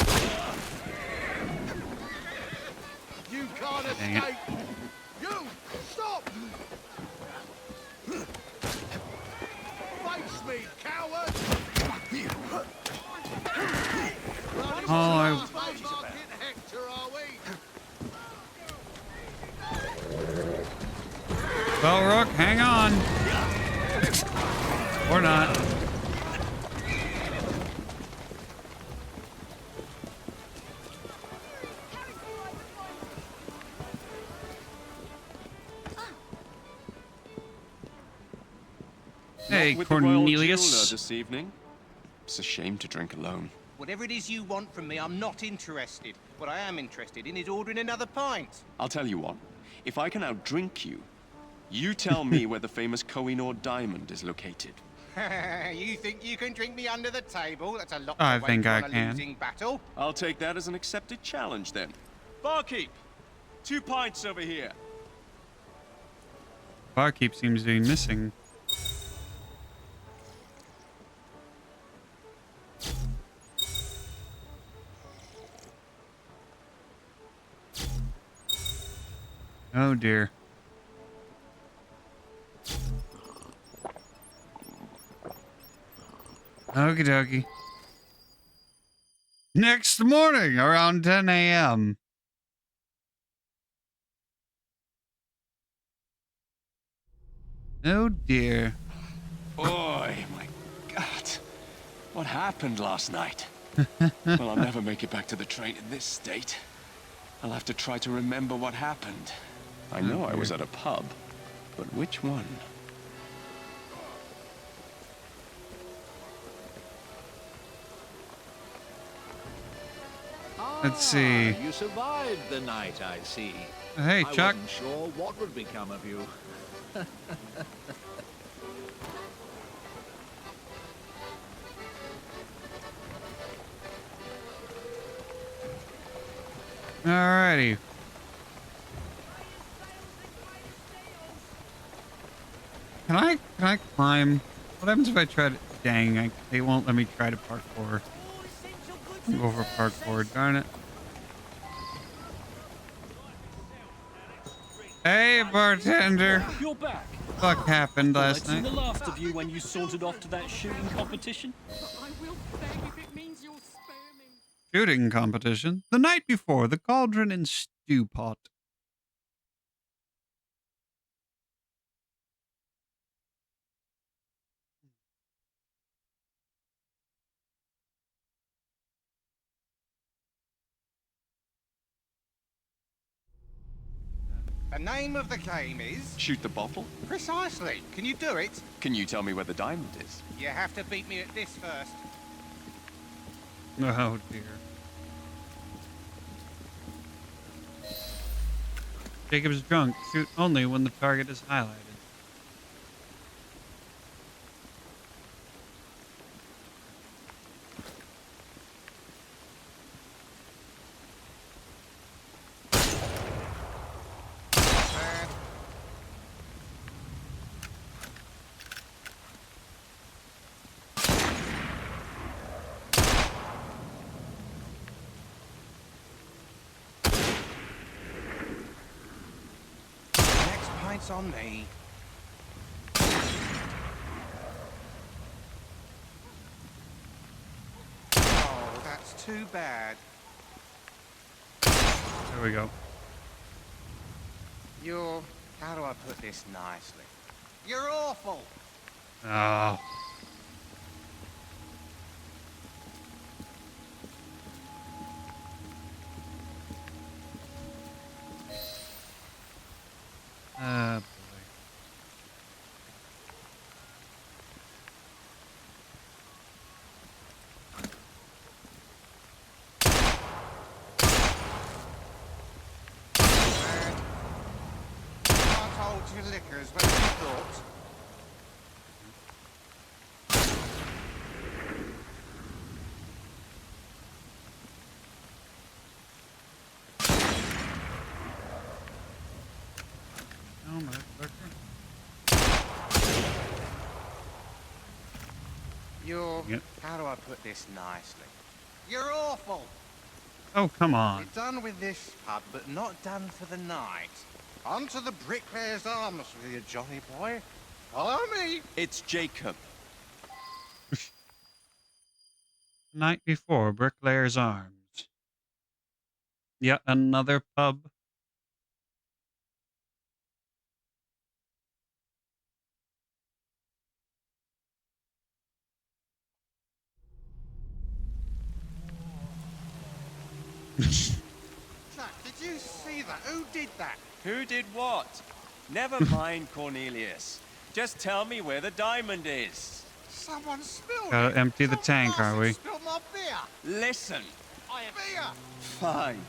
You can't
Dang it.
escape! You! Stop! Face me, coward!
Oh,
Hector, are we?
well, Rook, hang on. Or not. Hey,
Not with the royal
Cornelius.
jeweler this evening. It's a shame to drink alone.
Whatever it is you want from me, I'm not interested. What I am interested in is ordering another pint.
I'll tell you what. If I can outdrink you, you tell me where the famous Koh-i-Noor diamond is located.
You think you can drink me under the table? That's a lot
I
to
think
wager
I
on a
can.
losing battle.
I'll take that as an accepted challenge then. Barkeep, 2 pints over here.
Barkeep seems to be missing. Oh dear. Okie dokie. Next morning around 10 a.m. Oh dear.
Boy, my God. What happened last night? Well, I'll never make it back to the train in this state. I'll have to try to remember what happened. I know I was at a pub, but which one?
Let's see.
You survived the night, I see.
Hey,
I
Chuck.
wasn't sure what would become of you.
Alrighty. Can I climb? What happens if I try to? Dang, they won't let me try to parkour. Go for parkour, darn it. Hey, bartender.
You're back.
What the fuck happened last
I'd seen
night?
the last of you when you sauntered off to that shooting competition.
I will beg if it means you'll spare me.
Shooting competition. The night before, the cauldron and stew pot.
The name of the game is...
Shoot the bottle?
Precisely. Can you do it?
Can you tell me where the diamond is?
You have to beat me at this first.
Oh dear. Jacob's drunk. Shoot only when the target is highlighted.
Next pint's on me. Oh, that's too bad.
There we go.
You're... how do I put this nicely? You're awful!
Oh. Boy.
Can't hold your liquors when you thought.
Oh, motherfucker.
You're...
Yep.
how do I put this nicely? You're awful!
Oh, come on.
You're done with this pub, but not done for the night. On to the Bricklayer's Arms with you, Johnny boy. Follow me!
It's Jacob.
Night before, Bricklayer's Arms. Yet another pub.
Jack, did you see that? Who did that?
Who did what? Never mind, Cornelius. Just tell me where the diamond is.
Someone spilled
Gotta
it.
empty the tank, are we?
Spilled my beer.
Listen.
Beer.
Fine.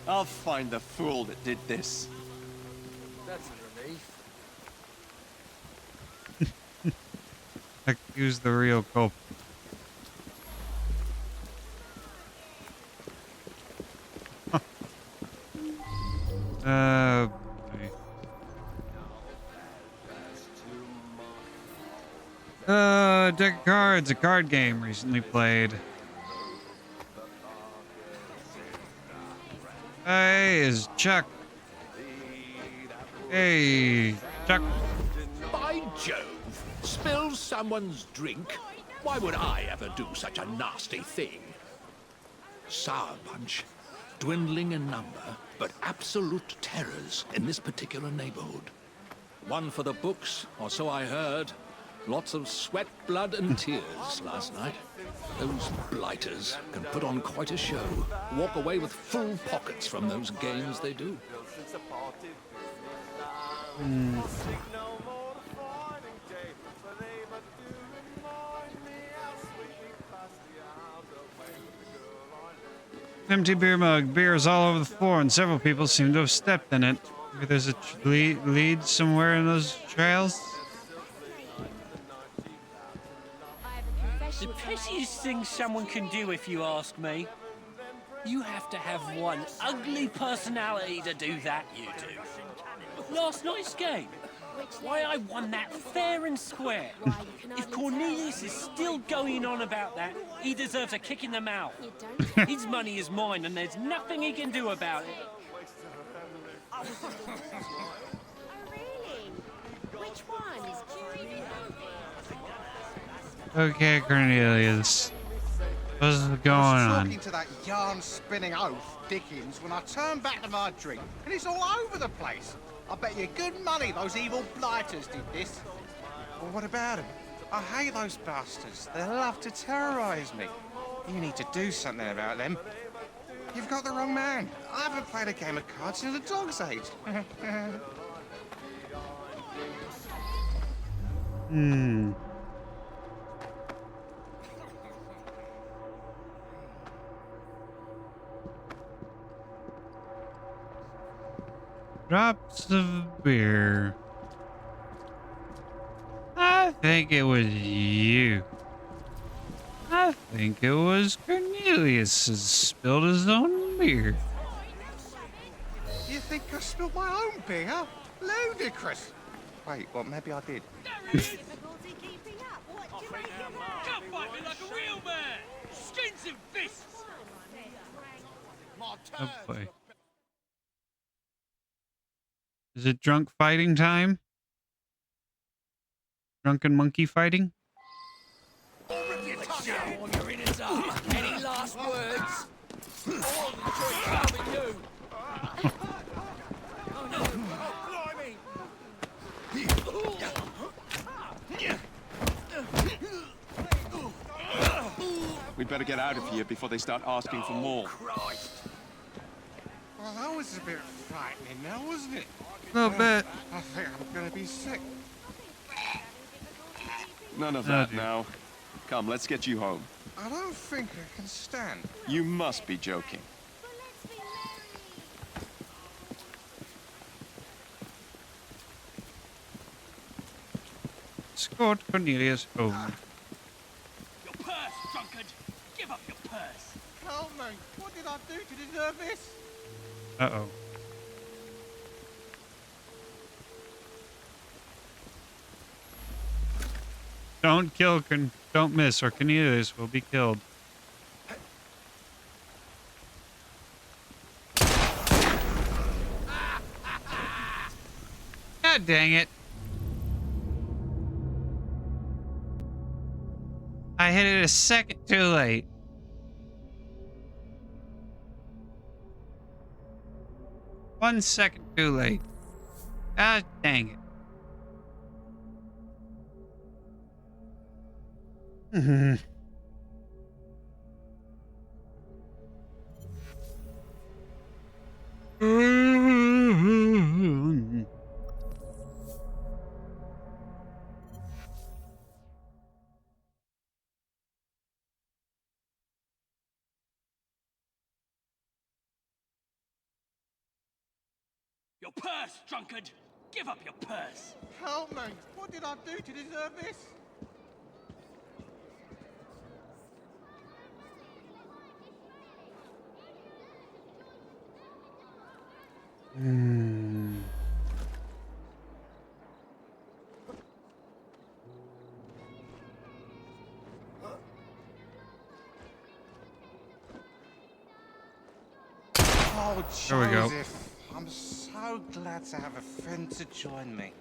I'll find the fool that did this.
That's a relief.
Accuse the real culprit. Boy. Deck of Cards, a card game recently played. Hey, is Chuck. Hey, Chuck.
By Jove! Spills someone's drink? Why would I ever do such a nasty thing? Sour bunch, dwindling in number, but absolute terrors in this particular neighborhood. One for the books, or so I heard. Lots of sweat, blood, and tears last night. Those blighters can put on quite a show. Walk away with full pockets from those games they do.
Empty beer mug. Beer is all over the floor, and several people seem to have stepped in it. Maybe there's a lead somewhere in those trails.
The pettiest thing someone can do, if you ask me. You have to have one ugly personality to do that, you do. Last night's game. Why, I won that fair and square. If Cornelius is still going on about that, he deserves a kick in the mouth. His money is mine, and there's nothing he can do about it.
Oh, really? Which one?
Okay, Cornelius. What's going
I was
on?
talking to that yarn-spinning oaf, Dickens, when I turned back to my drink, and it's all over the place. I bet you good money those evil blighters did this. Well, what about them? I hate those bastards. They love to terrorize me. You need to do something about them. You've got the wrong man. I haven't played a game of cards since a dog's age.
Hmm. Drops of beer. I think it was you. I think it was Cornelius who spilled his own beer.
You think I spilled my own beer? Ludicrous. Wait, well, maybe I did.
Come fight me like a real man! Skins and fists!
Oh boy. Is it drunk fighting time? Drunken monkey fighting?
Any last words? All enjoy coming you.
We'd better get out of here before they start asking for more.
Well, that was a bit frightening now, wasn't it?
A little bit.
I think I'm gonna be sick.
None of that now. Come, let's get you home.
I don't think I can stand.
You must be joking.
Escort Cornelius home.
Your purse, drunkard! Give up your purse!
Help me! What did I do to deserve this?
Uh-oh. Don't kill, don't miss, or Cornelius will be killed. God dang it. I hit it a second too late. One second too late. God dang it.
Your purse, drunkard! Give up your purse!
Help me! What did I do to deserve this? Oh,
There we go.
Joseph, I'm so glad to have a friend to join me.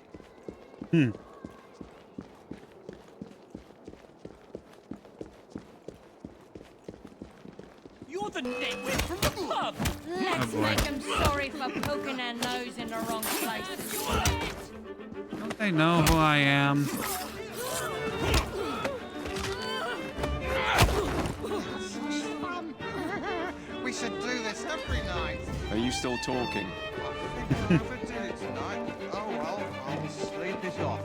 You're the nitwit from the pub!
Let's
boy.
make them sorry for poking their nose in the wrong places.
Don't they know who I am?
We should do this every night.
Are you still talking?
I think I'll never do it tonight. Oh well, I'll sleep it off.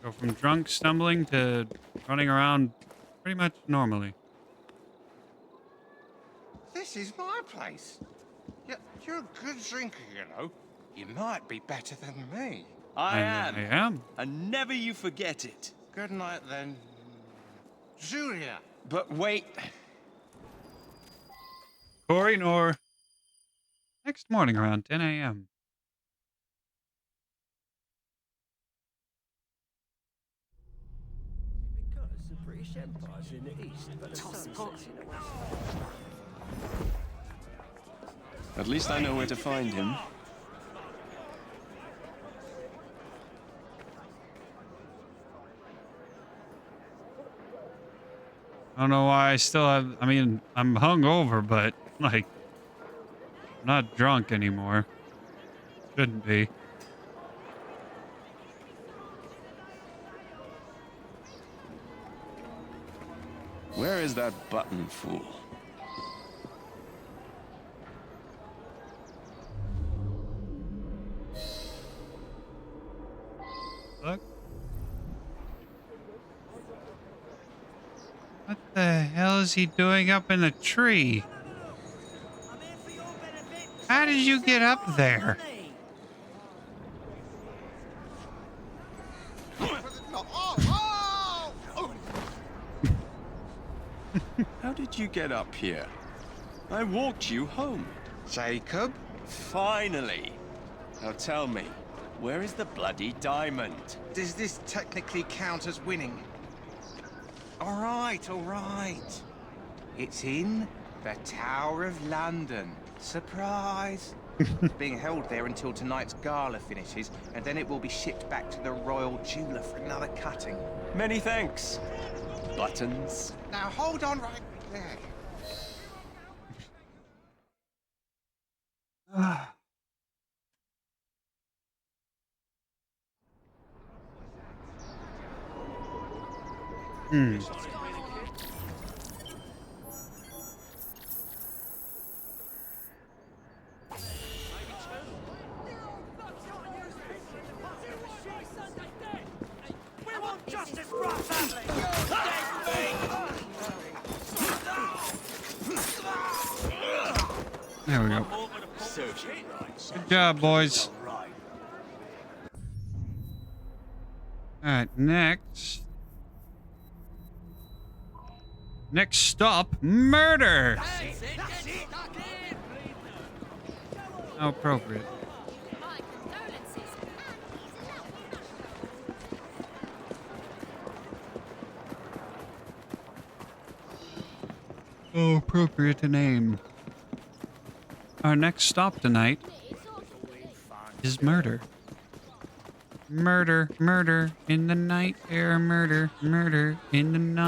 Go from drunk stumbling to running around pretty much normally.
This is my place. You're a good drinker, you know. You might be better than me.
I am.
I am.
And never you forget it.
Good night then, Julia.
But wait.
Corey Nor. Next morning around 10 a.m.
Because the British Empire's in the east, but the sun's in the west.
At least I know where to find him.
I don't know why I still have... I mean, I'm hungover, but, like, I'm not drunk anymore. Shouldn't be.
Where is that button fool?
Look. What the hell is he doing up in the tree? How did you get up there?
How did you get up here? I walked you home.
Jacob?
Finally! Now tell me, where is the bloody diamond?
Does this technically count as winning? All right. It's in the Tower of London. Surprise! It's being held there until tonight's gala finishes, and then it will be shipped back to the Royal Jeweler for another cutting.
Many thanks. Buttons.
Now hold on right there.
We want justice for our family!
There we go. Good job, boys. Alright, next. Next stop, murder! How appropriate. Oh, appropriate to name. Our next stop tonight is murder. Murder, murder in the night air, murder, murder in the night.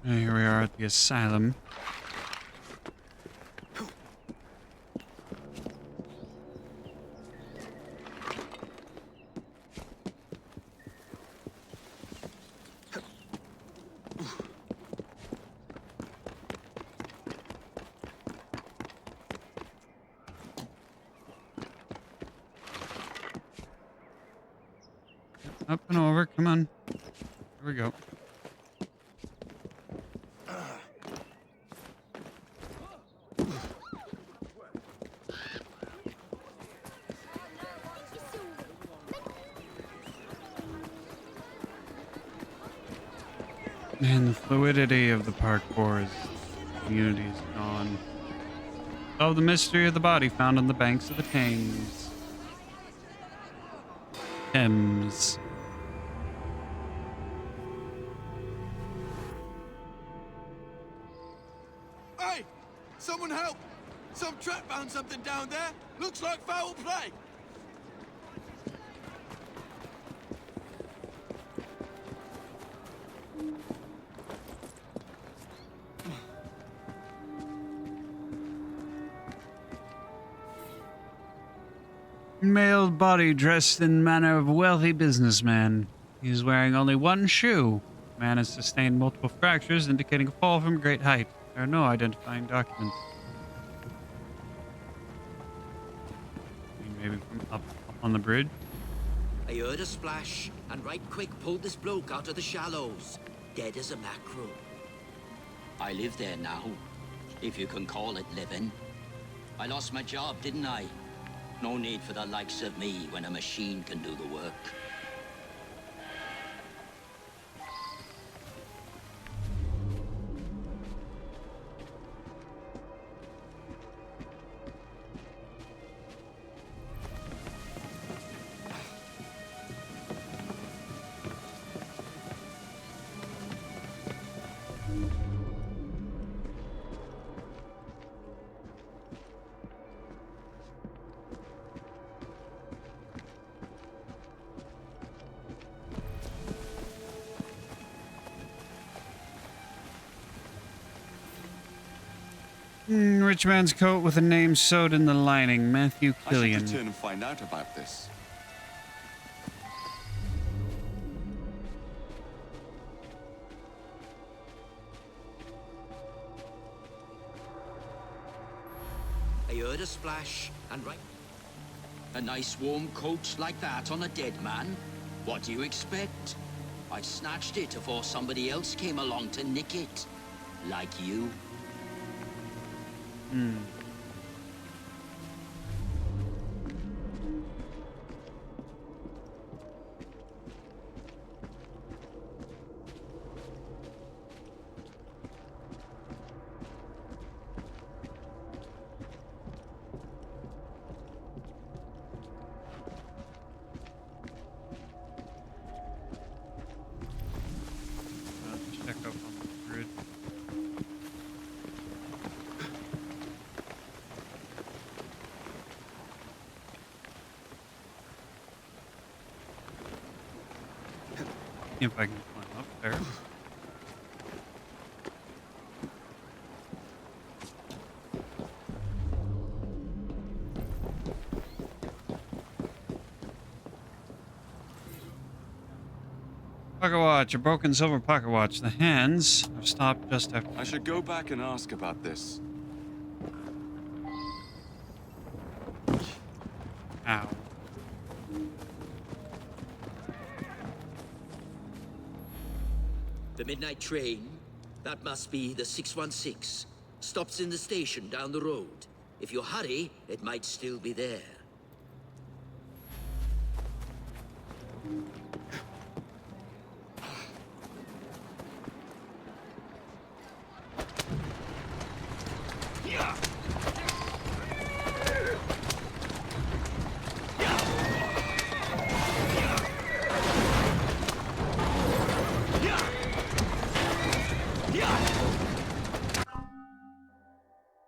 Here we are at the asylum. Up and over, come on. Here we go. Man, the fluidity of the parkour community is gone. Solve the mystery of the body found on the banks of the Thames. Thames.
Hey! Someone help! Some trap found something down there. Looks like foul play.
Male body dressed in manner of wealthy businessman. He is wearing only one shoe. Man has sustained multiple fractures, indicating a fall from great height. There are no identifying documents. Maybe from up on the bridge.
I heard a splash, and right quick pulled this bloke out of the shallows, dead as a mackerel. I live there now, if you can call it living. I lost my job, didn't I? No need for the likes of me when a machine can do the work.
Rich man's coat with a name sewed in the lining. Matthew
I should
Killian.
return and find out about this.
I heard a splash, and right... A nice warm coat like that on a dead man? What do you expect? I snatched it before somebody else came along to nick it. Like you.
Check up on the grid. See if I can climb up there. Pocket watch, a broken silver pocket watch. The hands have stopped just after.
I should go back and ask about this.
Ow.
The midnight train? That must be the 616. Stops in the station down the road. If you hurry, it might still be there.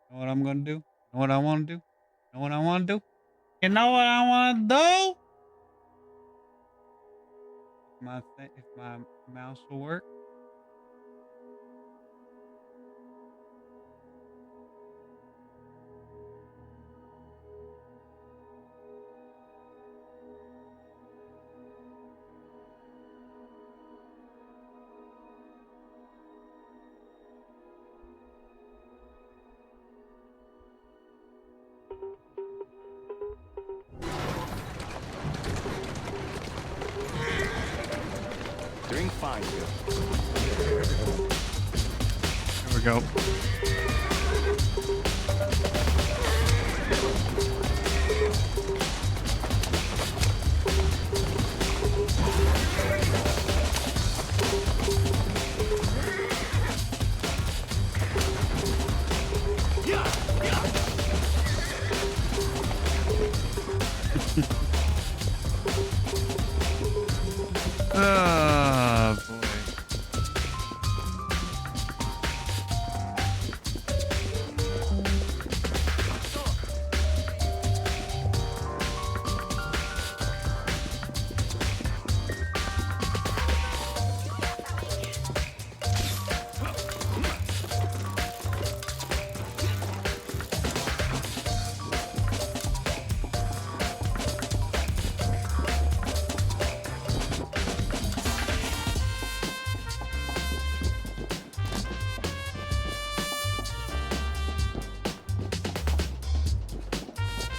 Know what I'm gonna do? Know what I wanna do? Know what I wanna do? You know what I wanna do? If my mouse will work.
Doing fine here.
There we go. Oh, boy.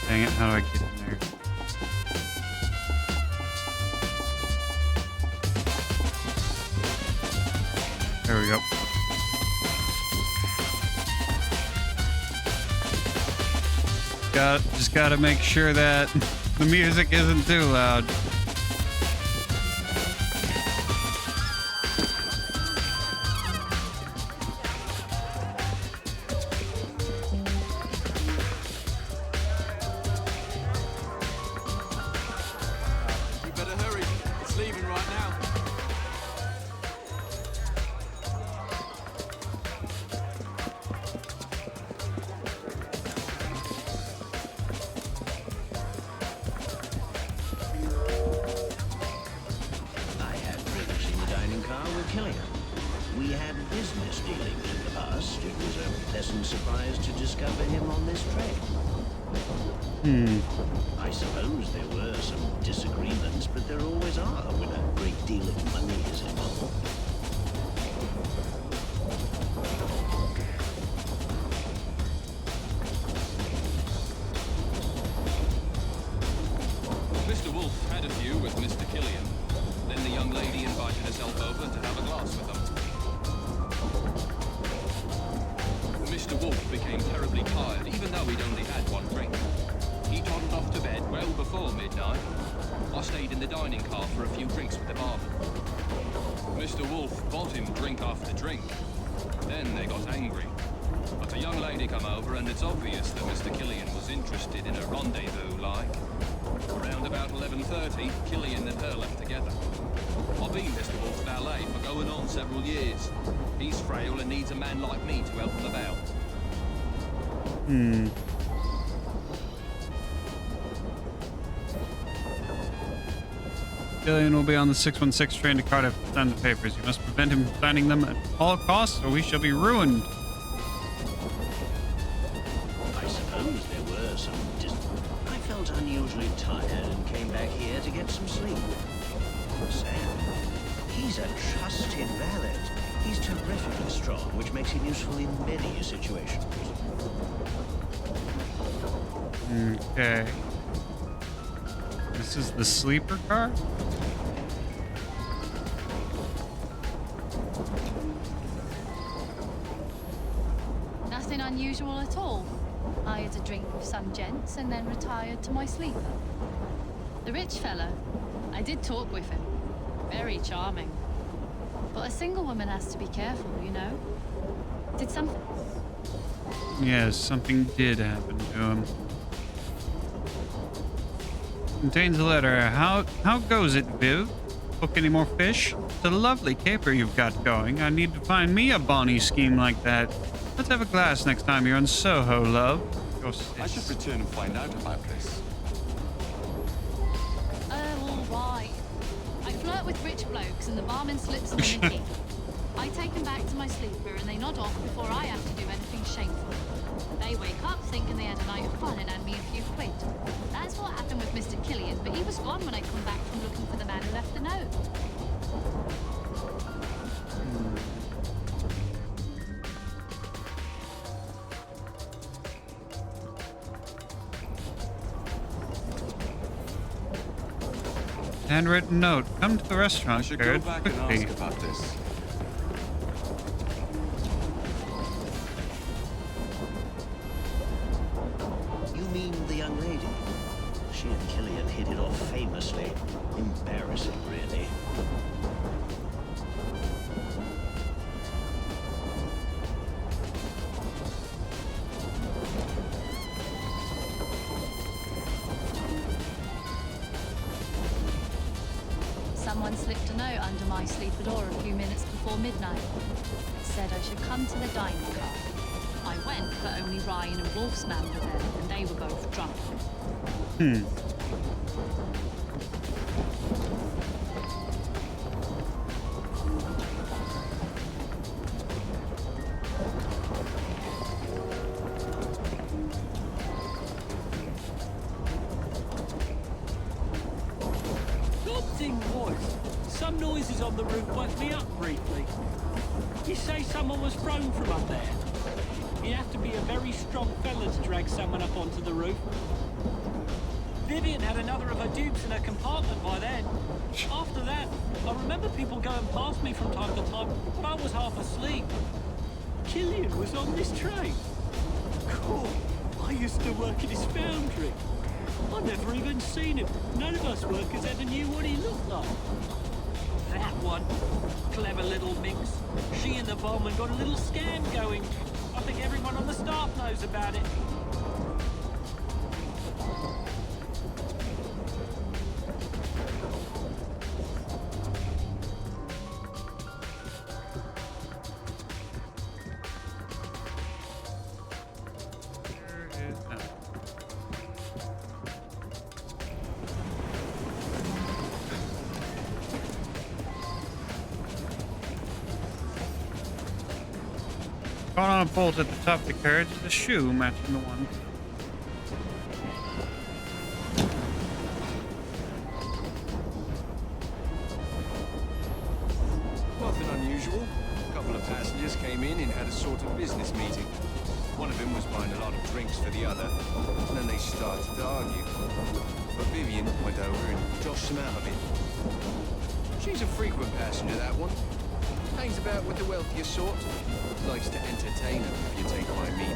Dang it, how do I get in there? There we go. Just gotta make sure that the music isn't too loud.
You better hurry. It's leaving right now.
I had privilege in the dining car with Killian.
We had business dealings in the past. It was a pleasant surprise to discover him on this train. I suppose there were some disagreements, but there always are when a great deal of money is involved.
Mr. Wolf had a few with Mr. Killian. Then the young lady invited herself over to have a glass with them. Mr. Wolf became terribly tired, even though he'd only had one drink. He toddled off to bed well before midnight. I stayed in the dining car for a few drinks with the barman. Mr. Wolf bought him drink after drink. Then they got angry. But a young lady come over, and it's obvious that Mr. Killian was interested in a rendezvous, like. Around about 11:30, Killian and her left together. I've been Mr. Wolf's valet for going on several years. He's frail and needs a man like me to help him about.
Killian will be on the 616 train to Cardiff to sign the papers. You must prevent him from signing them at all costs, or we shall be ruined.
I suppose there were some I felt unusually tired and came back here to get some sleep. Sam, he's a trusted valet. He's terrifically strong, which makes him useful in many situations.
Okay. This is the sleeper car?
Nothing unusual at all. I had a drink with some gents and then retired to my sleeper. The rich fella, I did talk with him. Very charming. But a single woman has to be careful, you know? Did something...
Yes, something did happen to him. Contains a letter. How goes it, Viv? Book any more fish? It's a lovely caper you've got going. I need to find me a bonny scheme like that. Let's have a glass next time you're in Soho, love.
I should return and find out about this.
all right. I flirt with rich blokes and the barman slips them in the key. I take them back to my sleeper and they nod off before I have to do anything shameful. They wake up thinking they had a night of fun and hand me a few quid. That's what happened with Mr. Killian, but he was gone when I come back from looking for the man who left the note.
Handwritten note. Come to the restaurant,
I should
Jared,
go back
quickly.
and ask about this.
You mean the young lady? She and Killian hit it off famously. Embarrassing, really.
Someone slipped a note under my sleeper door a few minutes before midnight. It said I should come to the dining car. I went, but only Ryan and Wolf's man were there, and they were both drunk.
Good thing was, some noises on the roof woke me up briefly. You say someone was thrown from up there? You'd have to be a very strong fella to drag someone up onto the roof. Vivian had another of her dupes in her compartment by then. After that, I remember people going past me from time to time, but I was half asleep. Killian was on this train. Cool. I used to work in his foundry. I'd never even seen him. None of us workers ever knew what he looked like. That one. Clever little minx. She and the barman got a little scam going. I think everyone on the staff knows about it.
Caught on a bolt at the top of the carriage is a shoe matching the one.
Nothing unusual. A couple of passengers came in and had a sort of business meeting. One of them was buying a lot of drinks for the other, and then they started to argue. But Vivian went over and joshed them out of it. She's a frequent passenger, that one. Hangs about with the wealthier sort. Likes to entertain them, if you take my meaning.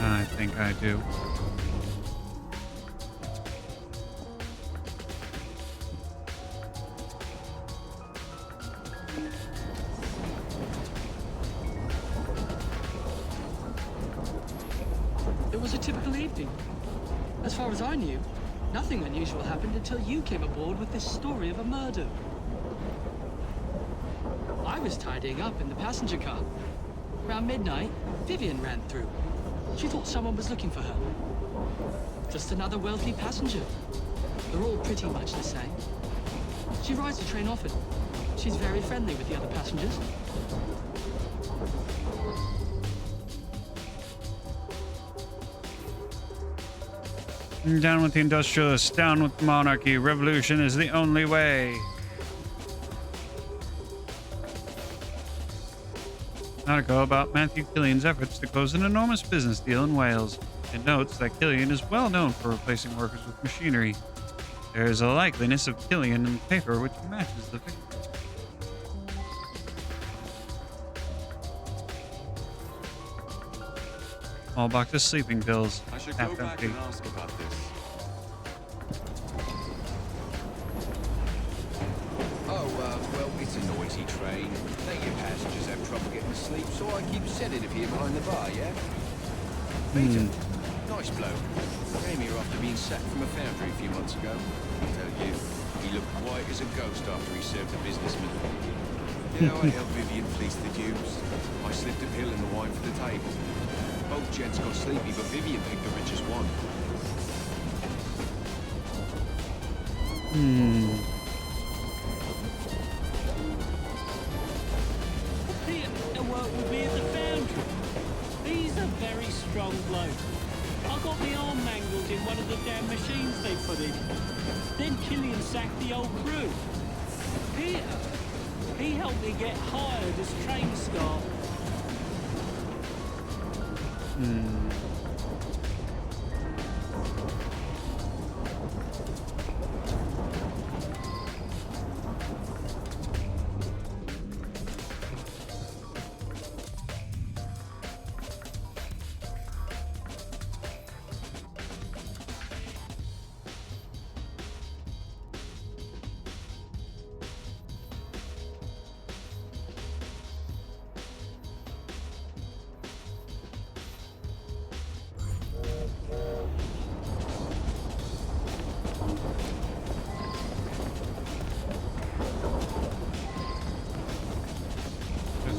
I think I do.
It was a typical evening. As far as I knew, nothing unusual happened until you came aboard with this story of a murder. I was tidying up in the passenger car. Around midnight, Vivian ran through. She thought someone was looking for her. Just another wealthy passenger. They're all pretty much the same. She rides the train often. She's very friendly with the other passengers.
Down with the industrialists, down with the monarchy. Revolution is the only way. Article about Matthew Killian's efforts to close an enormous business deal in Wales. It notes that Killian is well known for replacing workers with machinery. There is a likeliness of Killian in the paper which matches the victim. Small box of sleeping pills.
I should
Half
go back
empty.
and ask about this.
Oh, well, it's a noisy train. Plenty of passengers have trouble getting to sleep, so I keep sedative here behind the bar, yeah? Peter, nice bloke. Came here after being sacked from a foundry a few months ago. I tell you, he looked white as a ghost after he served a businessman. You know, I helped Vivian fleece the dupes. I slipped a pill in the wine for the table. Both gents got sleepy, but Vivian picked the richest one.
Peter worked with me at the foundry. He's a very strong bloke. I got my arm mangled in one of the damn machines they put in. Then Killian sacked the old crew. Peter, he helped me get hired as train staff.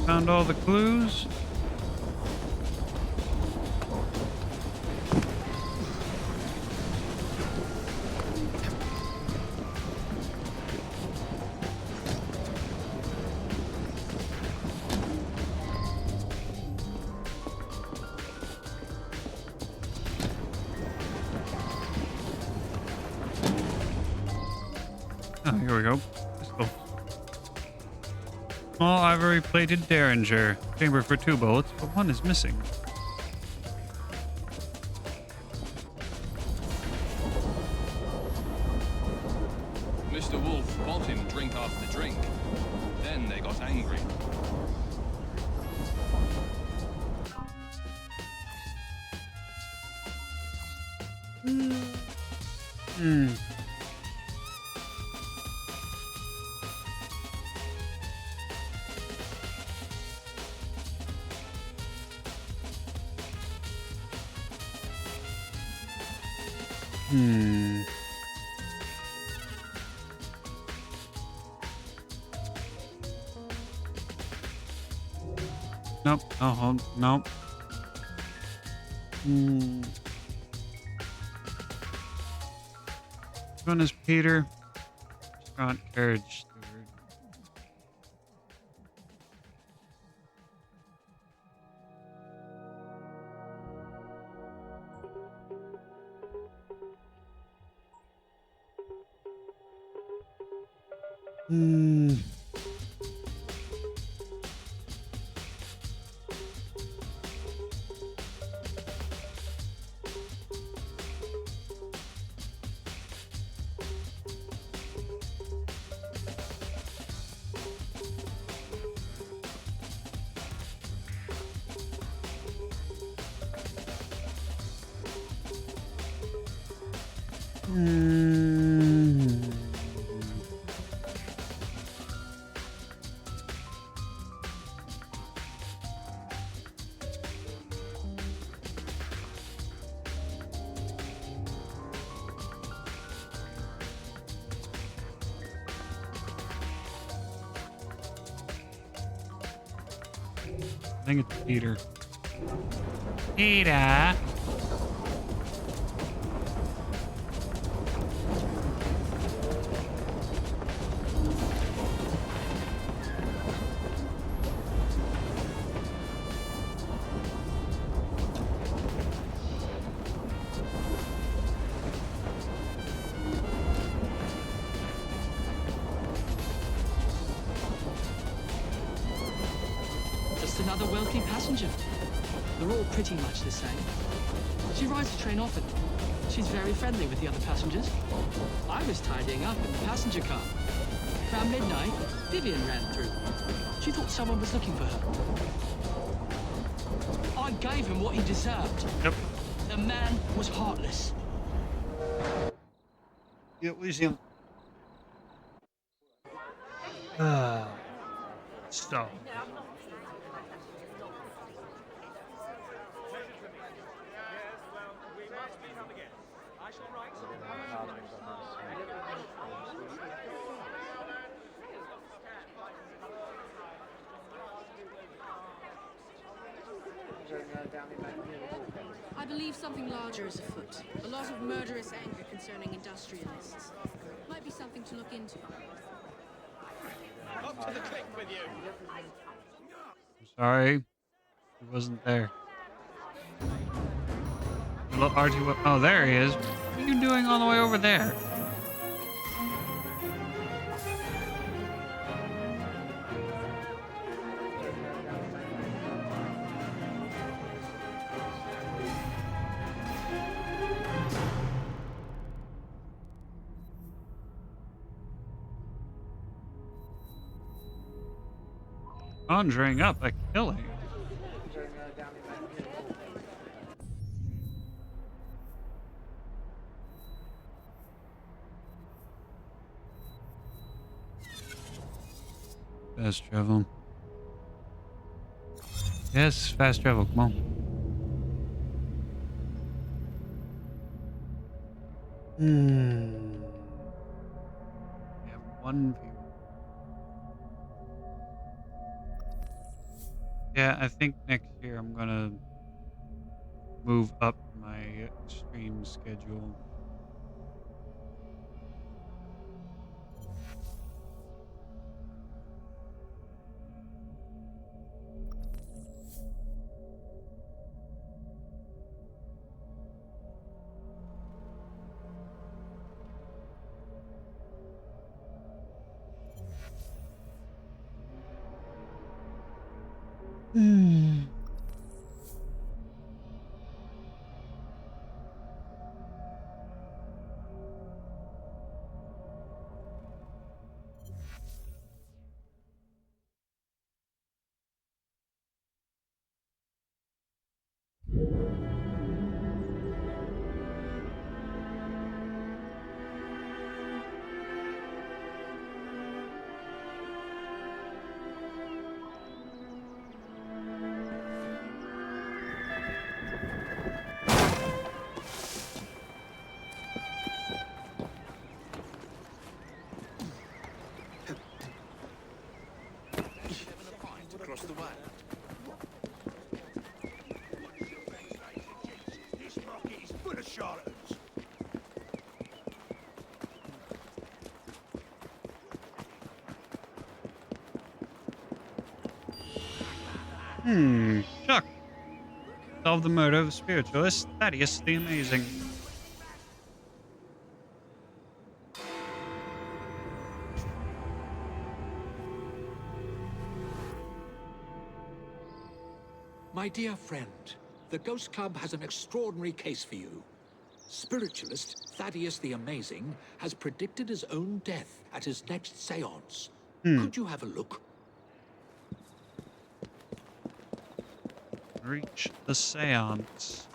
Found all the clues. Oh, here we go. Let's go. Small ivory-plated derringer. Chamber for 2 bullets, but one is missing.
Mr. Wolf bought him drink after drink. Then they got angry.
Nope. Oh, nope. Which one is Peter? Restaurant carriage steward. Hmm. I think it's Peter. Peter.
Just another wealthy passenger. They're all pretty much the same. She rides the train often. She's very friendly with the other passengers. I was tidying up in the passenger car. Around midnight, Vivian ran through. She thought someone was looking for her. I gave him what he deserved.
Yep.
The man was heartless.
It was him. So.
I believe something larger is afoot. A lot of murderous anger concerning industrialists. Might be something to look into.
Up to the click with you.
Sorry. He wasn't there. Hello, RT. Oh, there he is. What are you doing all the way over there? Conjuring up a killing. Fast travel. Yes, fast travel. Come on. We have one view. Yeah, I think next year I'm gonna move up my stream schedule.
Across the way. This market is full of charlatans.
Chuck. Solve the murder of spiritualist Thaddeus the Amazing.
My dear friend, the Ghost Club has an extraordinary case for you. Spiritualist Thaddeus the Amazing has predicted his own death at his next seance. Could you have a look?
Reach the seance.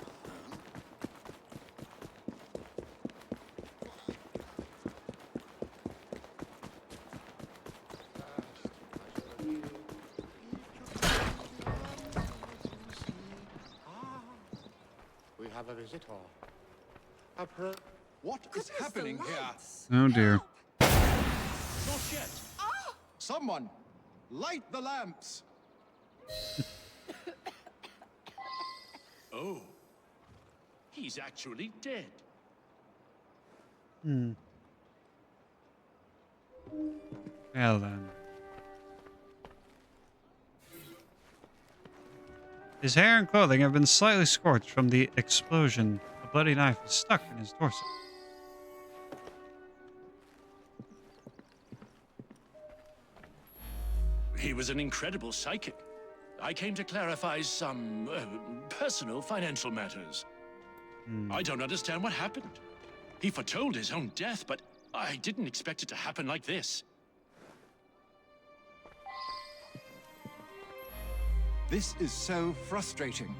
We have a visitor.
What is happening here?
Oh dear.
Not yet. Someone, light the lamps.
Oh, he's actually dead.
Well then. His hair and clothing have been slightly scorched from the explosion. A bloody knife is stuck in his torso.
He was an incredible psychic. I came to clarify some personal financial matters. I don't understand what happened. He foretold his own death, but I didn't expect it to happen like this.
This is so frustrating.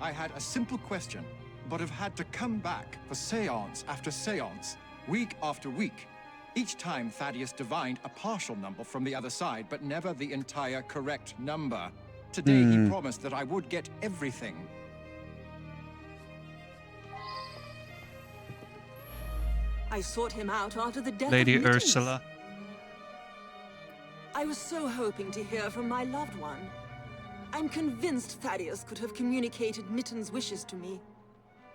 I had a simple question, but have had to come back for seance after seance, week after week. Each time Thaddeus divined a partial number from the other side, but never the entire correct number. Today he promised that I would get everything.
I sought him out after the death
Lady
of Mittens.
Ursula.
I was so hoping to hear from my loved one. I'm convinced Thaddeus could have communicated Mittens' wishes to me.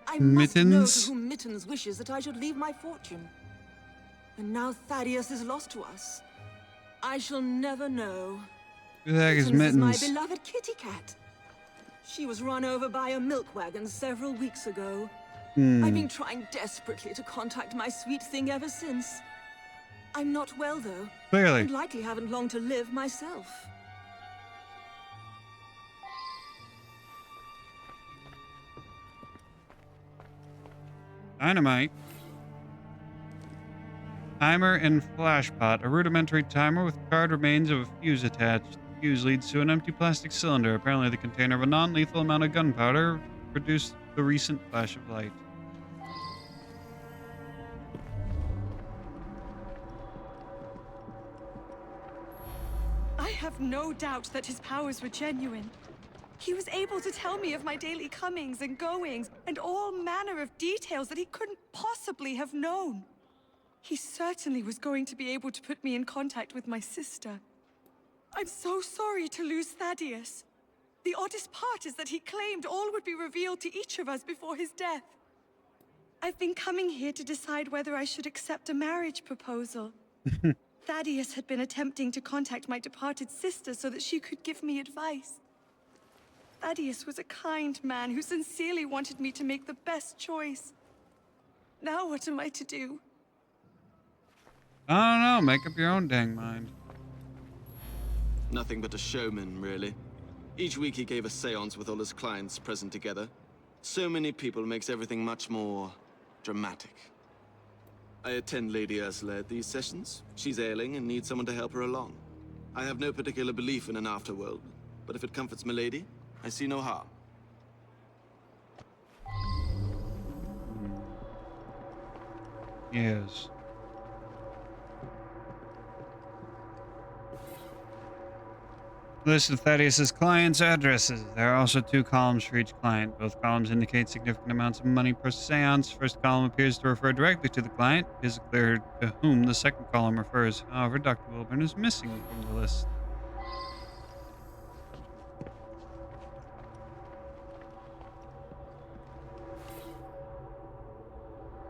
I must know
Mittens?
to whom Mittens wishes that I should leave my fortune. And now Thaddeus is lost to us. I shall never know.
Who the heck is
Mittens
Mittens?
is my beloved kitty cat. She was run over by a milk wagon several weeks ago. I've been trying desperately to contact my sweet thing ever since. I'm not well, though.
Clearly.
And likely haven't long to live myself.
Dynamite. Timer and flashpot. A rudimentary timer with charred remains of a fuse attached. The fuse leads to an empty plastic cylinder. Apparently the container of a non-lethal amount of gunpowder produced the recent flash of light.
I have no doubt that his powers were genuine. He was able to tell me of my daily comings and goings, and all manner of details that he couldn't possibly have known. He certainly was going to be able to put me in contact with my sister. I'm so sorry to lose Thaddeus. The oddest part is that he claimed all would be revealed to each of us before his death. I've been coming here to decide whether I should accept a marriage proposal. Thaddeus had been attempting to contact my departed sister so that she could give me advice. Thaddeus was a kind man who sincerely wanted me to make the best choice. Now what am I to do?
I don't know. Make up your own dang mind.
Nothing but a showman, really. Each week he gave a seance with all his clients present together. So many people makes everything much more dramatic. I attend Lady Ursula at these sessions. She's ailing and needs someone to help her along. I have no particular belief in an afterworld, but if it comforts Milady, I see no harm.
Yes. List of Thaddeus's clients' addresses. There are also 2 columns for each client. Both columns indicate significant amounts of money per seance. First column appears to refer directly to the client. It is clear to whom the second column refers. However, Dr. Wilburn is missing from the list.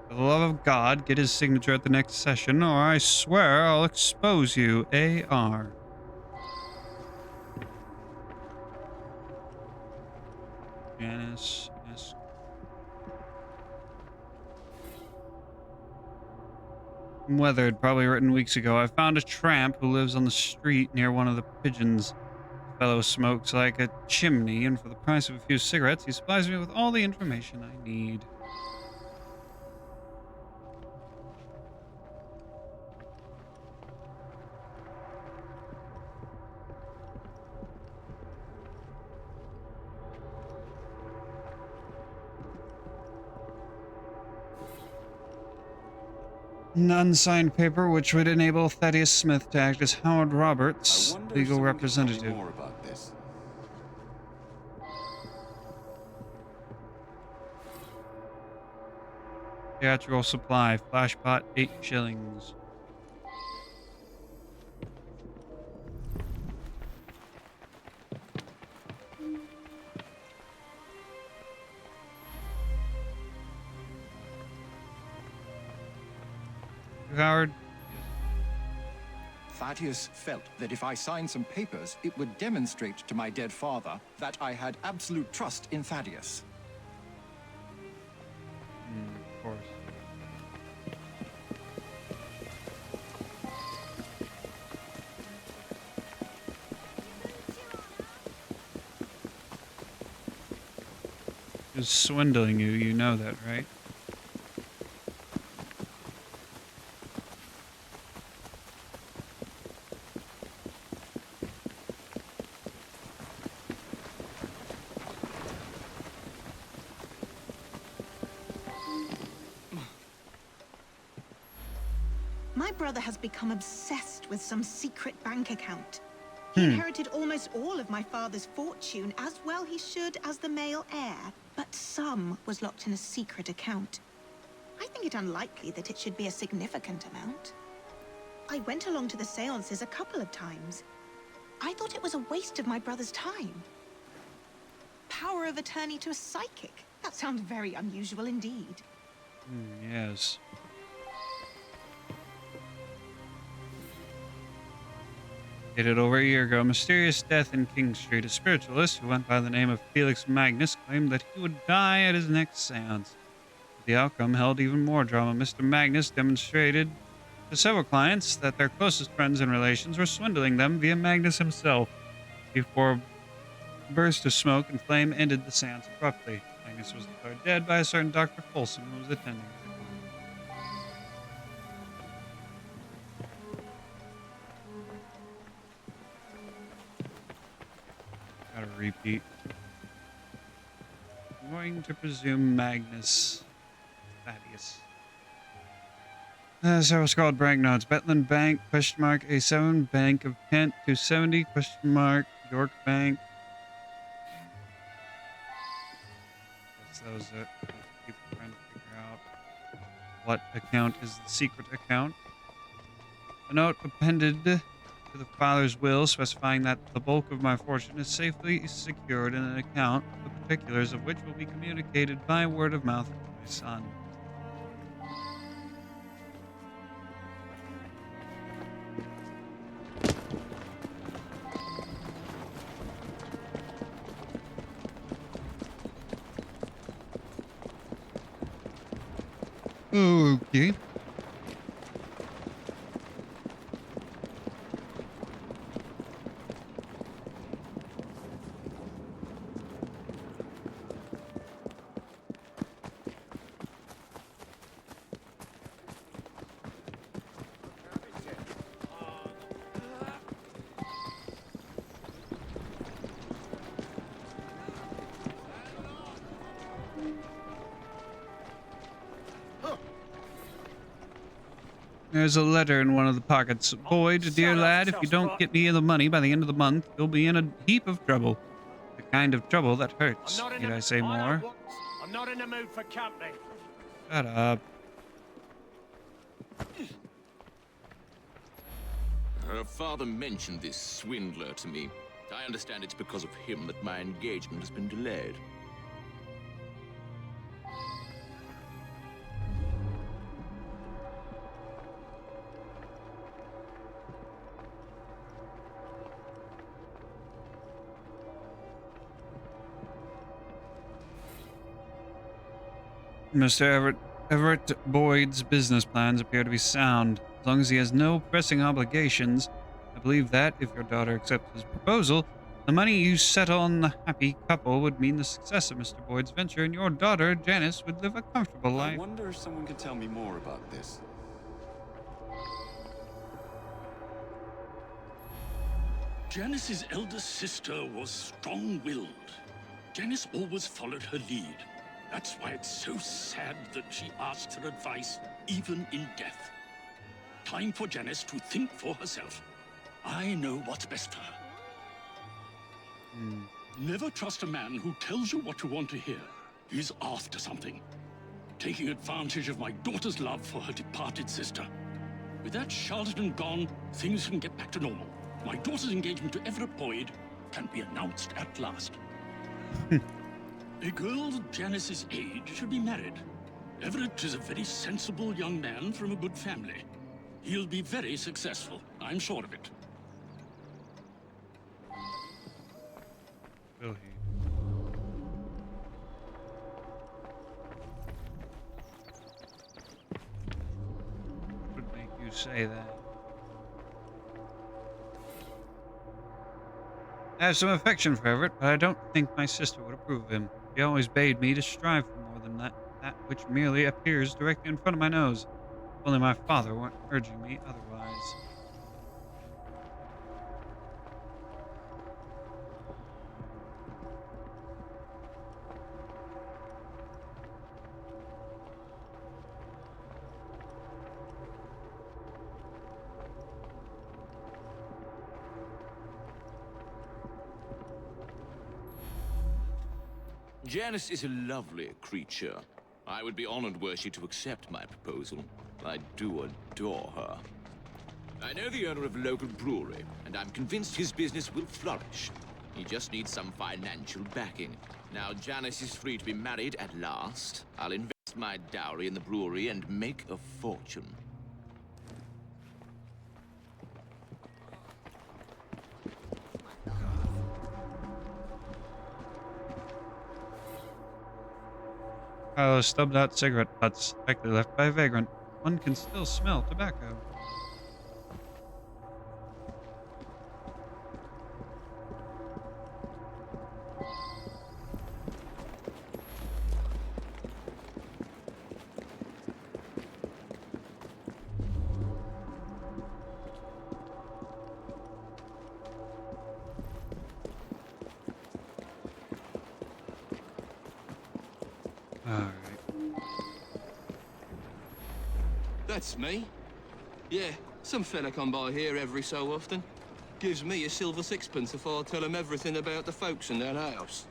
For the love of God, get his signature at the next session, or I swear I'll expose you. A.R. Janice. Yes. Weathered, probably written weeks ago. I found a tramp who lives on the street near one of the pigeons. fellow smokes like a chimney, and for the price of a few cigarettes, he supplies me with all the information I need. An unsigned paper which would enable Thaddeus Smith to act as Howard Roberts' legal representative.
More about this.
Theatrical supply, flashpot, 8 shillings. Howard?
Thaddeus felt that if I signed some papers, it would demonstrate to my dead father that I had absolute trust in Thaddeus.
Of course. Who's swindling you? You know that, right?
My brother has become obsessed with some secret bank account. He inherited almost all of my father's fortune, as well he should as the male heir, but some was locked in a secret account. I think it unlikely that it should be a significant amount. I went along to the seances a couple of times. I thought it was a waste of my brother's time. Power of attorney to a psychic? That sounds very unusual indeed.
Yes. Dated over a year ago, mysterious death in King Street. A spiritualist who went by the name of Felix Magnus claimed that he would die at his next seance. The outcome held even more drama. Mr. Magnus demonstrated to several clients that their closest friends and relations were swindling them via Magnus himself. Before a burst of smoke and flame ended the seance abruptly. Magnus was declared dead by a certain Dr. Folsom who was attending it. Gotta repeat. I'm going to presume Magnus Thaddeus. Several scrawled bank notes. Betland Bank, question mark, A7, Bank of Kent, 270, question mark, York Bank. Guess those are people trying to figure out what account is the secret account. A note appended to the father's will specifying that the bulk of my fortune is safely secured in an account, the particulars of which will be communicated by word of mouth to my son. Okay. There's a letter in one of the pockets. Boyd, dear lad, if you don't get me the money by the end of the month, you'll be in a heap of trouble. The kind of trouble that hurts. Need I say more?
I'm not in the mood for company.
Shut up.
Her father mentioned this swindler to me. I understand it's because of him that my engagement has been delayed.
Mr. Everett Boyd's business plans appear to be sound. As long as he has no pressing obligations, I believe that, if your daughter accepts his proposal, The money you settle on the happy couple would mean the success of Mr. Boyd's venture, and your daughter, Janice, would live a comfortable
I
life.
wonder if someone could tell me more about this.
Janice's elder sister was strong-willed. Janice always followed her lead. That's why it's so sad that she asked her advice, even in death. Time for Janice to think for herself. I know what's best for her. Never trust a man who tells you what you want to hear. He's after something. Taking advantage of my daughter's love for her departed sister. With that charlatan gone, things can get back to normal. My daughter's engagement to Everett Boyd can be announced at last. A girl Janice's age should be married. Everett is a very sensible young man from a good family. He'll be very successful, I'm sure of it.
Will he? Would make you say that? I have some affection for Everett, but I don't think my sister would approve of him. She always bade me to strive for more than that which merely appears directly in front of my nose. If only my father weren't urging me otherwise.
Janice is a lovely creature. I would be honored were she to accept my proposal. I do adore her. I know the owner of a local brewery, and I'm convinced his business will flourish. He just needs some financial backing. Now Janice is free to be married at last. I'll invest my dowry in the brewery and make a fortune.
Pile of stubbed out cigarette butts, likely left by a vagrant. One can still smell tobacco.
That's me. Yeah, some fella come by here every so often. Gives me a silver sixpence if I tell him everything about the folks in that house.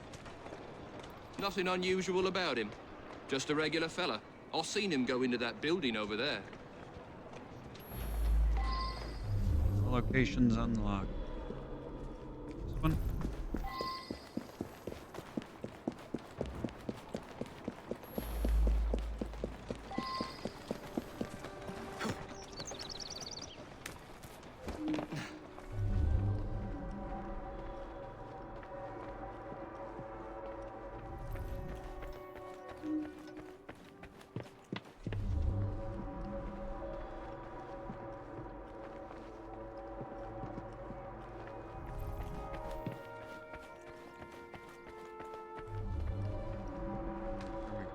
Nothing unusual about him. Just a regular fella. I've seen him go into that building over there.
Locations unlocked. This one.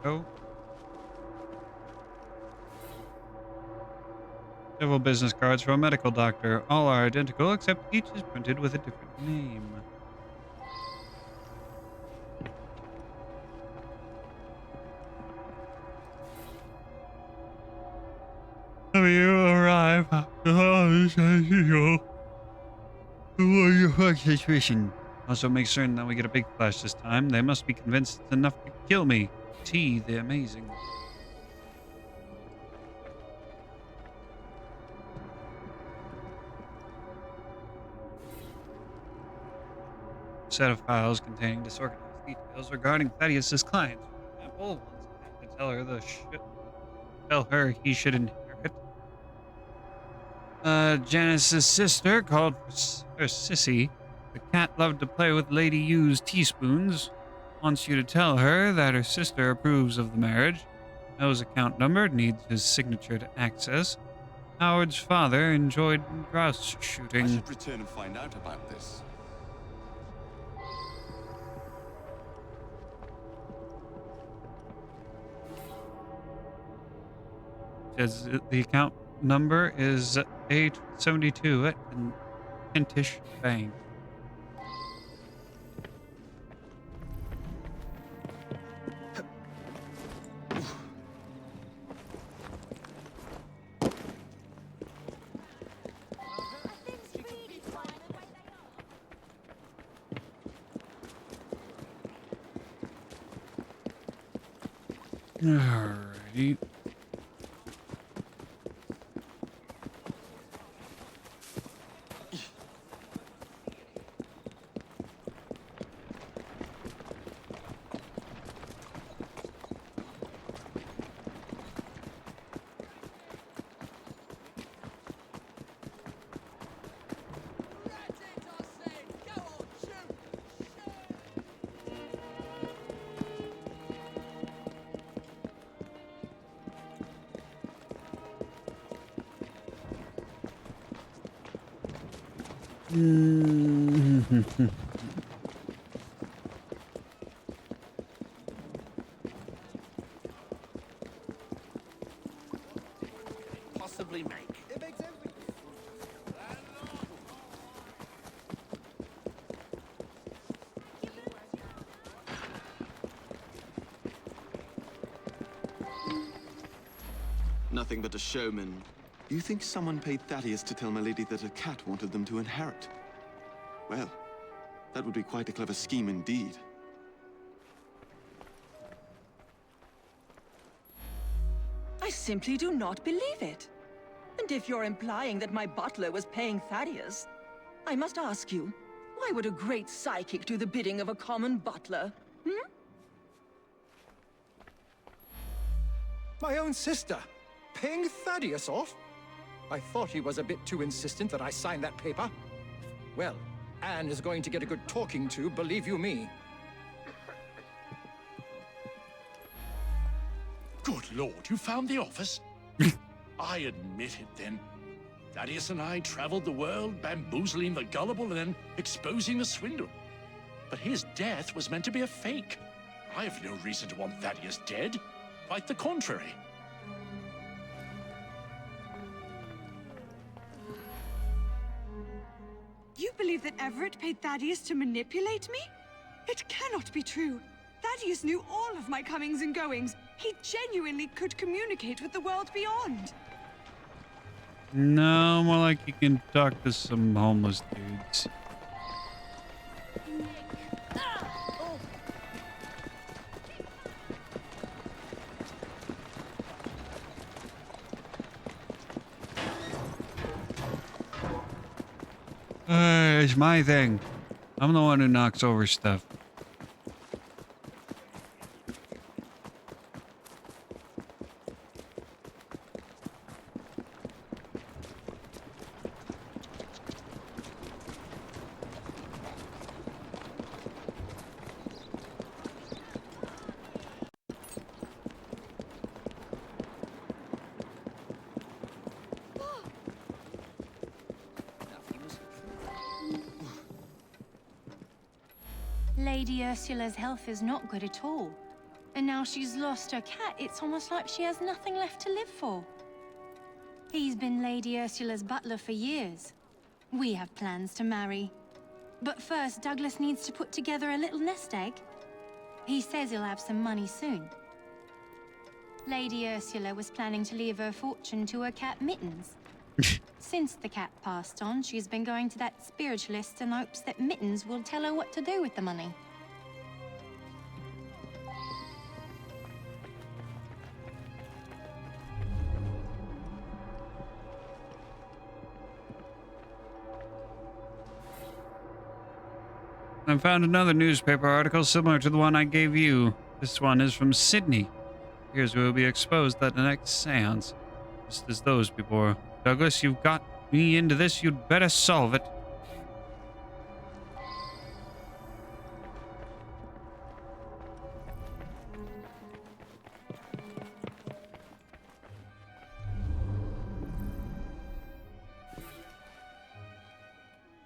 Go. Several business cards from a medical doctor. All are identical, except each is printed with a different name. Have you arrive after all this as usual? Your situation. Also make certain that we get a big flash this time. They must be convinced it's enough to kill me. T, the amazing. Set of files containing disorganized details regarding Thaddeus's clients. For example, one's to tell her he should inherit. Janice's sister called her Sissy. The cat loved to play with Lady Yu's teaspoons. Wants you to tell her that her sister approves of the marriage. Knows account number, needs his signature to access. Howard's father enjoyed grouse shooting.
I should return and find out about this.
As the account number is 872 at Kentish Bank. Alrighty.
Possibly make.
Nothing but a showman. Do you think someone paid Thaddeus to tell my lady that a cat wanted them to inherit? Well, that would be quite a clever scheme indeed.
I simply do not believe it. And if you're implying that my butler was paying Thaddeus, I must ask you, why would a great psychic do the bidding of a common butler? Hmm?
My own sister, paying Thaddeus off? I thought he was a bit too insistent that I sign that paper. Well, Anne is going to get a good talking to, believe you me.
Good Lord, you found the office? I admit it then. Thaddeus and I traveled the world, bamboozling the gullible and then exposing the swindle. But his death was meant to be a fake. I have no reason to want Thaddeus dead. Quite the contrary.
You believe that Everett paid Thaddeus to manipulate me? It cannot be true. Thaddeus knew all of my comings and goings. He genuinely could communicate with the world beyond.
No, more like you can talk to some homeless dudes. It's my thing. I'm the one who knocks over stuff.
Lady Ursula's health is not good at all. And now she's lost her cat, it's almost like she has nothing left to live for. He's been Lady Ursula's butler for years. We have plans to marry. But first, Douglas needs to put together a little nest egg. He says he'll have some money soon. Lady Ursula was planning to leave her fortune to her cat Mittens. Since the cat passed on, she's been going to that spiritualist in hopes that Mittens will tell her what to do with the money.
I found another newspaper article similar to the one I gave you. This one is from Sydney. Here's where will be exposed at the next seance. Just as those before. Douglas, you've got me into this. You'd better solve it.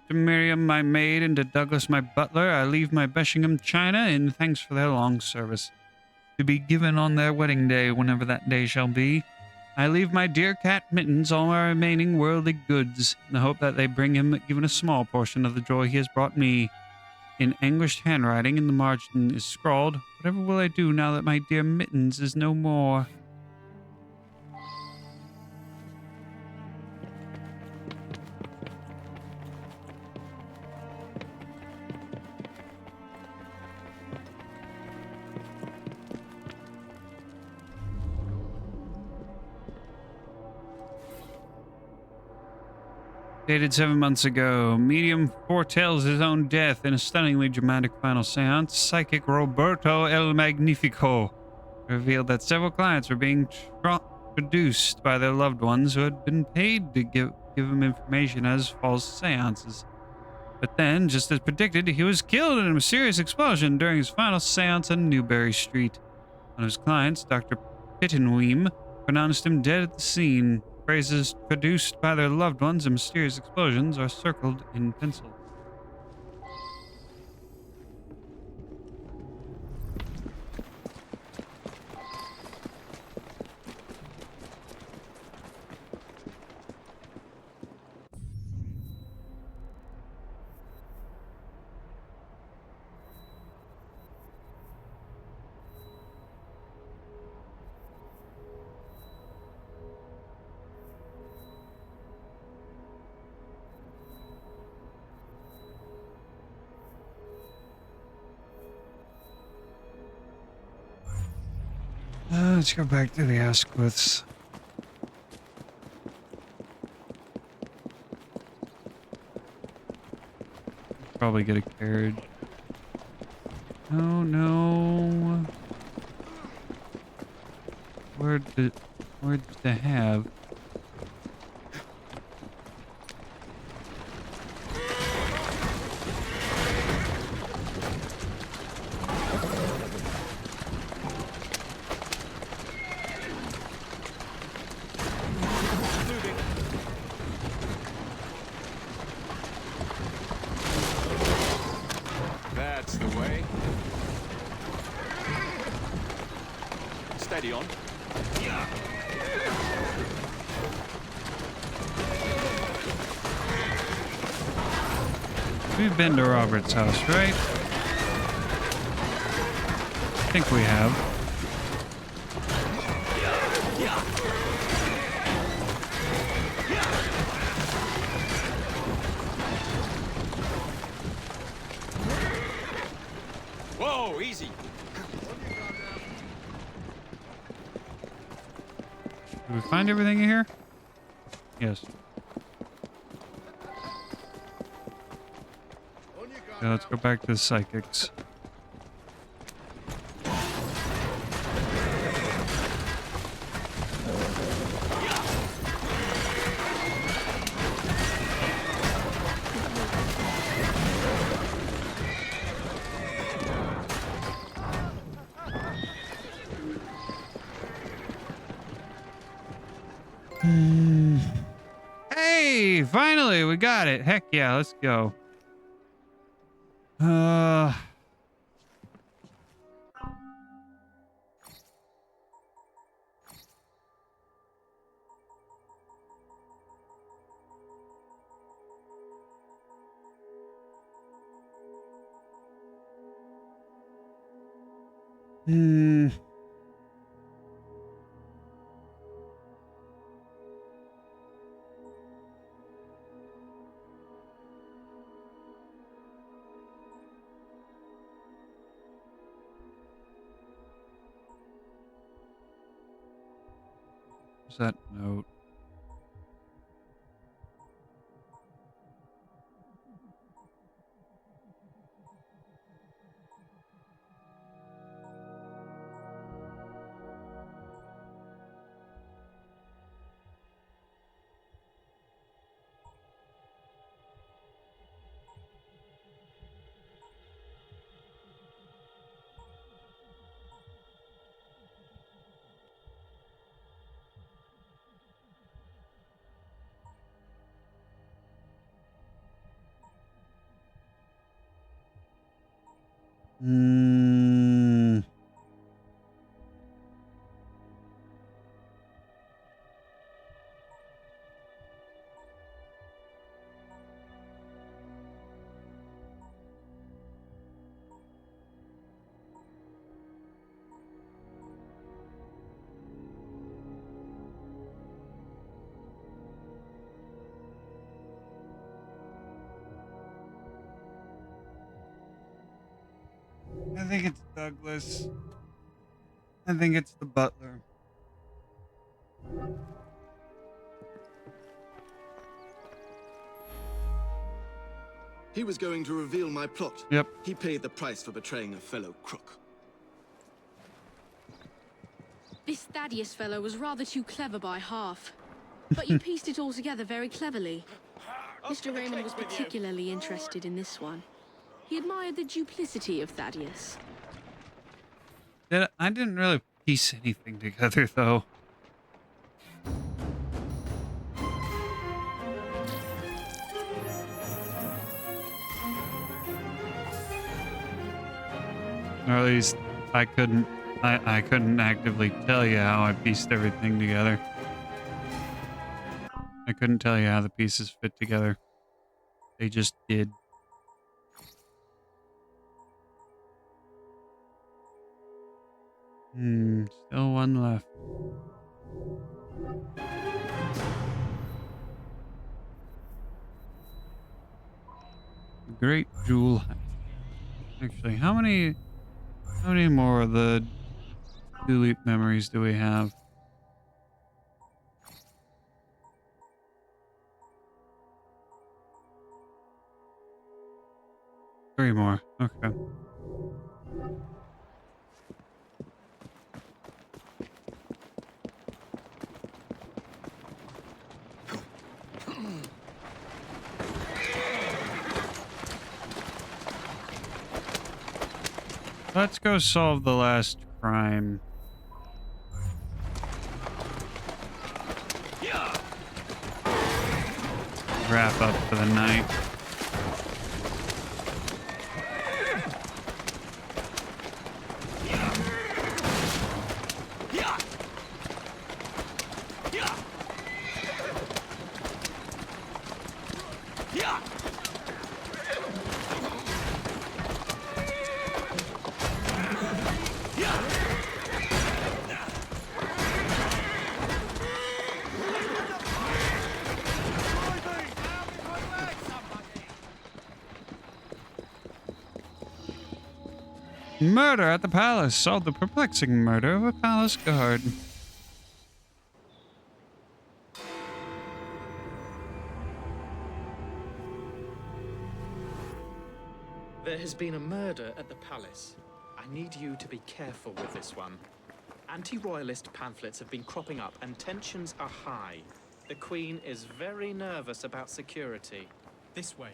To Miriam, my maid, and to Douglas, my butler, I leave my Beshingham china in thanks for their long service, to be given on their wedding day, whenever that day shall be. I leave my dear cat Mittens all my remaining worldly goods, in the hope that they bring him even a small portion of the joy he has brought me. In anguished handwriting in the margin is scrawled, "Whatever will I do now that my dear Mittens is no more?" Dated 7 months ago, medium foretells his own death in a stunningly dramatic final seance. Psychic Roberto El Magnifico revealed that several clients were being traduced by their loved ones who had been paid to give him information as false seances. But then, just as predicted, he was killed in a mysterious explosion during his final seance on Newbury Street. One of his clients, Dr. Pittenweem, pronounced him dead at the scene. Phrases traduced by their loved ones in mysterious explosions are circled in pencil. Let's go back to the Asquiths. Probably get a carriage. Oh no. Where'd the have?
That's the way. Steady on.
We've been to Robert's house, right? I think we have.
Whoa, easy.
Did we find everything in here? Yes. Okay, let's go back to the psychics. Hey, finally, we got it. Heck yeah, let's go. What's that note? I think it's Douglas. I think it's the butler.
He was going to reveal my plot.
Yep.
He paid the price for betraying a fellow crook.
This Thaddeus fellow was rather too clever by half. But you pieced it all together very cleverly. Mr. Raymond was particularly interested in this one. He admired the duplicity of Thaddeus.
I didn't really piece anything together, though. Or at least I couldn't actively tell you how I pieced everything together. I couldn't tell you how the pieces fit together. They just did. Still one left. Great jewel. Actually, how many more of the Tulip memories do we have? Three more. Okay. Let's go solve the last crime. Wrap up for the night. Murder at the palace. Solved the perplexing murder of a palace guard.
There has been a murder at the palace. I need you to be careful with this one. Anti-royalist pamphlets have been cropping up and tensions are high. The Queen is very nervous about security. This way.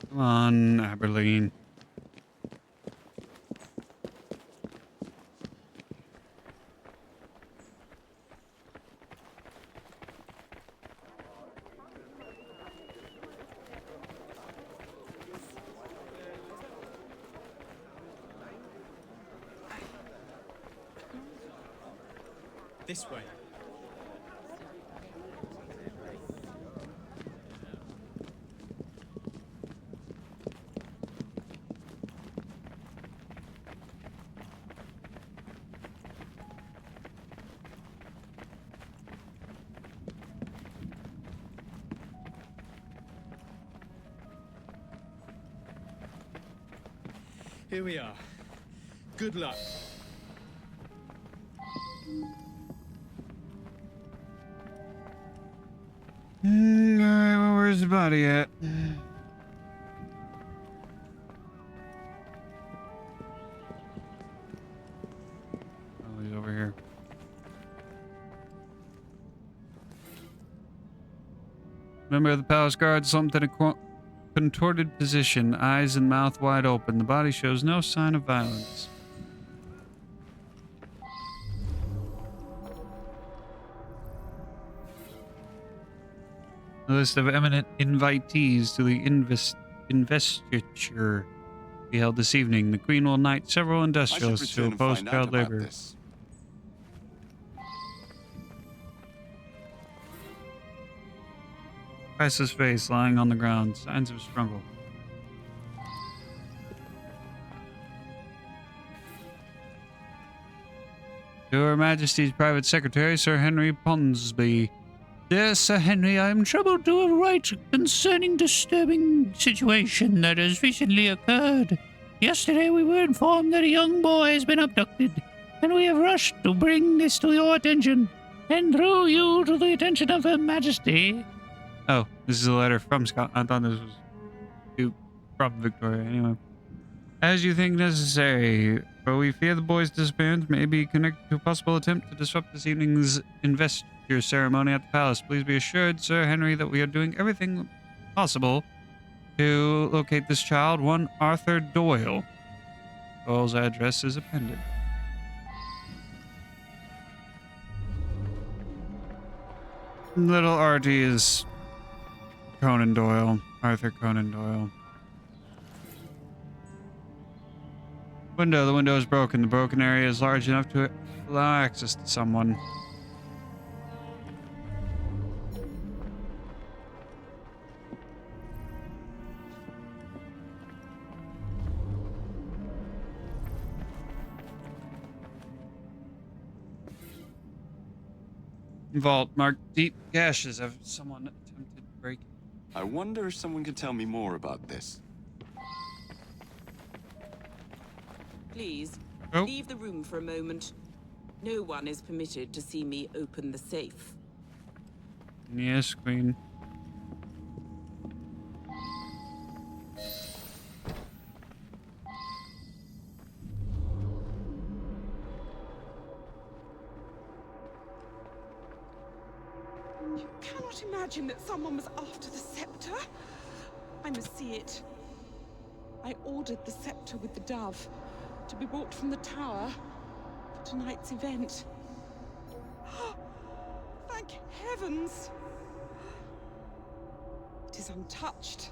Come on, Aberline.
This way. Here we are. Good luck.
Alright, well, where's the body at? Oh, he's over here. Member of the palace guard slumped in a contorted position, eyes and mouth wide open. The body shows no sign of violence. A list of eminent invitees to the investiture be held this evening. The Queen will knight several industrialists to oppose child labor. Price's face lying on the ground, signs of struggle. To Her Majesty's Private Secretary, Sir Henry Ponsonby.
Dear Sir Henry, I am troubled to write concerning disturbing situation that has recently occurred. Yesterday we were informed that a young boy has been abducted, and we have rushed to bring this to your attention, and through you to the attention of Her Majesty.
Oh, this is a letter from Scott. I thought this was from Victoria. Anyway. As you think necessary, for we fear the boy's disappearance may be connected to a possible attempt to disrupt this evening's investiture ceremony at the palace. Please be assured, Sir Henry, that we are doing everything possible to locate this child, one Arthur Doyle. Doyle's address is appended. Little Artie is Conan Doyle, Arthur Conan Doyle. The window is broken. The broken area is large enough to allow access to someone. Vault marked deep gashes. Have someone attempted to break it?
I wonder if someone can tell me more about this.
Please,
Oh.
leave the room for a moment. No one is permitted to see me open the safe.
Yes, Queen.
You cannot imagine that someone was after the scepter. I must see it. I ordered the scepter with the dove to be brought from the tower for tonight's event. Thank heavens! It is untouched.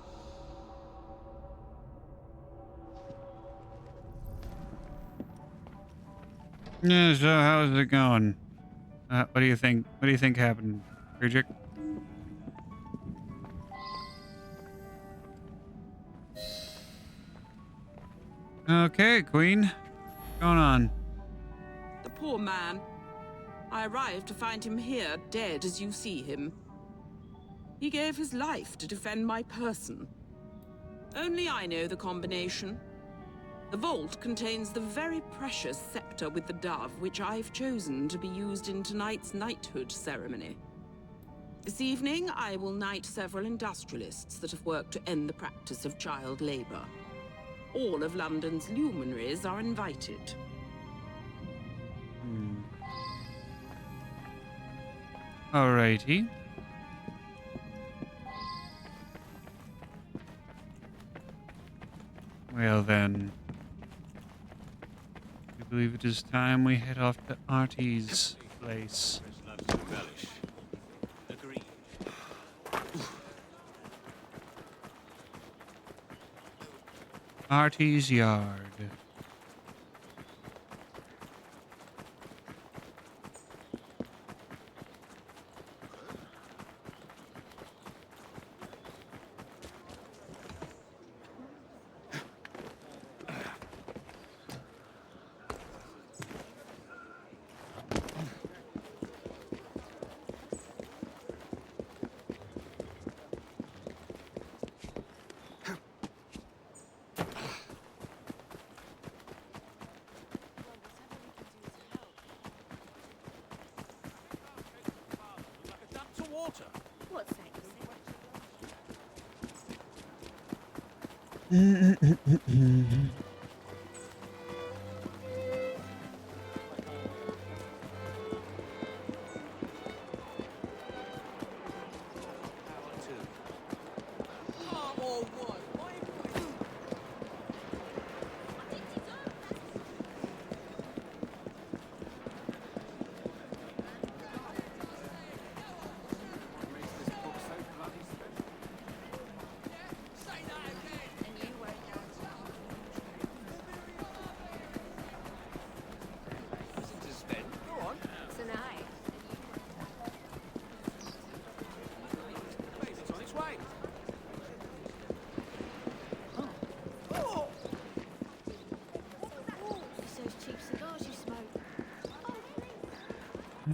Yeah, so how's it going? What do you think? What do you think happened, Friedrich? Okay, Queen. What's going on?
The poor man. I arrived to find him here, dead as you see him. He gave his life to defend my person. Only I know the combination. The vault contains the very precious scepter with the dove, which I've chosen to be used in tonight's knighthood ceremony. This evening, I will knight several industrialists that have worked to end the practice of child labor. All of London's luminaries are invited.
Alrighty. Well then, I believe it is time we head off to Artie's place. Artie's yard.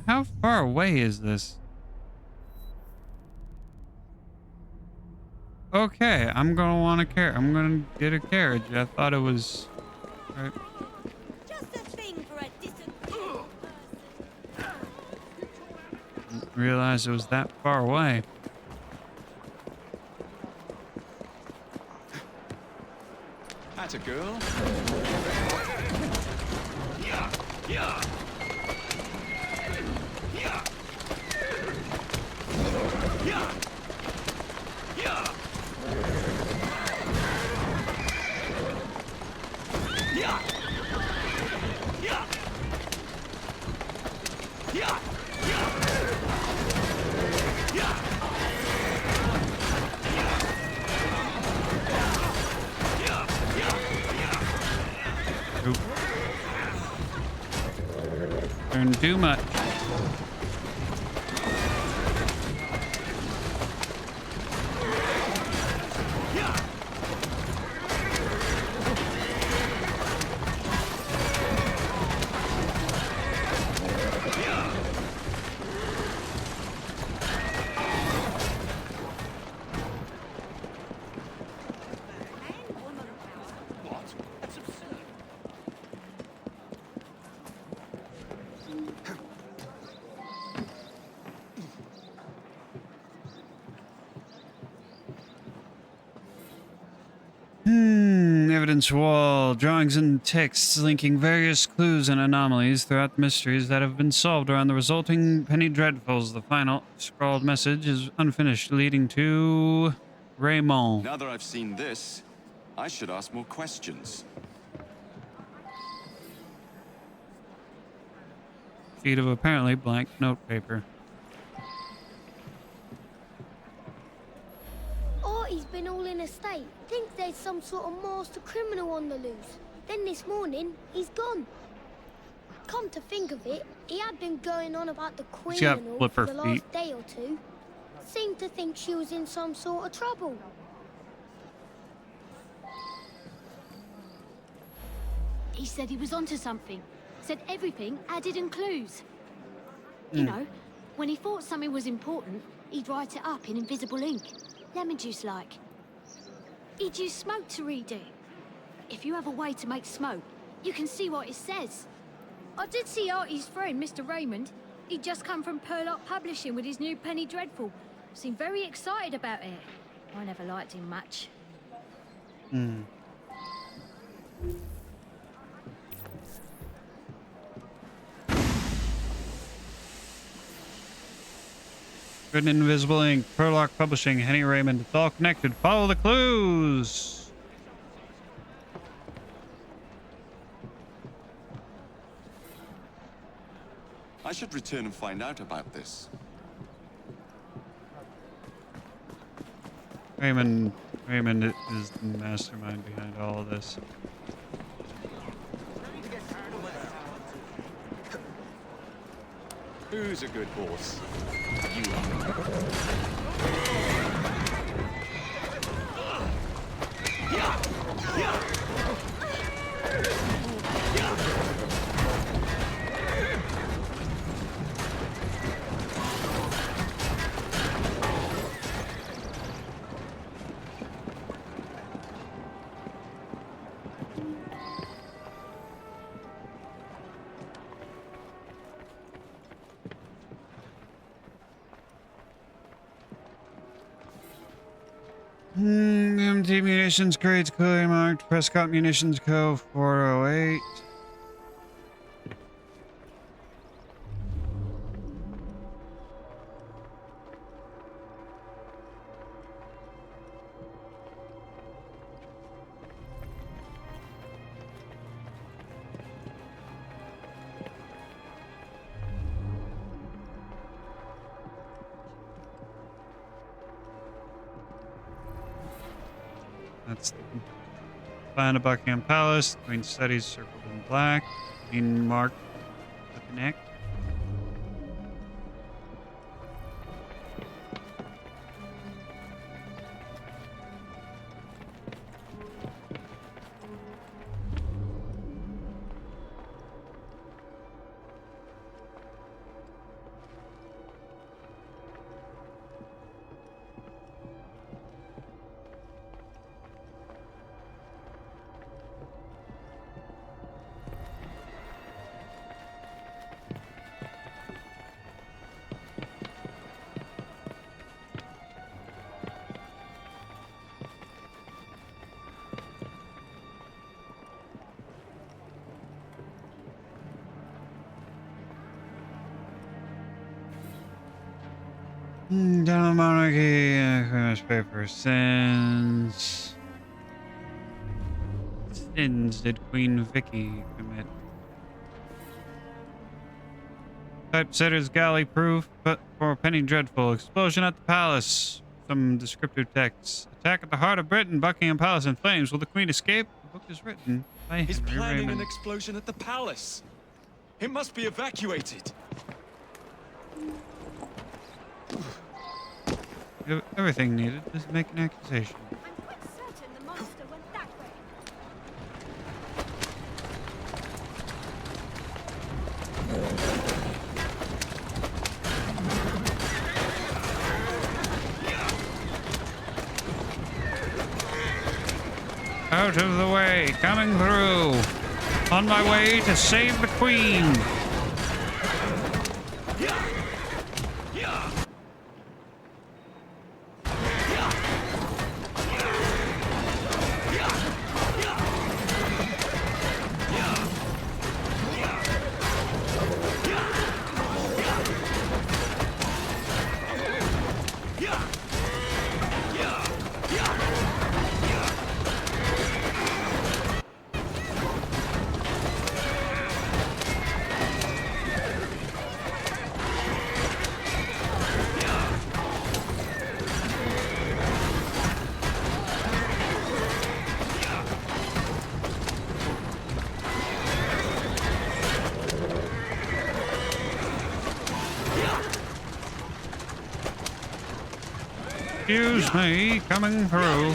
How far away is this? Okay, I'm gonna want a carriage. I'm gonna get a carriage. I thought it was... Right.
Just a thing for a
Didn't realize it was that far away.
That's a girl.
Yeah, yeah. Yeah. Yeah. Yeah. Yeah. Yeah. Yeah.
Oop. Turn too much. Evidence wall. Drawings and texts linking various clues and anomalies throughout the mysteries that have been solved around the resulting Penny Dreadfuls. The final scrawled message is unfinished, leading to Raymond.
Now that I've seen this, I should ask more questions.
Sheet of apparently blank notepaper.
Artie's been all in a state. Thinks there's some sort of master criminal on the loose. Then this morning, he's gone. Come to think of it, he had been going on about the Queen
got
and all
flipper
for the
feet.
last day or two. Seemed to think she was in some sort of trouble.
He said he was onto something. Said everything had hidden clues. You know, when he thought something was important, he'd write it up in invisible ink. Lemon juice like. He'd use smoke to read it. If you have a way to make smoke, you can see what it says. I did see Artie's friend, Mr. Raymond. He'd just come from Purlock Publishing with his new Penny Dreadful. Seemed very excited about it. I never liked him much.
Written in invisible ink. Purlock Publishing. Henny Raymond. It's all connected. Follow the clues.
I should return and find out about this.
Raymond is the mastermind behind all of this.
Who's a good horse? You
MT Munitions crates clearly marked. Prescott Munitions Co. 408. That's the plan of Buckingham Palace. Queen studies circled in black. Queen marked the connect. Down monarchy, newspaper sins. Sins did Queen Vicky commit? Typesetter's galley proof, but for Penny Dreadful. Explosion at the palace. Some descriptive text. Attack at the heart of Britain. Buckingham Palace in flames. Will the Queen escape? The book is written by
He's
Henry
planning
Raymond.
an explosion at the palace. It must be evacuated.
Everything needed is make an accusation.
I'm quite certain the monster went that way.
Out of the way, coming through. On my way to save the Queen. Excuse me, coming through.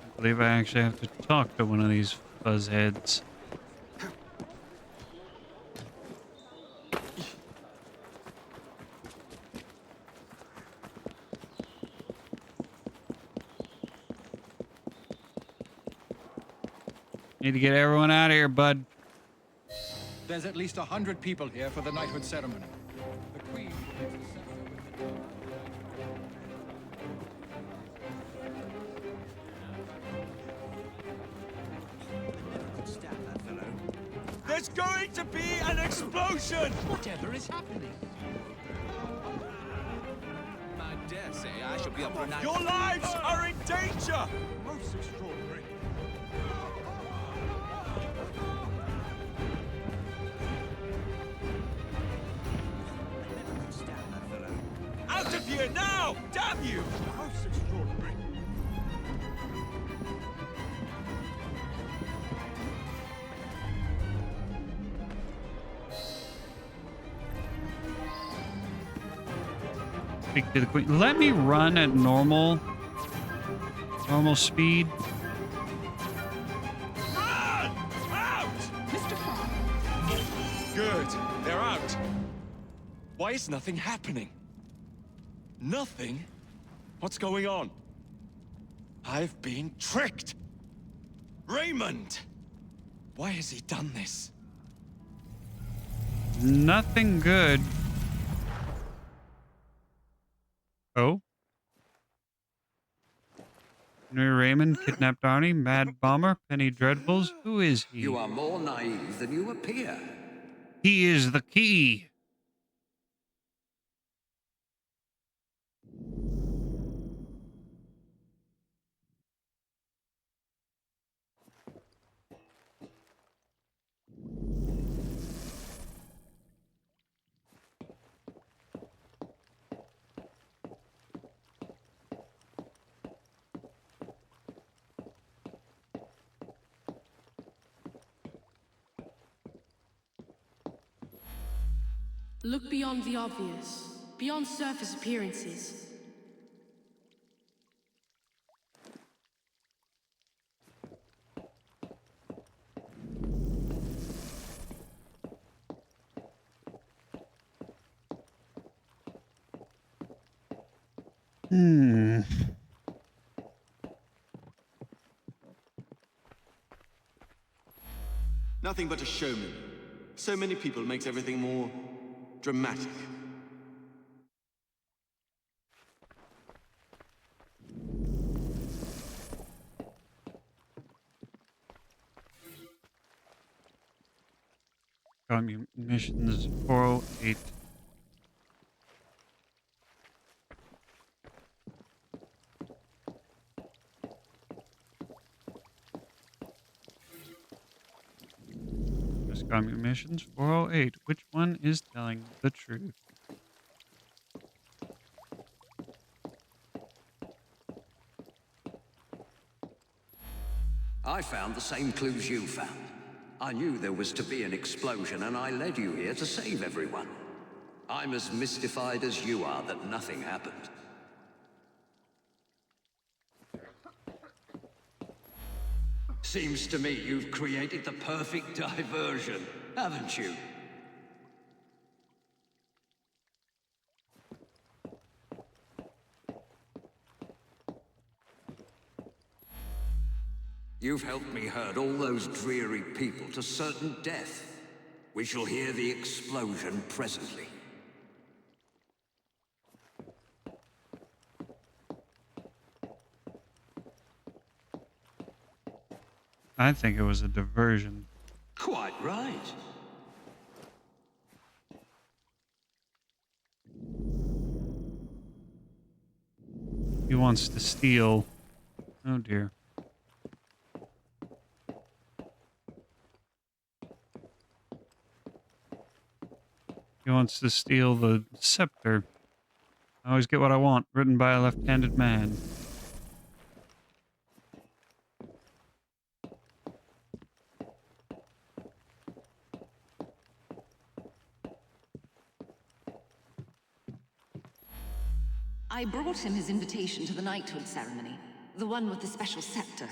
I believe I actually have to talk to one of these fuzzheads. Need to get everyone out of here, bud.
There's at least 100 people here for the knighthood ceremony. The Queen takes the scepter with her.
There's going to be an explosion!
Whatever is happening?
I dare say I shall be up for a night.
Your lives are in danger!
Most extraordinary.
Out of here now! Damn you!
Most extraordinary.
Speak to the Queen. Let me run at normal speed.
Run! Out!
Mr. Farr.
Good. They're out. Why is nothing happening? Nothing? What's going on? I've been tricked! Raymond! Why has he done this?
Nothing good. Oh? Henry Raymond kidnapped Arnie, Mad Bomber, Penny Dreadfuls. Who is he?
You are more naive than you appear.
He is the key.
Look beyond the obvious, beyond surface appearances.
Nothing but a showman. So many people makes everything more dramatic.
Missions 408. Missions 408. Which one is telling the truth?
I found the same clues you found. I knew there was to be an explosion, and I led you here to save everyone. I'm as mystified as you are that nothing happened. Seems to me you've created the perfect diversion, haven't you? You've helped me herd all those dreary people to certain death. We shall hear the explosion presently.
I think it was a diversion.
Quite right.
He wants to steal. Oh dear. He wants to steal the scepter. I always get what I want, written by a left-handed man.
I brought him his invitation to the knighthood ceremony. The one with the special scepter.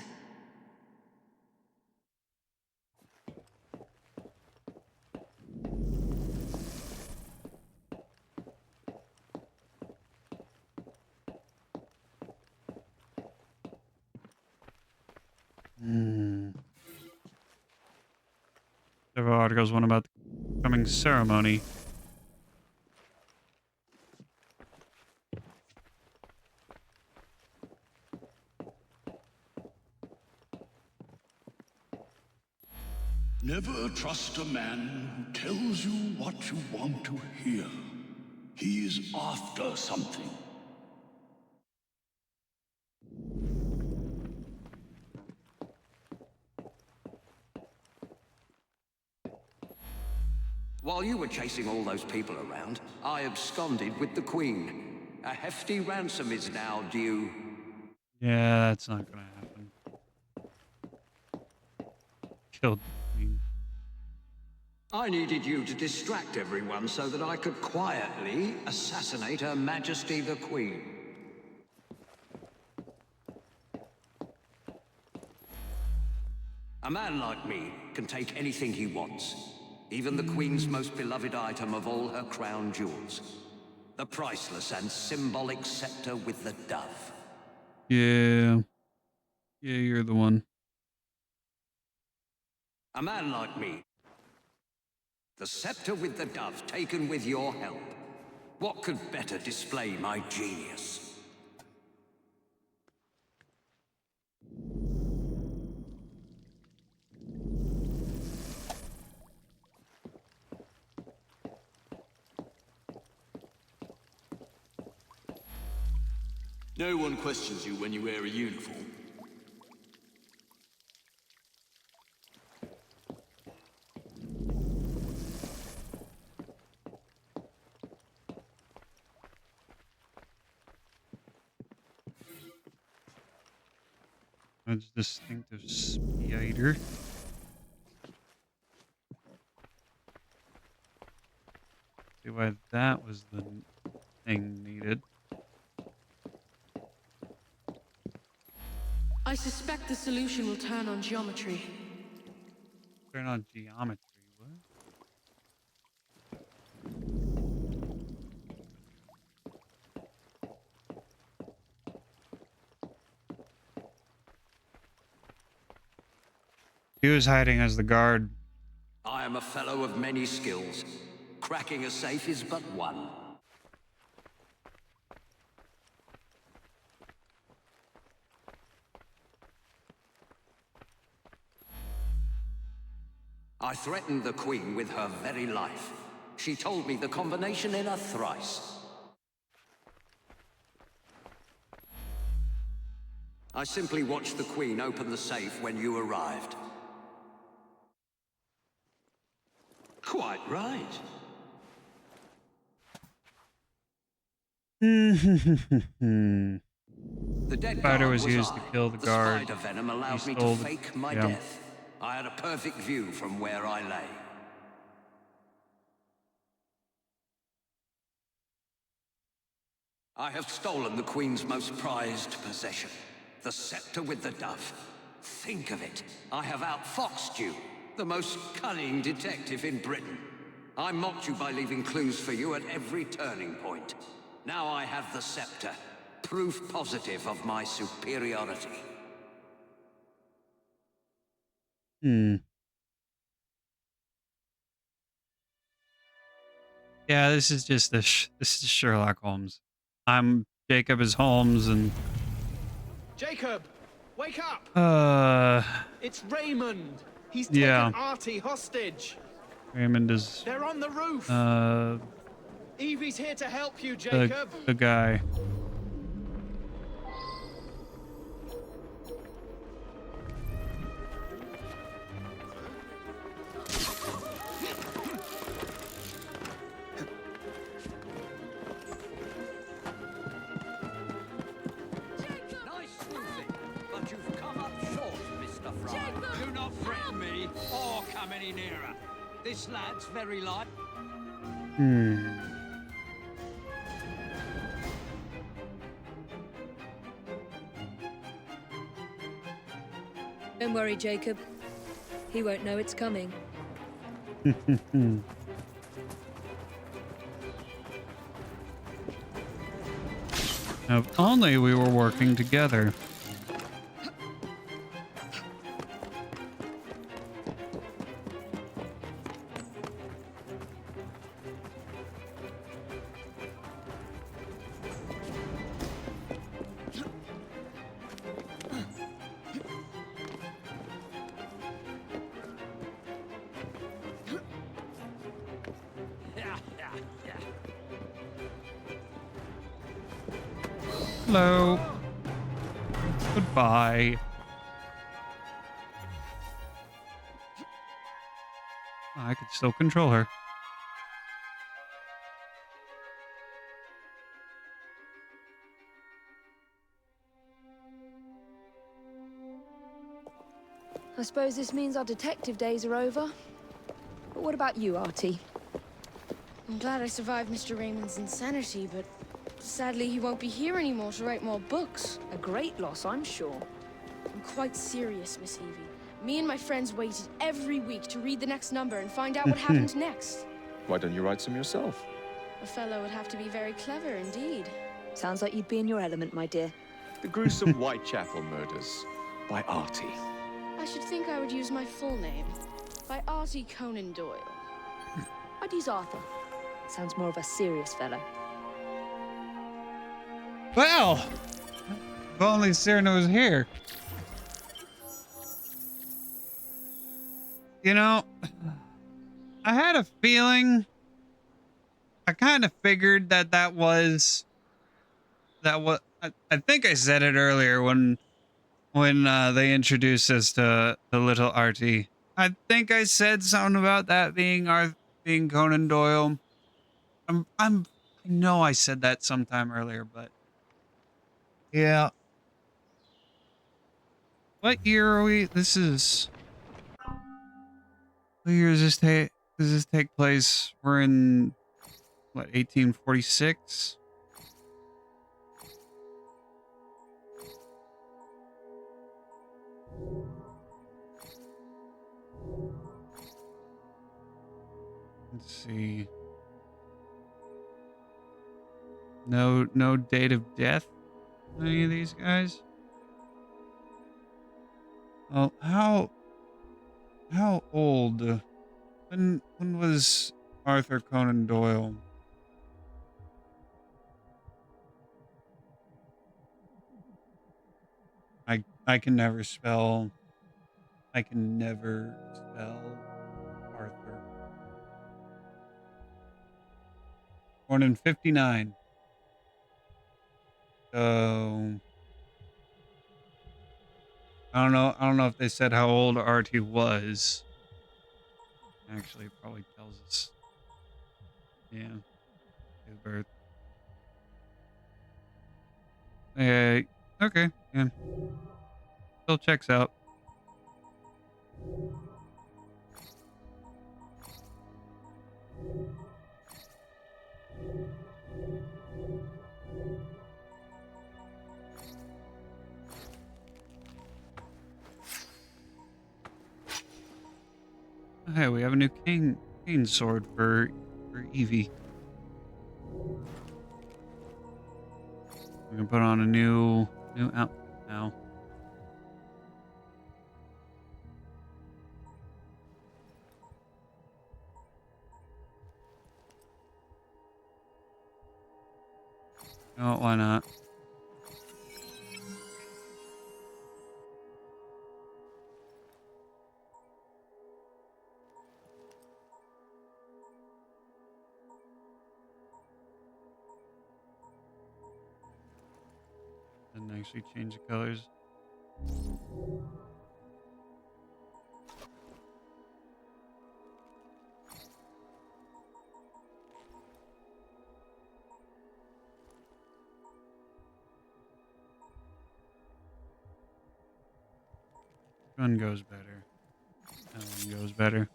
Several articles, one about the coming ceremony.
Never trust a man who tells you what you want to hear. He's after something.
While you were chasing all those people around, I absconded with the Queen. A hefty ransom is now due.
Yeah, that's not gonna happen. Killed the queen.
I needed you to distract everyone so that I could quietly assassinate Her Majesty the Queen. A man like me can take anything he wants. Even the Queen's most beloved item of all her crown jewels. The priceless and symbolic scepter with the dove.
Yeah. Yeah, you're the one.
A man like me. The scepter with the dove taken with your help. What could better display my genius?
No one questions you when you wear a uniform.
That's distinctive spider. See why that was the thing needed.
I suspect the solution will turn on geometry.
Turn on geometry. What? He was hiding as the guard.
I am a fellow of many skills. Cracking a safe is but one. I threatened the Queen with her very life. She told me the combination in a thrice. I simply watched the Queen open the safe when you arrived.
Quite right.
The
dead
spider
guard
was
was
used to
I.
kill the
The
guard.
spider venom
He
allowed me to
stole the-
fake my
yeah.
death. I had a perfect view from where I lay. I have stolen the Queen's most prized possession, the scepter with the dove. Think of it. I have outfoxed you, the most cunning detective in Britain. I mocked you by leaving clues for you at every turning point. Now I have the scepter, proof positive of my superiority.
Yeah, this is just this is Sherlock Holmes. I'm Jacob as Holmes, and
Jacob, wake up! It's Raymond. He's
yeah.
taken Artie hostage.
Raymond is
They're on the roof.
Evie's here to help you,
the
Jacob.
guy.
Nice sleuthing, but you've come up short, Mr. Fry.
Do not threaten me or come any nearer. This lad's very light.
Don't worry, Jacob. He won't know it's coming.
If only we were working together. Hello. Goodbye. I could still control her.
I suppose this means our detective days are over. But what about you, Artie?
I'm glad I survived Mr. Raymond's insanity, but sadly he won't be here anymore to write more books.
A great loss, I'm sure.
I'm quite serious, Miss Evie. Me and my friends waited every week to read the next number and find out what happened next.
Why don't you write some yourself?
A fellow would have to be very clever indeed.
Sounds like you'd be in your element, my dear.
The gruesome Whitechapel murders by Artie.
I should think I would use my full name. By Artie Conan Doyle.
I'd use Arthur. Sounds more of a serious fellow.
Well, if only Cyrano was here. You know, I had a feeling. I kind of figured that was. I think I said it earlier when they introduced us to little Artie. I think I said something about that being Conan Doyle. I know I said that sometime earlier, but yeah. What year are we? This is. What year does this take place? We're in what, 1846? Let's see. No date of death on any of these guys. Well, how old? When was Arthur Conan Doyle? I can never spell. I can never spell Born in 59. So I don't know. I don't know if they said how old Artie was. Actually, it probably tells us. Yeah, his birth. Okay. Yeah. Still checks out. Hey, we have a new cane sword for Evie. We can put on a new outfit now. Oh, why not? Didn't actually change the colors. Which one goes better? That one goes better.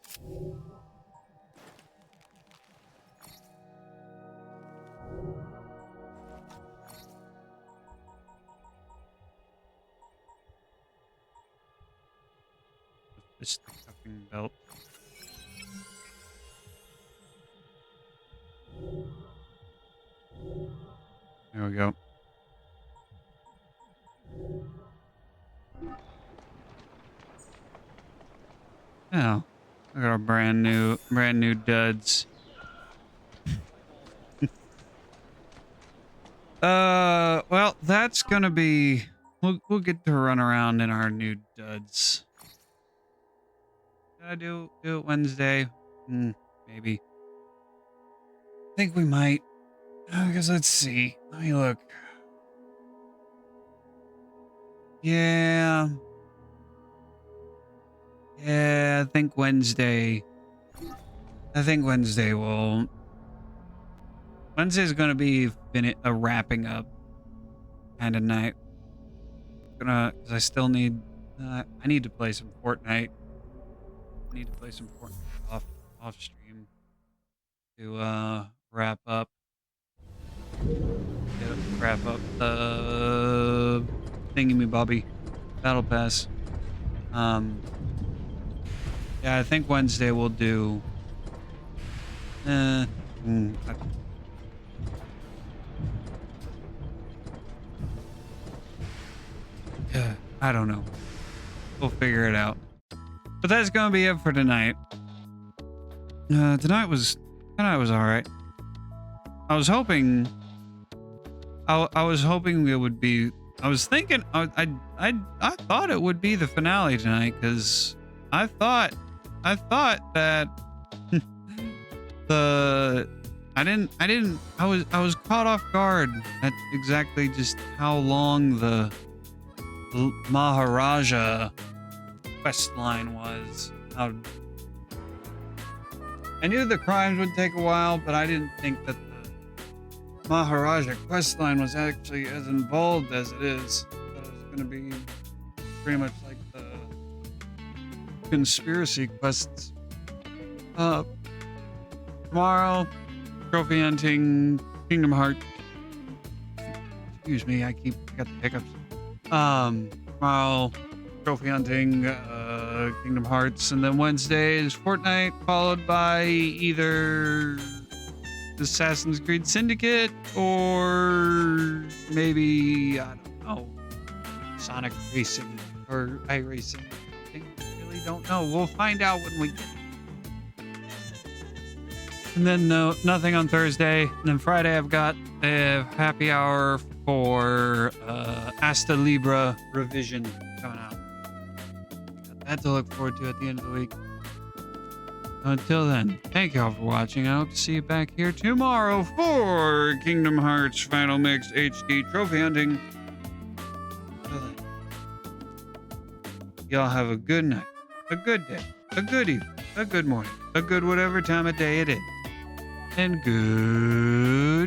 Just the cuffing belt. There we go. Oh, look at our brand new duds. Well, that's gonna be. We'll get to run around in our new duds. Should I do it Wednesday? Maybe. I think we might. Because let's see. Let me look. Yeah. Yeah, I think Wednesday. Will. Wednesday's gonna be a wrapping up kind of night. Because I still need. I need to play some Fortnite. I need to play some Fortnite off stream to wrap up. Wrap up the thingy-me-bobby battle pass. Yeah, I think Wednesday we'll do. I don't know. We'll figure it out. But that's gonna be it for tonight. Tonight was all right. I was hoping it would be. I was thinking. I thought it would be the finale tonight because I thought that I was caught off guard at exactly just how long the Maharaja quest line was. I knew the crimes would take a while, but I didn't think that the Maharaja quest line was actually as involved as it is. I thought it was going to be pretty much like the conspiracy quests. Tomorrow, trophy hunting, Kingdom Hearts. Excuse me, I got the hiccups. Tomorrow, trophy hunting, Kingdom Hearts, and then Wednesday is Fortnite, followed by either Assassin's Creed Syndicate or maybe, I don't know, Sonic Racing or iRacing. I really don't know. We'll find out when we get it. And then nothing on Thursday. And then Friday I've got a happy hour for Asta Libra revision coming out. Got that to look forward to at the end of the week. Until then, thank y'all for watching. I hope to see you back here tomorrow for Kingdom Hearts Final Mix HD Trophy Hunting. Until then, y'all have a good night, a good day, a good evening, a good morning, a good whatever time of day it is. And good